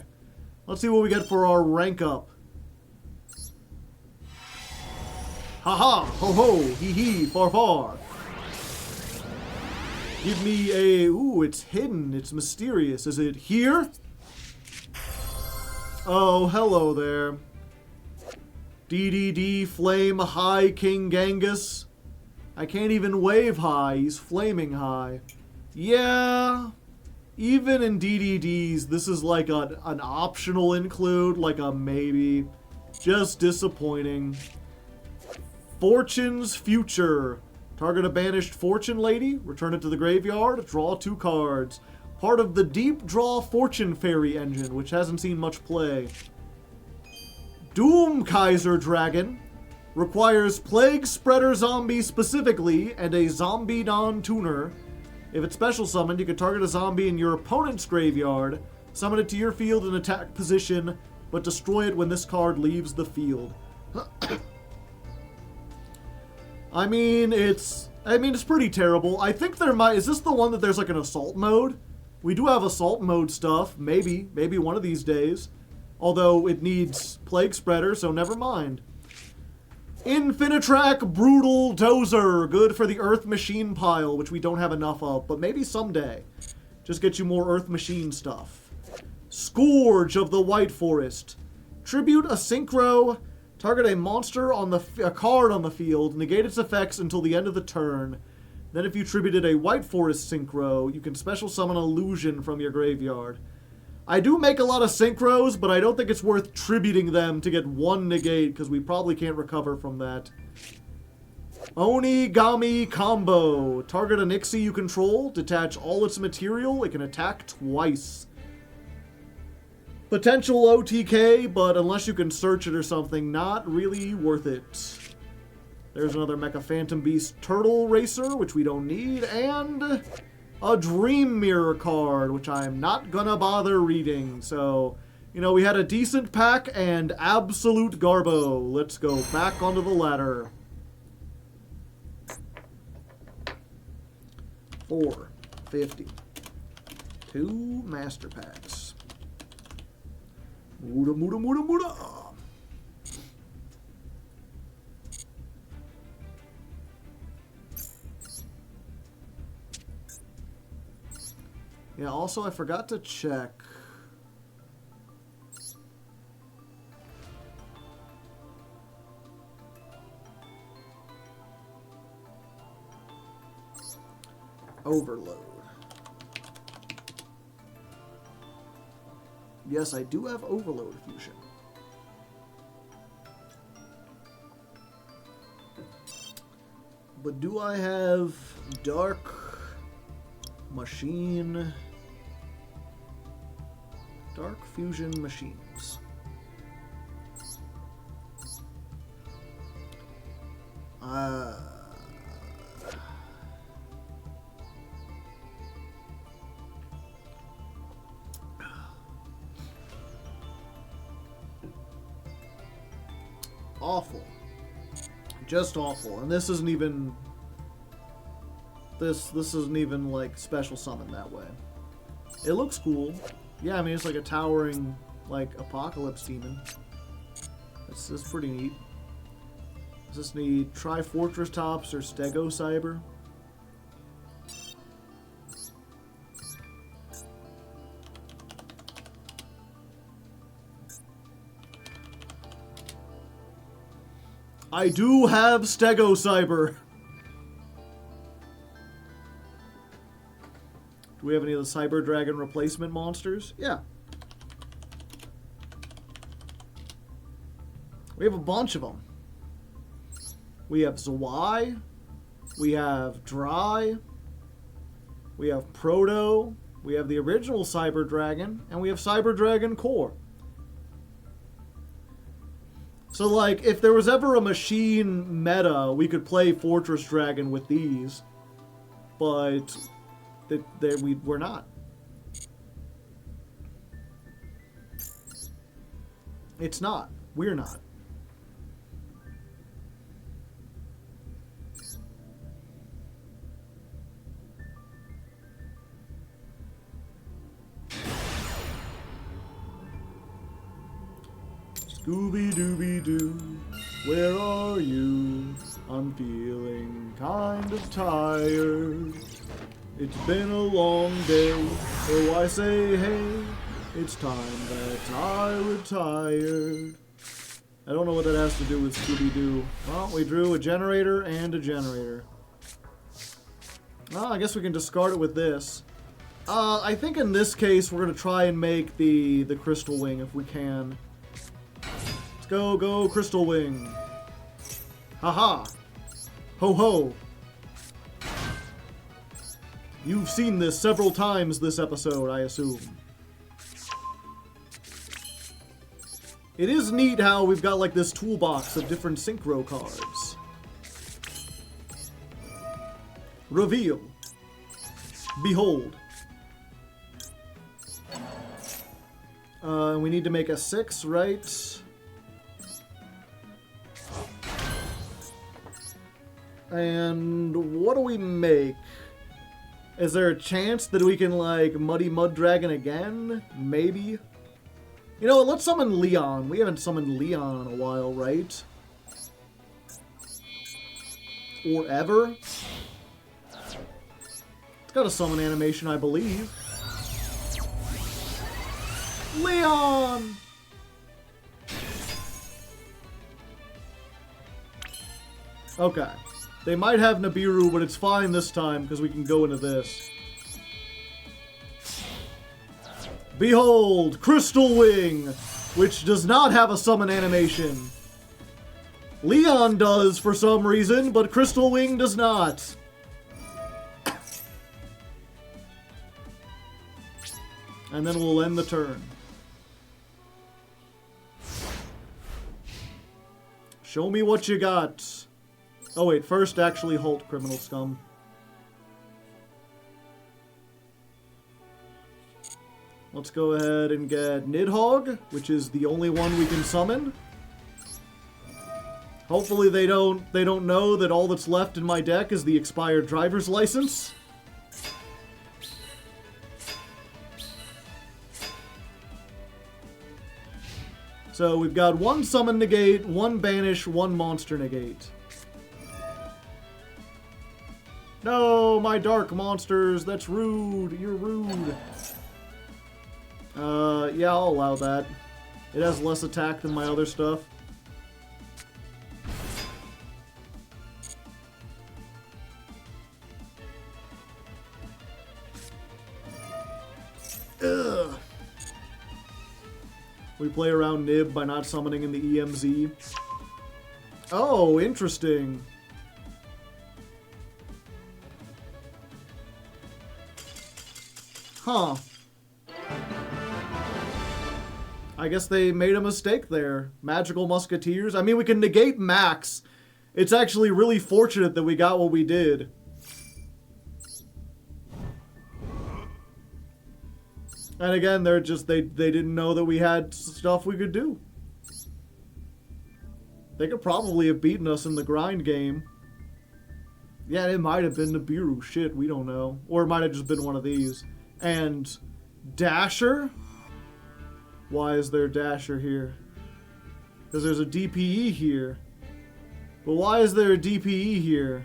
Let's see what we get for our rank up. Haha, ho ho, hee hee, far far. Give me a... Ooh, it's hidden. It's mysterious. Is it here? Oh, hello there. DDD Flame High King Genghis. I can't even wave high. He's flaming high. Yeah. Even in DDDs, this is like an optional include, like a maybe. Just disappointing. Fortune's Future. Target a banished Fortune Lady, return it to the graveyard, draw 2 cards. Part of the Deep Draw Fortune Fairy engine, which hasn't seen much play. Doom Kaiser Dragon. Requires Plague Spreader Zombie specifically, and a Zombie non-tuner. If it's special summoned, you can target a zombie in your opponent's graveyard, summon it to your field in attack position, but destroy it when this card leaves the field. I mean, it's pretty terrible. I think there might... Is this the one that there's like an assault mode? We do have assault mode stuff. Maybe one of these days. Although it needs Plague Spreader, so never mind. Infinitrack Brutal Dozer. Good for the Earth Machine pile, which we don't have enough of, but maybe someday. Just get you more Earth Machine stuff. Scourge of the White Forest. Tribute a Synchro. Target a monster on a card on the field. Negate its effects until the end of the turn. Then if you tributed a White Forest Synchro, you can special summon Illusion from your graveyard. I do make a lot of Synchros, but I don't think it's worth tributing them to get 1 negate, because we probably can't recover from that. Onigami Combo. Target a Nixie you control. Detach all its material. It can attack twice. Potential OTK, but unless you can search it or something, not really worth it. There's another Mecha Phantom Beast Turtle Racer, which we don't need, and a Dream Mirror card, which I'm not gonna bother reading. So, you know, we had a decent pack and absolute garbo. Let's go back onto the ladder. 450. 2 master packs. Muda, muda, muda, muda. Yeah, also I forgot to check. Overload. Yes, I do have Overload Fusion. But do I have Dark Machine? Dark Fusion Machines. Awful. Just awful. And this isn't even... This isn't even, like, special summon that way. It looks cool. Yeah, I mean, it's like a towering, like, apocalypse demon. That's pretty neat. Does this need Trifortress Tops or Stego Cyber? I do have Stego Cyber. Do we have any of the Cyber Dragon replacement monsters? Yeah. We have a bunch of them. We have Zwei. We have Dry. We have Proto. We have the original Cyber Dragon. And we have Cyber Dragon Core. So, like, if there was ever a machine meta, we could play Fortress Dragon with these. But we're not. It's not. We're not. Scooby-Dooby-Doo, where are you? I'm feeling kind of tired. It's been a long day, so I say, hey, it's time that I retired. I don't know what that has to do with Scooby-Doo. Well, we drew a generator and a generator. Well, I guess we can discard it with this. I think in this case, we're going to try and make the Crystal Wing if we can. Let's go, Crystal Wing. Haha. Ho ho. You've seen this several times this episode, I assume. It is neat how we've got like this toolbox of different synchro cards. Reveal. Behold. We need to make a 6, right? And what do we make? Is there a chance that we can, like, Muddy Mud Dragon again? Maybe? You know what, let's summon Leon. We haven't summoned Leon in a while, right? Or ever? It's got a summon animation, I believe. Leon! Okay. They might have Nibiru, but it's fine this time because we can go into this. Behold, Crystal Wing, which does not have a summon animation. Leon does for some reason, but Crystal Wing does not. And then we'll end the turn. Show me what you got. Oh wait, first actually halt, criminal scum. Let's go ahead and get Nidhogg, which is the only one we can summon. Hopefully they don't know that all that's left in my deck is the expired driver's license. So we've got one summon negate, one banish, one monster negate. No, my dark monsters, that's rude. You're rude. Yeah, I'll allow that. It has less attack than my other stuff. Ugh. We play around Nib by not summoning in the EMZ. Oh, interesting. Huh. I guess they made a mistake there. Magical Musketeers. I mean, we can negate Max. It's actually really fortunate that we got what we did. And again, they're just, they didn't know that we had stuff we could do. They could probably have beaten us in the grind game. Yeah, it might have been Nibiru. Shit, we don't know. Or it might have just been one of these. And Dasher? Why is there Dasher here? Because there's a DPE here. But why is there a DPE here?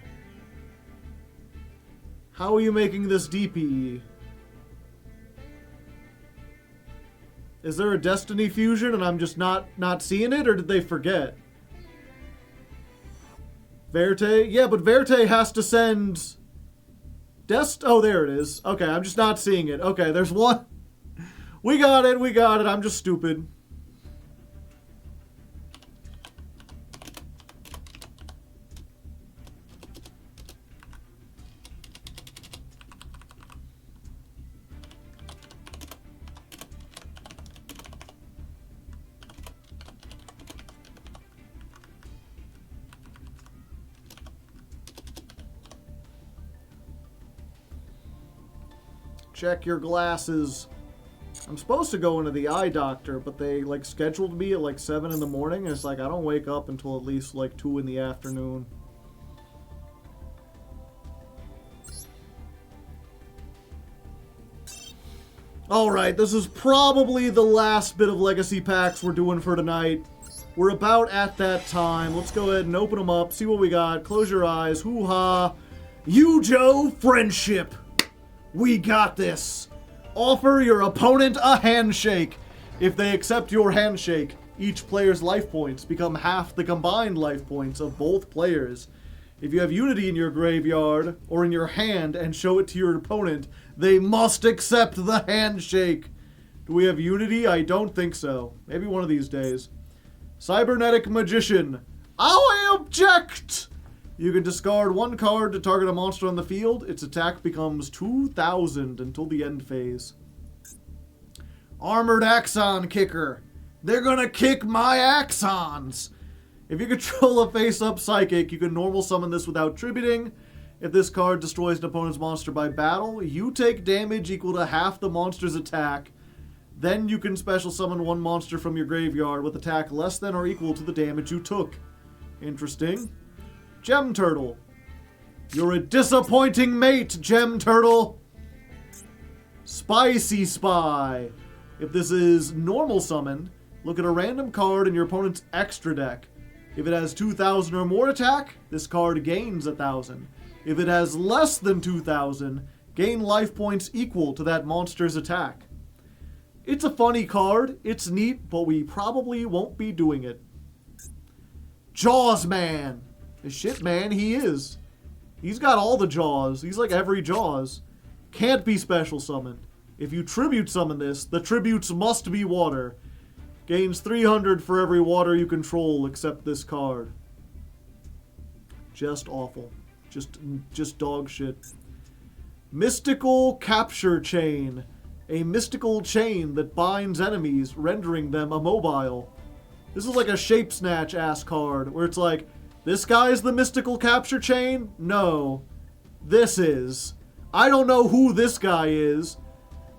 How are you making this DPE? Is there a Destiny fusion and I'm just not seeing it, or did they forget? Verte? Yeah, but Verte has to send... Oh, there it is. Okay, I'm just not seeing it. Okay, there's one. We got it, I'm just stupid. check your glasses. I'm supposed to go into the eye doctor, but they, like, scheduled me at, like, 7 in the morning. And it's like, I don't wake up until at least, like, 2 in the afternoon. Alright, this is probably the last bit of legacy packs we're doing for tonight. We're about at that time. Let's go ahead and open them up, see what we got. Close your eyes. Hoo-ha. Yu-Jo Friendship. We got this. Offer your opponent a handshake. If they accept your handshake, each player's life points become half the combined life points of both players. If you have Unity in your graveyard or in your hand and show it to your opponent, they must accept the handshake. Do we have Unity? I don't think so. Maybe one of these days. Cybernetic Magician. I object! You can discard 1 card to target a monster on the field. Its attack becomes 2,000 until the end phase. Armored Axon Kicker. They're gonna kick my axons! If you control a face-up psychic, you can normal summon this without tributing. If this card destroys an opponent's monster by battle, you take damage equal to half the monster's attack. Then you can special summon 1 monster from your graveyard with attack less than or equal to the damage you took. Interesting. Gem Turtle. You're a disappointing mate, Gem Turtle. Spicy Spy. If this is normal summon, look at a random card in your opponent's extra deck. If it has 2,000 or more attack, this card gains 1,000. If it has less than 2,000, gain life points equal to that monster's attack. It's a funny card, it's neat, but we probably won't be doing it. Jaws Man. The shit man he is. He's got all the Jaws. He's like every Jaws. Can't be special summoned. If you tribute summon this, the tributes must be water. Gains 300 for every water you control except this card. Just awful. Just dog shit. Mystical Capture Chain. A mystical chain that binds enemies, rendering them immobile. This is like a Shape Snatch ass card, where it's like, this guy's the mystical capture chain? No. This is. I don't know who this guy is.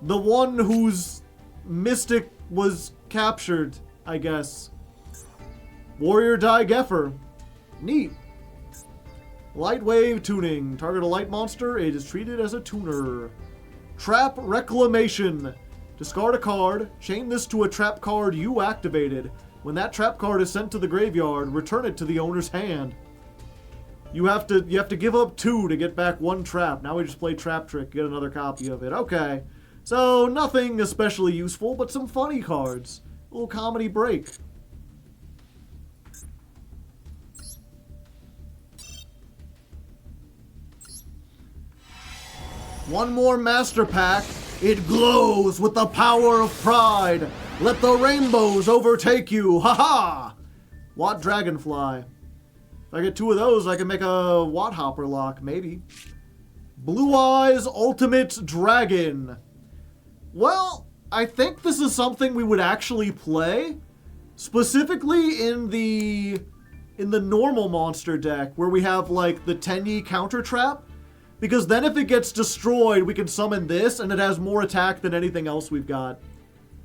The one whose mystic was captured, I guess. Warrior Die Geffer. Neat. Light Wave Tuning. Target a light monster, it is treated as a tuner. Trap Reclamation. Discard a card, chain this to a trap card you activated. When that trap card is sent to the graveyard, return it to the owner's hand. You have to give up 2 to get back 1 trap. Now we just play Trap Trick, get another copy of it. Okay. So, nothing especially useful, but some funny cards. A little comedy break. One more Master Pack. It glows with the power of pride. Let the rainbows overtake you. Ha-ha! Watt Dragonfly. If I get 2 of those, I can make a Watt Hopper lock, maybe. Blue Eyes Ultimate Dragon. Well, I think this is something we would actually play. Specifically in the normal monster deck, where we have, like, the Tenyi counter trap. Because then if it gets destroyed, we can summon this, and it has more attack than anything else we've got.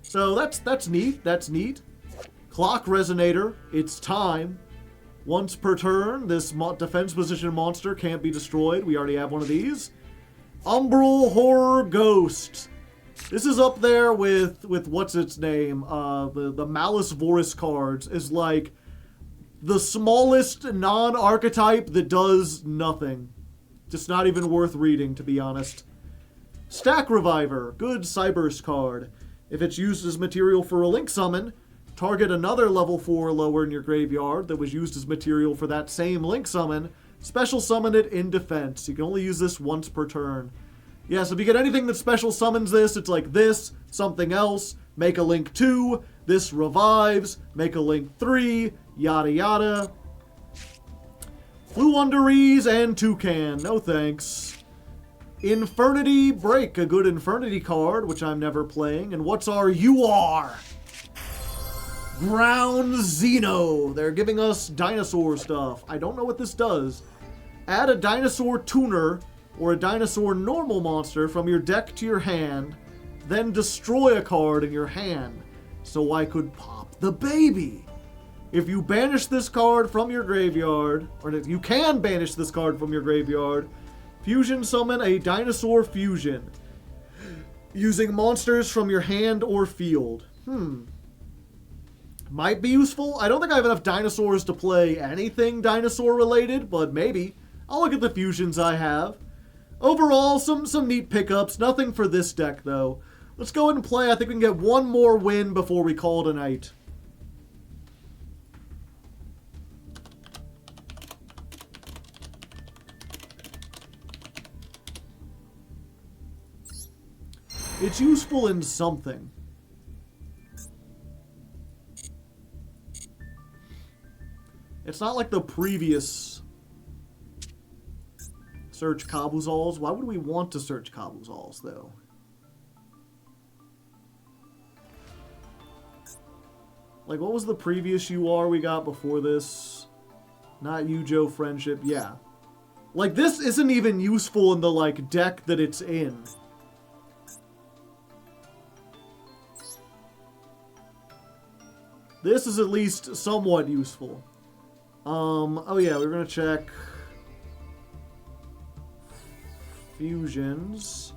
So that's neat, that's neat. Clock Resonator, it's time. Once per turn, this defense position monster can't be destroyed. We already have one of these. Umbral Horror Ghost. This is up there with what's its name? The Malice Vorus cards is like the smallest non-archetype that does nothing. Just not even worth reading, to be honest. Stack Reviver, good Cyberse card. If it's used as material for a Link Summon, target another level 4 or lower in your graveyard that was used as material for that same Link Summon, special summon it in defense. You can only use this once per turn. Yeah, so if you get anything that special summons this, it's like this, something else, make a Link 2, this revives, make a Link 3, yada yada. Fluunderies and Toucan, no thanks. Infernity Break, a good Infernity card, which I'm never playing. And what's our UR? Ground Xeno. They're giving us dinosaur stuff. I don't know what this does. Add a dinosaur tuner or a dinosaur normal monster from your deck to your hand, then destroy a card in your hand, so I could pop the baby. If you banish this card from your graveyard, or you can banish this card from your graveyard, fusion summon a dinosaur fusion, using monsters from your hand or field. Might be useful. I don't think I have enough dinosaurs to play anything dinosaur related, but maybe. I'll look at the fusions I have. Overall, some neat pickups. Nothing for this deck, though. Let's go ahead and play. I think we can get one more win before we call it a night. It's useful in something. It's not like the previous search Kabuzals. Why would we want to search Kabuzals, though? Like, what was the previous UR we got before this? Not Yujo Friendship, yeah. Like, this isn't even useful in the, like, deck that it's in. This is at least somewhat useful. Oh yeah, we're gonna check fusions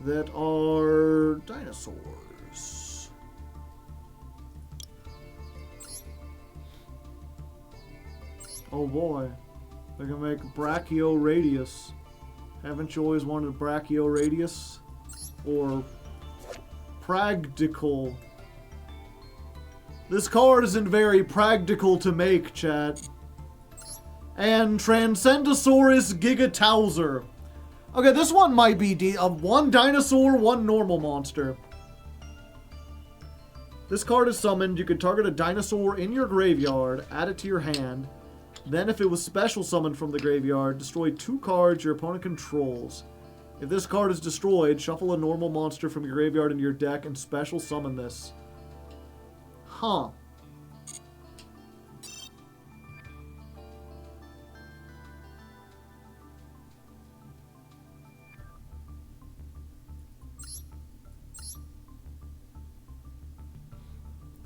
that are dinosaurs. Oh boy, we can make Brachioradius. Haven't you always wanted Brachioradius? Or Practical. This card isn't very practical to make, chat. And Transcendosaurus Gigatowser. Okay, this one might be one dinosaur, one normal monster. This card is summoned. You can target a dinosaur in your graveyard, add it to your hand. Then, if it was special summoned from the graveyard, destroy 2 cards your opponent controls. If this card is destroyed, shuffle a normal monster from your graveyard into your deck and special summon this. Huh.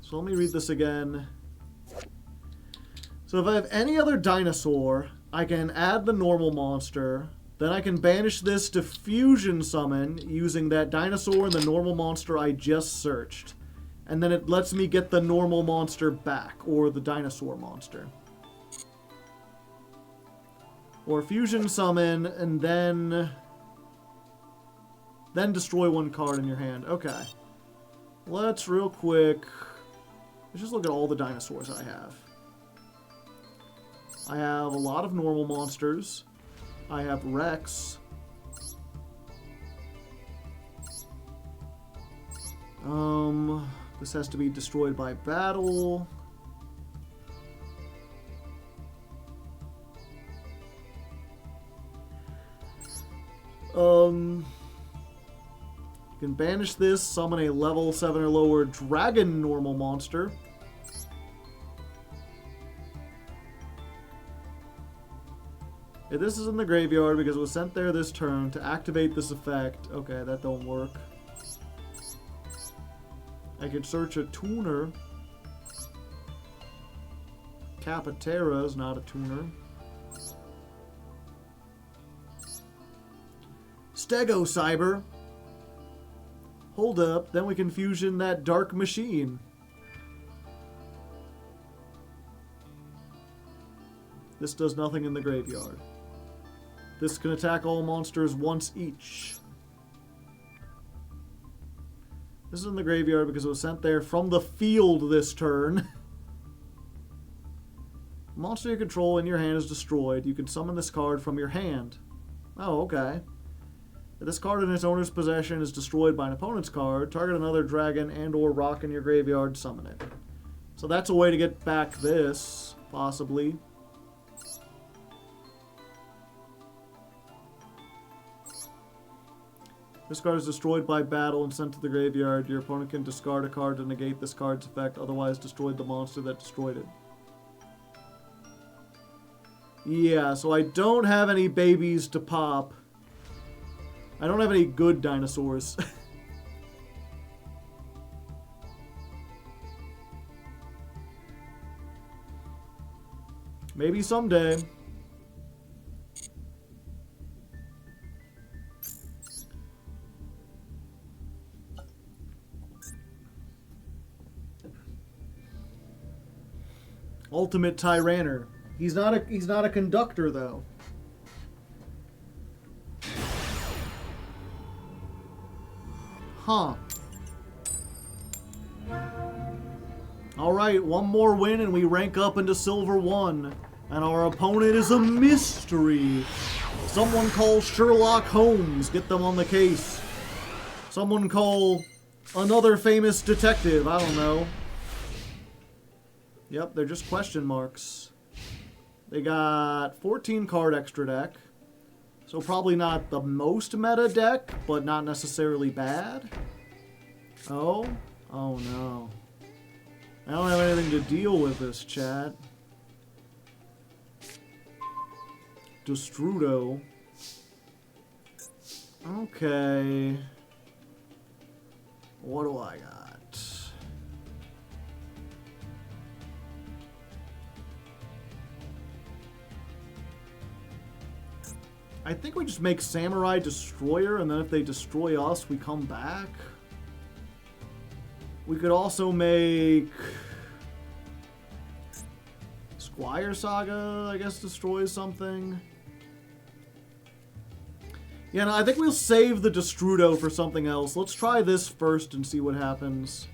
So let me read this again. So if I have any other dinosaur, I can add the normal monster. Then I can banish this to fusion summon using that dinosaur and the normal monster I just searched. And then it lets me get the normal monster back, or the dinosaur monster. Or fusion summon, and then destroy 1 card in your hand. Okay. Let's real quick, let's just look at all the dinosaurs I have. I have a lot of normal monsters. I have Rex. This has to be destroyed by battle. You can banish this, summon a level 7 or lower dragon normal monster. If this is in the graveyard because it was sent there this turn to activate this effect. Okay, that don't work. I could search a tuner. Capitera is not a tuner. Stego Cyber. Hold up, then we can fusion that Dark Machine. This does nothing in the graveyard. This can attack all monsters once each. This is in the graveyard because it was sent there from the field this turn. Monster you control in your hand is destroyed. You can summon this card from your hand. Oh, okay. If this card in its owner's possession is destroyed by an opponent's card, target another dragon and or rock in your graveyard, summon it. So that's a way to get back this, possibly. This card is destroyed by battle and sent to the graveyard. Your opponent can discard a card to negate this card's effect, otherwise destroyed the monster that destroyed it. Yeah, so I don't have any babies to pop. I don't have any good dinosaurs. Maybe someday. Ultimate Tyranner. He's not a conductor though. Huh. Alright, one more win and we rank up into Silver 1. And our opponent is a mystery. Someone call Sherlock Holmes. Get them on the case. Someone call another famous detective. I don't know. Yep, they're just question marks. They got 14 card extra deck. So probably not the most meta deck, but not necessarily bad. Oh? Oh no. I don't have anything to deal with this, chat. Destrudo. Okay. What do I got? I think we just make Samurai Destroyer, and then if they destroy us, we come back. We could also make Squire Saga, I guess, destroys something. Yeah, no, I think we'll save the Destrudo for something else. Let's try this first and see what happens.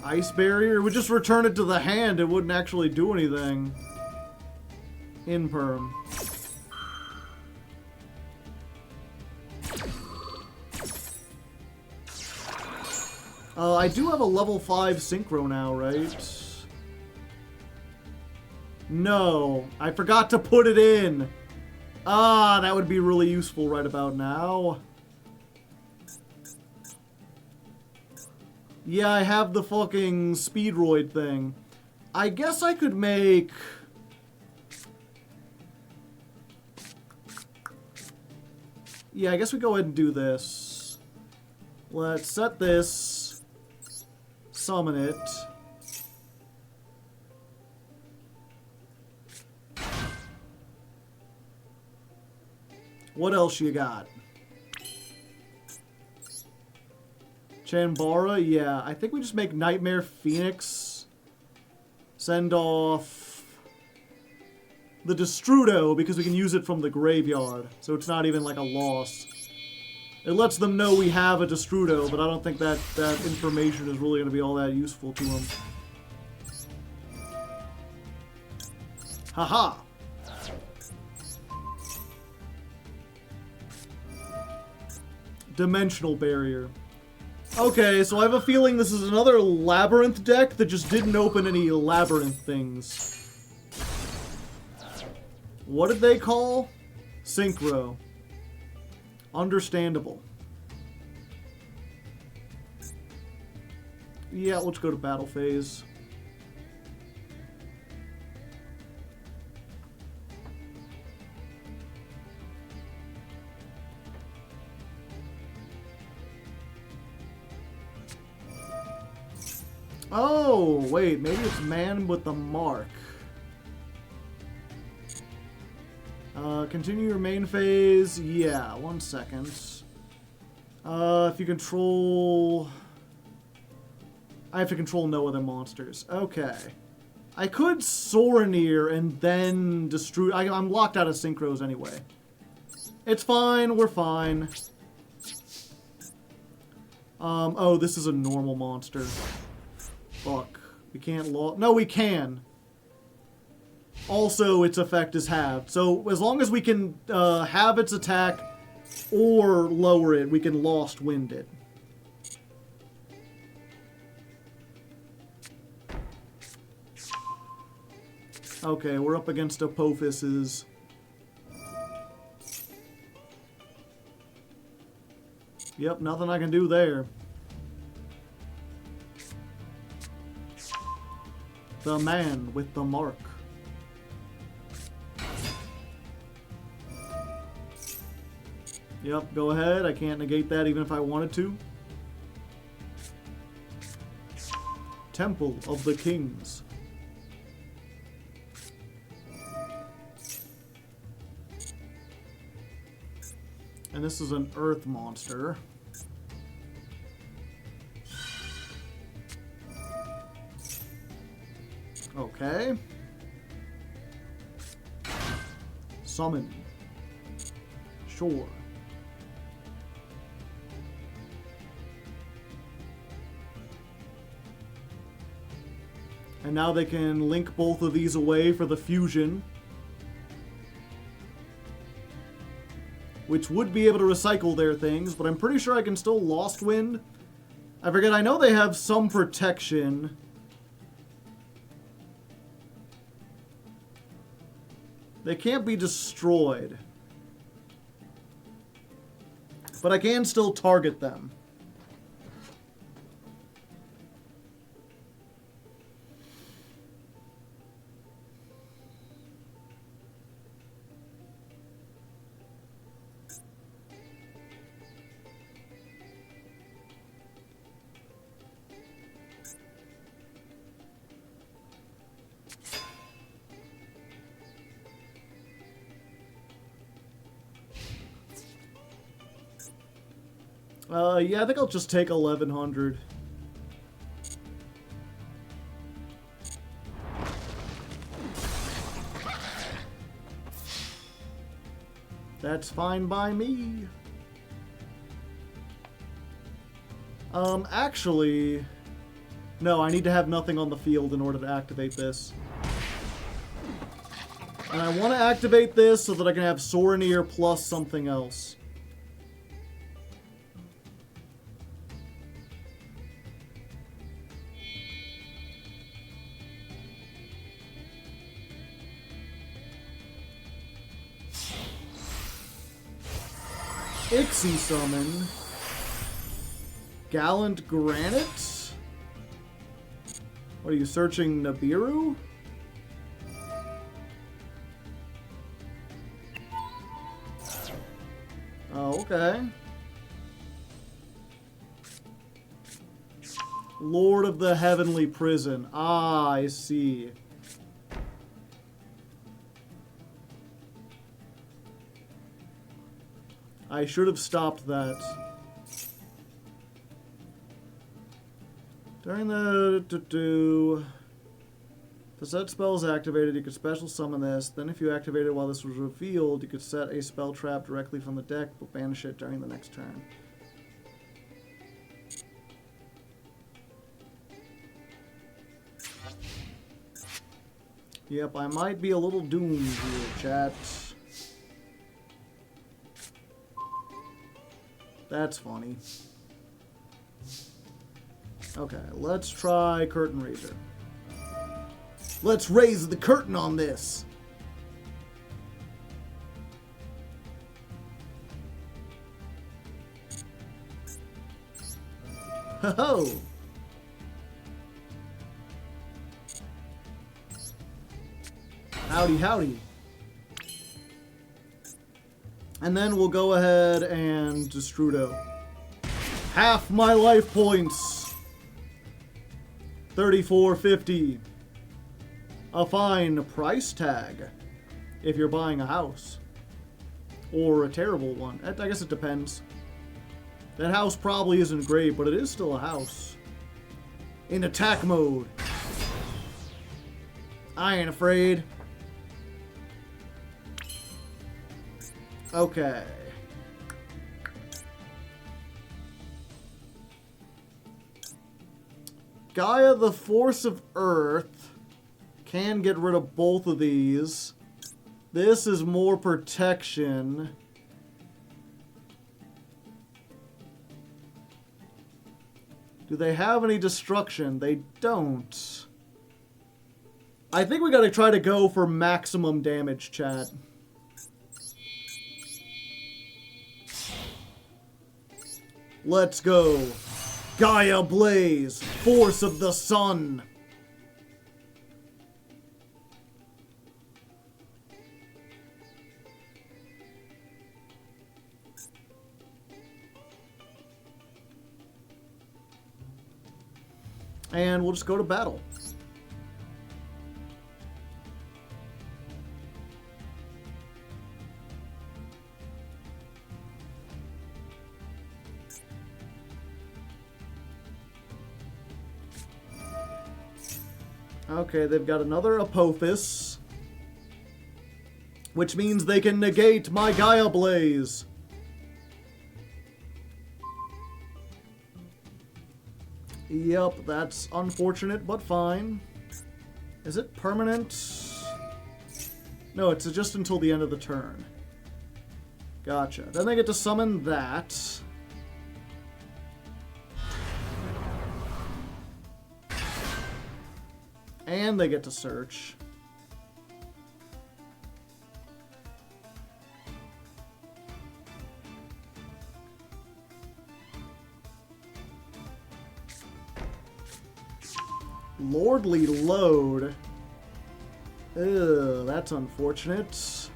Ice Barrier? We just return it to the hand. It wouldn't actually do anything. Imperm. I do have a level 5 Synchro now, right? No, I forgot to put it in. Ah, that would be really useful right about now. Yeah, I have the fucking Speedroid thing. I guess I could make... Yeah, I guess we go ahead and do this. Let's set this. Summon it. What else you got? Chanbara? Yeah, I think we just make Nightmare Phoenix. Send off the Destrudo because we can use it from the graveyard. So it's not even like a loss. It lets them know we have a Destrudo, but I don't think that information is really going to be all that useful to them. Haha! Dimensional Barrier. Okay, so I have a feeling this is another Labyrinth deck that just didn't open any Labyrinth things. What did they call? Synchro. Understandable. Yeah, let's go to battle phase. Oh, wait, maybe it's Man with the Mark. Continue your main phase. Yeah, 1 second. If you control... I have to control no other monsters. Okay. I could Soraneer and then destroy... I'm locked out of Synchros anyway. It's fine, we're fine. Oh, this is a normal monster. Fuck. We can't No, we can. Also, its effect is halved. So, as long as we can have its attack or lower it, we can Lost Wind it. Okay, we're up against Apophis's. Yep, nothing I can do there. The Man with the Mark. Yep, go ahead. I can't negate that even if I wanted to. Temple of the Kings. And this is an earth monster. Okay. Summon. Sure. And now they can link both of these away for the fusion. Which would be able to recycle their things, but I'm pretty sure I can still Lost Wind. I forget, I know they have some protection. They can't be destroyed. But I can still target them. Yeah, I think I'll just take 1100. That's fine by me. Actually... No, I need to have nothing on the field in order to activate this. And I want to activate this so that I can have Soraneer plus something else. Ixie Summon. Gallant Granite? What are you searching, Nibiru? Oh, okay. Lord of the Heavenly Prison. Ah, I see. I should have stopped that. During the... The set spell is activated, you could special summon this. Then if you activate it while this was revealed, you could set a spell trap directly from the deck, but banish it during the next turn. Yep, I might be a little doomed here, chat. That's funny. Okay, let's try Curtain Raiser. Let's raise the curtain on this! Ho-ho! Howdy, howdy. And then we'll go ahead and Destrudo. Half my life points! 34.50. A fine price tag if you're buying a house. Or a terrible one. I guess it depends. That house probably isn't great, but it is still a house. In attack mode. I ain't afraid. Okay. Gaia, the Force of Earth, can get rid of both of these. This is more protection. Do they have any destruction? They don't. I think we gotta try to go for maximum damage, chat. Let's go. Gaia Blaze, Force of the Sun. And we'll just go to battle. Okay, they've got another Apophis, which means they can negate my Gaia Blaze. Yep, that's unfortunate, but fine. Is it permanent? No, it's just until the end of the turn. Gotcha. Then they get to summon that. And they get to search. Lordly Load. Ugh, that's unfortunate.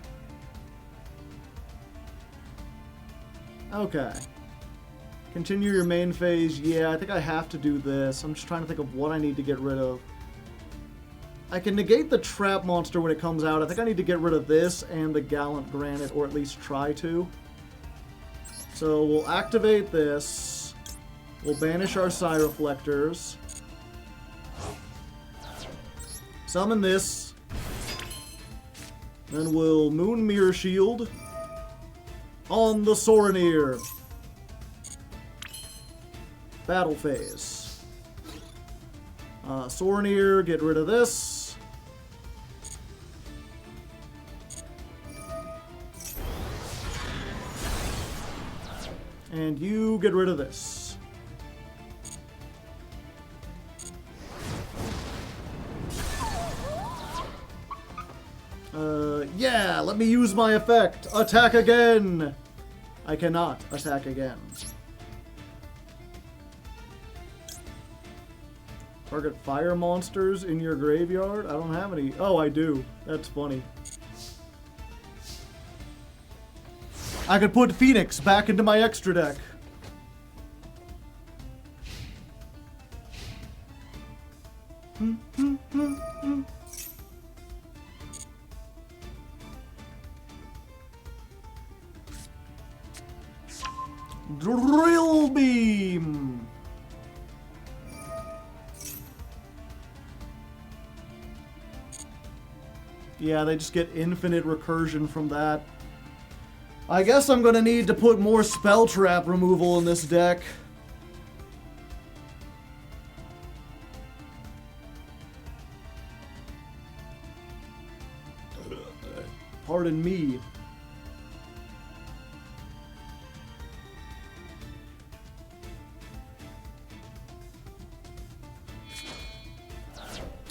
Okay. Continue your main phase. Yeah, I think I have to do this. I'm just trying to think of what I need to get rid of. I can negate the trap monster when it comes out. I think I need to get rid of this and the Gallant Granite, or at least try to. So we'll activate this. We'll banish our Psi Reflectors. Summon this. Then we'll Moon Mirror Shield on the Soraneer. Battle phase. Soraneer, get rid of this. And you get rid of this. Yeah, let me use my effect. Attack again. I cannot attack again. Target fire monsters in your graveyard? I don't have any. Oh, I do. That's funny. I could put Phoenix back into my extra deck. Drill Beam! Yeah, they just get infinite recursion from that. I guess I'm gonna need to put more spell trap removal in this deck. Pardon me.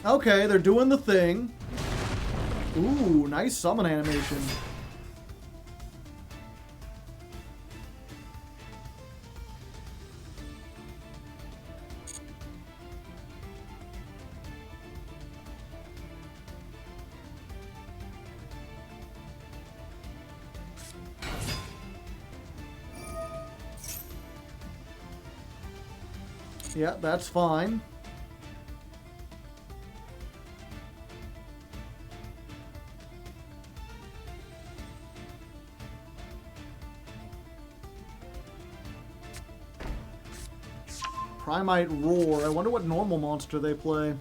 Okay, they're doing the thing. Ooh, nice summon animation. Yeah, that's fine. Primite Roar. I wonder what normal monster they play.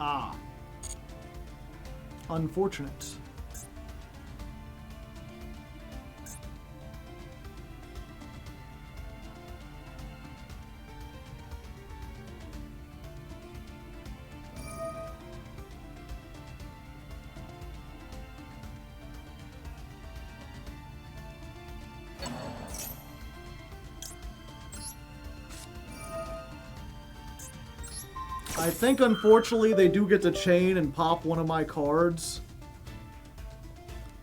Ah. Unfortunate. I think, unfortunately, they do get to chain and pop one of my cards.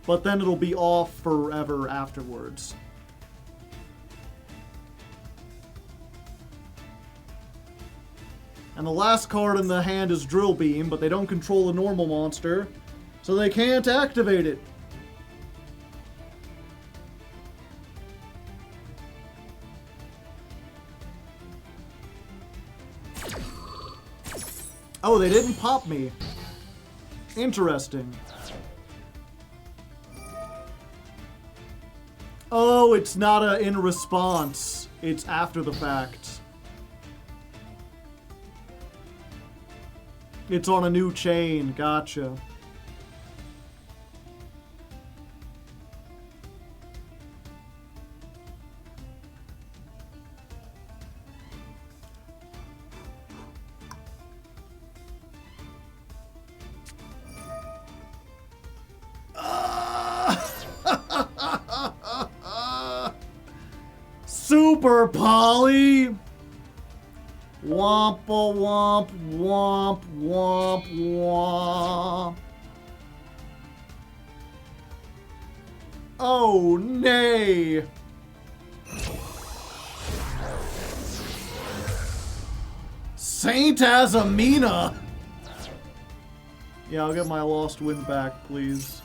But then it'll be off forever afterwards. And the last card in the hand is Drill Beam, but they don't control a normal monster, so they can't activate it. Oh, they didn't pop me. Interesting. Oh, it's not a in response. It's after the fact. It's on a new chain. Gotcha. Super Polly! Womp womp womp womp womp. Oh nay! Saint Azamina! Yeah, I'll get my lost wind back, please.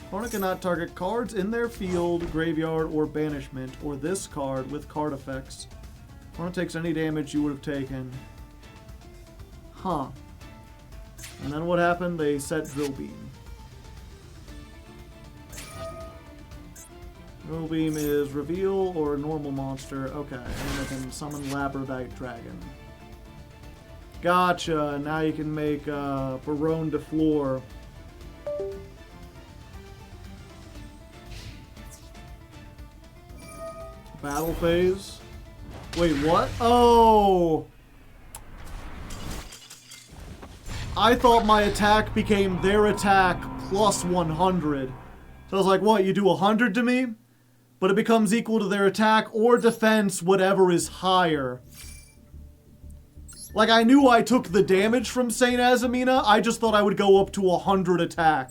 Opponent cannot target cards in their field, graveyard, or banishment, or this card with card effects. Opponent takes any damage you would have taken. Huh. And then what happened? They set Drill Beam. Drill Beam is reveal or a normal monster. Okay, and they can summon Labradite Dragon. Gotcha. Now you can make Barone de Fleur. Battle phase. Wait, what? Oh! I thought my attack became their attack plus 100. So I was like, what, you do 100 to me? But it becomes equal to their attack or defense, whatever is higher. Like, I knew I took the damage from Saint Azamina, I just thought I would go up to 100 attack,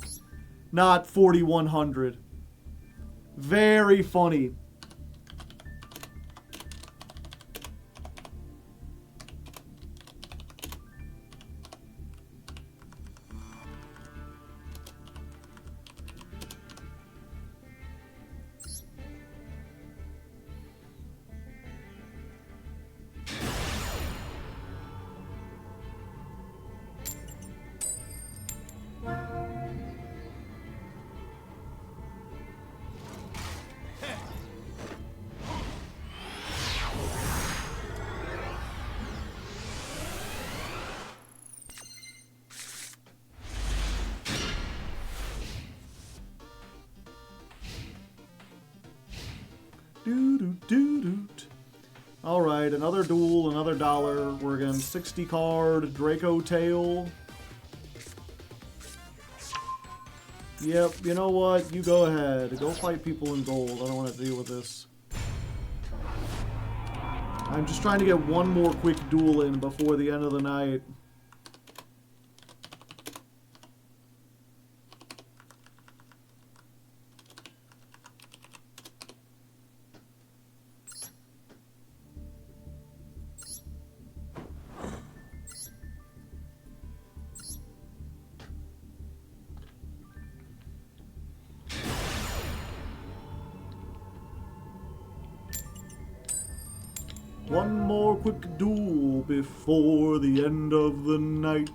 not 4100. Very funny. Alright, another duel, another dollar. We're again 60 card, Draco Tail. Yep, you know what? You go ahead. Go fight people in gold. I don't want to deal with this. I'm just trying to get one more quick duel in before the end of the night. One more quick duel before the end of the night.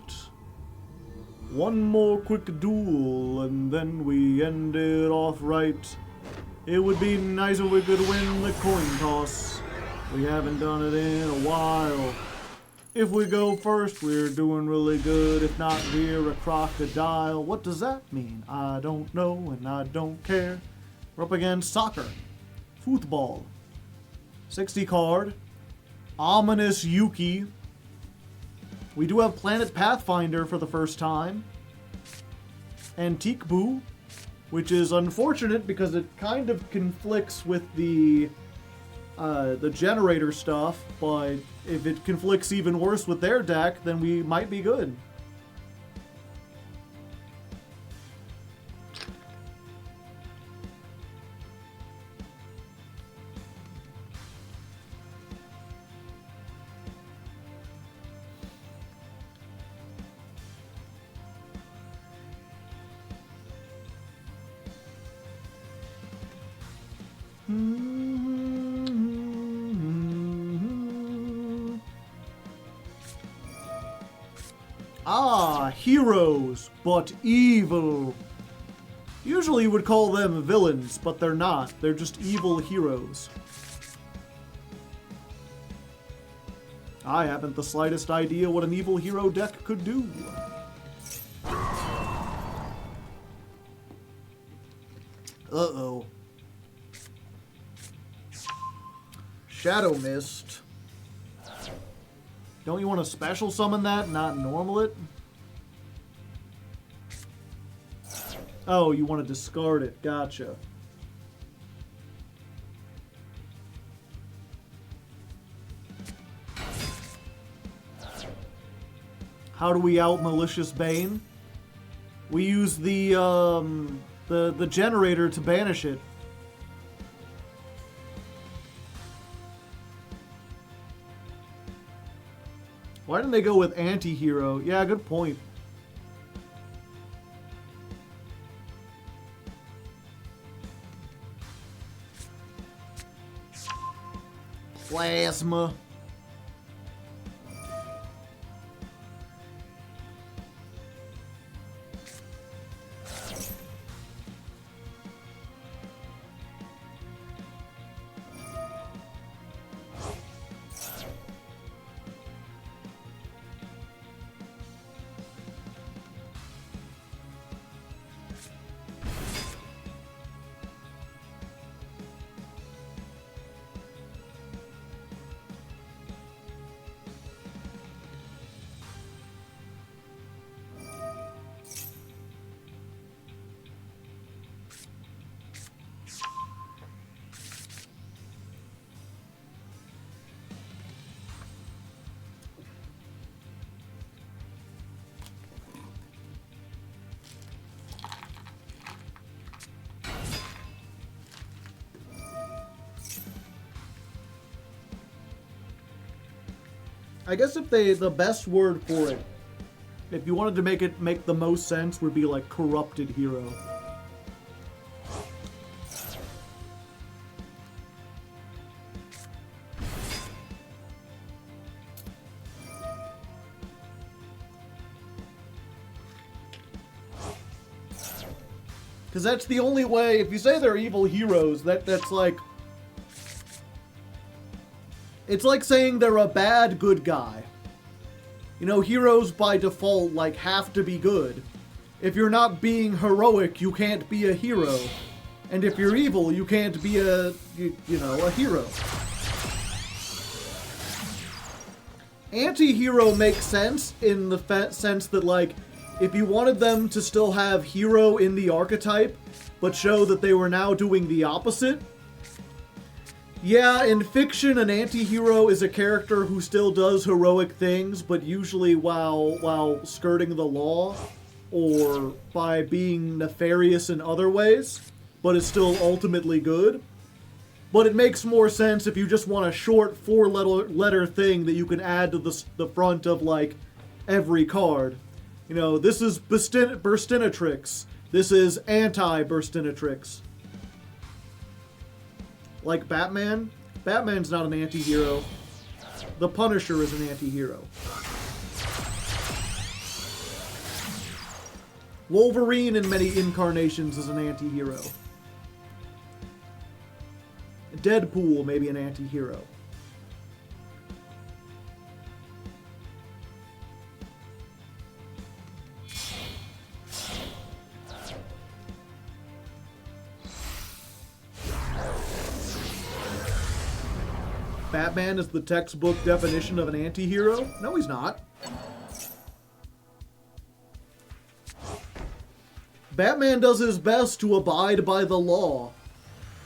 One more quick duel and then we end it off right. It would be nice if we could win the coin toss. We haven't done it in a while. If we go first, we're doing really good. If not, we're a crocodile. What does that mean? I don't know and I don't care. We're up against soccer. Football. 60 card. Ominous Yuki. We do have Planet Pathfinder for the first time. Antique Boo, which is unfortunate because it kind of conflicts with the generator stuff, but if it conflicts even worse with their deck, then we might be good. Ah, heroes, but evil. Usually you would call them villains, but they're not. They're just evil heroes. I haven't the slightest idea what an evil hero deck could do. Uh-oh. Shadow Mist. Don't you want to special summon that, not normal it? Oh, you want to discard it. Gotcha. How do we out Malicious Bane? We use the generator to banish it. Why didn't they go with anti-hero? Yeah, good point. Plasma. I guess if the best word for it, if you wanted to make it make the most sense, would be like corrupted hero. Because that's the only way, if you say they're evil heroes, that's like... It's like saying they're a bad good guy. You know, heroes by default, like, have to be good. If you're not being heroic, you can't be a hero. And if you're evil, you can't be a hero. Anti-hero makes sense in the sense that, like, if you wanted them to still have hero in the archetype, but show that they were now doing the opposite. Yeah, in fiction, an anti-hero is a character who still does heroic things, but usually while skirting the law, or by being nefarious in other ways, but is still ultimately good. But it makes more sense if you just want a short four-letter thing that you can add to the front of, like, every card. You know, this is Burstinatrix. This is anti-Burstinatrix. Like Batman? Batman's not an anti-hero. The Punisher is an anti-hero. Wolverine in many incarnations is an anti-hero. Deadpool may be an anti-hero. Batman is the textbook definition of an anti-hero? No, he's not. Batman does his best to abide by the law.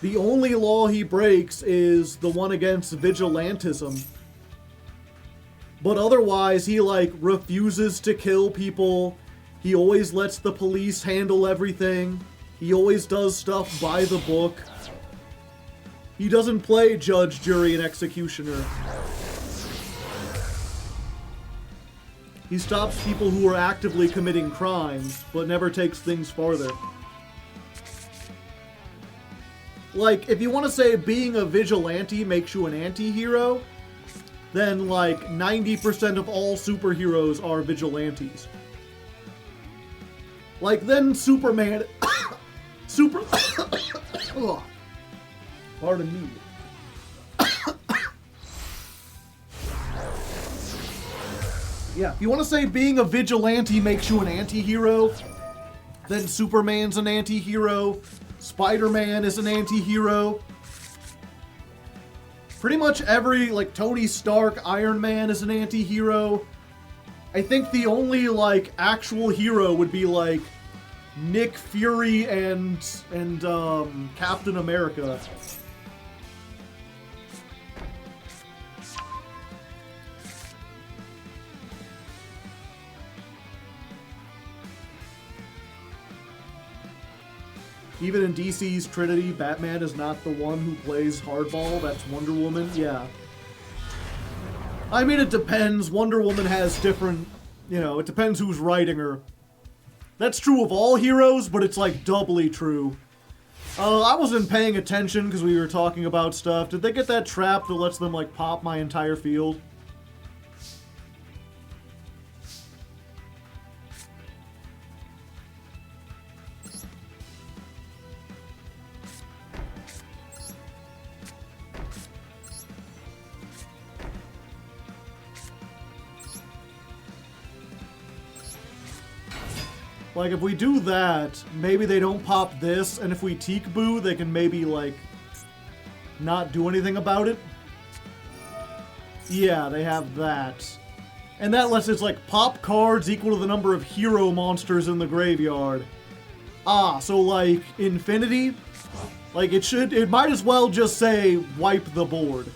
The only law he breaks is the one against vigilantism. But otherwise, he, like, refuses to kill people. He always lets the police handle everything. He always does stuff by the book. He doesn't play judge, jury, and executioner. He stops people who are actively committing crimes, but never takes things farther. Like, if you want to say being a vigilante makes you an anti-hero, then, like, 90% of all superheroes are vigilantes. Like, then Superman... Ugh. Pardon me. Yeah, if you want to say being a vigilante makes you an anti-hero, then Superman's an anti-hero, Spider-Man is an anti-hero. Pretty much every, like, Tony Stark, Iron Man is an anti-hero. I think the only, like, actual hero would be, like, Nick Fury and Captain America. Even in DC's Trinity, Batman is not the one who plays hardball. That's Wonder Woman. Yeah. I mean, it depends. Wonder Woman has different, you know, it depends who's writing her. That's true of all heroes, but it's, like, doubly true. I wasn't paying attention because we were talking about stuff. Did they get that trap that lets them, like, pop my entire field? Like, if we do that, maybe they don't pop this, and if we Teak-Boo, they can maybe, like, not do anything about it. Yeah, they have that. And that lets us, like, pop cards equal to the number of hero monsters in the graveyard. Ah, so, like, Infinity? Like, it might as well just say, wipe the board.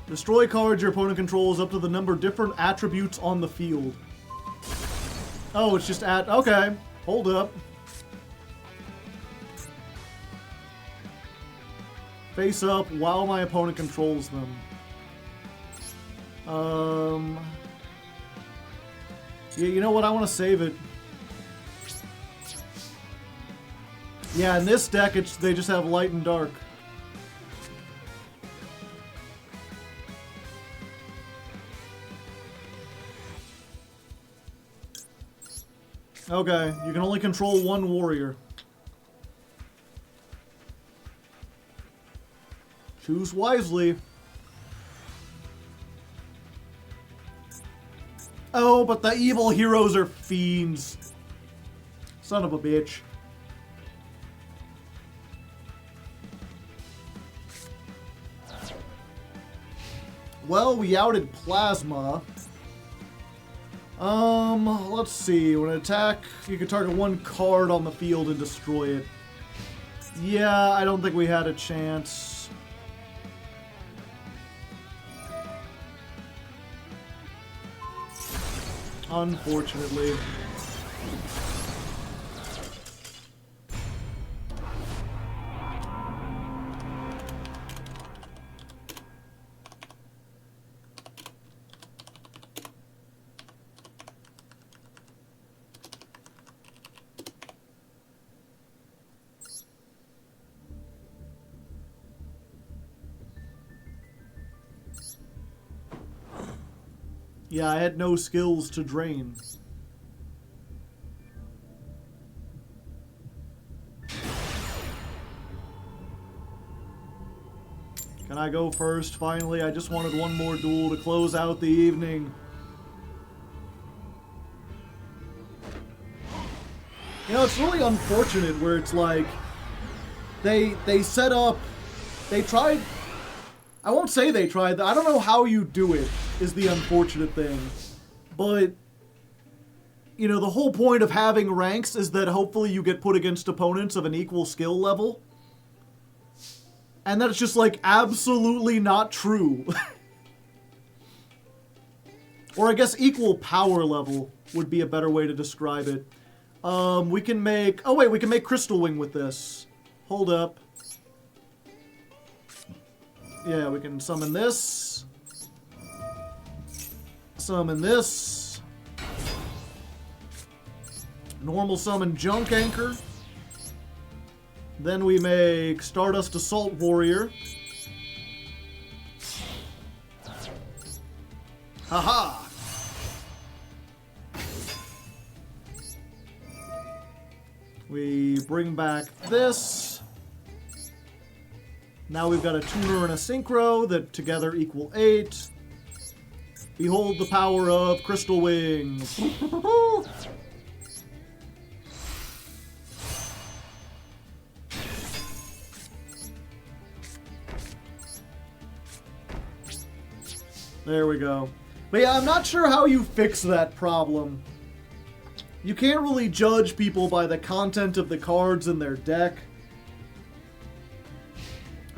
Destroy cards your opponent controls up to the number of different attributes on the field. Oh, it's just okay, hold up. Face up while my opponent controls them. Yeah, you know what? I want to save it. Yeah, in this deck, they just have light and dark. Okay, you can only control one warrior. Choose wisely. Oh, but the evil heroes are fiends. Son of a bitch. Well, we outed Plasma. Let's see. When an attack, you can target one card on the field and destroy it. Yeah, I don't think we had a chance. Unfortunately. Yeah, I had no skills to drain. Can I go first, finally? I just wanted one more duel to close out the evening. You know, it's really unfortunate where it's like, they set up, they tried, I won't say they tried, I don't know how you do it, is the unfortunate thing. But, you know, the whole point of having ranks is that hopefully you get put against opponents of an equal skill level. And that's just, like, absolutely not true. Or I guess equal power level would be a better way to describe it. We can make... Oh, wait, we can make Crystal Wing with this. Hold up. Yeah, we can summon this. Summon this. Normal summon Junk Anchor. Then we make Stardust Assault Warrior. Haha! We bring back this. Now we've got a tuner and a synchro that together equal 8. Behold the power of Crystal Wing. There we go. But yeah, I'm not sure how you fix that problem. You can't really judge people by the content of the cards in their deck.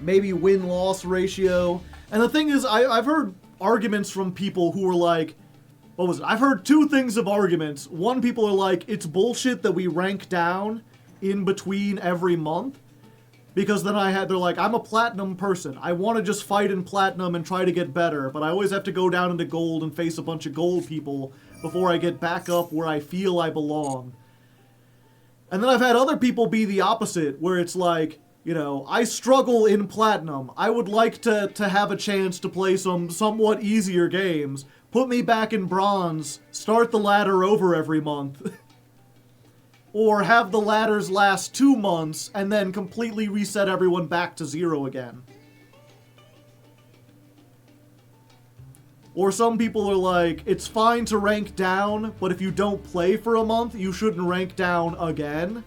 Maybe win-loss ratio. And the thing is, I've heard arguments from people who were like, what was it? I've heard two things of arguments. One, people are like, it's bullshit that we rank down in between every month. Because then they're like, I'm a platinum person. I want to just fight in platinum and try to get better, but I always have to go down into gold and face a bunch of gold people before I get back up where I feel I belong. And then I've had other people be the opposite, where it's like, you know, I struggle in platinum. I would like to have a chance to play some somewhat easier games. Put me back in bronze. Start the ladder over every month. Or have the ladders last 2 months and then completely reset everyone back to 0 again. Or some people are like, it's fine to rank down, but if you don't play for a month, you shouldn't rank down again.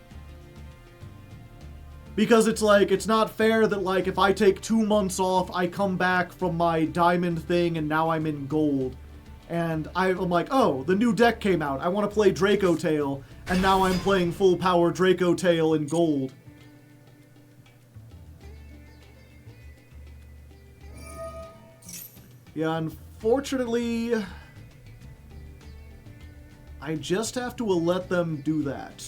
Because it's like, it's not fair that like, if I take 2 months off, I come back from my diamond thing and now I'm in gold. And I'm like, oh, the new deck came out. I want to play Draco Tail. And now I'm playing full power Draco Tail in gold. Yeah, unfortunately, I just have to let them do that.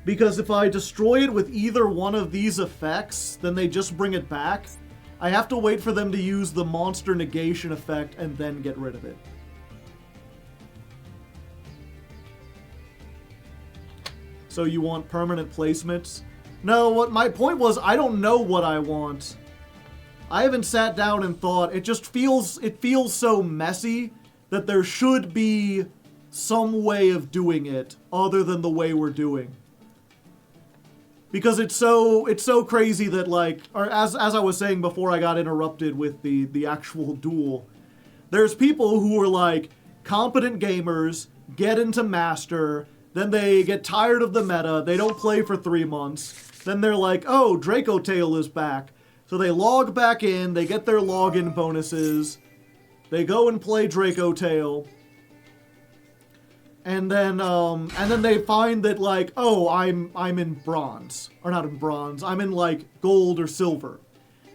Because if I destroy it with either one of these effects, then they just bring it back. I have to wait for them to use the monster negation effect and then get rid of it. So you want permanent placements? No, what my point was, I don't know what I want. I haven't sat down and thought. It feels so messy that there should be some way of doing it other than the way we're doing. Because it's so crazy that, like, or as I was saying before I got interrupted with the actual duel, there's people who are like competent gamers, get into Master, then they get tired of the meta, they don't play for 3 months, then they're like, oh, Draco Tail is back. So they log back in, they get their login bonuses, they go and play Draco Tail, and then they find that, like, oh, I'm in bronze. Or not in bronze, I'm in, like, gold or silver.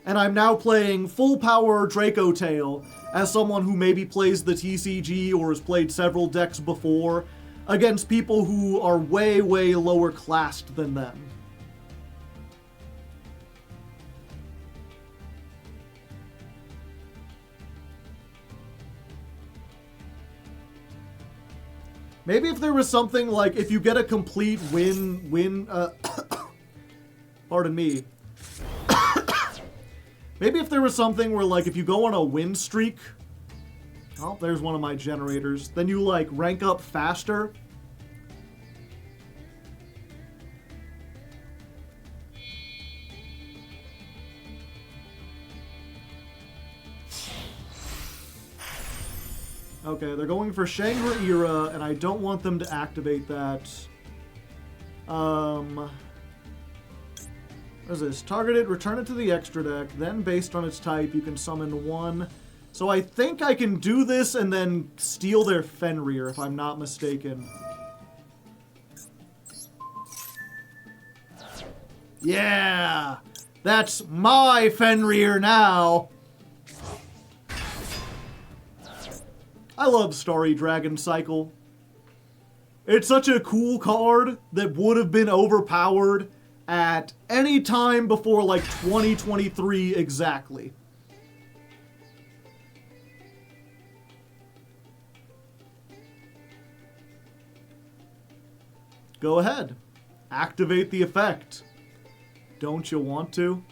And I'm now playing full power Draco Tail as someone who maybe plays the TCG or has played several decks before against people who are way, way lower classed than them. Maybe if there was something like, if you get a complete pardon me. Maybe if there was something where, like, if you go on a win streak, oh, there's one of my generators, then you, like, rank up faster. Okay, they're going for Shangri-Era, and I don't want them to activate that. What is this? Targeted, return it to the extra deck, then based on its type, you can summon one. So I think I can do this and then steal their Fenrir, if I'm not mistaken. Yeah! That's my Fenrir now! I love Starry Dragon Cycle. It's such a cool card that would have been overpowered at any time before like 2023 exactly. Go ahead. Activate the effect. Don't you want to?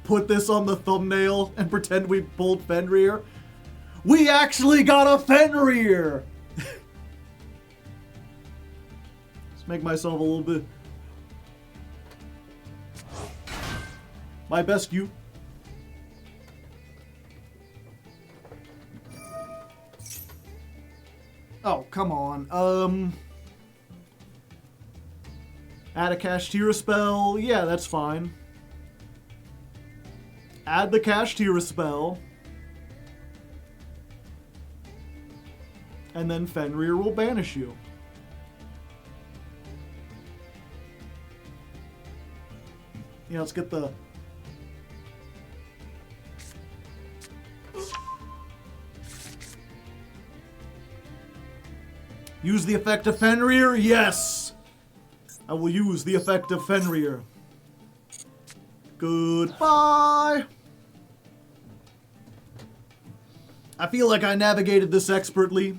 Put this on the thumbnail and pretend we pulled Fenrir. We actually got a Fenrir! Let's make myself a little bit... My best you... Oh, come on. Add a Kashtira spell. Yeah, that's fine. Add the Kashtira spell. And then Fenrir will banish you. Yeah, let's get the... Use the effect of Fenrir? Yes! I will use the effect of Fenrir. Goodbye! I feel like I navigated this expertly.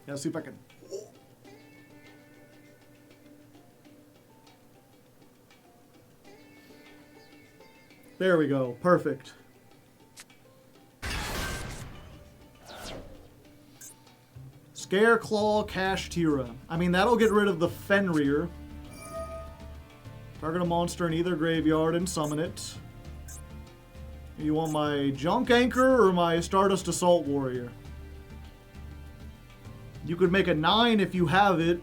Yeah, see if I can... There we go. Perfect. Scareclaw Kashtira. I mean, that'll get rid of the Fenrir. Target a monster in either graveyard and summon it. You want my Junk Anchor or my Stardust Assault Warrior? You could make a 9 if you have it,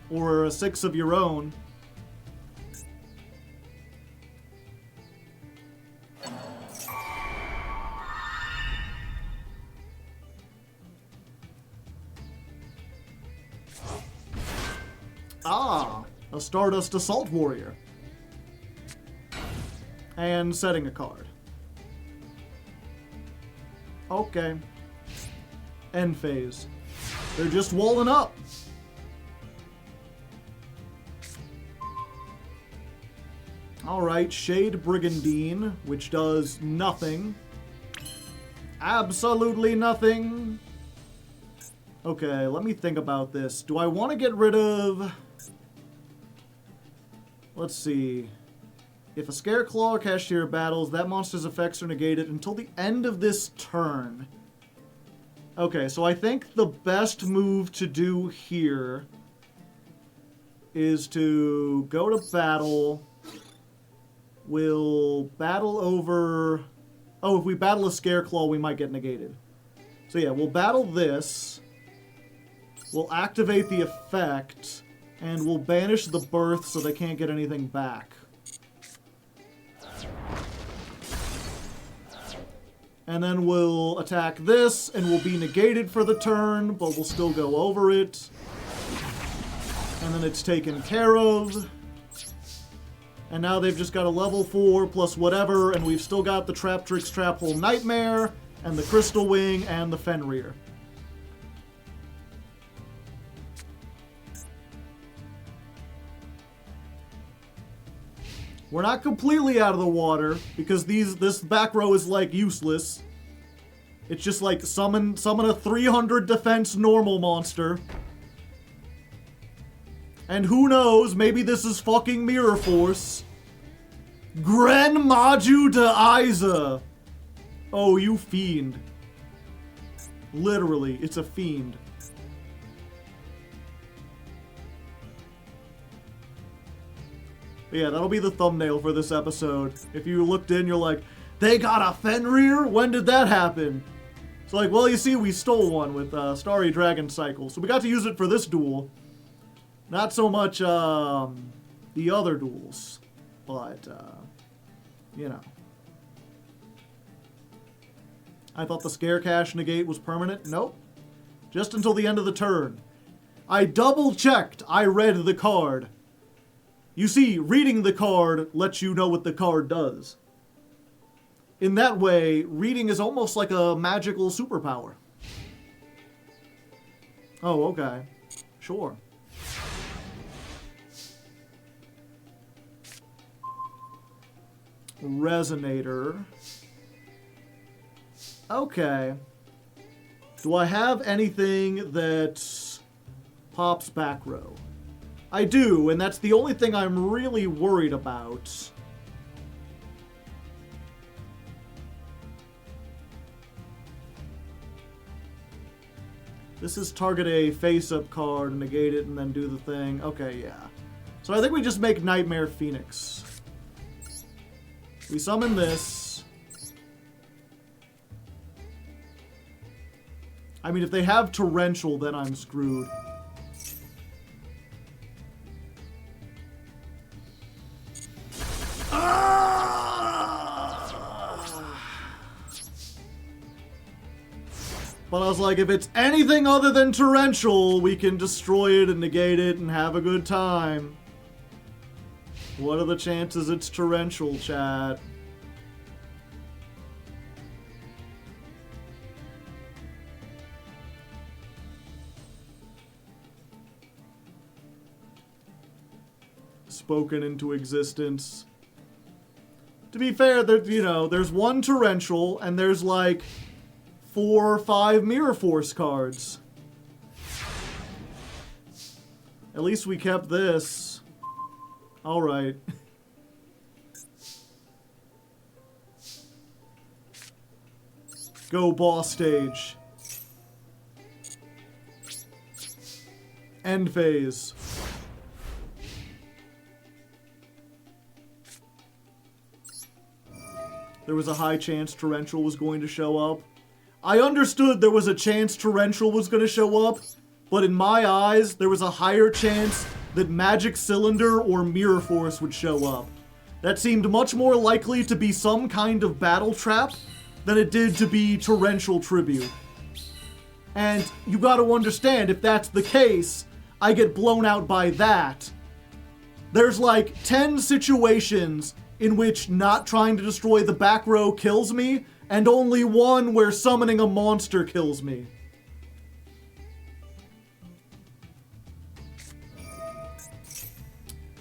or a 6 of your own. Ah, a Stardust Assault Warrior. And setting a card. Okay. End phase. They're just walling up. Alright, Shade Brigandine, which does nothing. Absolutely nothing. Okay, let me think about this. Do I want to get rid of... Let's see. If a Scareclaw or Kashtira battles, that monster's effects are negated until the end of this turn. Okay, so I think the best move to do here is to go to battle. We'll battle over... Oh, if we battle a Scareclaw, we might get negated. So yeah, we'll battle this. We'll activate the effect. And we'll banish the birth so they can't get anything back. And then we'll attack this, and we'll be negated for the turn, but we'll still go over it. And then it's taken care of. And now they've just got a level 4 plus whatever, and we've still got the Traptrix Trap Hole Nightmare, and the Crystal Wing, and the Fenrir. We're not completely out of the water, because this back row is, like, useless. It's just, like, summon a 300 defense normal monster. And who knows, maybe this is fucking Mirror Force. Gren Maju de Isa. Oh, you fiend. Literally, it's a fiend. But yeah, that'll be the thumbnail for this episode. If you looked in, you're like, they got a Fenrir? When did that happen? It's like, well, you see, we stole one with Starry Dragon Cycle. So we got to use it for this duel. Not so much the other duels. But, you know. I thought the Scare Cash negate was permanent. Nope. Just until the end of the turn. I double-checked. I read the card. You see, reading the card lets you know what the card does. In that way, reading is almost like a magical superpower. Oh, okay. Sure. Resonator. Okay. Do I have anything that pops back row? I do, and that's the only thing I'm really worried about. This is target a face-up card, negate it, and then do the thing. Okay, yeah. So I think we just make Nightmare Phoenix. We summon this. I mean, if they have Torrential, then I'm screwed. But I was like, if it's anything other than Torrential, we can destroy it and negate it and have a good time. What are the chances it's Torrential, chat? Spoken into existence. To be fair, there, you know, there's one Torrential and there's like 4 or 5 Mirror Force cards. At least we kept this. Alright. Go boss stage. End phase. There was a high chance Torrential was going to show up. I understood there was a chance Torrential was going to show up, but in my eyes, there was a higher chance that Magic Cylinder or Mirror Force would show up. That seemed much more likely to be some kind of battle trap than it did to be Torrential Tribute. And you gotta understand, if that's the case, I get blown out by that. There's like 10 situations in which not trying to destroy the back row kills me, and only one where summoning a monster kills me.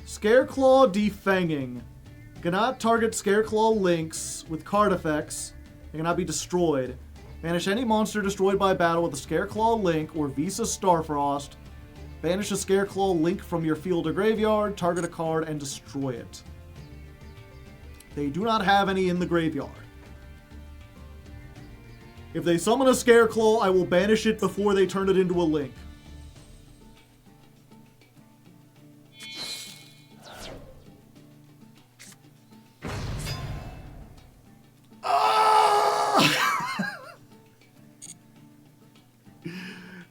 Scareclaw Defanging. Cannot target Scareclaw links with card effects. They cannot be destroyed. Banish any monster destroyed by battle with a Scareclaw link or Visa Starfrost. Banish a Scareclaw link from your field or graveyard, target a card, and destroy it. They do not have any in the graveyard. If they summon a Scareclaw, I will banish it before they turn it into a link.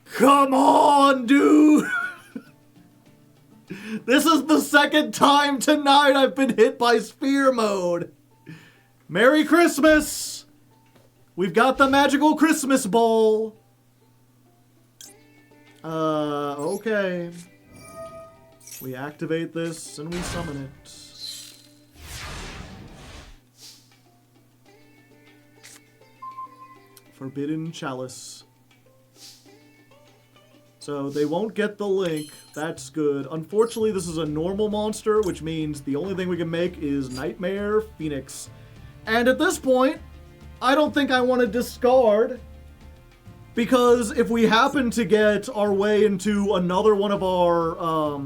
Come on, dude! This is the second time tonight I've been hit by Sphere Mode. Merry Christmas! We've got the magical Christmas Bowl. Okay. We activate this and we summon it. Forbidden Chalice. So they won't get the link. That's good. Unfortunately, this is a normal monster, which means the only thing we can make is Nightmare Phoenix. And at this point, I don't think I want to discard, because if we happen to get our way into another one of our,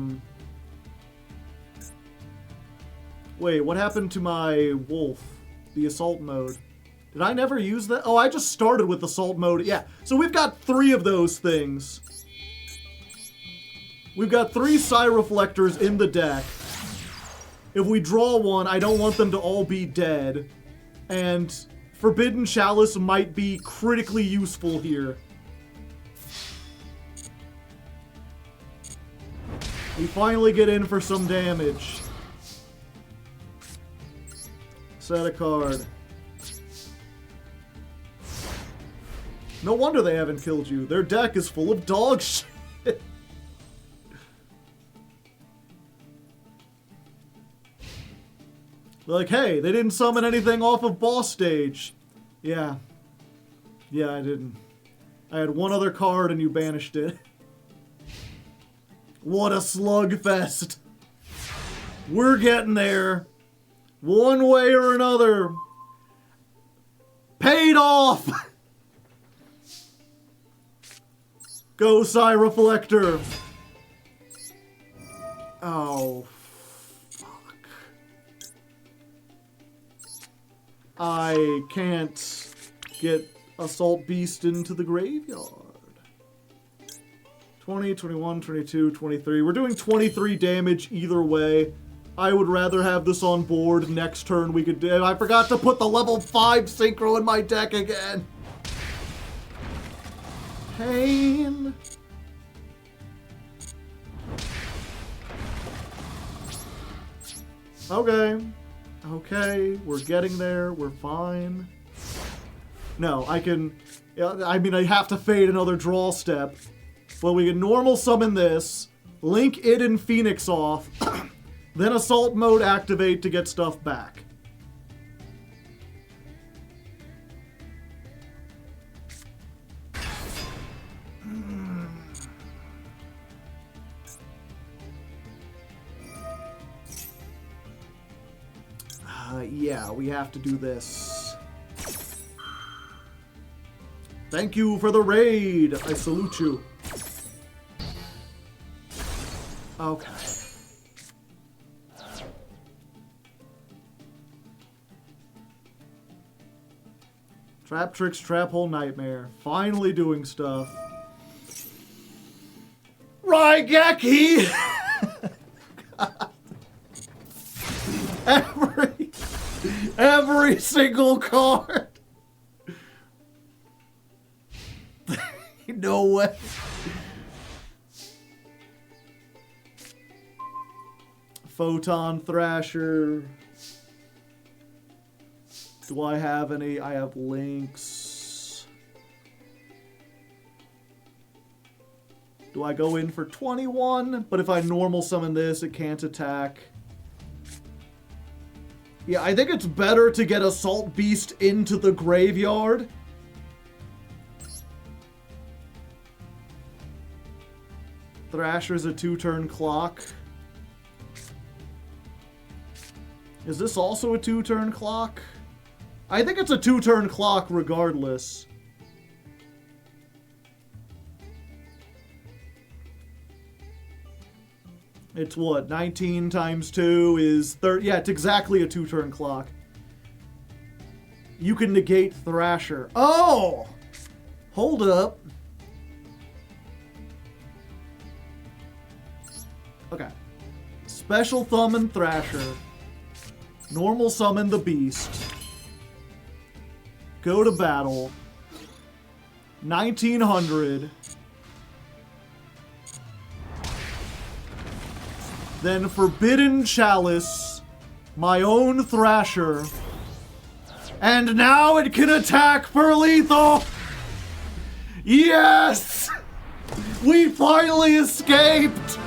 Wait, what happened to my wolf? The assault mode. Did I never use that? Oh, I just started with assault mode. Yeah, so we've got 3 of those things. We've got 3 Psi Reflectors in the deck. If we draw one, I don't want them to all be dead. And Forbidden Chalice might be critically useful here. We finally get in for some damage. Set a card. No wonder they haven't killed you. Their deck is full of dog shit. Like, hey, they didn't summon anything off of boss stage. Yeah. Yeah, I didn't. I had one other card and you banished it. What a slugfest. We're getting there. One way or another. Paid off! Go, Psy Reflector. Oh, fuck. I can't get Assault Beast into the graveyard. 20, 21, 22, 23. We're doing 23 damage either way. I would rather have this on board. Next turn we could do. I forgot to put the level 5 synchro in my deck again. Pain. Okay. Okay, we're getting there. We're fine. No, I can... I mean, I have to fade another draw step. But we can normal summon this, link it and Phoenix off, then Assault Mode activate to get stuff back. Yeah, we have to do this. Thank you for the raid. I salute you. Okay. Trap Tricks, Trap Hole Nightmare. Finally doing stuff. Raigeki! Every single card. No way. Photon Thrasher. Do I have any? I have links. Do I go in for 21? But if I normal summon this, it can't attack. Yeah, I think it's better to get Assault Beast into the graveyard. Thrasher's a 2-turn clock. Is this also a 2-turn clock? I think it's a 2-turn clock regardless. It's what? 19 times 2 is 30. Yeah, it's exactly a 2-turn clock. You can negate Thrasher. Oh! Hold up. Okay. Special Summon Thrasher. Normal Summon the Beast. Go to battle. 1900. Then Forbidden Chalice. My own Thrasher. And now it can attack for lethal! Yes! We finally escaped!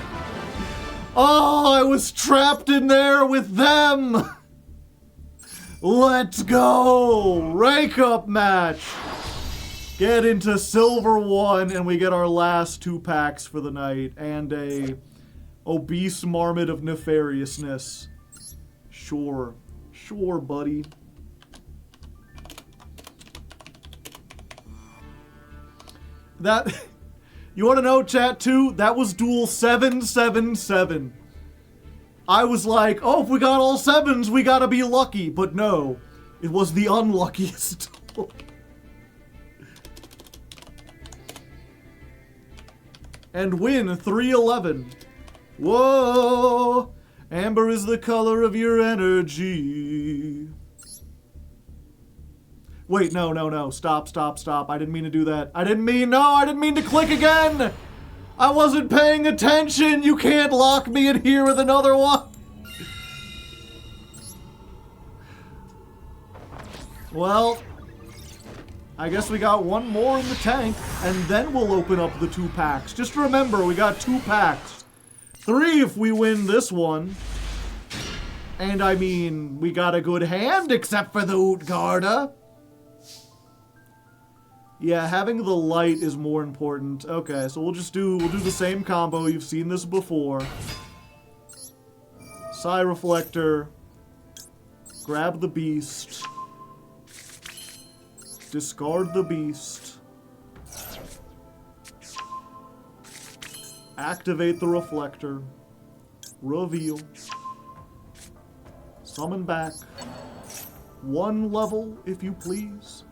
Oh, I was trapped in there with them! Let's go! Rank up match! Get into Silver 1 and we get our last 2 packs for the night. And a obese marmot of nefariousness. Sure. Sure, buddy. That... You want to know, chat, too? That was duel 777. I was like, oh, if we got all 7s, we gotta be lucky. But no, it was the unluckiest duel. And win 311. Whoa! Amber is the color of your energy. Wait, no. Stop. I didn't mean to do that. I didn't mean to click again! I wasn't paying attention! You can't lock me in here with another one! Well, I guess we got one more in the tank, and then we'll open up the 2 packs. Just remember, we got 2 packs. 3 if we win this one. And I mean, we got a good hand, except for the Utgarda. Yeah, having the light is more important. Okay, so we'll do the same combo. You've seen this before. Psi Reflector. Grab the beast. Discard the beast. Activate the reflector. Reveal. Summon back. 1 level, if you please.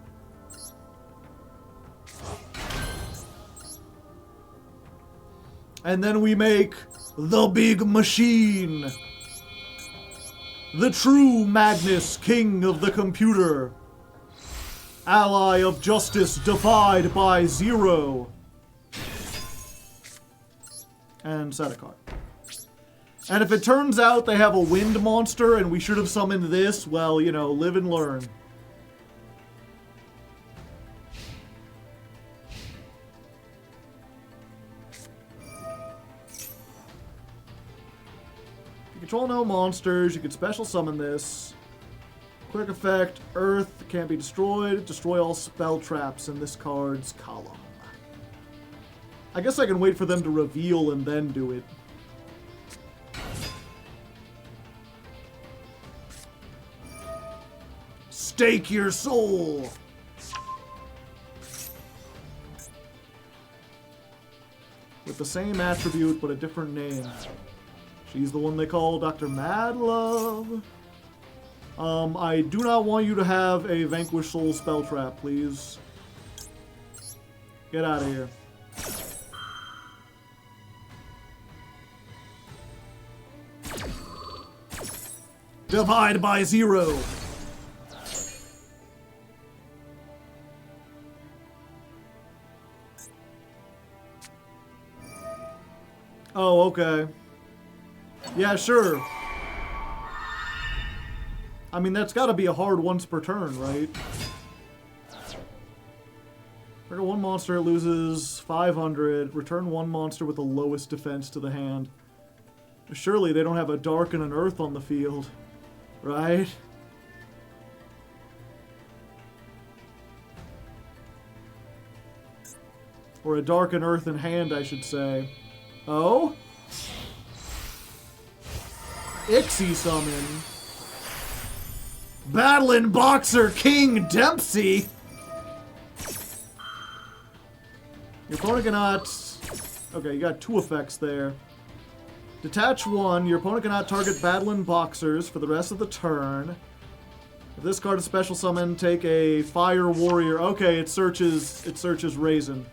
And then we make the big machine. The true Magnus, king of the computer. Ally of justice defied by 0. And set a card. And if it turns out they have a wind monster and we should have summoned this, well, you know, live and learn. Control no monsters, you can special summon this. Quick effect, Earth can't be destroyed. Destroy all spell traps in this card's column. I guess I can wait for them to reveal and then do it. Stake your soul! With the same attribute, but a different name. She's the one they call Dr. Madlove. I do not want you to have a Vanquish Soul spell trap, please. Get out of here. Divide by 0. Oh, okay. Yeah, sure. I mean, that's gotta be a hard once per turn, right? Trigger 1 monster, it loses 500. Return 1 monster with the lowest defense to the hand. Surely they don't have a dark and an earth on the field, right? Or a dark and earth in hand, I should say. Oh? Ixie summon. Battling Boxer King Dempsey. Your opponent cannot... Okay, you got 2 effects there. Detach 1. Your opponent cannot target Battling Boxers for the rest of the turn. If this card is special summon, take a Fire Warrior. Okay, it searches Raisin.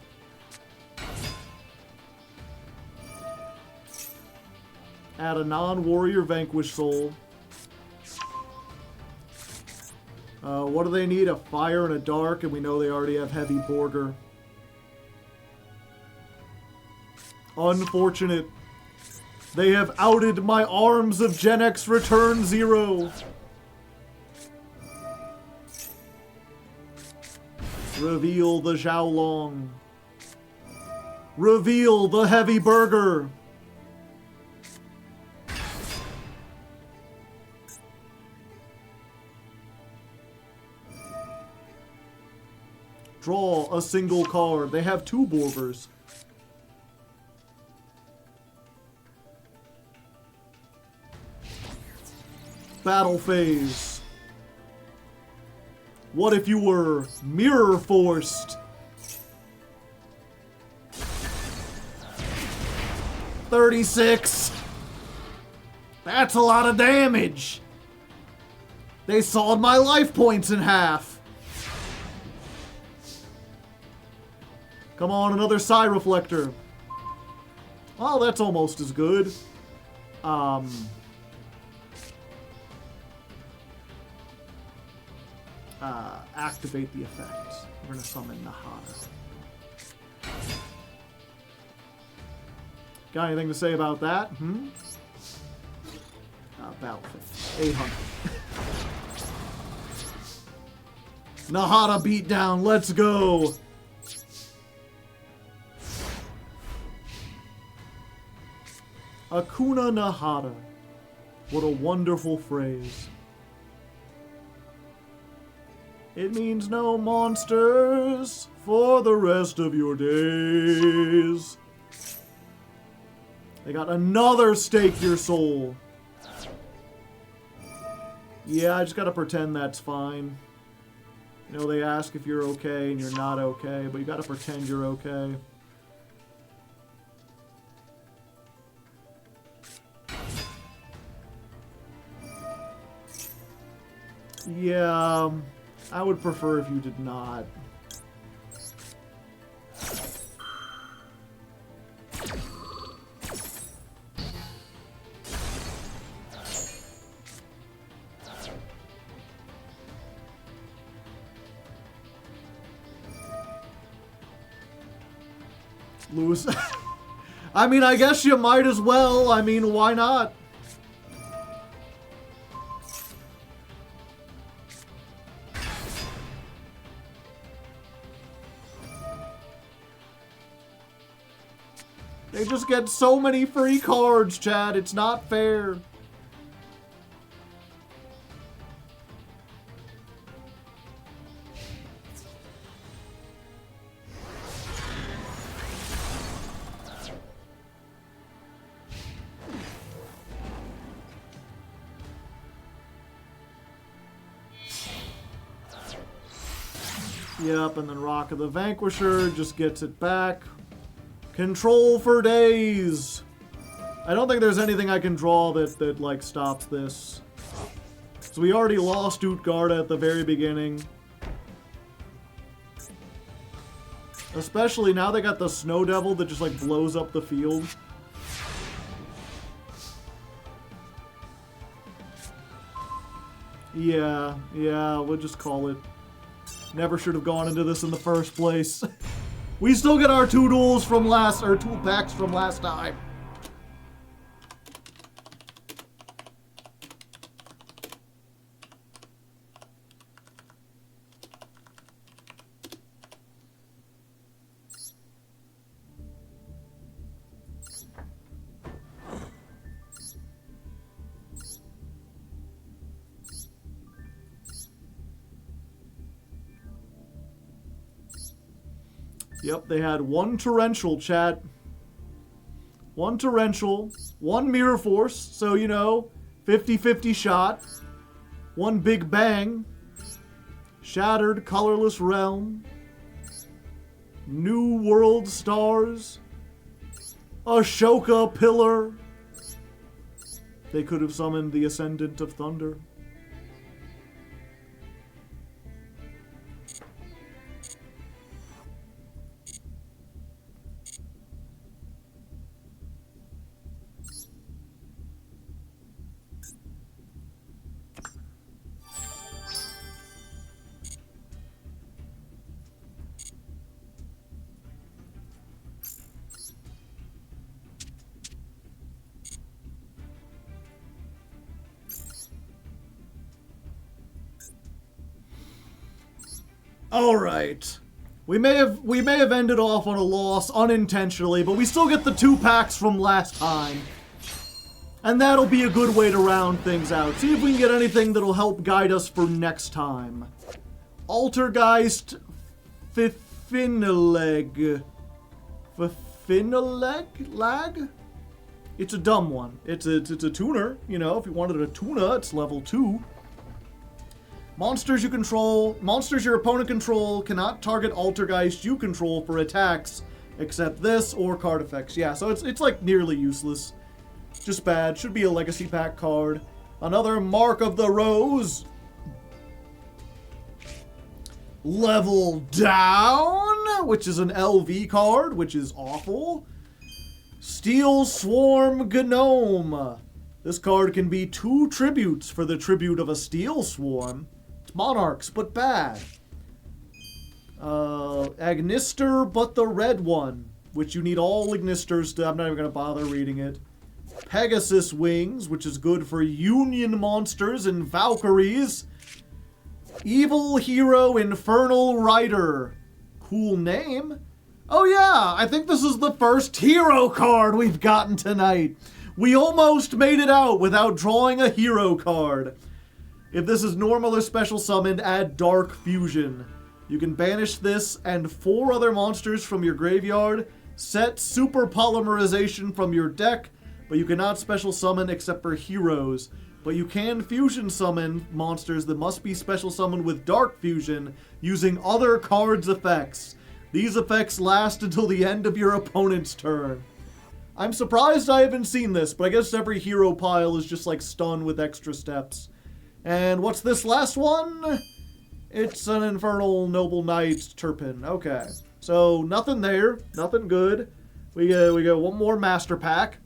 Add a non-warrior Vanquish Soul. What do they need? A fire and a dark, and we know they already have heavy Borger. Unfortunate. They have outed my arms of Gen X Return 0. Reveal the Xiaolong. Reveal the heavy burger. Draw a single card. They have 2 Borgers. Battle phase. What if you were mirror forced? 36. That's a lot of damage. They sawed my life points in half. Come on, another Psi Reflector. Well, that's almost as good. Activate the effect. We're gonna summon Nahara. Got anything to say about that? Battlefield. 800. Nahata beatdown, let's go! Hakuna Nahata. What a wonderful phrase. It means no monsters for the rest of your days. They got another stake your soul. Yeah, I just gotta pretend that's fine. You know, they ask if you're okay and you're not okay, but you gotta pretend you're okay. Yeah, I would prefer if you did not. Lose. I mean, I guess you might as well. I mean, why not? They just get so many free cards, Chad. It's not fair. Yep, and then Rock of the Vanquisher just gets it back. Control for days. I don't think there's anything I can draw that like stops this. So we already lost Utgarda at the very beginning. Especially now they got the Snow Devil that just like blows up the field. Yeah, we'll just call it. Never should have gone into this in the first place. We still get our 2 duels from last, or 2 packs from last time. Yep, they had 1 Torrential, chat. 1 Torrential, 1 Mirror Force, so, you know, 50-50 shot. 1 Big Bang. Shattered Colorless Realm. New World Stars. Ashoka Pillar. They could have summoned the Ascendant of Thunder. Alright. We may have ended off on a loss unintentionally, but we still get the 2 packs from last time. And that'll be a good way to round things out. See if we can get anything that'll help guide us for next time. Altergeist Fifinaleg. Fifinaleg? It's a dumb one. It's a tuner, you know, if you wanted a tuna, it's level 2. Monsters you control, monsters your opponent control cannot target Altergeist you control for attacks, except this or card effects. Yeah, so it's like nearly useless. Just bad. Should be a legacy pack card. Another Mark of the Rose. Level Down, which is an LV card, which is awful. Steel Swarm Gnome. This card can be 2 tributes for the tribute of a Steel Swarm. It's Monarchs, but bad. Agnister, but the red one, which you need all Agnisters to... I'm not even going to bother reading it. Pegasus Wings, which is good for Union monsters and Valkyries. Evil Hero Infernal Rider. Cool name. Oh yeah, I think this is the first hero card we've gotten tonight. We almost made it out without drawing a hero card. If this is normal or special summoned, add Dark Fusion. You can banish this and 4 other monsters from your graveyard. Set Super Polymerization from your deck, but you cannot special summon except for heroes. But you can fusion summon monsters that must be special summoned with Dark Fusion using other cards' effects. These effects last until the end of your opponent's turn. I'm surprised I haven't seen this, but I guess every hero pile is just like stun with extra steps. And what's this last one? It's an Infernal Noble Knight Turpin. Okay. So nothing there. Nothing good. We got one more Master Pack.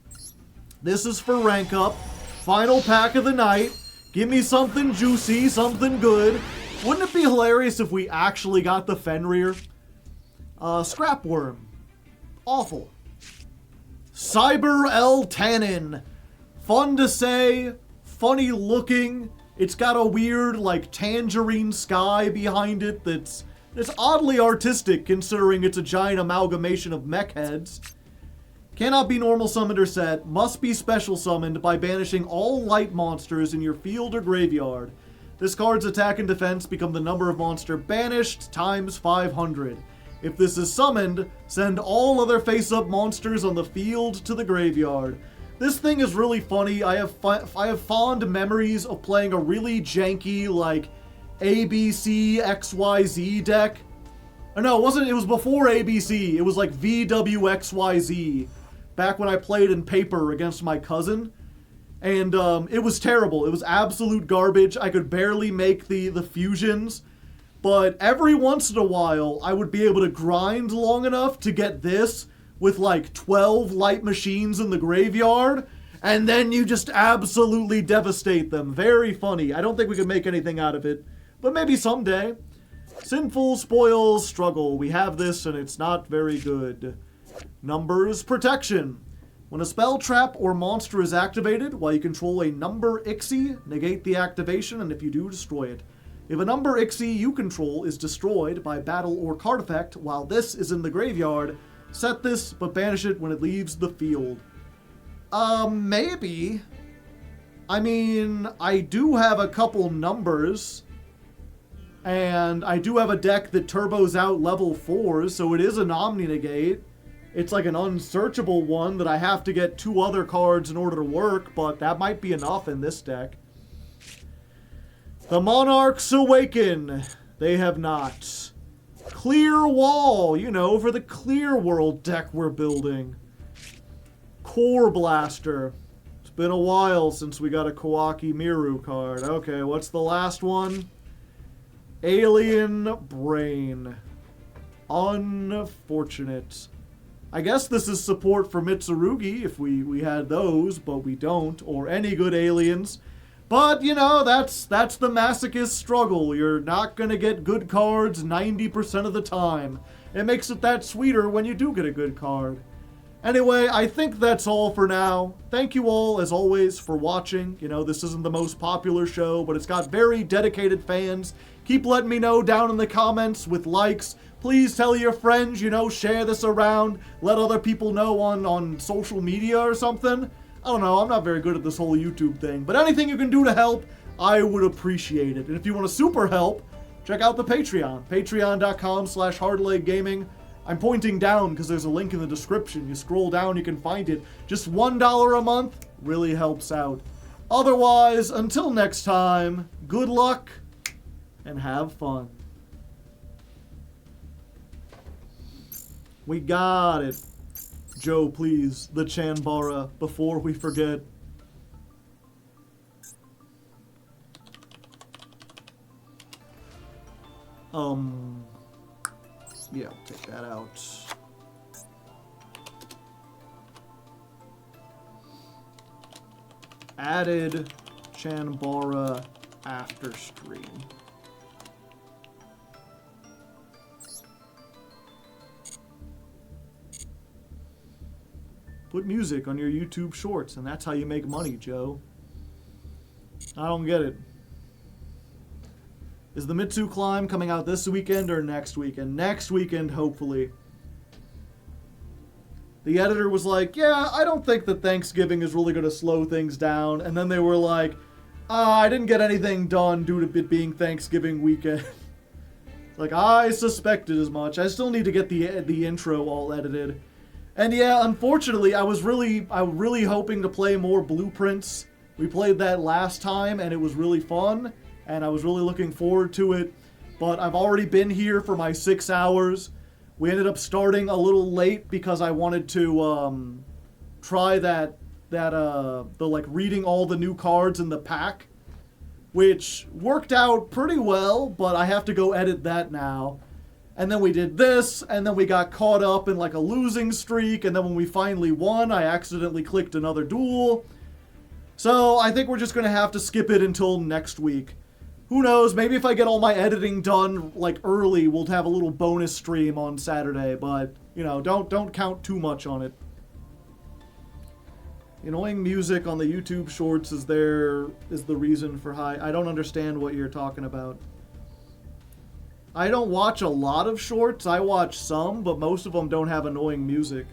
This is for rank up. Final pack of the night. Give me something juicy, something good. Wouldn't it be hilarious if we actually got the Fenrir? Scrapworm. Awful. Cyber El Tannin. Fun to say. Funny looking. It's got a weird, like, tangerine sky behind it that's oddly artistic considering it's a giant amalgamation of mech heads. Cannot be normal summoned or set. Must be special summoned by banishing all light monsters in your field or graveyard. This card's attack and defense become the number of monster banished times 500. If this is summoned, send all other face-up monsters on the field to the graveyard. This thing is really funny. I have fond memories of playing a really janky, like, ABC XYZ deck. Oh, no, it was before ABC. It was like VWXYZ. Back when I played in paper against my cousin. And it was terrible. It was absolute garbage. I could barely make the fusions. But every once in a while, I would be able to grind long enough to get this with like 12 light machines in the graveyard. And then you just absolutely devastate them. Very funny. I don't think we could make anything out of it. But maybe someday. Sinful Spoils Struggle. We have this and it's not very good. Numbers Protection. When a spell, trap, or monster is activated, while you control a number Ixie, negate the activation, and if you do, destroy it. If a number Ixie you control is destroyed by battle or card effect while this is in the graveyard, set this, but banish it when it leaves the field. Maybe. I mean, I do have a couple numbers, and I do have a deck that turbos out level 4s, so it is an Omni-Negate. It's like an unsearchable one that I have to get 2 other cards in order to work, but that might be enough in this deck. The Monarchs Awaken. They have not. Clear Wall, you know, for the Clear World deck we're building. Core Blaster. It's been a while since we got a Kawaki Miru card. Okay, what's the last one? Alien Brain. Unfortunate. I guess this is support for Mitsurugi if we had those, but we don't, or any good aliens. But, you know, that's the masochist struggle. You're not going to get good cards 90% of the time. It makes it that sweeter when you do get a good card. Anyway, I think that's all for now. Thank you all, as always, for watching. You know, this isn't the most popular show, but it's got very dedicated fans. Keep letting me know down in the comments with likes. Please tell your friends, you know, share this around. Let other people know on social media or something. I don't know, I'm not very good at this whole YouTube thing. But anything you can do to help, I would appreciate it. And if you want to super help, check out the Patreon. Patreon.com/HardlegGaming. I'm pointing down because there's a link in the description. You scroll down, you can find it. Just $1 a month really helps out. Otherwise, until next time, good luck and have fun. We got it. Joe, please, the Chanbara, before we forget. Yeah, I'll take that out. Added Chanbara after stream. Put music on your YouTube shorts, and that's how you make money, Joe. I don't get it. Is the Mitsu climb coming out this weekend or next weekend? Next weekend, hopefully. The editor was like, yeah, I don't think that Thanksgiving is really going to slow things down. And then they were like, I didn't get anything done due to it being Thanksgiving weekend. Like, I suspected as much. I still need to get the intro all edited. And yeah, unfortunately, I was really hoping to play more Blueprints. We played that last time, and it was really fun. And I was really looking forward to it. But I've already been here for my 6 hours. We ended up starting a little late because I wanted to try the like reading all the new cards in the pack, which worked out pretty well, but I have to go edit that now. And then we did this, and then we got caught up in like a losing streak, and then when we finally won, I accidentally clicked another duel. So I think we're just going to have to skip it until next week. Who knows, maybe if I get all my editing done, like, early, we'll have a little bonus stream on Saturday, but, you know, don't count too much on it. Annoying music on the YouTube Shorts is the reason for high... I don't understand what you're talking about. I don't watch a lot of shorts, I watch some, but most of them don't have annoying music.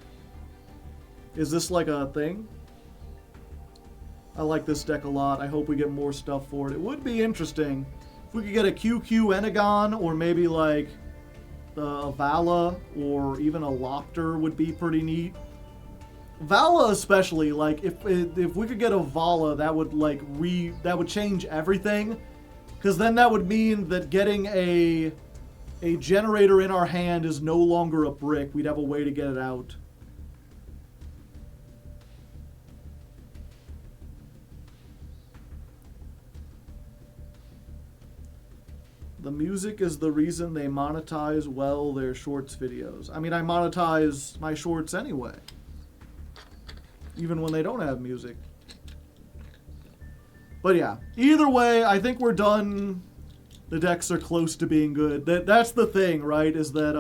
Is this like a thing? I like this deck a lot. I hope we get more stuff for it. It would be interesting if we could get a QQ Enagon, or maybe like a Vala, or even a Lopter would be pretty neat. Vala especially, like if we could get a Vala, that would like that would change everything, because then that would mean that getting a generator in our hand is no longer a brick. We'd have a way to get it out. The music is the reason they monetize well their shorts videos. I mean, I monetize my shorts anyway, even when they don't have music. But yeah, either way, I think we're done. The decks are close to being good. That's the thing, right? Is that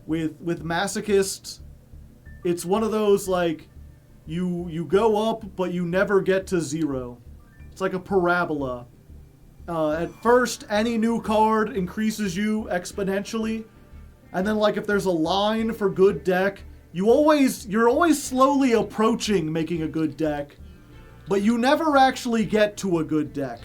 with Masochist, it's one of those like you go up, but you never get to zero. It's like a parabola. At first, any new card increases you exponentially, and then like if there's a line for good deck, you're always slowly approaching making a good deck, but you never actually get to a good deck.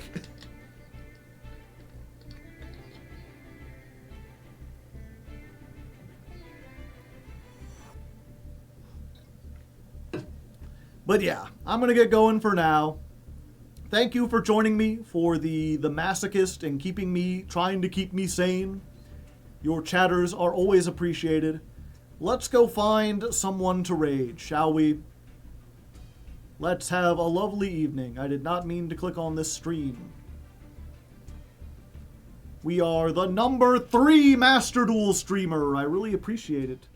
But yeah, I'm gonna get going for now. Thank you for joining me for the Masochist and trying to keep me sane. Your chatters are always appreciated. Let's go find someone to raid, shall we? Let's have a lovely evening. I did not mean to click on this stream. We are the number 3 Master Duel streamer. I really appreciate it.